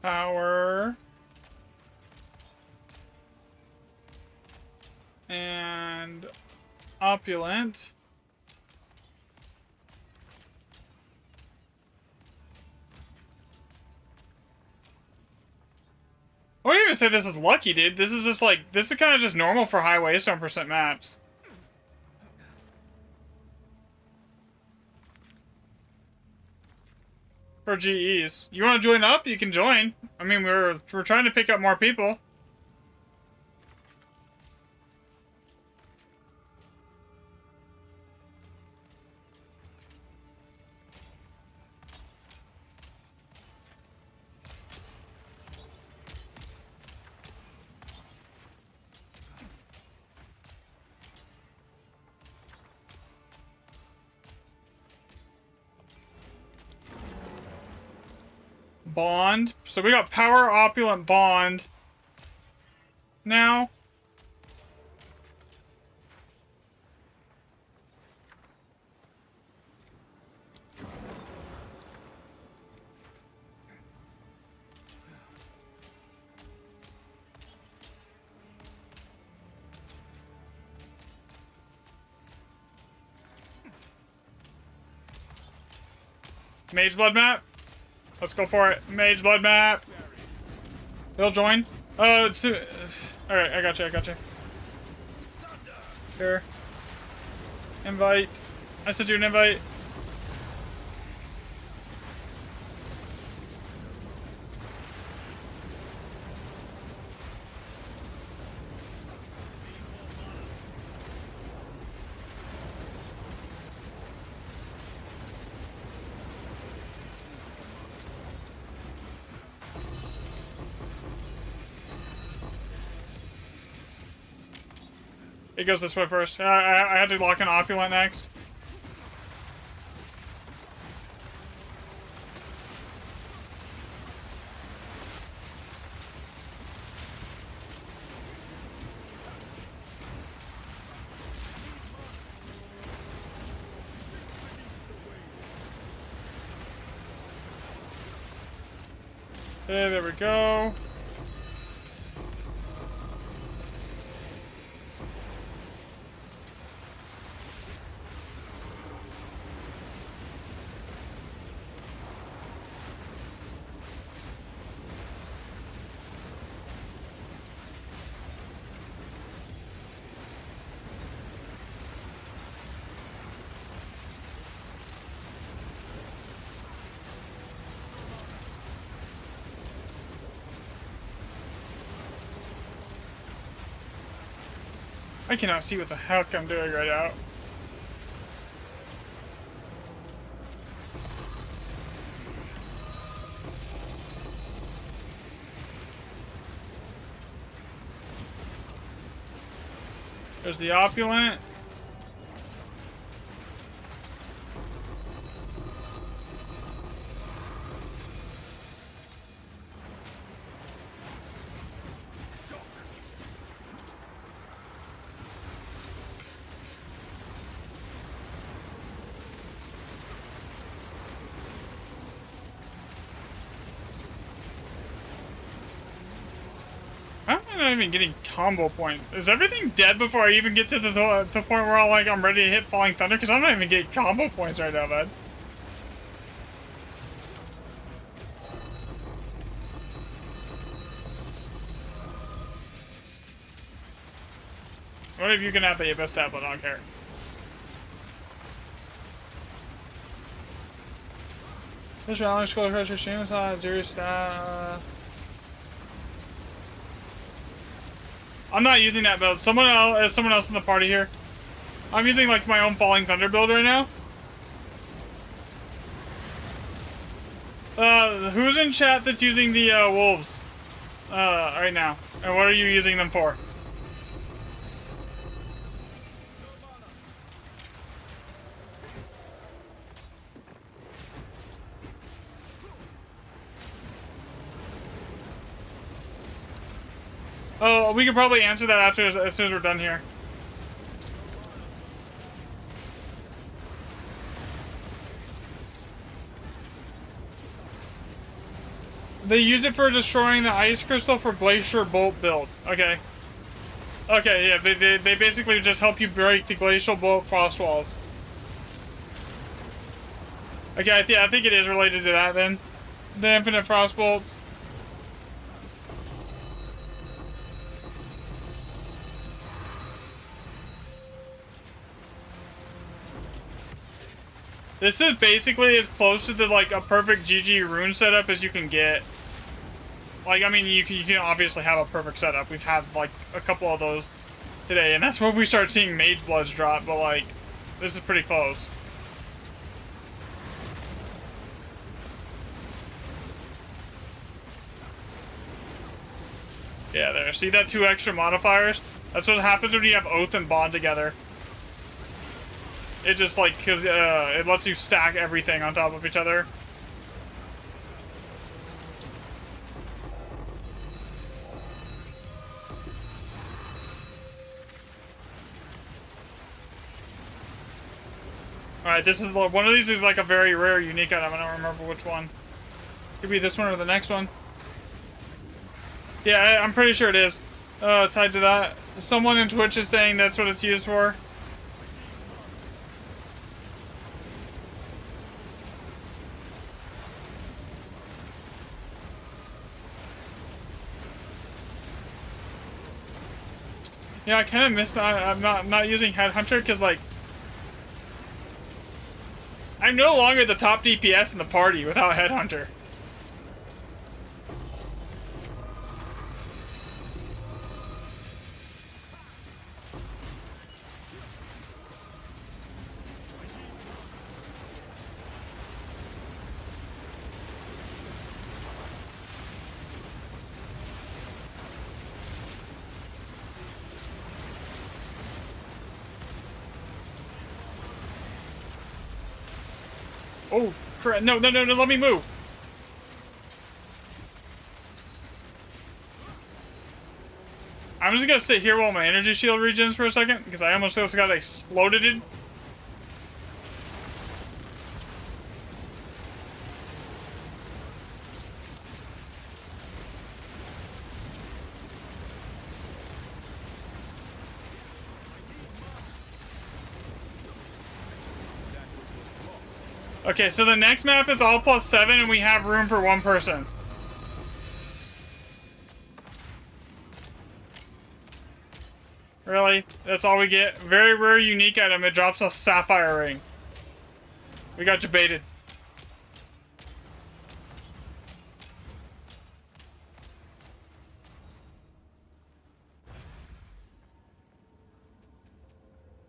Power. And opulent. I wouldn't even say this is lucky, dude. This is just like, this is kind of just normal for high waystone percent maps. For GEs. You want to join up? You can join. I mean, we're trying to pick up more people. Bond. So we got power, opulent, bond. Now. Mage Blood map. Let's go for it. Mage Blood map. They'll join. Alright, I got you. Here. Invite. I sent you an invite. It goes this way first. I had to lock in opulent next. Okay, there we go. I cannot see what the heck I'm doing right now. There's the opulent. I'm not even getting combo point. Is everything dead before I even get to the point where I'm ready to hit Falling Thunder? Because I'm not even getting combo points right now, bud. What if you can have the Abyss tablet? I don't care. This round, scroll across your stream, zero stat. I'm not using that build. Someone else in the party here. I'm using like my own Falling Thunder build right now. Who's in chat that's using the wolves right now? And what are you using them for? Oh, we can probably answer that after as soon as we're done here. They use it for destroying the ice crystal for Glacier Bolt build. Okay. Okay, yeah, they basically just help you break the Glacial Bolt frost walls. Okay, yeah, I think it is related to that then. The infinite frost bolts. This is basically as close to the, like, a perfect GG rune setup as you can get. Like, I mean, you can obviously have a perfect setup. We've had, like, a couple of those today, and that's where we start seeing Mage Bloods drop, but, like, this is pretty close. Yeah, there. See that 2 extra modifiers? That's what happens when you have Oath and Bond together. It just, like, because it lets you stack everything on top of each other. Alright, this is one of these is like a very rare unique item. I don't remember which one. Could be this one or the next one. Yeah, I'm pretty sure it is. Tied to that. Someone in Twitch is saying that's what it's used for. Yeah, I kind of missed. I'm not using Headhunter because, like, I'm no longer the top DPS in the party without Headhunter. Oh, crap. No, let me move. I'm just gonna sit here while my energy shield regens for a second, because I almost just got exploded. Okay, so the next map is all +7 and we have room for 1 person. Really? That's all we get? Very rare unique item. It drops a sapphire ring. We got you baited.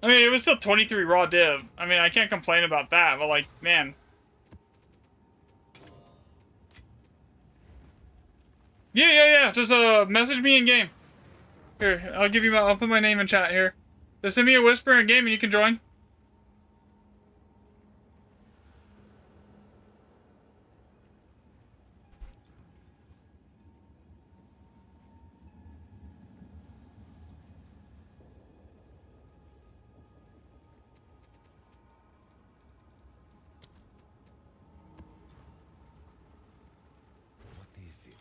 I mean, it was still 23 raw div. I mean, I can't complain about that, but, like, man. Yeah. Just message me in game. Here, I'll put my name in chat here. Just send me a whisper in game and you can join. What is it?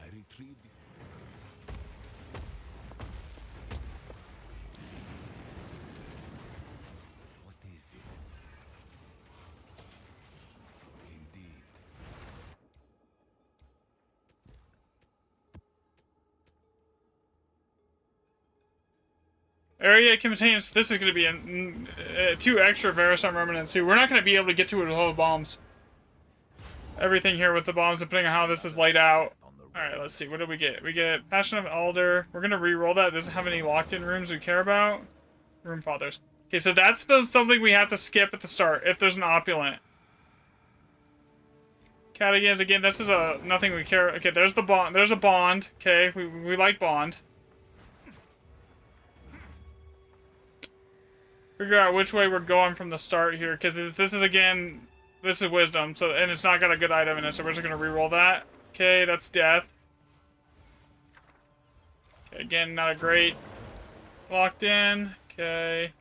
I retrieved it. What is it? Indeed. Area contains. This is going to be 2 extra Verisam remnants too. We're not going to be able to get to it with all the bombs. Everything here with the bombs, depending on how this is laid out. Alright, let's see. What do we get? We get Passion of Elder. We're going to re-roll that. It doesn't have any locked-in rooms we care about. Room Fathers. Okay, so that's something we have to skip at the start if there's an opulent. Catigans, again, this is nothing we care. Okay, there's the bond. There's a bond. Okay, we like bond. Figure out which way we're going from the start here, because this is, again, this is wisdom, so, and it's not got a good item in it, so we're just gonna re-roll that. Okay, that's death. Okay, again, not a great locked in. Okay.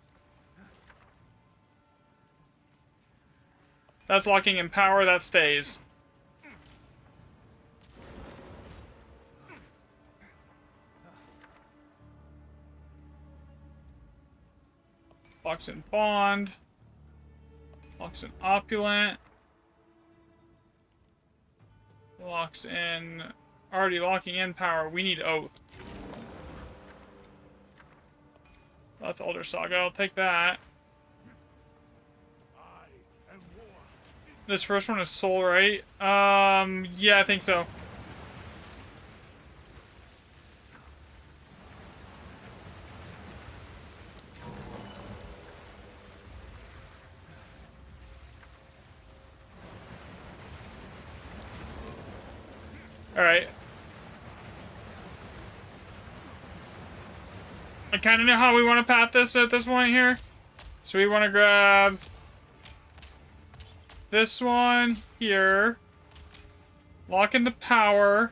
That's locking in power, that stays. Locks in Bond. Locks in Opulent. Locks in... Already locking in power. We need Oath. That's Elder Saga. I'll take that. This first one is Soul, right? Yeah, I think so. Alright. I kind of know how we want to path this at this point here. So we want to grab this one here. Lock in the power.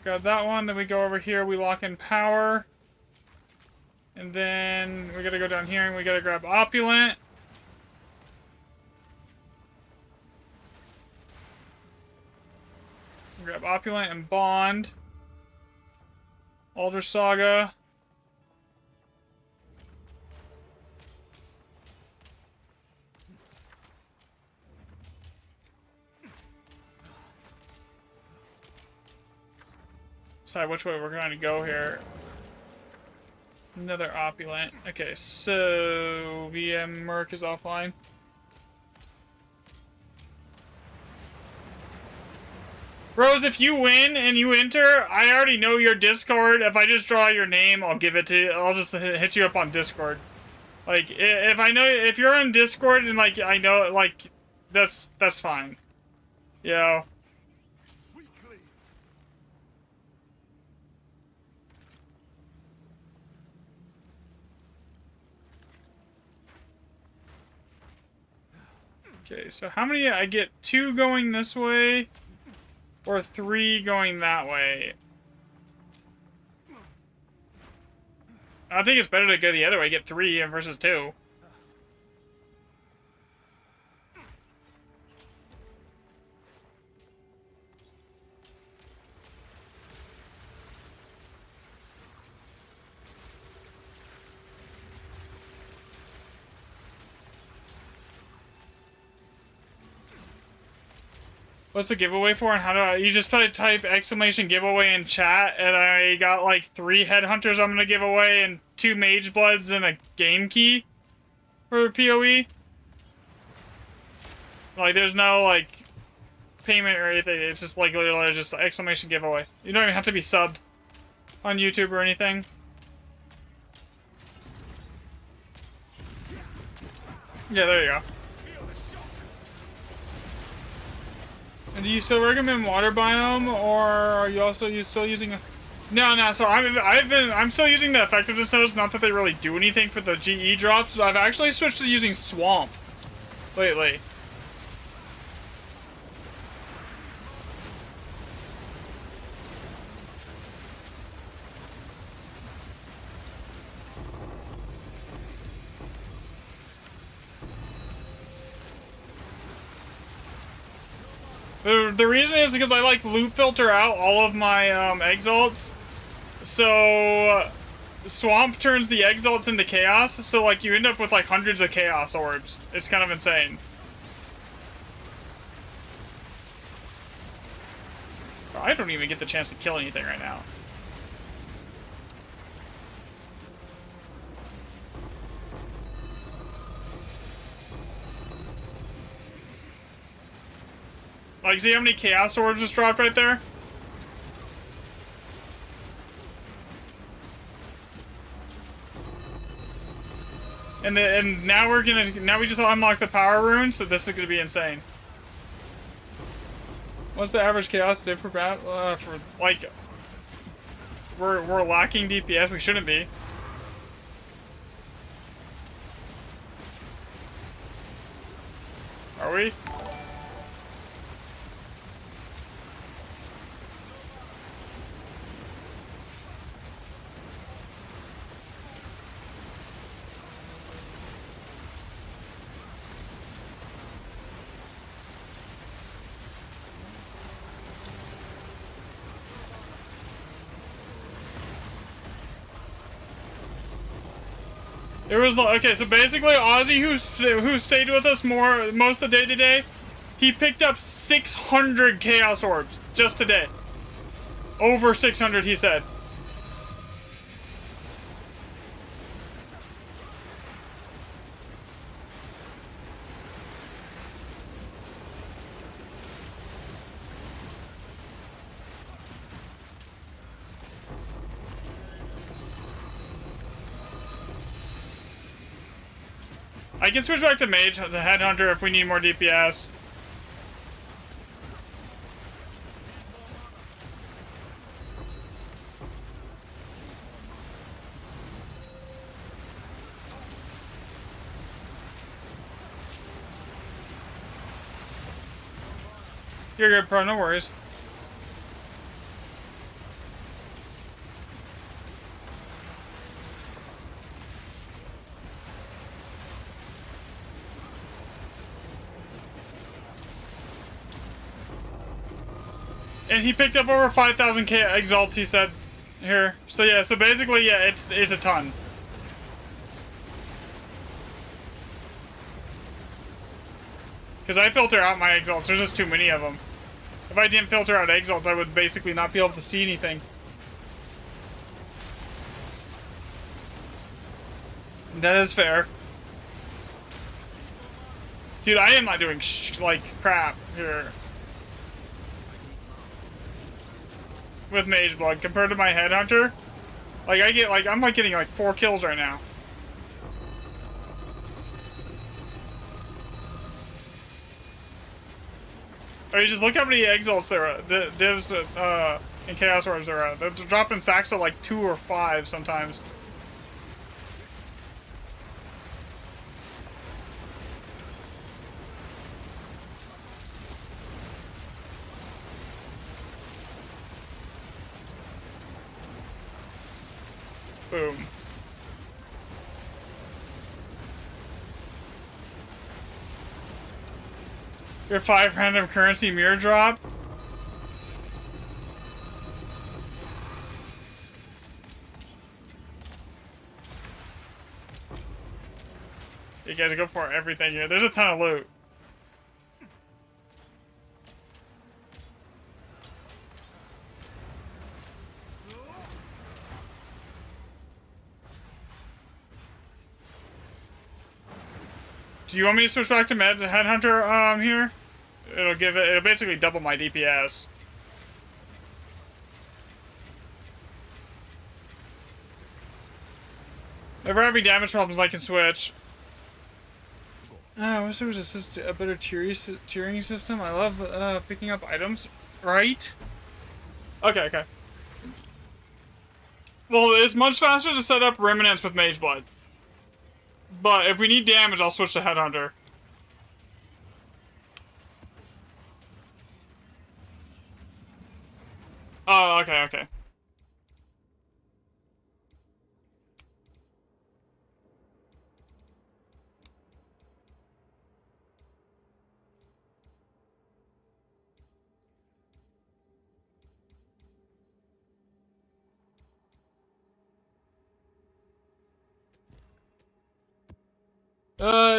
Grab that one, then we go over here, we lock in power. And then we gotta go down here and we gotta grab Opulent. Grab Opulent and Bond. Elder Saga. Decide which way we're going to go here. Another Opulent. Okay, so VM Merc is offline. Rose, if you win and you enter, I already know your Discord. If I just draw your name, I'll give it to you. I'll just hit you up on Discord. Like, if I know, if you're on Discord and, like, I know, like, that's fine. You know? Okay, so how many? I get 2 going this way, or 3 going that way. I think it's better to go the other way, get 3 versus 2. What's the giveaway for, and how do I... You just type exclamation giveaway in chat, and I got like 3 headhunters I'm gonna give away, and 2 mage bloods, and a game key for PoE. Like, there's no, like, payment or anything. It's just like literally just exclamation giveaway. You don't even have to be subbed on YouTube or anything. Yeah, there you go. And do you still recommend water biome, or are you also still using a... No. So I'm still using the effectiveness nodes. Not that they really do anything for the GE drops, but I've actually switched to using Swamp lately. The reason is because I like loop filter out all of my exalts. So Swamp turns the exalts into chaos, so like you end up with like hundreds of chaos orbs. It's kind of insane. I don't even get the chance to kill anything right now. Like, see how many chaos orbs just dropped right there? And now we just unlock the power rune, so this is gonna be insane. What's the average chaos div for battle? For like, we're lacking DPS. We shouldn't be. Are we? It was okay. So basically, Ozzy, who stayed with us most of the day today, he picked up 600 Chaos Orbs just today. Over 600, he said. I can switch back to Mage, the Headhunter, if we need more DPS. You're good, bro. No worries. And he picked up over 5,000 exalts, he said here. So yeah, so basically, yeah, it's a ton. Because I filter out my exalts, there's just too many of them. If I didn't filter out exalts, I would basically not be able to see anything. That is fair. Dude, I am not doing like crap here. With Mage Blood compared to my Headhunter. Like I'm like getting like 4 kills right now. Oh, you just look how many exalts there are, divs and Chaos Orbs there are. They're dropping stacks of like 2 or 5 sometimes. Boom. Your 5 random currency mirror drop. You guys go for everything here. There's a ton of loot. Do you want me to switch back to Headhunter here? It'll basically double my DPS. If we're having damage problems, I can switch. I wish there was a better tiering system. I love picking up items. Right? Okay. Well, it's much faster to set up Remnants with Mage Blood. But if we need damage, I'll switch to Headhunter. Oh, okay.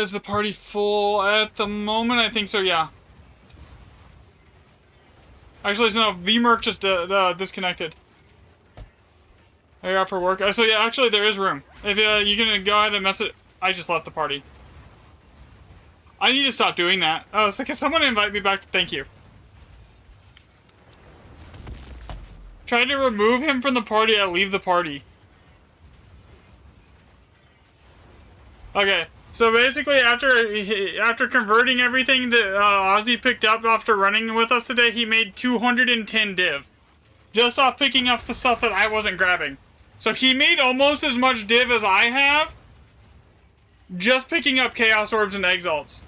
Is the party full at the moment? I think so, yeah. Actually, no, VMerc just disconnected. Are you out for work? So yeah, actually there is room. If you can go ahead and message. I just left the party. I need to stop doing that. So can someone invite me back? Thank you. Try to remove him from the party. I leave the party. Okay. So basically, after converting everything that Ozzy picked up after running with us today, he made 210 div. Just off picking up the stuff that I wasn't grabbing. So he made almost as much div as I have, just picking up Chaos Orbs and Exalts.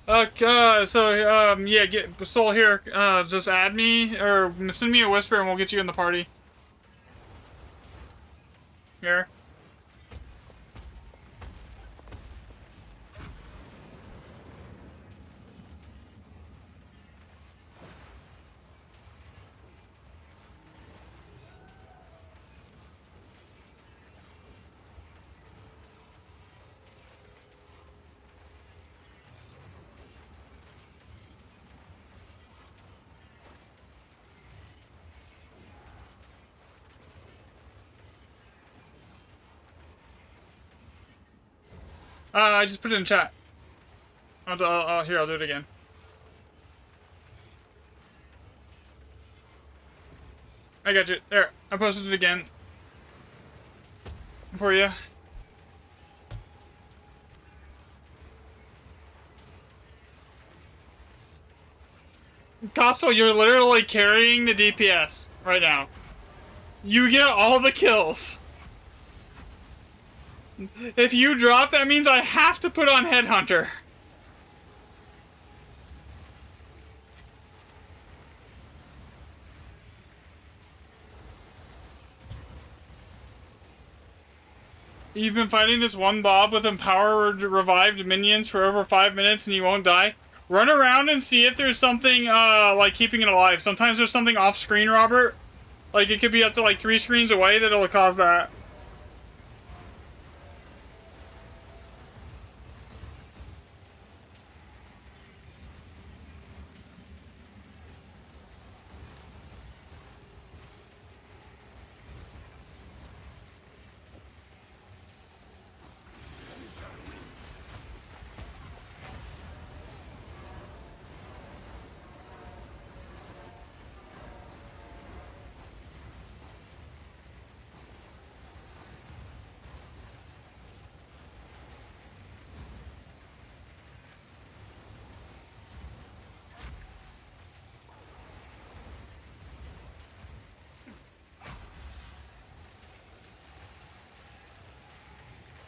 Yeah, get Soul here, just add me, or send me a whisper and we'll get you in the party. Here. I just put it in chat. Here, I'll do it again. I got you. There, I posted it again. For you. Costo, you're literally carrying the DPS right now. You get all the kills. If you drop, that means I have to put on Headhunter. You've been fighting this one Bob with empowered revived minions for over 5 minutes and you won't die? Run around and see if there's something, like keeping it alive. Sometimes there's something off screen, Robert. Like, it could be up to, like, 3 screens away that'll cause that.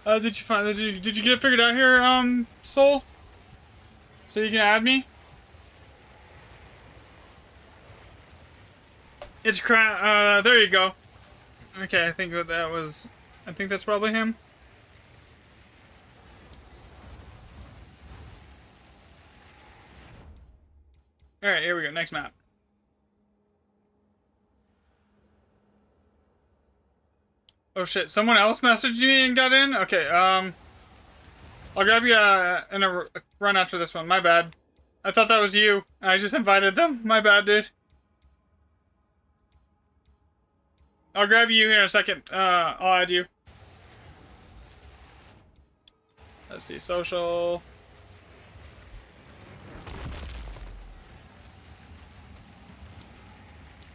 Did you get it figured out here, Soul? So you can add me? It's there you go. Okay, I think I think that's probably him. Alright, here we go, next map. Oh shit, someone else messaged me and got in? Okay, I'll grab you in a run after this one. My bad. I thought that was you. I just invited them. My bad, dude. I'll grab you here in a second. I'll add you. Let's see, social.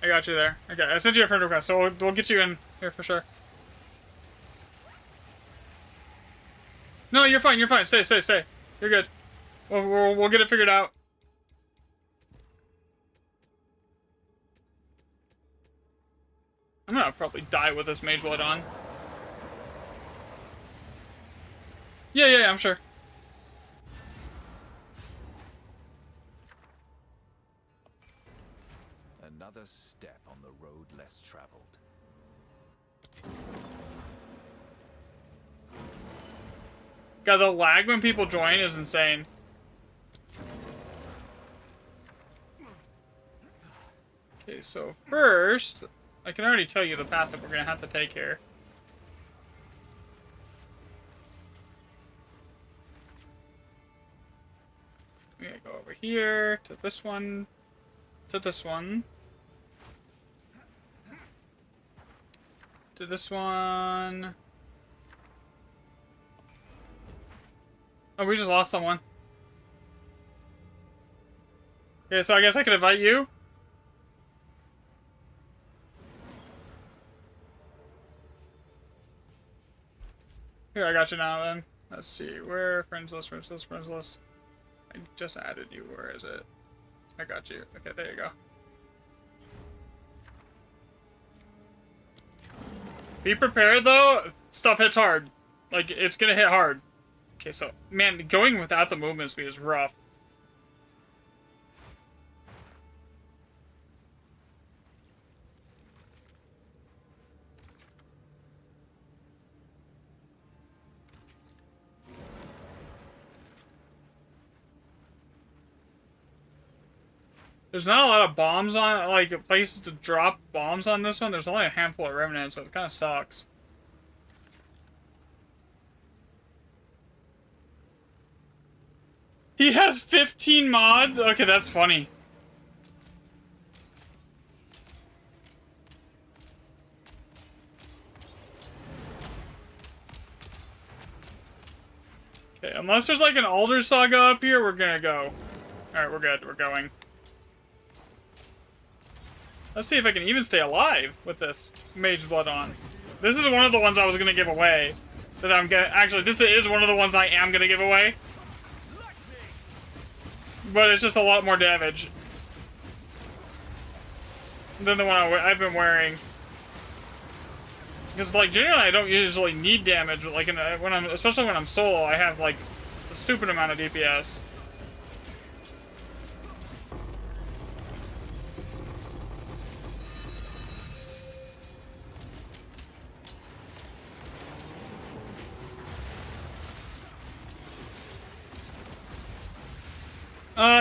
I got you there. Okay, I sent you a friend request, so we'll get you in here for sure. No, you're fine. You're fine. Stay. You're good. We'll get it figured out. I'm gonna probably die with this Mage Blood on. Yeah, I'm sure. Another step on the road less traveled. God, the lag when people join is insane. Okay, so first, I can already tell you the path that we're gonna have to take here. We're gonna go over here, to this one, to this one, to this one. Oh, we just lost someone. Okay, so I guess I could invite you? Here, I got you now then. Let's see, where? Friends list. I just added you, where is it? I got you. Okay, there you go. Be prepared though, stuff hits hard. Like, it's gonna hit hard. Okay, so, man, going without the movement speed is rough. There's not a lot of bombs on, like, places to drop bombs on this one. There's only a handful of remnants, so it kind of sucks. He has 15 mods? Okay, that's funny. Okay, Unless there's like an Alder Saga up here, we're gonna go. Alright, we're good. We're going. Let's see if I can even stay alive with this Mage Blood on. This is one of the ones I was gonna give away. That I'm gonna... Actually, this is one of the ones I am gonna give away. But it's just a lot more damage than the one I've been wearing. Because, like, generally I don't usually need damage, but, like, especially when I'm solo, I have, like, a stupid amount of DPS.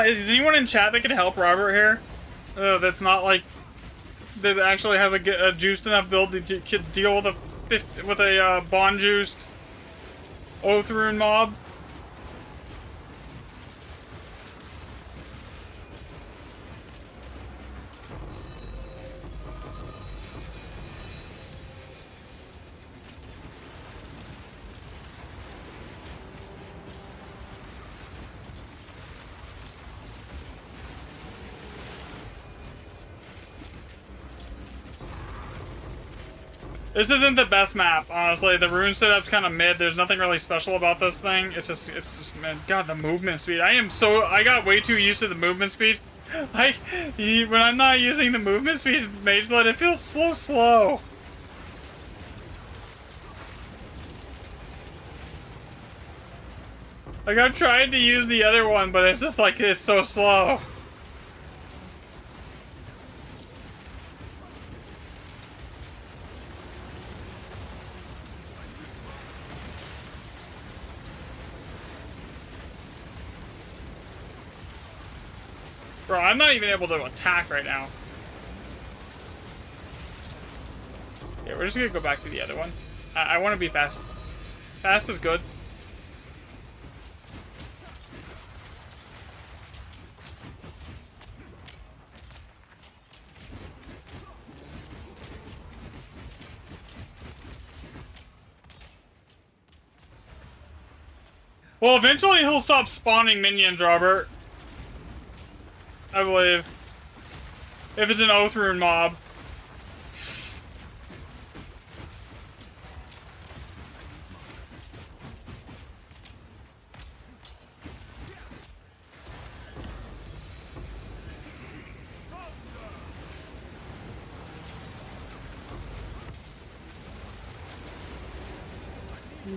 Is anyone in chat that can help Robert here? That's not like that actually has a juiced enough build to deal with a bond juiced Oath Rune mob. This isn't the best map, honestly. The rune setup's kind of mid. There's nothing really special about this thing. It's just, man, God, the movement speed. I got way too used to the movement speed. Like, when I'm not using the movement speed of Mage Blood, it feels so slow. Like, I've tried to use the other one, but it's just like, it's so slow. Bro, I'm not even able to attack right now. Yeah, we're just gonna go back to the other one. I want to be fast. Fast is good. Well, eventually he'll stop spawning minions, Robert. I believe. If it's an Oath Rune mob.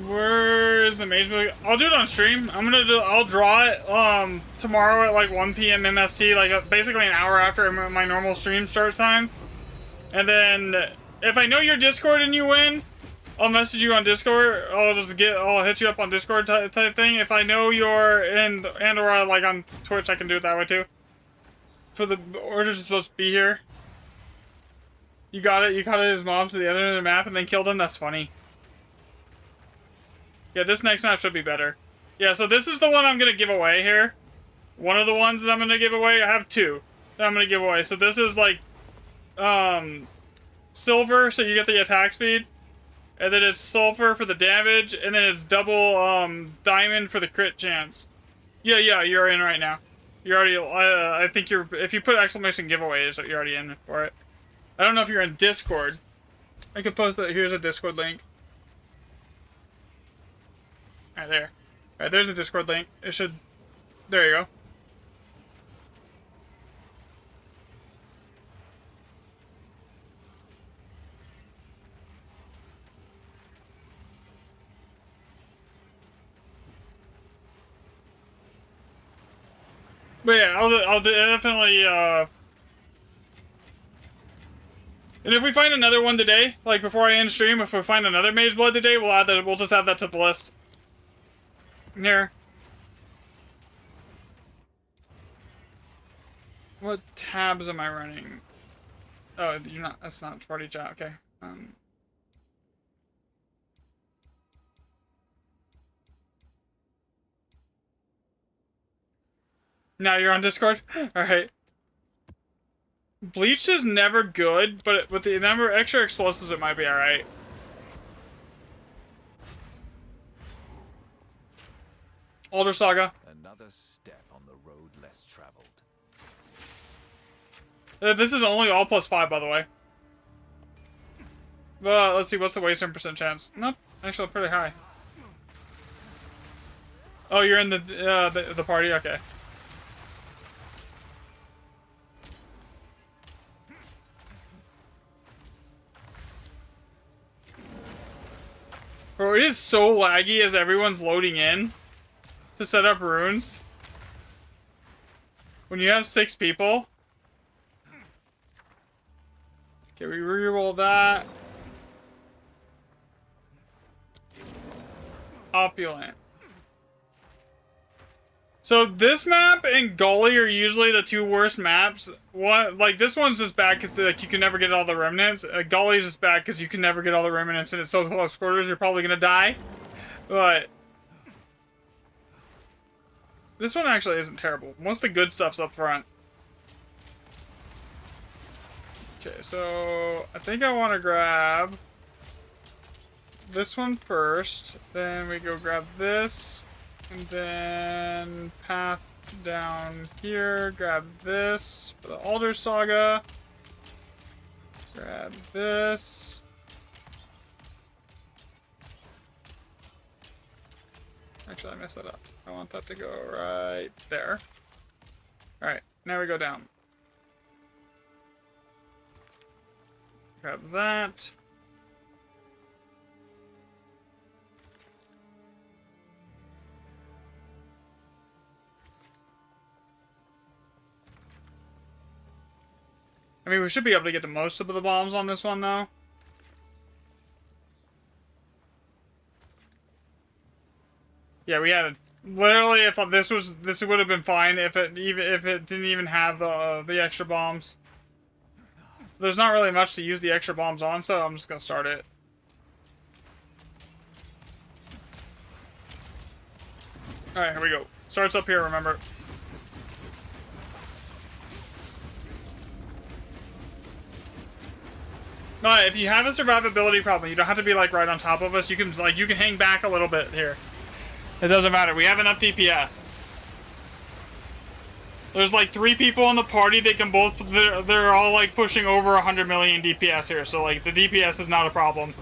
Where is the Mage Blood? I'll do it on stream. I'll draw it tomorrow at like 1 p.m. MST, like basically an hour after my normal stream start time. And then if I know your Discord and you win, I'll message you on Discord. I'll hit you up on Discord type thing. If I know you're or like on Twitch, I can do it that way too. For the orders supposed to be here. You got it. You cut his mobs to the other end of the map and then killed him. That's funny. Yeah, this next map should be better. Yeah, so this is the one I'm going to give away here. One of the ones that I'm going to give away. I have two that I'm going to give away. So this is like silver, so you get the attack speed. And then it's sulfur for the damage. And then it's double diamond for the crit chance. Yeah, you're in right now. You're already, I think if you put exclamation giveaway, you're already in for it. I don't know if you're in Discord. I could post that. Here's a Discord link. Right there. Alright, there's the Discord link. It should... There you go. But yeah, I'll definitely, And if we find another one today, like before I end stream, if we find another Mage Blood today, we'll just add that to the list. Here. What tabs am I running? Oh, you're not. That's not party chat. Okay. Now you're on Discord. All right. Bleach is never good, but with the number of extra explosives, it might be all right. Alder Saga. Another step on the road less traveled. This is only all +5, by the way. Let's see, what's the waste % chance? Nope, actually pretty high. Oh, you're in the party? Okay. Bro, it is so laggy as everyone's loading in to set up runes. When you have 6 people. Okay, we reroll that. Opulent. So this map and Gully are usually the 2 worst maps. Like this one's just bad because like you can never get all the remnants. Gully's just bad because you can never get all the remnants and it's so close quarters you're probably gonna die. But this one actually isn't terrible. Most of the good stuff's up front. Okay, so I think I want to grab this one first. Then we go grab this. And then path down here, grab this for the Alder Saga. Grab this. Actually, I messed that up. I want that to go right there. Alright, now we go down. Grab that. I mean, we should be able to get to most of the bombs on this one, though. Yeah, we had literally. If this would have been fine if it didn't even have the extra bombs. There's not really much to use the extra bombs on, so I'm just gonna start it. All right, here we go. Starts up here. Remember. But if you have a survivability problem, you don't have to be like right on top of us. You can hang back a little bit here. It doesn't matter. We have enough DPS. There's like 3 people in the party. They can both. They're all like pushing over 100 million DPS here. So like the DPS is not a problem.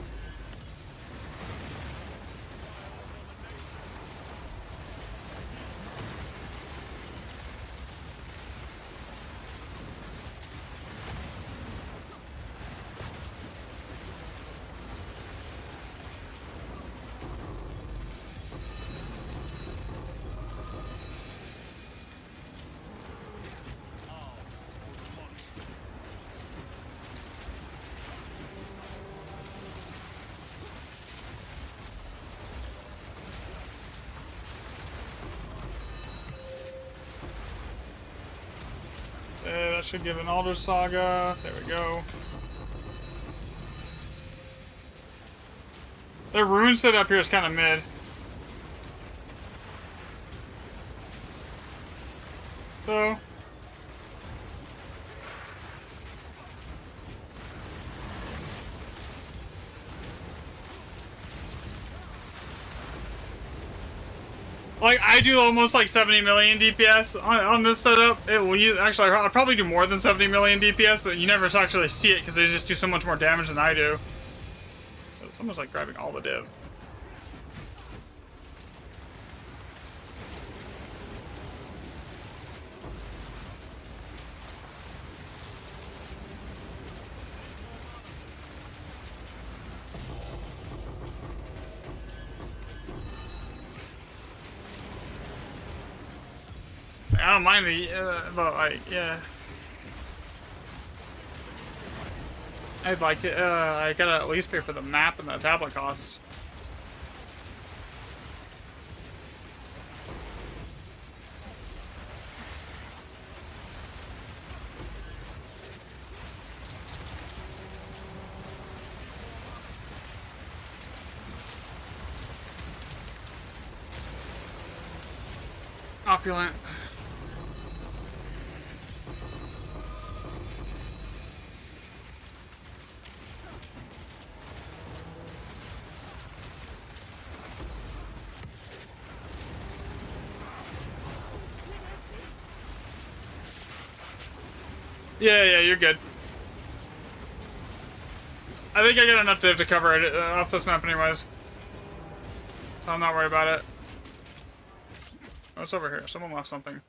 That should give an Alder Saga. There we go. The rune set up here is kind of mid. So. Like, I do almost like 70 million DPS on this setup. Actually, I'll probably do more than 70 million DPS, but you never actually see it because they just do so much more damage than I do. It's almost like grabbing all the div. I don't mind but like, yeah. I'd like it, I gotta at least pay for the map and the tablet costs. Opulent. Yeah, you're good. I think I got enough div to cover it off this map anyways. So I'm not worried about it. What's over here? Someone left something.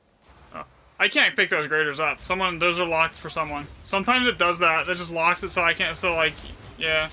Oh. I can't pick those graders up. Those are locked for someone. Sometimes it does that. It just locks it so I can't still like, yeah.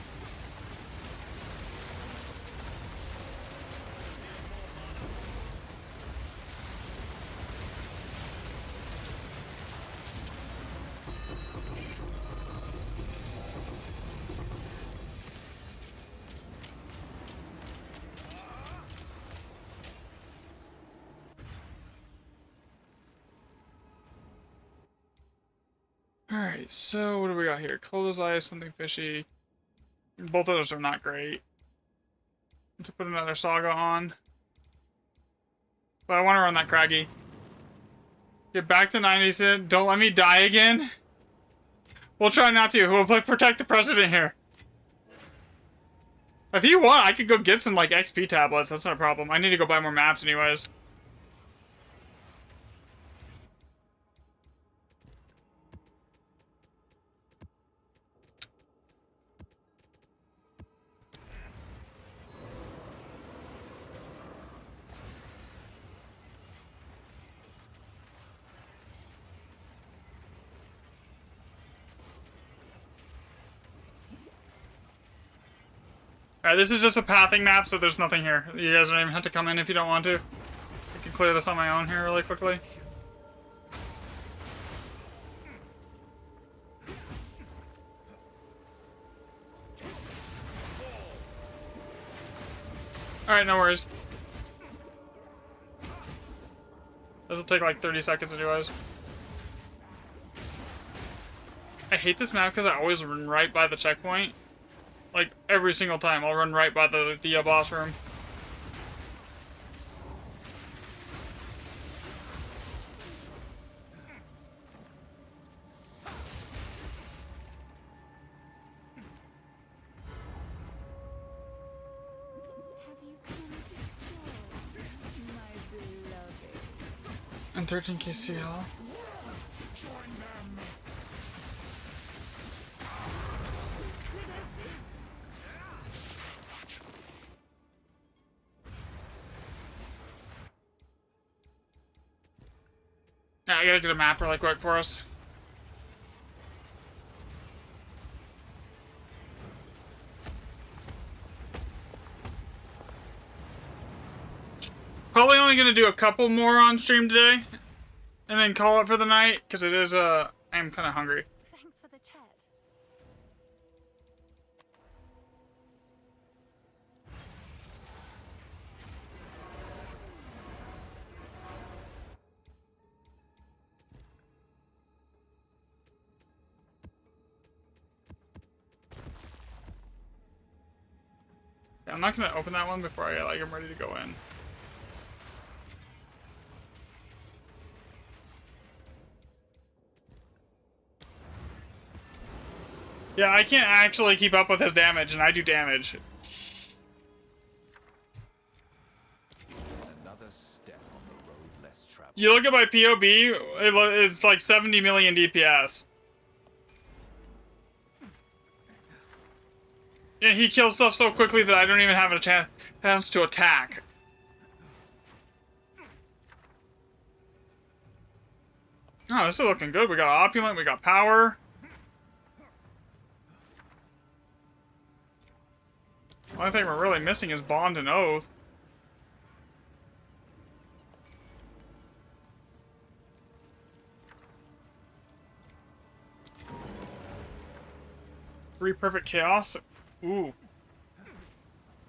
Alright, so what do we got here? Cold as ice, something fishy. Both of those are not great. To put another saga on. But I want to run that Craggy. Get back to 90s. Don't let me die again. We'll try not to. We'll play Protect the President here. If you want, I could go get some like XP tablets. That's not a problem. I need to go buy more maps anyways. Alright, this is just a pathing map, so there's nothing here. You guys don't even have to come in if you don't want to. I can clear this on my own here really quickly. Alright, no worries. This will take like 30 seconds anyways. I hate this map because I always run right by the checkpoint. Like, every single time, I'll run right by the boss room. Have you come to join my beloved? And 13k CL. Yeah, I gotta get a map really quick for us. Probably only gonna do a couple more on stream today, and then call it for the night, because it is, I am kind of hungry. Thanks for the chat. Yeah, I'm not gonna open that one before I like I'm ready to go in. Yeah, I can't actually keep up with his damage, and I do damage. Another step on the road less traveled. You look at my POB, it's like 70 million DPS. And he kills stuff so quickly that I don't even have a chance to attack. Oh, this is looking good. We got Opulent, we got Power. The only thing we're really missing is Bond and Oath. Three Perfect Chaos. Ooh.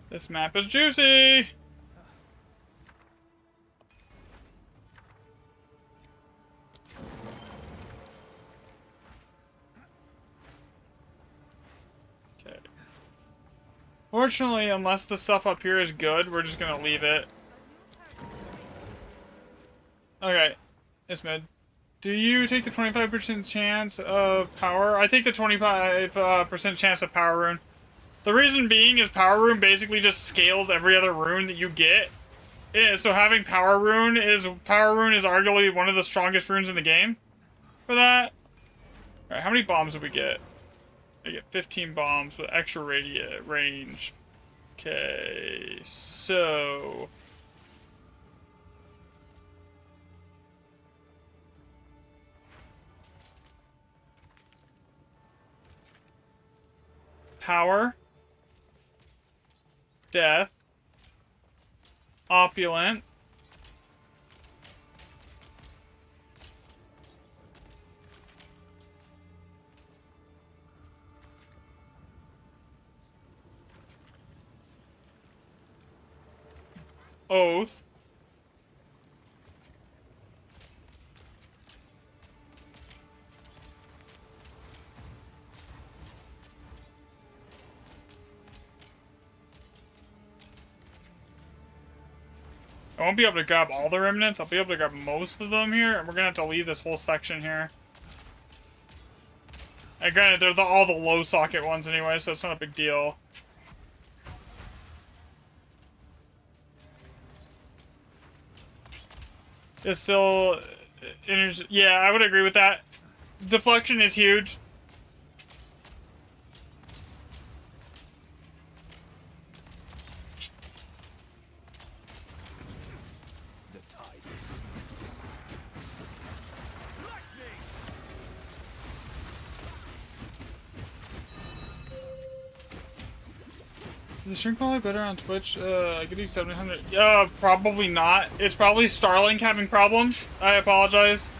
This map is juicy! Okay. Fortunately, unless the stuff up here is good, we're just gonna leave it. Okay. It's mid. Do you take the 25% chance of power? I take the 25% chance of power rune. The reason being is power rune basically just scales every other rune that you get. Yeah, so having power rune is arguably one of the strongest runes in the game for that. Alright, how many bombs did we get? I get 15 bombs with extra range. Okay, so... Power. Death. Opulent. Oath. I won't be able to grab all the remnants. I'll be able to grab most of them here, and we're gonna have to leave this whole section here. And granted, they're all the low socket ones anyway, so it's not a big deal. It's still... Yeah, I would agree with that. Deflection is huge. The tide. Is the stream quality better on Twitch? I could do 700. Probably not. It's probably Starlink having problems. I apologize.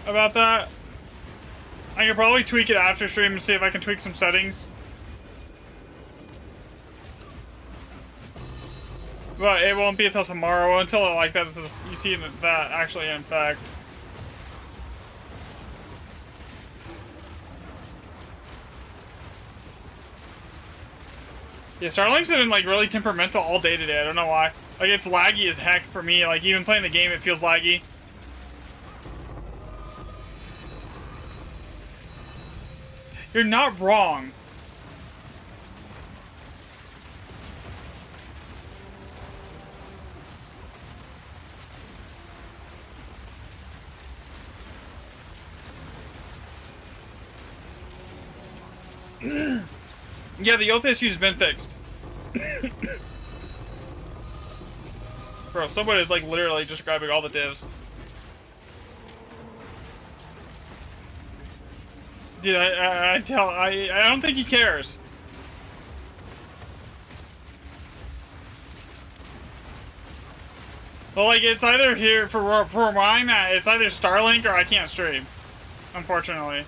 About that. I could probably tweak it after stream and see if I can tweak some settings. But it won't be until tomorrow, until like that you see that actually in fact. Yeah, Starlink's been like really temperamental all day today. I don't know why. Like it's laggy as heck for me. Like even playing the game, it feels laggy. You're not wrong. Yeah, the oath issue's been fixed. Bro, somebody's like literally just grabbing all the divs. Dude, I don't think he cares. Well, like, it's either here, for where I'm at, it's either Starlink or I can't stream. Unfortunately.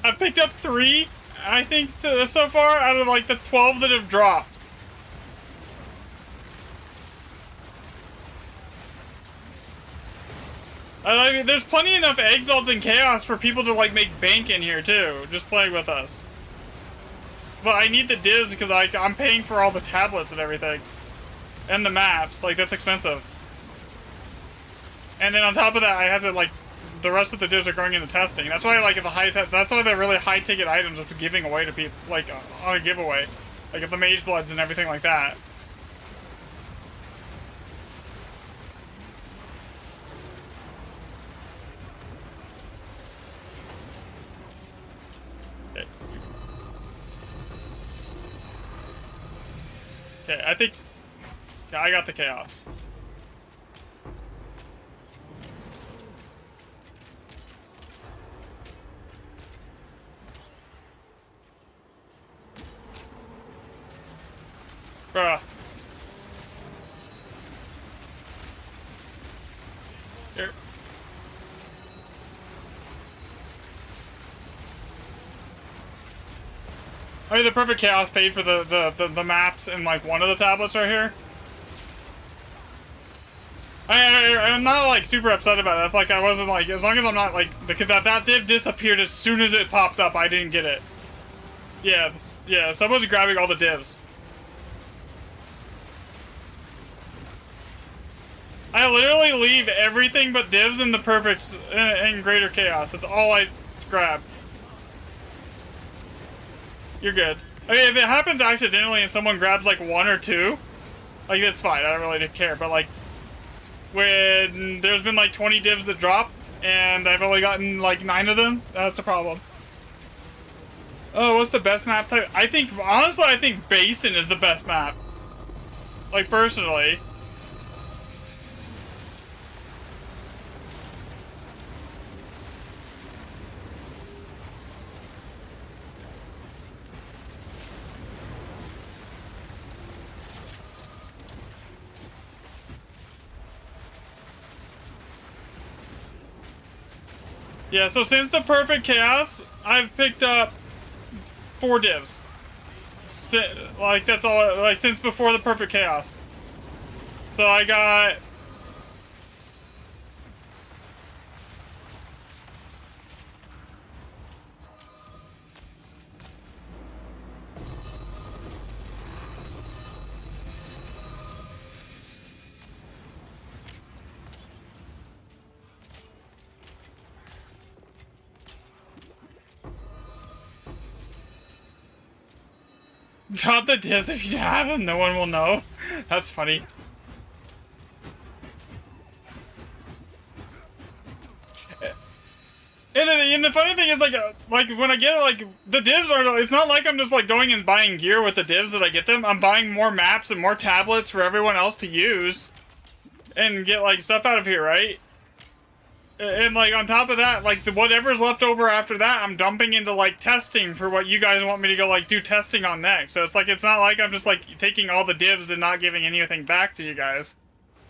I've picked up 3, I think, so far, out of like the 12 that have dropped. I mean, there's plenty enough exalts and chaos for people to like make bank in here too, just playing with us. But I need the divs because I'm paying for all the tablets and everything. And the maps, like that's expensive. And then on top of that, I have to like, the rest of the divs are going into testing. That's why like that's why the really high ticket items are giving away to people, like on a giveaway. Like the Mage Bloods and everything like that. Okay, I think... Yeah, I got the chaos. Bruh. I mean, the Perfect Chaos paid for the maps in like one of the tablets right here. I'm not like super upset about it. It's like I wasn't like, as long as I'm not like that div disappeared as soon as it popped up. I didn't get it. Yeah, yeah. Someone's grabbing all the divs. I literally leave everything but divs and the perfects and greater chaos. That's all I grab. You're good. I mean, if it happens accidentally and someone grabs like one or two, like that's fine. I don't really care. But like, when there's been like 20 divs that drop and I've only gotten like 9 of them, that's a problem. Oh, what's the best map type? I think, honestly, I think Basin is the best map. Like, personally. Yeah, so since the Perfect Chaos, I've picked up 4 divs. Like, that's all, like, since before the Perfect Chaos. So I got... Drop the divs if you have them, no one will know. That's funny. And the funny thing is, like when I get like the divs are, it's not like I'm just like going and buying gear with the divs that I get them. I'm buying more maps and more tablets for everyone else to use and get like stuff out of here, right? And like on top of that, like whatever's left over after that, I'm dumping into like testing for what you guys want me to go like do testing on next. So it's like, it's not like I'm just like taking all the divs and not giving anything back to you guys.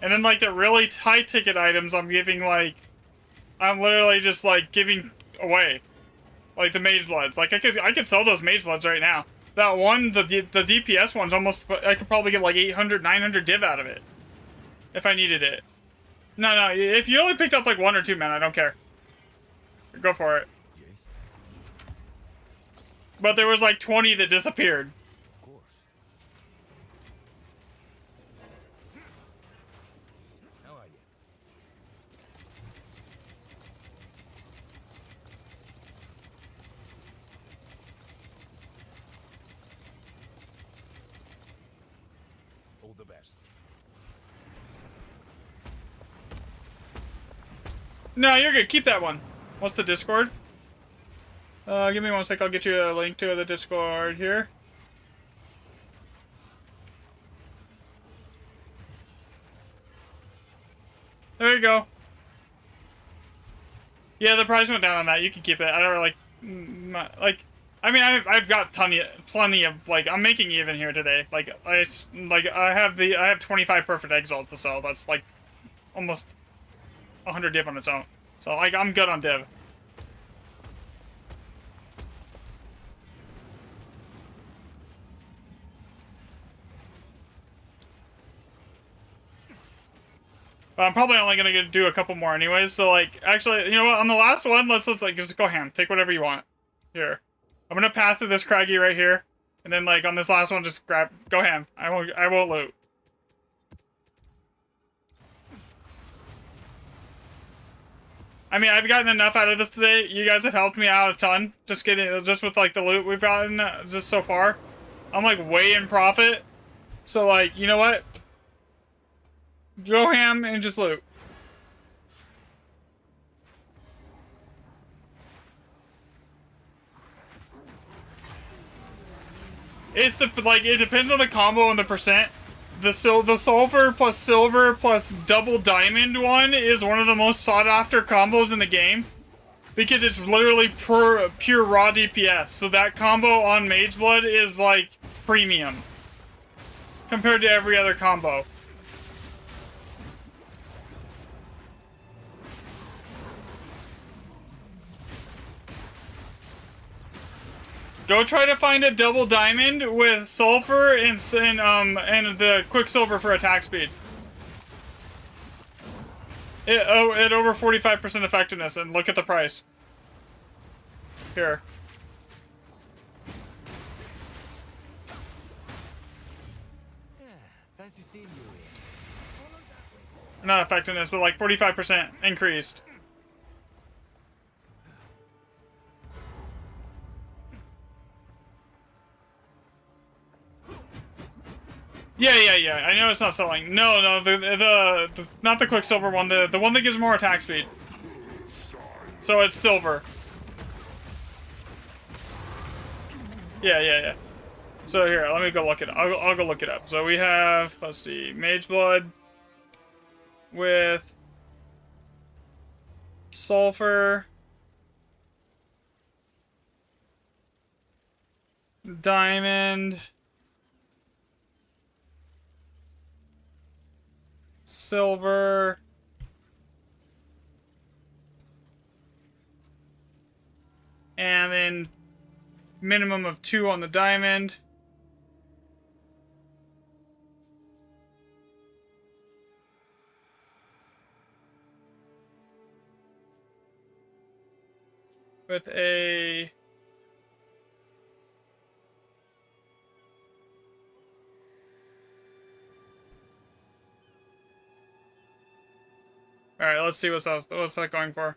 And then like the really high ticket items, I'm giving like, I'm literally just like giving away, like the Mage Bloods. Like I could sell those Mage Bloods right now. That one, the DPS one's almost, I could probably get like 800, 900 div out of it if I needed it. No, if you only picked up like 1 or 2, man, I don't care. Go for it. Yes. But there was like 20 that disappeared. Of course. How are you? All the best. No, you're good. Keep that one. What's the Discord? Give me 1 sec. I'll get you a link to the Discord here. There you go. Yeah, the price went down on that. You can keep it. I don't really like. I mean, I've got plenty of like. I'm making even here today. Like I have 25 perfect exalts to sell. That's like almost 100 div on its own. So like I'm good on div. But I'm probably only gonna do a couple more anyways. So like, actually, you know what? On the last one, let's like just go ham. Take whatever you want. Here, I'm gonna pass through this Craggy right here, and then like on this last one, just go ham. I won't loot. I mean, I've gotten enough out of this today. You guys have helped me out a ton. Just with like the loot we've gotten just so far. I'm like way in profit. So like, you know what? Go ham and just loot. It's it depends on the combo and the percent. The sulfur plus silver plus double diamond one is one of the most sought after combos in the game. Because it's literally pure raw DPS. So that combo on Mage Blood is like premium. Compared to every other combo. Go try to find a double diamond with sulfur and the quicksilver for attack speed. It over 45% effectiveness, and look at the price. Here. Yeah, fancy seeing you here. Not effectiveness, but like 45% increased. Yeah. I know it's not selling. No, the not the quicksilver one. The one that gives more attack speed. So it's silver. Yeah. So here, let me go look it up. I'll go look it up. So we have, let's see, Mage Blood with sulfur, diamond, silver, and then minimum of 2 on the diamond. With a Alright, let's see what's that going for.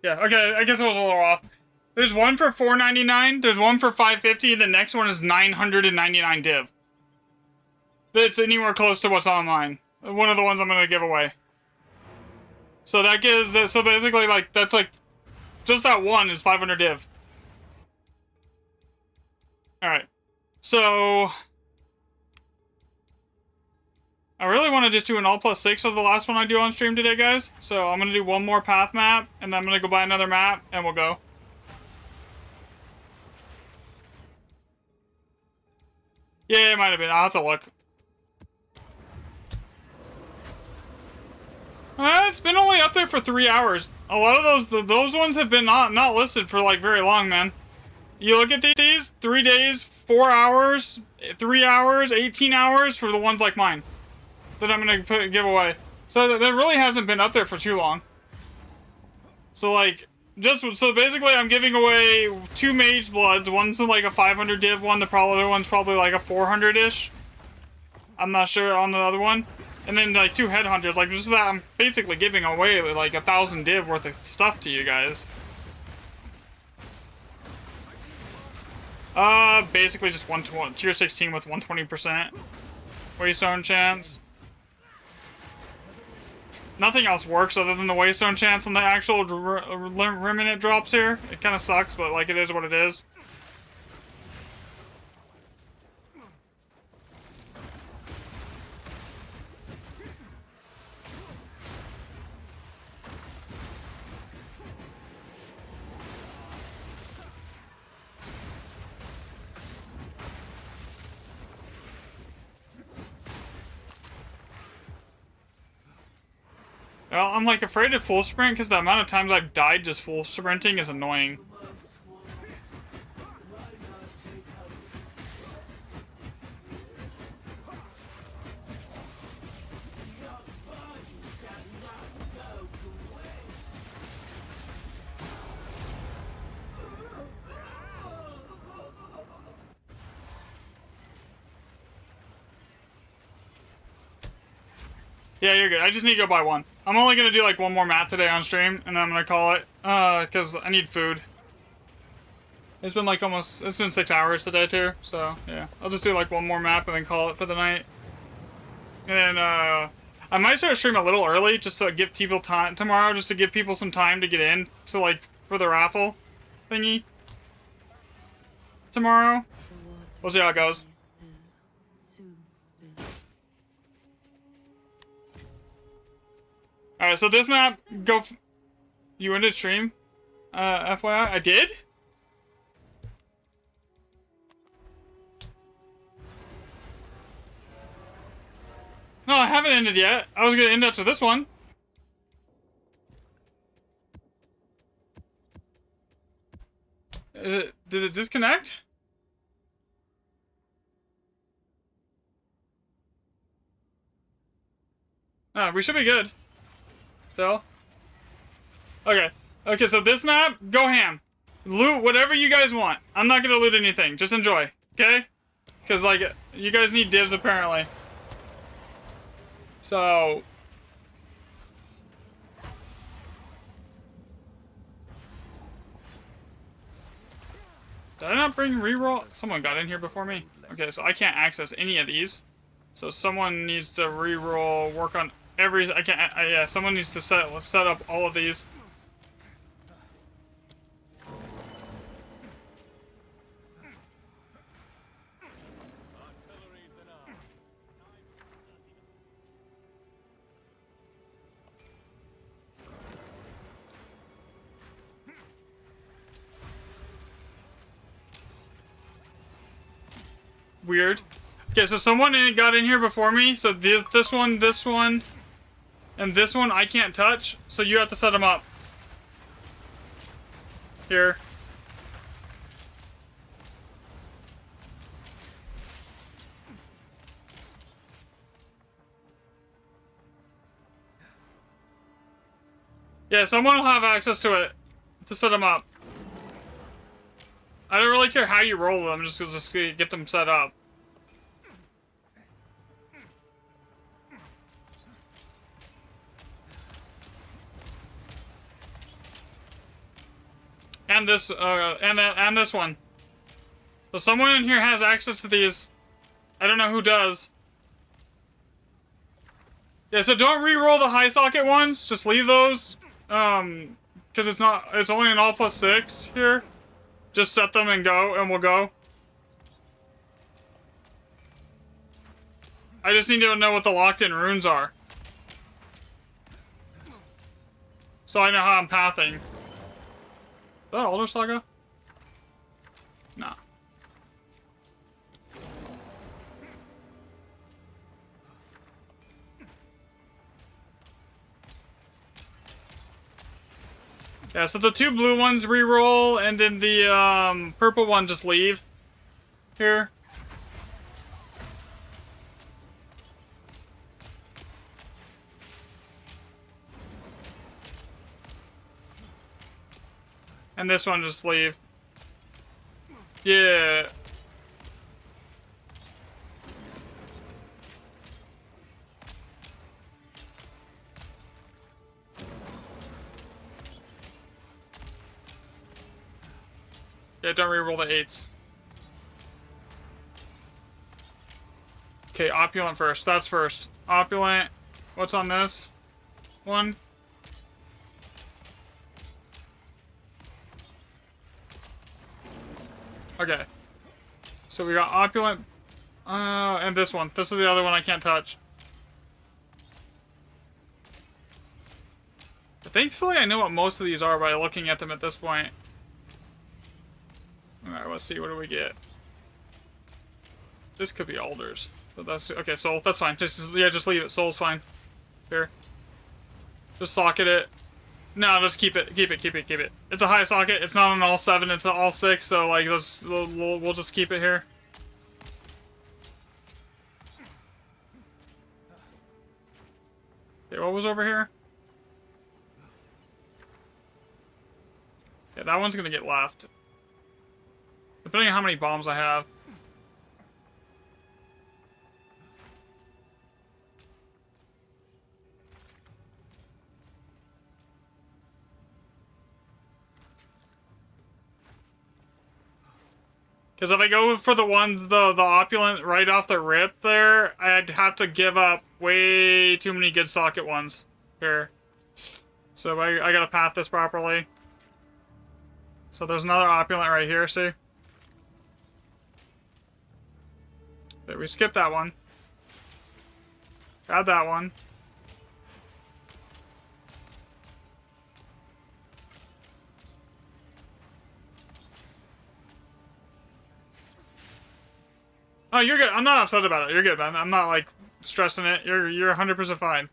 Yeah, okay, I guess it was a little off. There's one for $4.99, there's one for $5.50, the next one is 999 div. That's anywhere close to what's online. One of the ones I'm gonna give away. So that gives that, so basically like that's like just that one is 500 div. Alright. So I really want to just do an all plus 6 as the last one I do on stream today, guys. So I'm going to do one more path map, and then I'm going to go buy another map, and we'll go. Yeah, it might have been. I'll have to look. It's been only up there for 3 hours. A lot of those ones have been not listed for like very long, man. You look at these, 3 days, 4 hours, 3 hours, 18 hours for the ones like mine that I'm gonna give away. So that really hasn't been up there for too long. So like, so basically I'm giving away 2 Mage Bloods. One's like a 500 div one, the other one's probably like a 400-ish. I'm not sure on the other one. And then like 2 Headhunters, like just that I'm basically giving away like 1,000 div worth of stuff to you guys. Basically just tier 16 with 120% Waystone chance. Nothing else works other than the Waystone chance on the actual Remnant drops here. It kind of sucks, but like it is what it is. Well, I'm like afraid to full sprint because the amount of times I've died just full sprinting is annoying. Yeah, you're good. I just need to go buy one. I'm only going to do like one more map today on stream, and then I'm going to call it, because I need food. It's been like it's been 6 hours today too, so yeah. I'll just do like one more map and then call it for the night. And I might start stream a little early just to give people time tomorrow, just to give people some time to get in, so like for the raffle thingy tomorrow. We'll see how it goes. Alright, so this map, you ended stream? FYI, I did? No, I haven't ended yet. I was gonna end after this one. Did it disconnect? We should be good. Still. Okay. Okay, so this map, go ham. Loot whatever you guys want. I'm not gonna loot anything. Just enjoy. Okay? Because, like, you guys need dibs, apparently. So... Did I not bring reroll? Someone got in here before me. Okay, so I can't access any of these. So someone needs to reroll, work on every... I can't... yeah, someone needs to set up all of these. Weird. Okay, so someone got in here before me. So this one, and this one I can't touch. So you have to set them up. Here. Yeah, someone will have access to it to set them up. I don't really care how you roll them, just get them set up. And this, and this one. So someone in here has access to these. I don't know who does. Yeah, so don't re-roll the high socket ones. Just leave those. Because it's only an all +6 here. Just set them and go, and we'll go. I just need to know what the locked-in runes are. So I know how I'm pathing. Is that Alder Saga? Nah. Yeah, so the two blue ones re-roll, and then the purple one just leave. Here. And this one just leave. Yeah. Yeah, don't re-roll the 8s. Okay, Opulent first. That's first. Opulent. What's on this one? Okay. So we got Opulent. And this one. This is the other one I can't touch. But thankfully, I know what most of these are by looking at them at this point. Alright, let's see. What do we get? This could be Alders. But that's... Okay, Soul. That's fine. Just leave it. Soul's fine. Here. Just socket it. No, just keep it. Keep it. It's a high socket. It's not an all 7. It's an all 6. So, like, we'll just keep it here. Okay, what was over here? Yeah, that one's gonna get left. Depending on how many bombs I have. Because if I go for the ones, the Opulent right off the rip there, I'd have to give up way too many good socket ones here. So I gotta path this properly. So there's another Opulent right here, see? Okay, we skipped that one. Add that one. Oh, you're good. I'm not upset about it. You're good, man. I'm not, like, stressing it. You're 100% fine.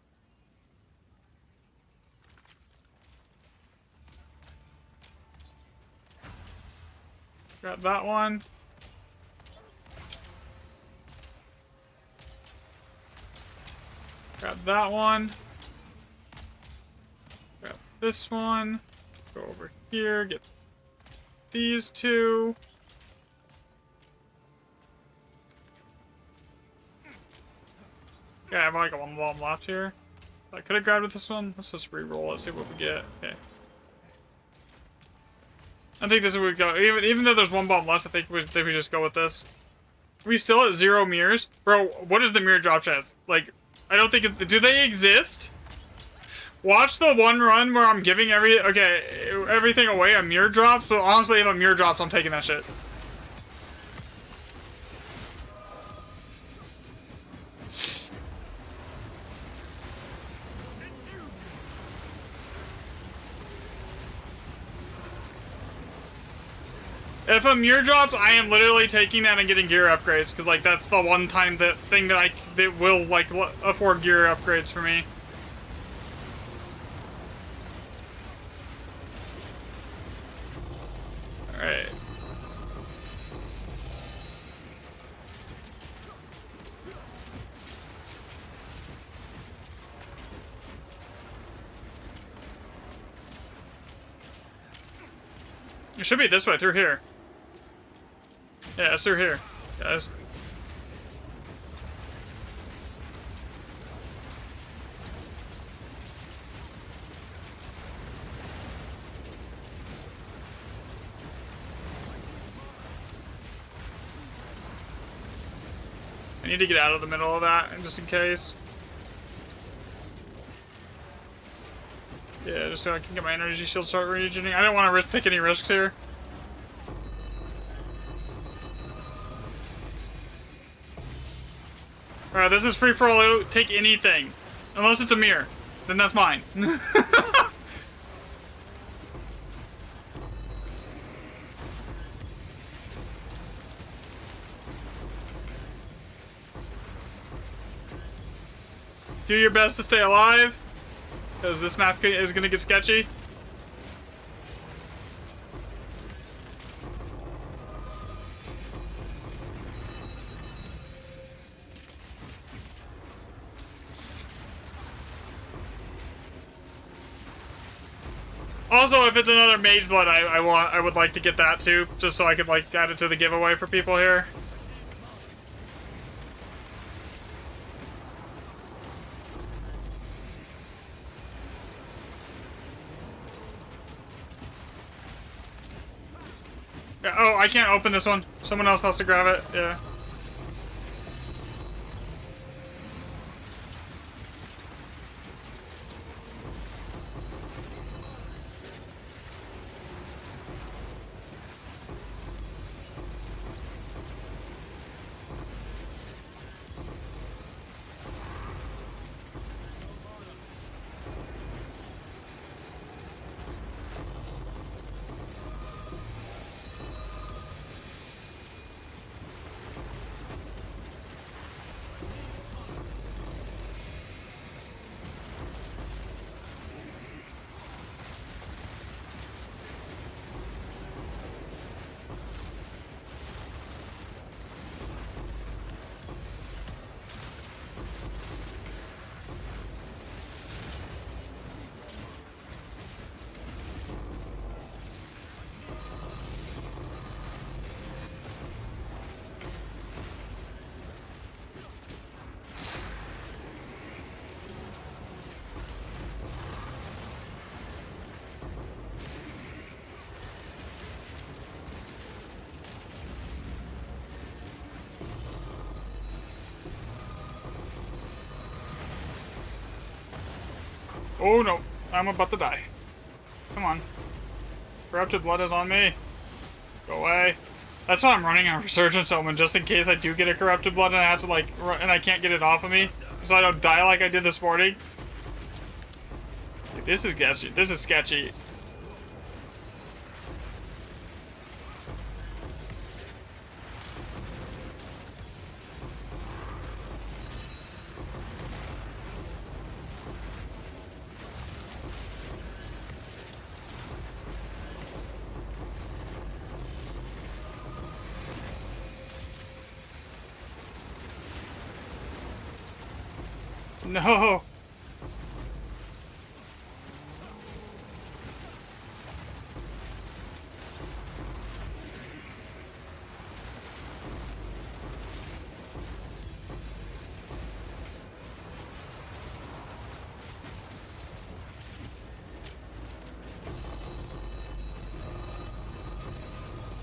Got that one. Grab that one. Grab this one. Go over here, get these two. Yeah, I have like a one bomb left here. I could have grabbed with this one. Let's just re-roll. Let's see what we get. Okay. I think this is where we go. Even though there's one bomb left, I think we just go with this. We still at 0 mirrors? Bro, what is the mirror drop chance? Like, I don't think do they exist? Watch the one run where I'm giving everything away a mirror drops, but honestly, if a mirror drops, I'm taking that shit. If a mirror drops, I am literally taking that and getting gear upgrades, because like that's the one time that will like afford gear upgrades for me. All right. It should be this way, through here. Yeah, it's through here, guys. I need to get out of the middle of that, and just in case. Yeah, just so I can get my energy shield start regenerating. I don't want to take any risks here. Alright, this is free for all. Take anything. Unless it's a mirror. Then that's mine. Do your best to stay alive, because this map is going to get sketchy. Also, if it's another Mage Blood, I would like to get that too, just so I could like add it to the giveaway for people here. Yeah, oh, I can't open this one. Someone else has to grab it. Yeah. Oh no, I'm about to die. Come on. Corrupted blood is on me. Go away. That's why I'm running a Resurgence Omen, just in case I do get a corrupted blood and I have to like, and I can't get it off of me, so I don't die like I did this morning. Like, this is sketchy. This is sketchy. No.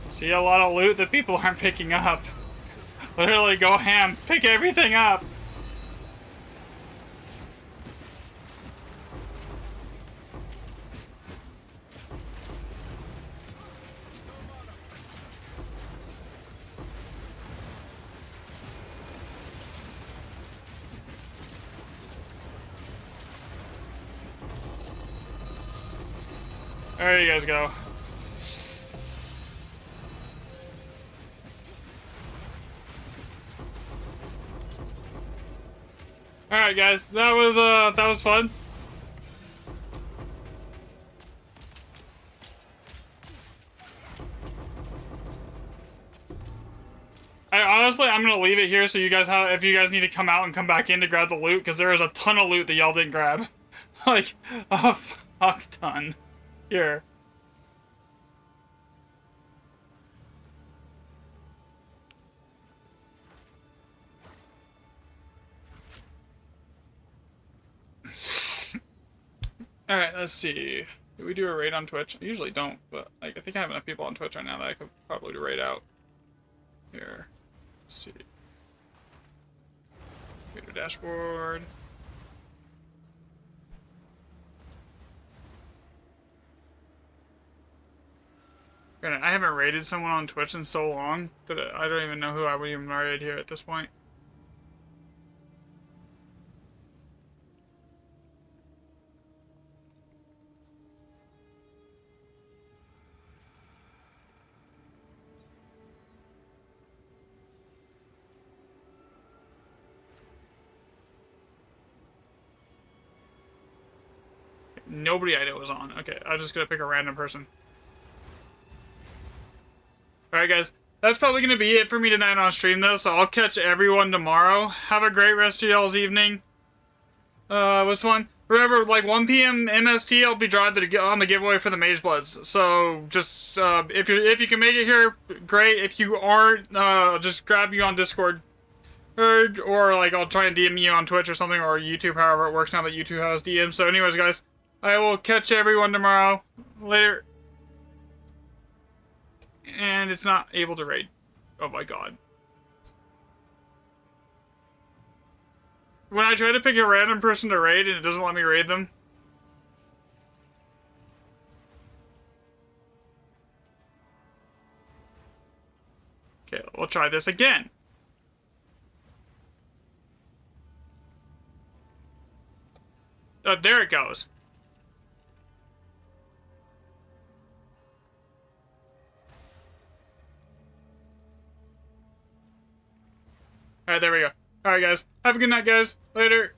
See a lot of loot that people aren't picking up. Literally go ham, pick everything up. There you guys go. Alright guys, that was fun. I'm gonna leave it here so you guys if you guys need to come out and come back in to grab the loot, because there is a ton of loot that y'all didn't grab. Like, a fuck ton. Here. Alright, let's see. Do we do a raid on Twitch? I usually don't, but like I think I have enough people on Twitch right now that I could probably do a raid out. Here. Let's see. Go to dashboard. Granted, I haven't raided someone on Twitch in so long that I don't even know who I would even raid here at this point. Nobody I know was on. Okay, I'm just gonna pick a random person. Alright guys, that's probably gonna be it for me tonight on stream though, so I'll catch everyone tomorrow. Have a great rest of y'all's evening. Was fun. Remember, like 1 p.m. MST, I'll be drawing on the giveaway for the Mage Bloods. So just if you can make it here, great. If you aren't, just grab you on Discord. Or like I'll try and DM you on Twitch or something, or YouTube, however it works now that YouTube has DMs. So anyways guys, I will catch everyone tomorrow. Later. And it's not able to raid. Oh my god. When I try to pick a random person to raid and it doesn't let me raid them. Okay, we'll try this again. Oh, there it goes. Alright, there we go. Alright, guys. Have a good night, guys. Later.